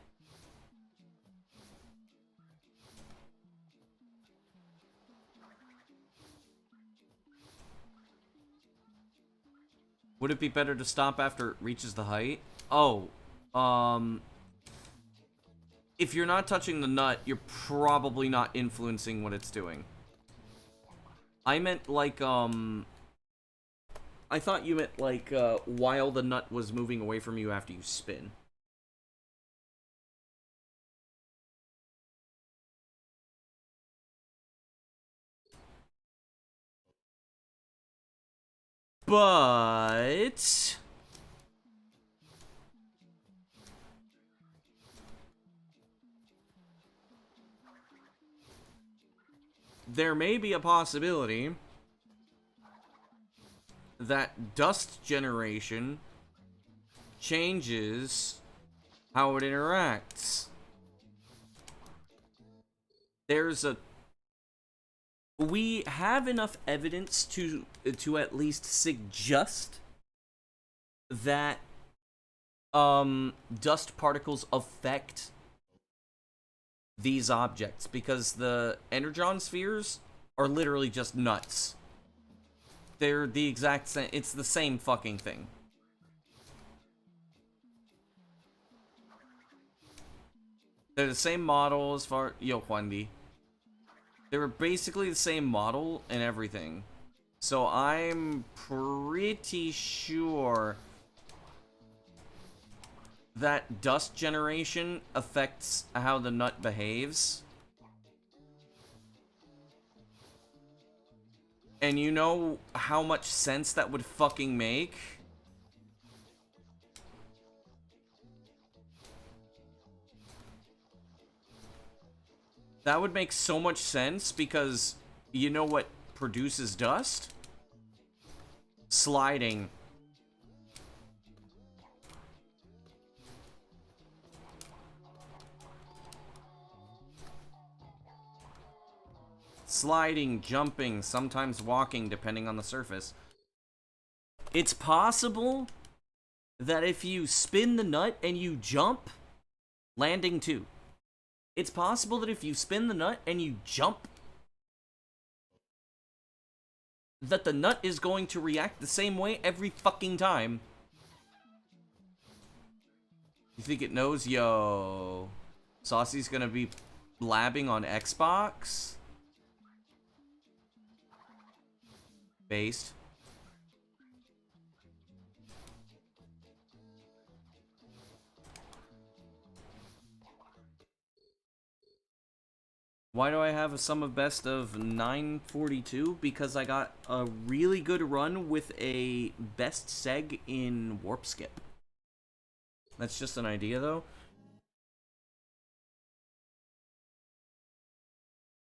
Would it be better to stop after it reaches the height? Oh, if you're not touching the nut, you're probably not influencing what it's doing. I meant like, I thought you meant like, while the nut was moving away from you after you spin. But there may be a possibility that dust generation changes how it interacts. We have enough evidence to at least suggest that dust particles affect these objects, because the energon spheres are literally just nuts. They're the exact same. It's the same fucking thing. They're the same model as far... Yo, Juandi. They were basically the same model and everything. So I'm pretty sure that dust generation affects how the nut behaves. And you know how much sense that would fucking make? That would make so much sense because you know what produces dust? Sliding. Sliding, jumping, sometimes walking, depending on the surface. It's possible that if you spin the nut and you jump, landing too. It's possible that if you spin the nut and you jump, that the nut is going to react the same way every fucking time. You think it knows? Yo. Saucy's gonna be blabbing on Xbox? Based. Why do I have a sum of best of 942? Because I got a really good run with a best seg in Warp Skip. That's just an idea, though.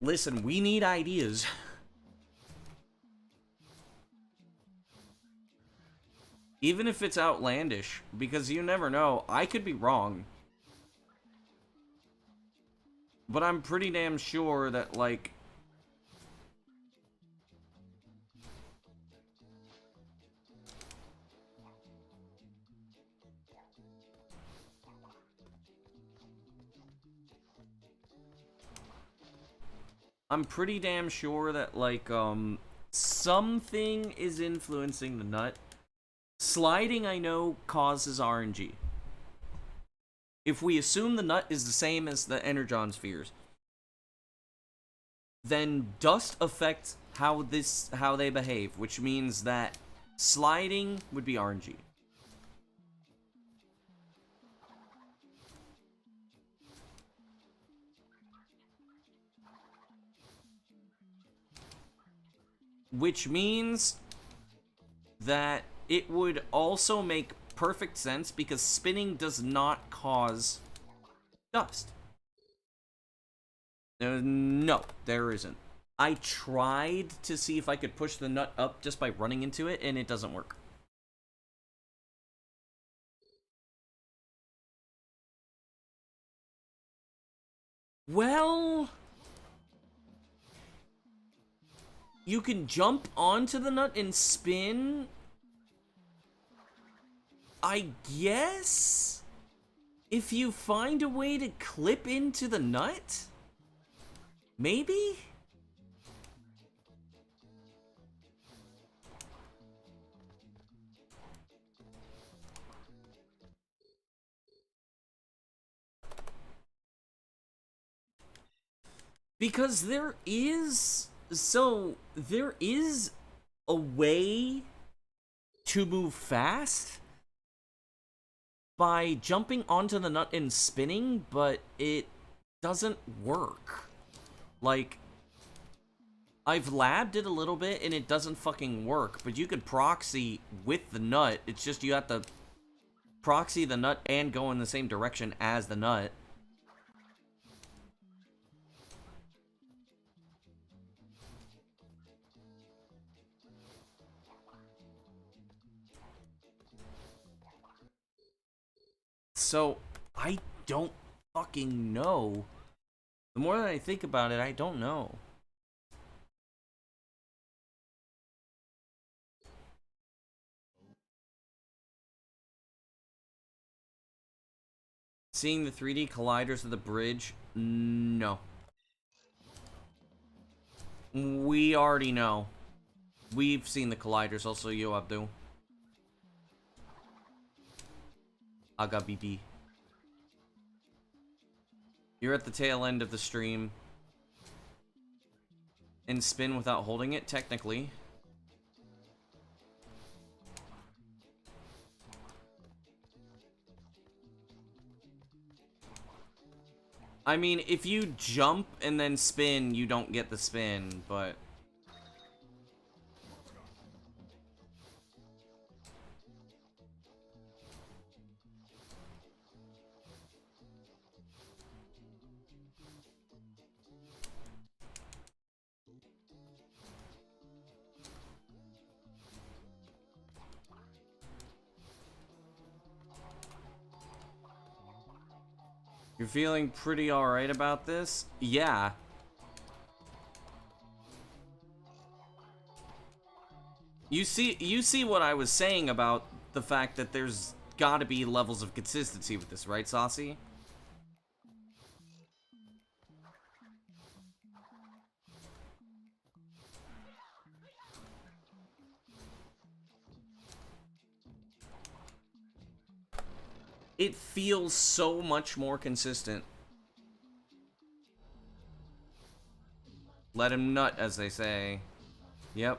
Listen, we need ideas. Even if it's outlandish, because you never know. I could be wrong. But I'm pretty damn sure that, like... I'm pretty damn sure that, like, something is influencing the nut. Sliding, I know, causes RNG. If we assume the nut is the same as the energon spheres, then dust affects how they behave, which means that sliding would be RNG. Which means that it would also make perfect sense because spinning does not cause dust. No, there isn't. I tried to see if I could push the nut up just by running into it, and it doesn't work. Well... you can jump onto the nut and spin... I guess? If you find a way to clip into the nut? Maybe? Because there is a way to move fast by jumping onto the nut and spinning, but it doesn't work. Like, I've labbed it a little bit and it doesn't fucking work, but you could proxy with the nut. It's just you have to proxy the nut and go in the same direction as the nut. So, I don't fucking know. The more that I think about it, I don't know. Seeing the 3D colliders of the bridge? No. We already know. We've seen the colliders, also yo Abdul. Aga BB. You're at the tail end of the stream. And spin without holding it, technically. I mean, if you jump and then spin, you don't get the spin, but... You're feeling pretty alright about this? Yeah. You see what I was saying about the fact that there's gotta be levels of consistency with this, right, Saucy? It feels so much more consistent. Let him nut, as they say. Yep.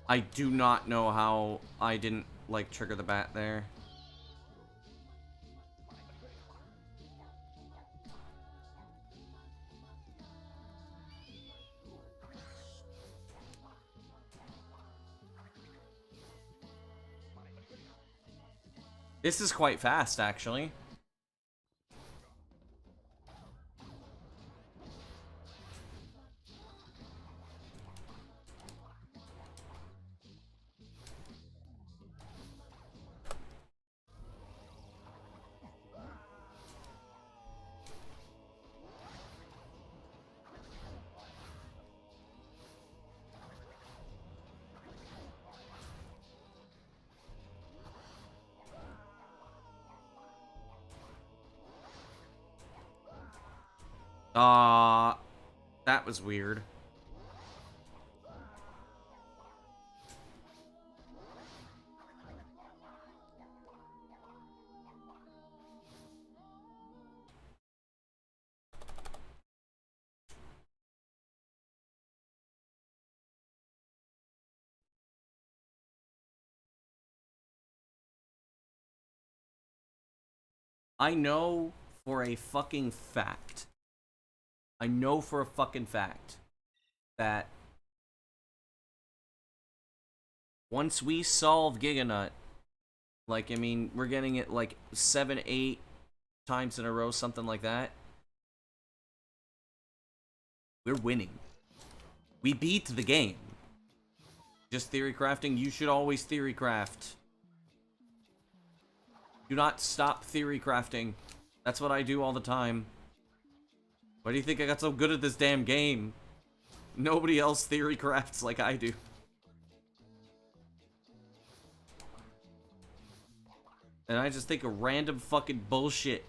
I do not know how I didn't, like, trigger the bat there. This is quite fast, actually. That was weird. I know for a fucking fact. I know for a fucking fact that once we solve Giganut, like, I mean, we're getting it like 7, 8 times in a row, something like that. We're winning. We beat the game. Just theory crafting, you should always theory craft. Do not stop theory crafting. That's what I do all the time. Why do you think I got so good at this damn game? Nobody else theory crafts like I do. And I just think of random fucking bullshit.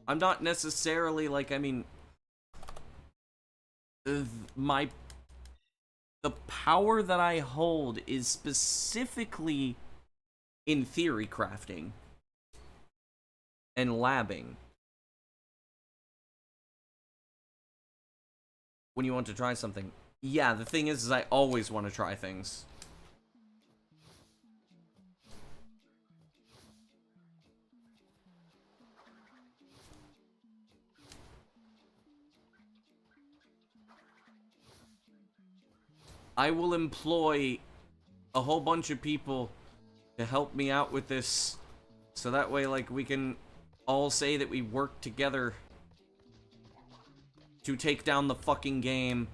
I'm not necessarily like, I mean... The power that I hold is specifically in theory crafting and labbing. When you want to try something. Yeah, the thing is I always want to try things. I will employ a whole bunch of people to help me out with this, so that way, like, we can all say that we work together to take down the fucking game.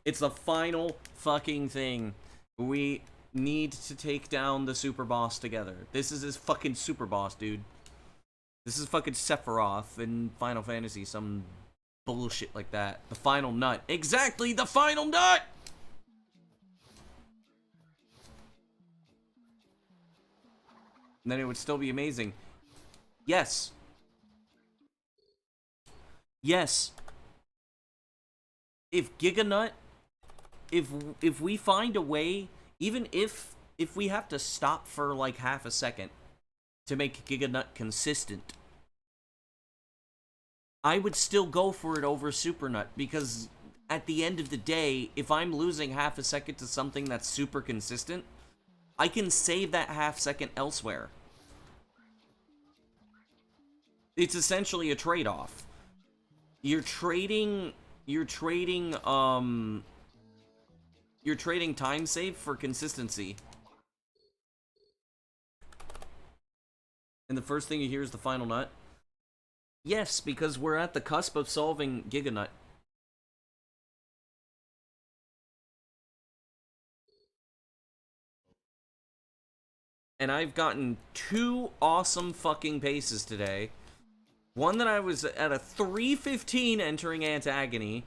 It's the final fucking thing. We need to take down the super boss together. This is his fucking super boss, dude. This is fucking Sephiroth in Final Fantasy, some bullshit like that. The final nut. Exactly, the final nut! And then it would still be amazing. Yes. Yes. If Giganut, if we find a way, even if we have to stop for like half a second to make Giganut consistent, I would still go for it over Super Nut, because at the end of the day, if I'm losing half a second to something that's super consistent, I can save that half second elsewhere. It's essentially a trade-off. You're trading time save for consistency. And the first thing you hear is the final nut. Yes, because we're at the cusp of solving Giganut. And I've gotten 2 awesome fucking paces today. One that I was at a 315 entering Antagony.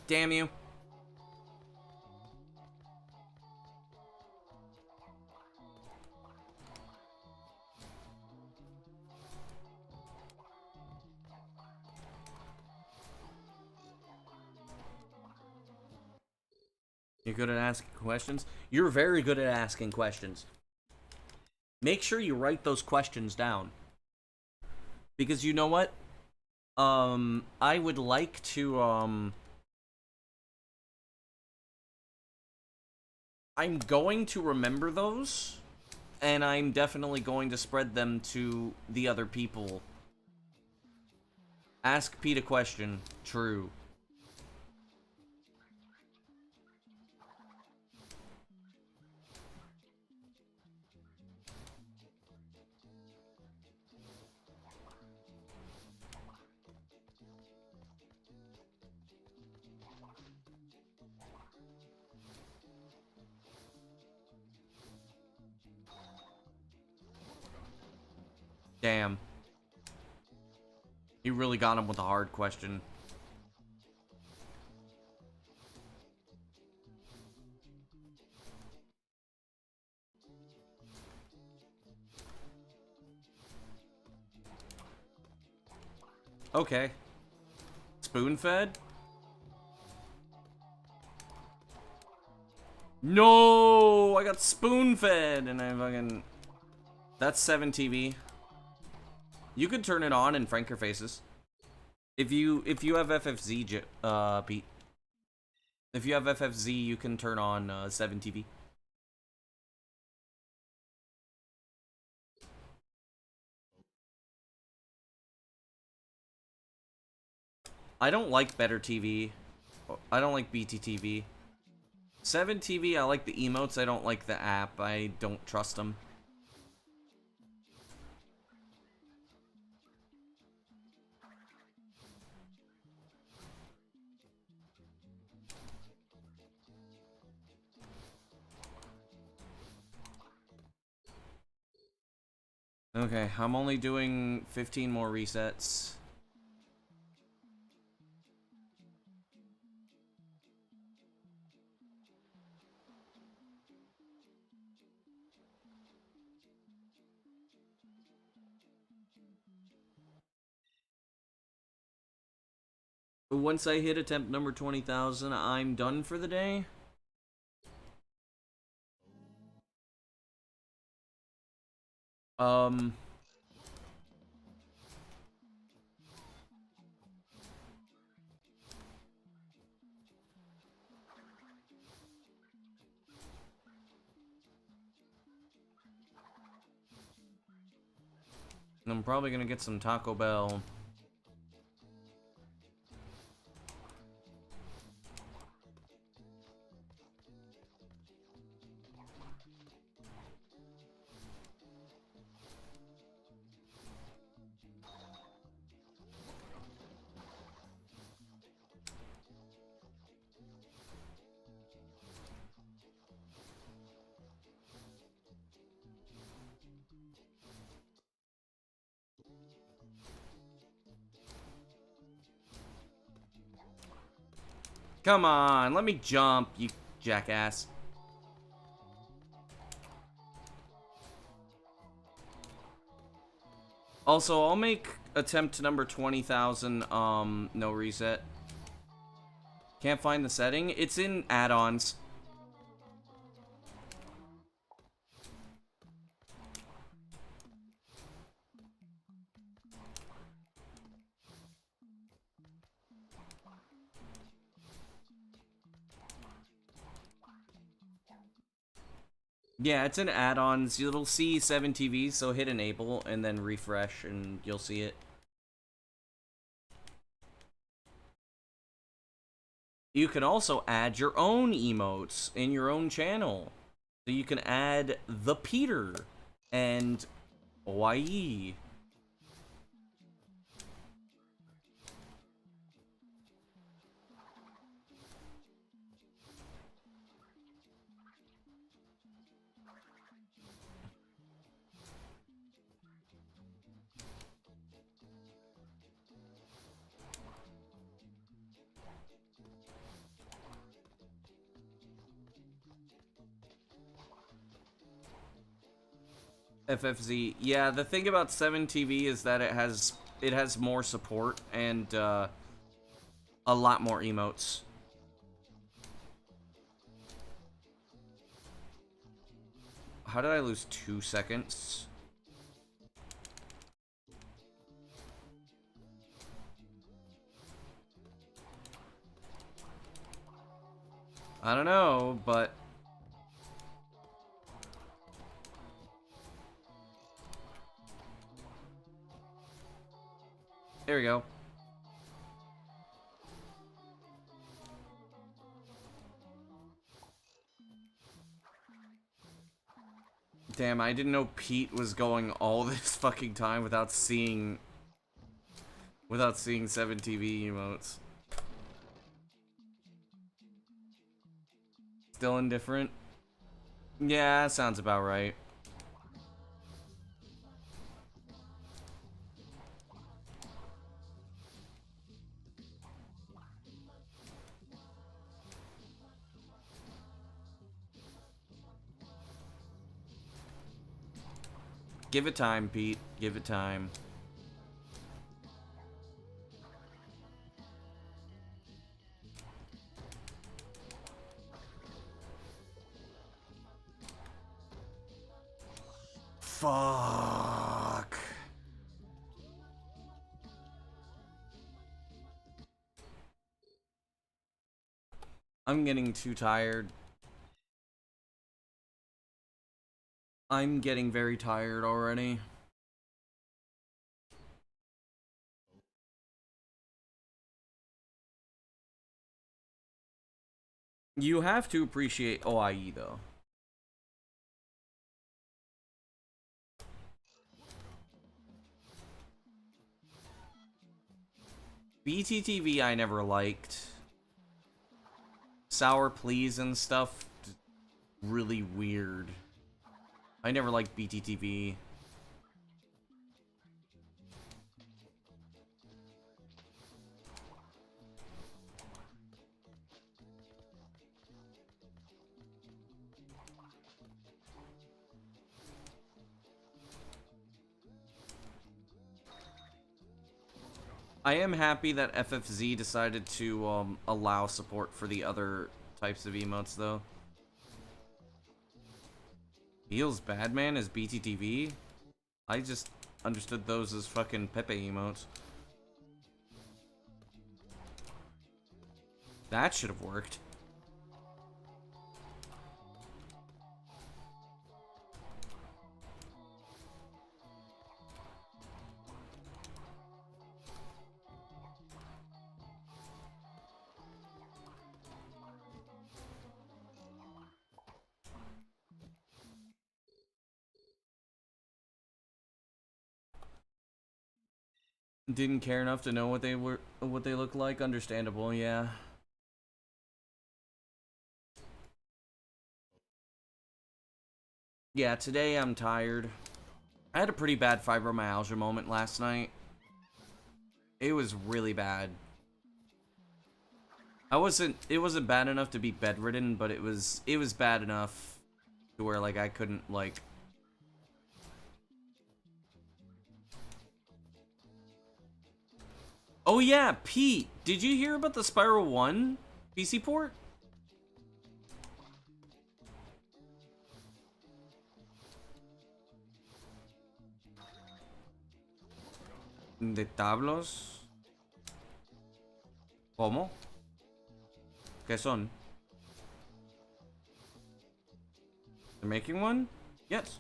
Damn you. You're good at asking questions? You're very good at asking questions. Make sure you write those questions down. Because you know what? I would like to, I'm going to remember those, and I'm definitely going to spread them to the other people. Ask Pete a question. True. Damn. You really got him with a hard question. Okay. Spoon-fed? No! I got spoon-fed, and I fucking... That's 7 TV. You could turn it on and Frank your faces. If you have FFZ, Pete. If you have FFZ, you can turn on 7 TV. I don't like Better TV. I don't like BTTV. 7 TV, I like the emotes. I don't like the app. I don't trust them. Okay, I'm only doing 15 more resets. Once I hit attempt number 20,000, I'm done for the day. I'm probably gonna get some Taco Bell. Come on, let me jump, you jackass. Also, I'll make attempt number 20,000, no reset. Can't find the setting. It's in add-ons. Yeah, it's in add-ons. You'll see 7 TVs, so hit enable and then refresh and you'll see it. You can also add your own emotes in your own channel. So you can add the Peter and Hawaii. FFZ. Yeah, the thing about 7TV is that it has more support and a lot more emotes. How did I lose 2 seconds? I don't know, but there we go. Damn, I didn't know Pete was going all this fucking time without seeing 7TV emotes. Still indifferent? Yeah, sounds about right. Give it time, Pete. Give it time. Fuck. I'm getting too tired. I'm getting very tired already. You have to appreciate OIE though. BTTV I never liked. Sour Please and stuff, really weird. I never liked BTTV. I am happy that FFZ decided to allow support for the other types of emotes, though. Feels Bad Man is BTTV? I just understood those as fucking Pepe emotes. That should have worked. Didn't care enough to know what they looked like. Understandable, yeah. Yeah, today I'm tired. I had a pretty bad fibromyalgia moment last night. It was really bad. It wasn't bad enough to be bedridden, but it was bad enough to where, like, I couldn't, like... Oh yeah, Pete, did you hear about the Spiral 1 PC port? ¿De tablos? ¿Cómo? ¿Qué son? They're making one? Yes.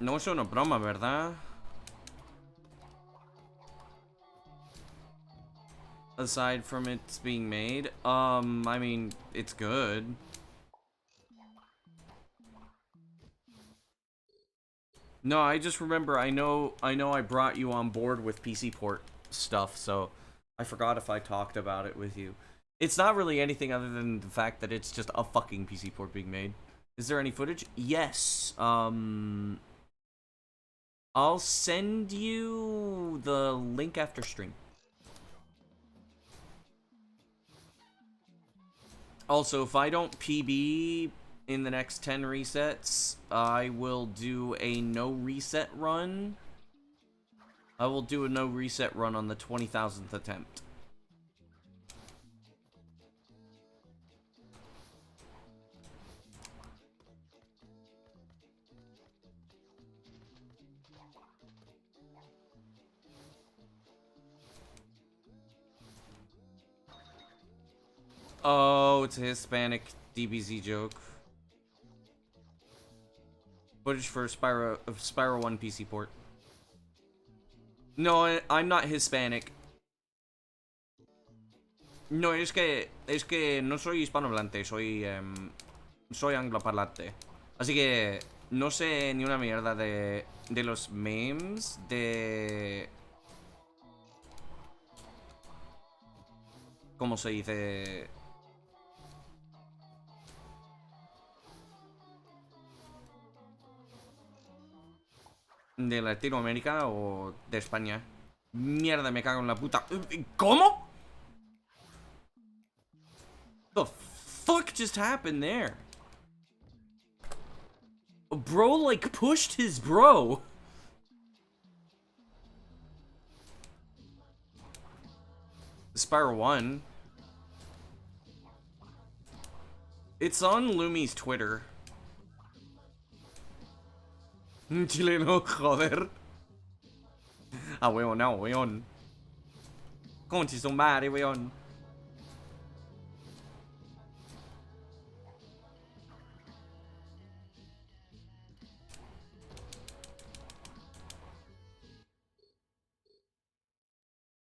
No es una broma, ¿verdad? Aside from it's being made, I mean, it's good. No, I just remember, I know I brought you on board with PC port stuff, so I forgot if I talked about it with you. It's not really anything other than the fact that it's just a fucking PC port being made. Is there any footage? Yes. I'll send you the link after stream. Also, if I don't PB in the next 10 resets, I will do a no reset run. I will do a no reset run on the 20,000th attempt. Oh, it's a Hispanic DBZ joke. Footage for Spyro 1 PC port. No, I'm not Hispanic. No, es que no soy hispanohablante, soy angloparlante. Así que no sé ni una mierda de los memes de... ¿Cómo se dice? ¿De Latinoamérica o de España? Mierda, me cago en la puta. ¿Cómo? The fuck just happened there? Bro, like, pushed his bro. Spyro 1. It's on Lumi's Twitter. Chileno, joder. Ah, weón, no, weón. Conche su madre, weón.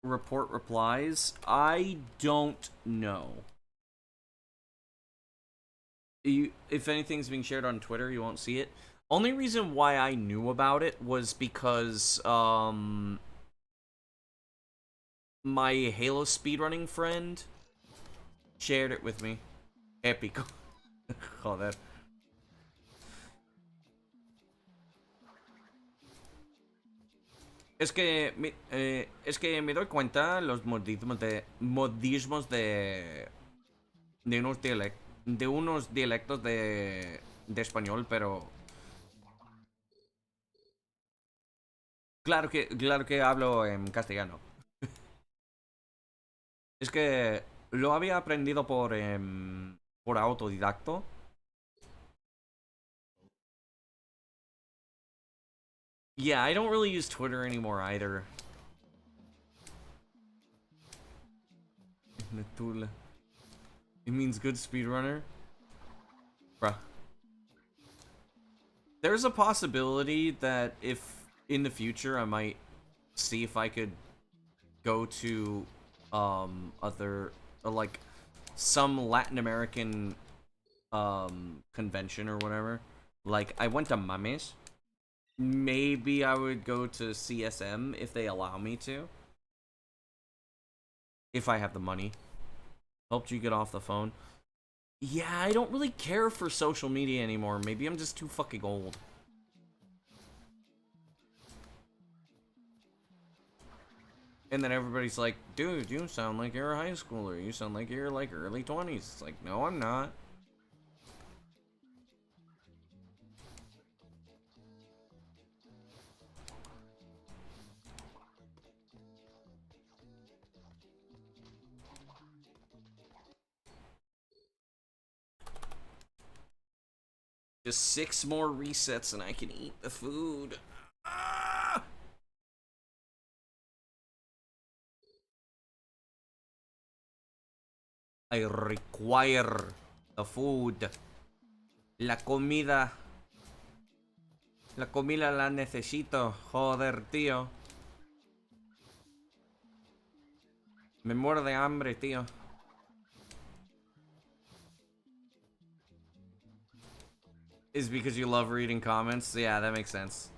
Report replies. I don't know. If anything's being shared on Twitter, you won't see it. Only reason why I knew about it was because, my Halo speedrunning friend shared it with me. Épico. Joder. Es que me doy cuenta los modismos de unos dialectos de español, pero claro que hablo en castellano. Es que lo había aprendido por autodidacto. Yeah, I don't really use Twitter anymore either. Natul. It means good speedrunner. Bruh. There's a possibility that if in the future I might see if I could go to other like some Latin American convention or whatever. Like I went to Mames. Maybe I would go to CSM if they allow me to. If I have the money. Helped you get off the phone. Yeah, I don't really care for social media anymore. Maybe I'm just too fucking old. And then everybody's like, dude, you sound like you're a high schooler. You sound like you're like early 20s. It's like, no, I'm not. Just 6 more resets and I can eat the food. Ah! I require the food. La comida. La comida la necesito. Joder, tío. Me muero de hambre, tío. Is because you love reading comments? Yeah, that makes sense.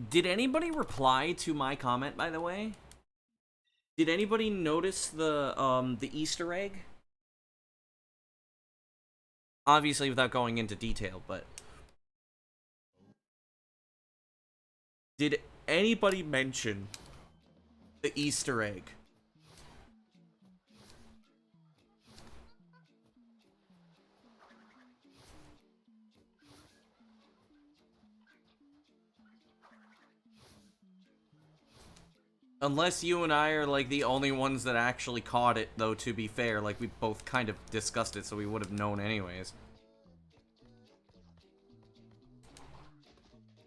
Did anybody reply to my comment, by the way? Did anybody notice the Easter egg? Obviously without going into detail, but did anybody mention the Easter egg? Unless you and I are, like, the only ones that actually caught it, though, to be fair. Like, we both kind of discussed it, so we would have known anyways.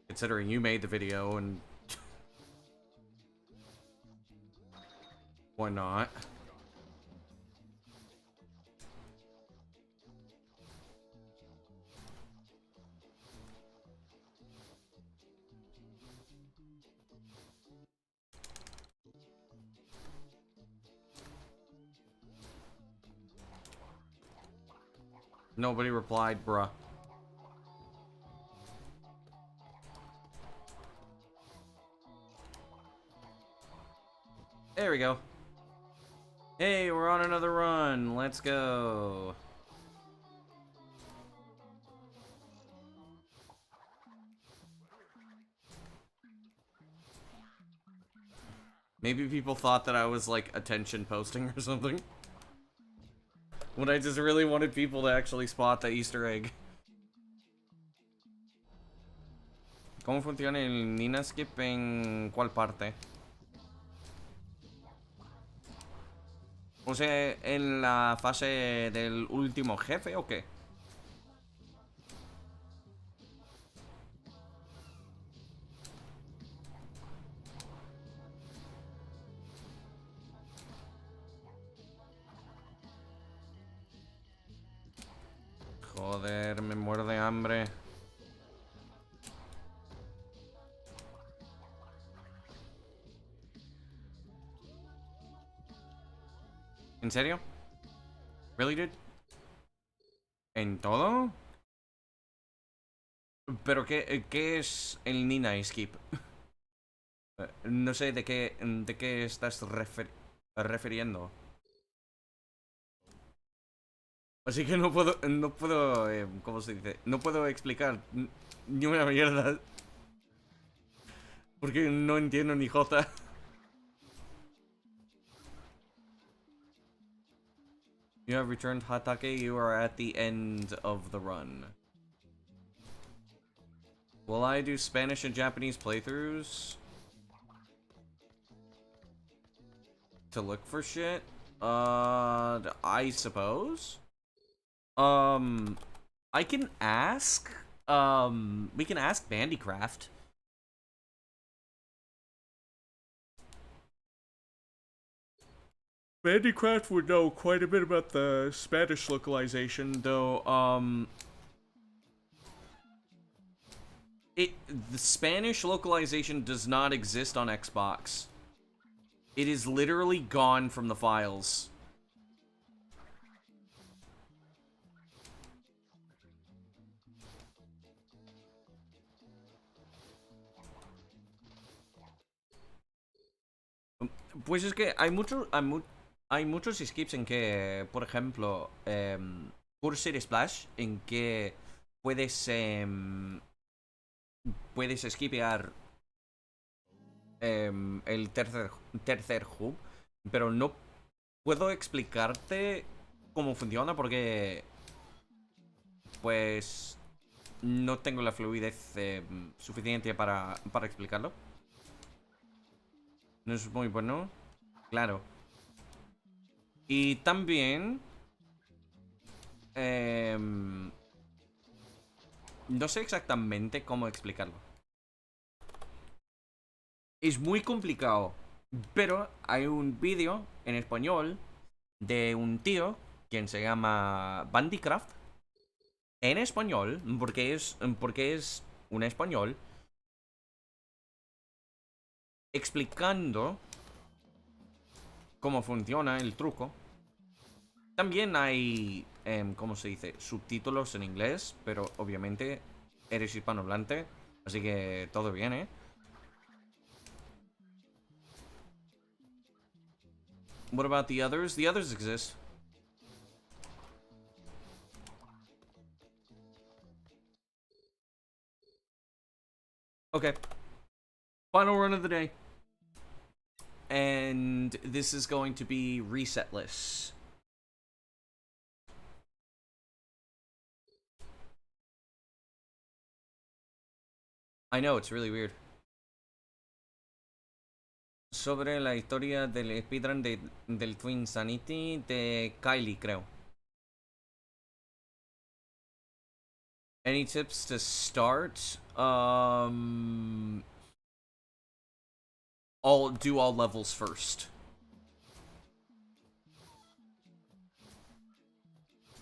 Considering you made the video, and... why not? Nobody replied, bruh. There we go. Hey, we're on another run. Let's go. Maybe people thought that I was, like, attention posting or something. When I just really wanted people to actually spot the Easter egg. ¿Cómo funciona el Nina Skip en cuál parte? O sea, ¿en la fase del último jefe o qué? Joder, me muero de hambre. ¿En serio? Really, dude? ¿En todo? ¿Pero qué es el Nina Skip? No sé de qué estás refiriendo. Así que no puedo, ¿cómo se dice? No puedo explicar ni una mierda. Porque no entiendo ni jota. You have returned Hatake, you are at the end of the run. Will I do Spanish and Japanese playthroughs? To look for shit? I suppose? I can ask. We can ask Bandycraft. Bandycraft would know quite a bit about the Spanish localization, though, the Spanish localization does not exist on Xbox. It is literally gone from the files. Pues es que hay muchos skips en que, por ejemplo, Cursor Splash, en que puedes, puedes skipear el tercer hub, pero no puedo explicarte cómo funciona porque, pues, no tengo la fluidez suficiente para explicarlo. No es muy bueno, claro. Y también, no sé exactamente cómo explicarlo. Es muy complicado, pero hay un vídeo en español de un tío quien se llama Bandycraft en español, porque es un español explicando cómo funciona el truco. También hay, ¿cómo se dice? Subtítulos en inglés, pero obviamente eres hispanohablante, así que todo bien, ¿eh? What about the others? The others exist. Okay. Final run of the day. And this is going to be resetless. I know, it's really weird. Sobre la historia del speedrun del Twinsanity de Kylie, creo. Any tips to start? Do all levels first.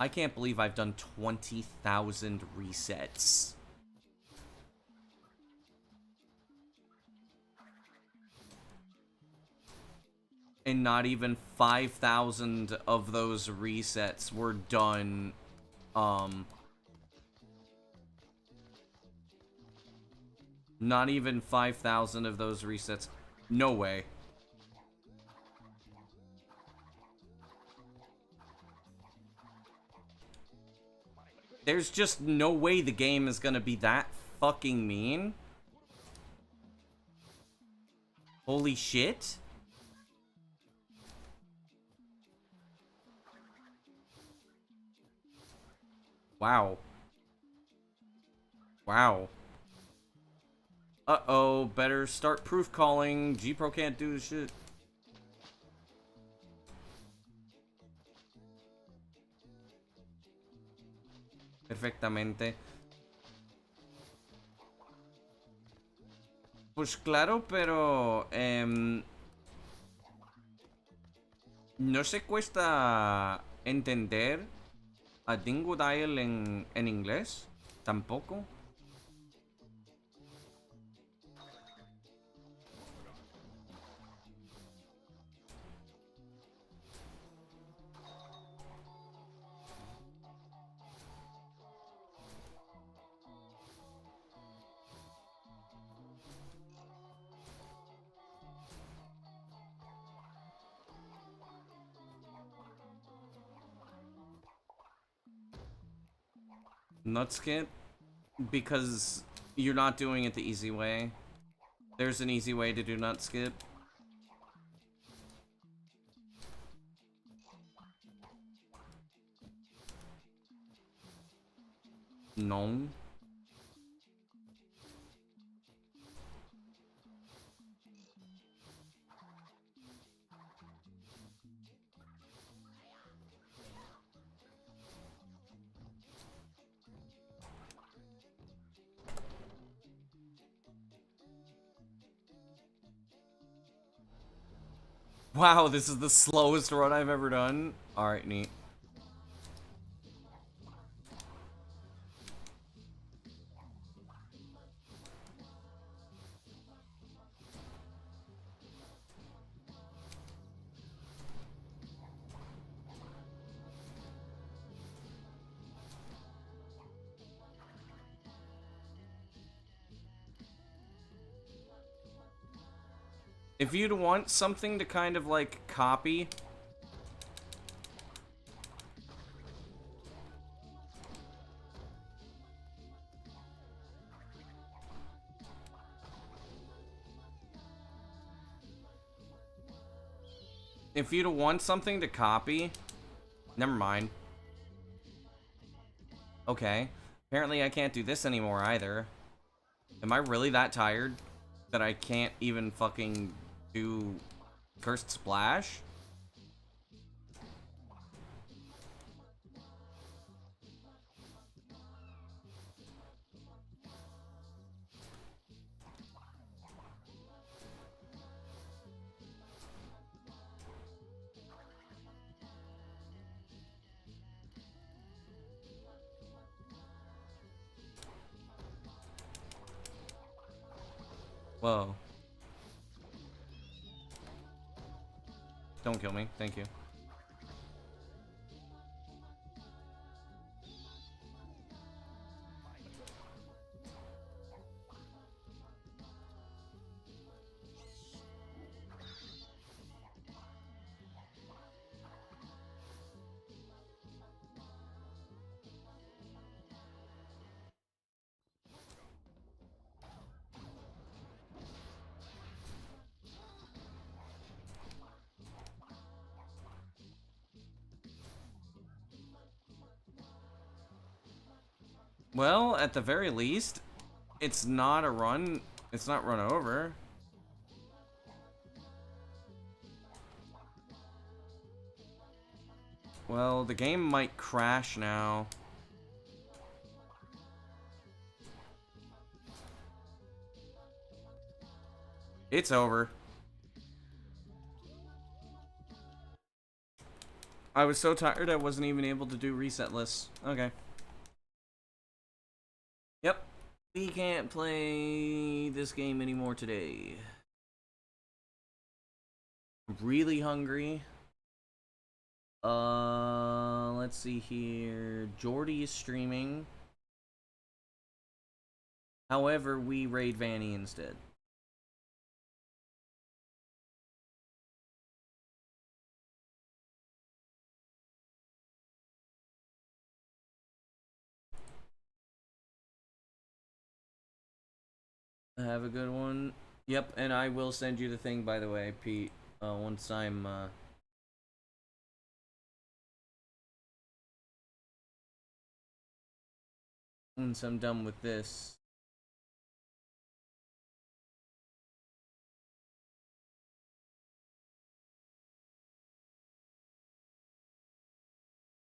I can't believe I've done 20,000 resets. And not even 5,000 of those resets were done, not even 5,000 of those resets. No way. There's just no way the game is gonna be that fucking mean. Holy shit. Wow. Wow. Uh-oh, better start proof calling. G-Pro can't do shit. Perfectamente. Pues claro, pero... no se cuesta entender a Dingodile en inglés. Tampoco. Not skip because you're not doing it the easy way. There's an easy way to do not skip. No. Wow, this is the slowest run I've ever done. Alright, neat. If you'd want something to kind of like copy... If you'd want something to copy... Never mind. Okay. Apparently I can't do this anymore either. Am I really that tired that I can't even fucking do Cursed Splash? Whoa. Don't kill me, thank you. Well, at the very least, it's not a run. It's not run over. Well, the game might crash now. It's over. I was so tired I wasn't even able to do reset lists. Okay. Yep. We can't play this game anymore today. I'm really hungry. Let's see here. Jordy is streaming. However, we raid Vanny instead. Have a good one. Yep, and I will send you the thing, by the way, Pete. Once I'm done with this.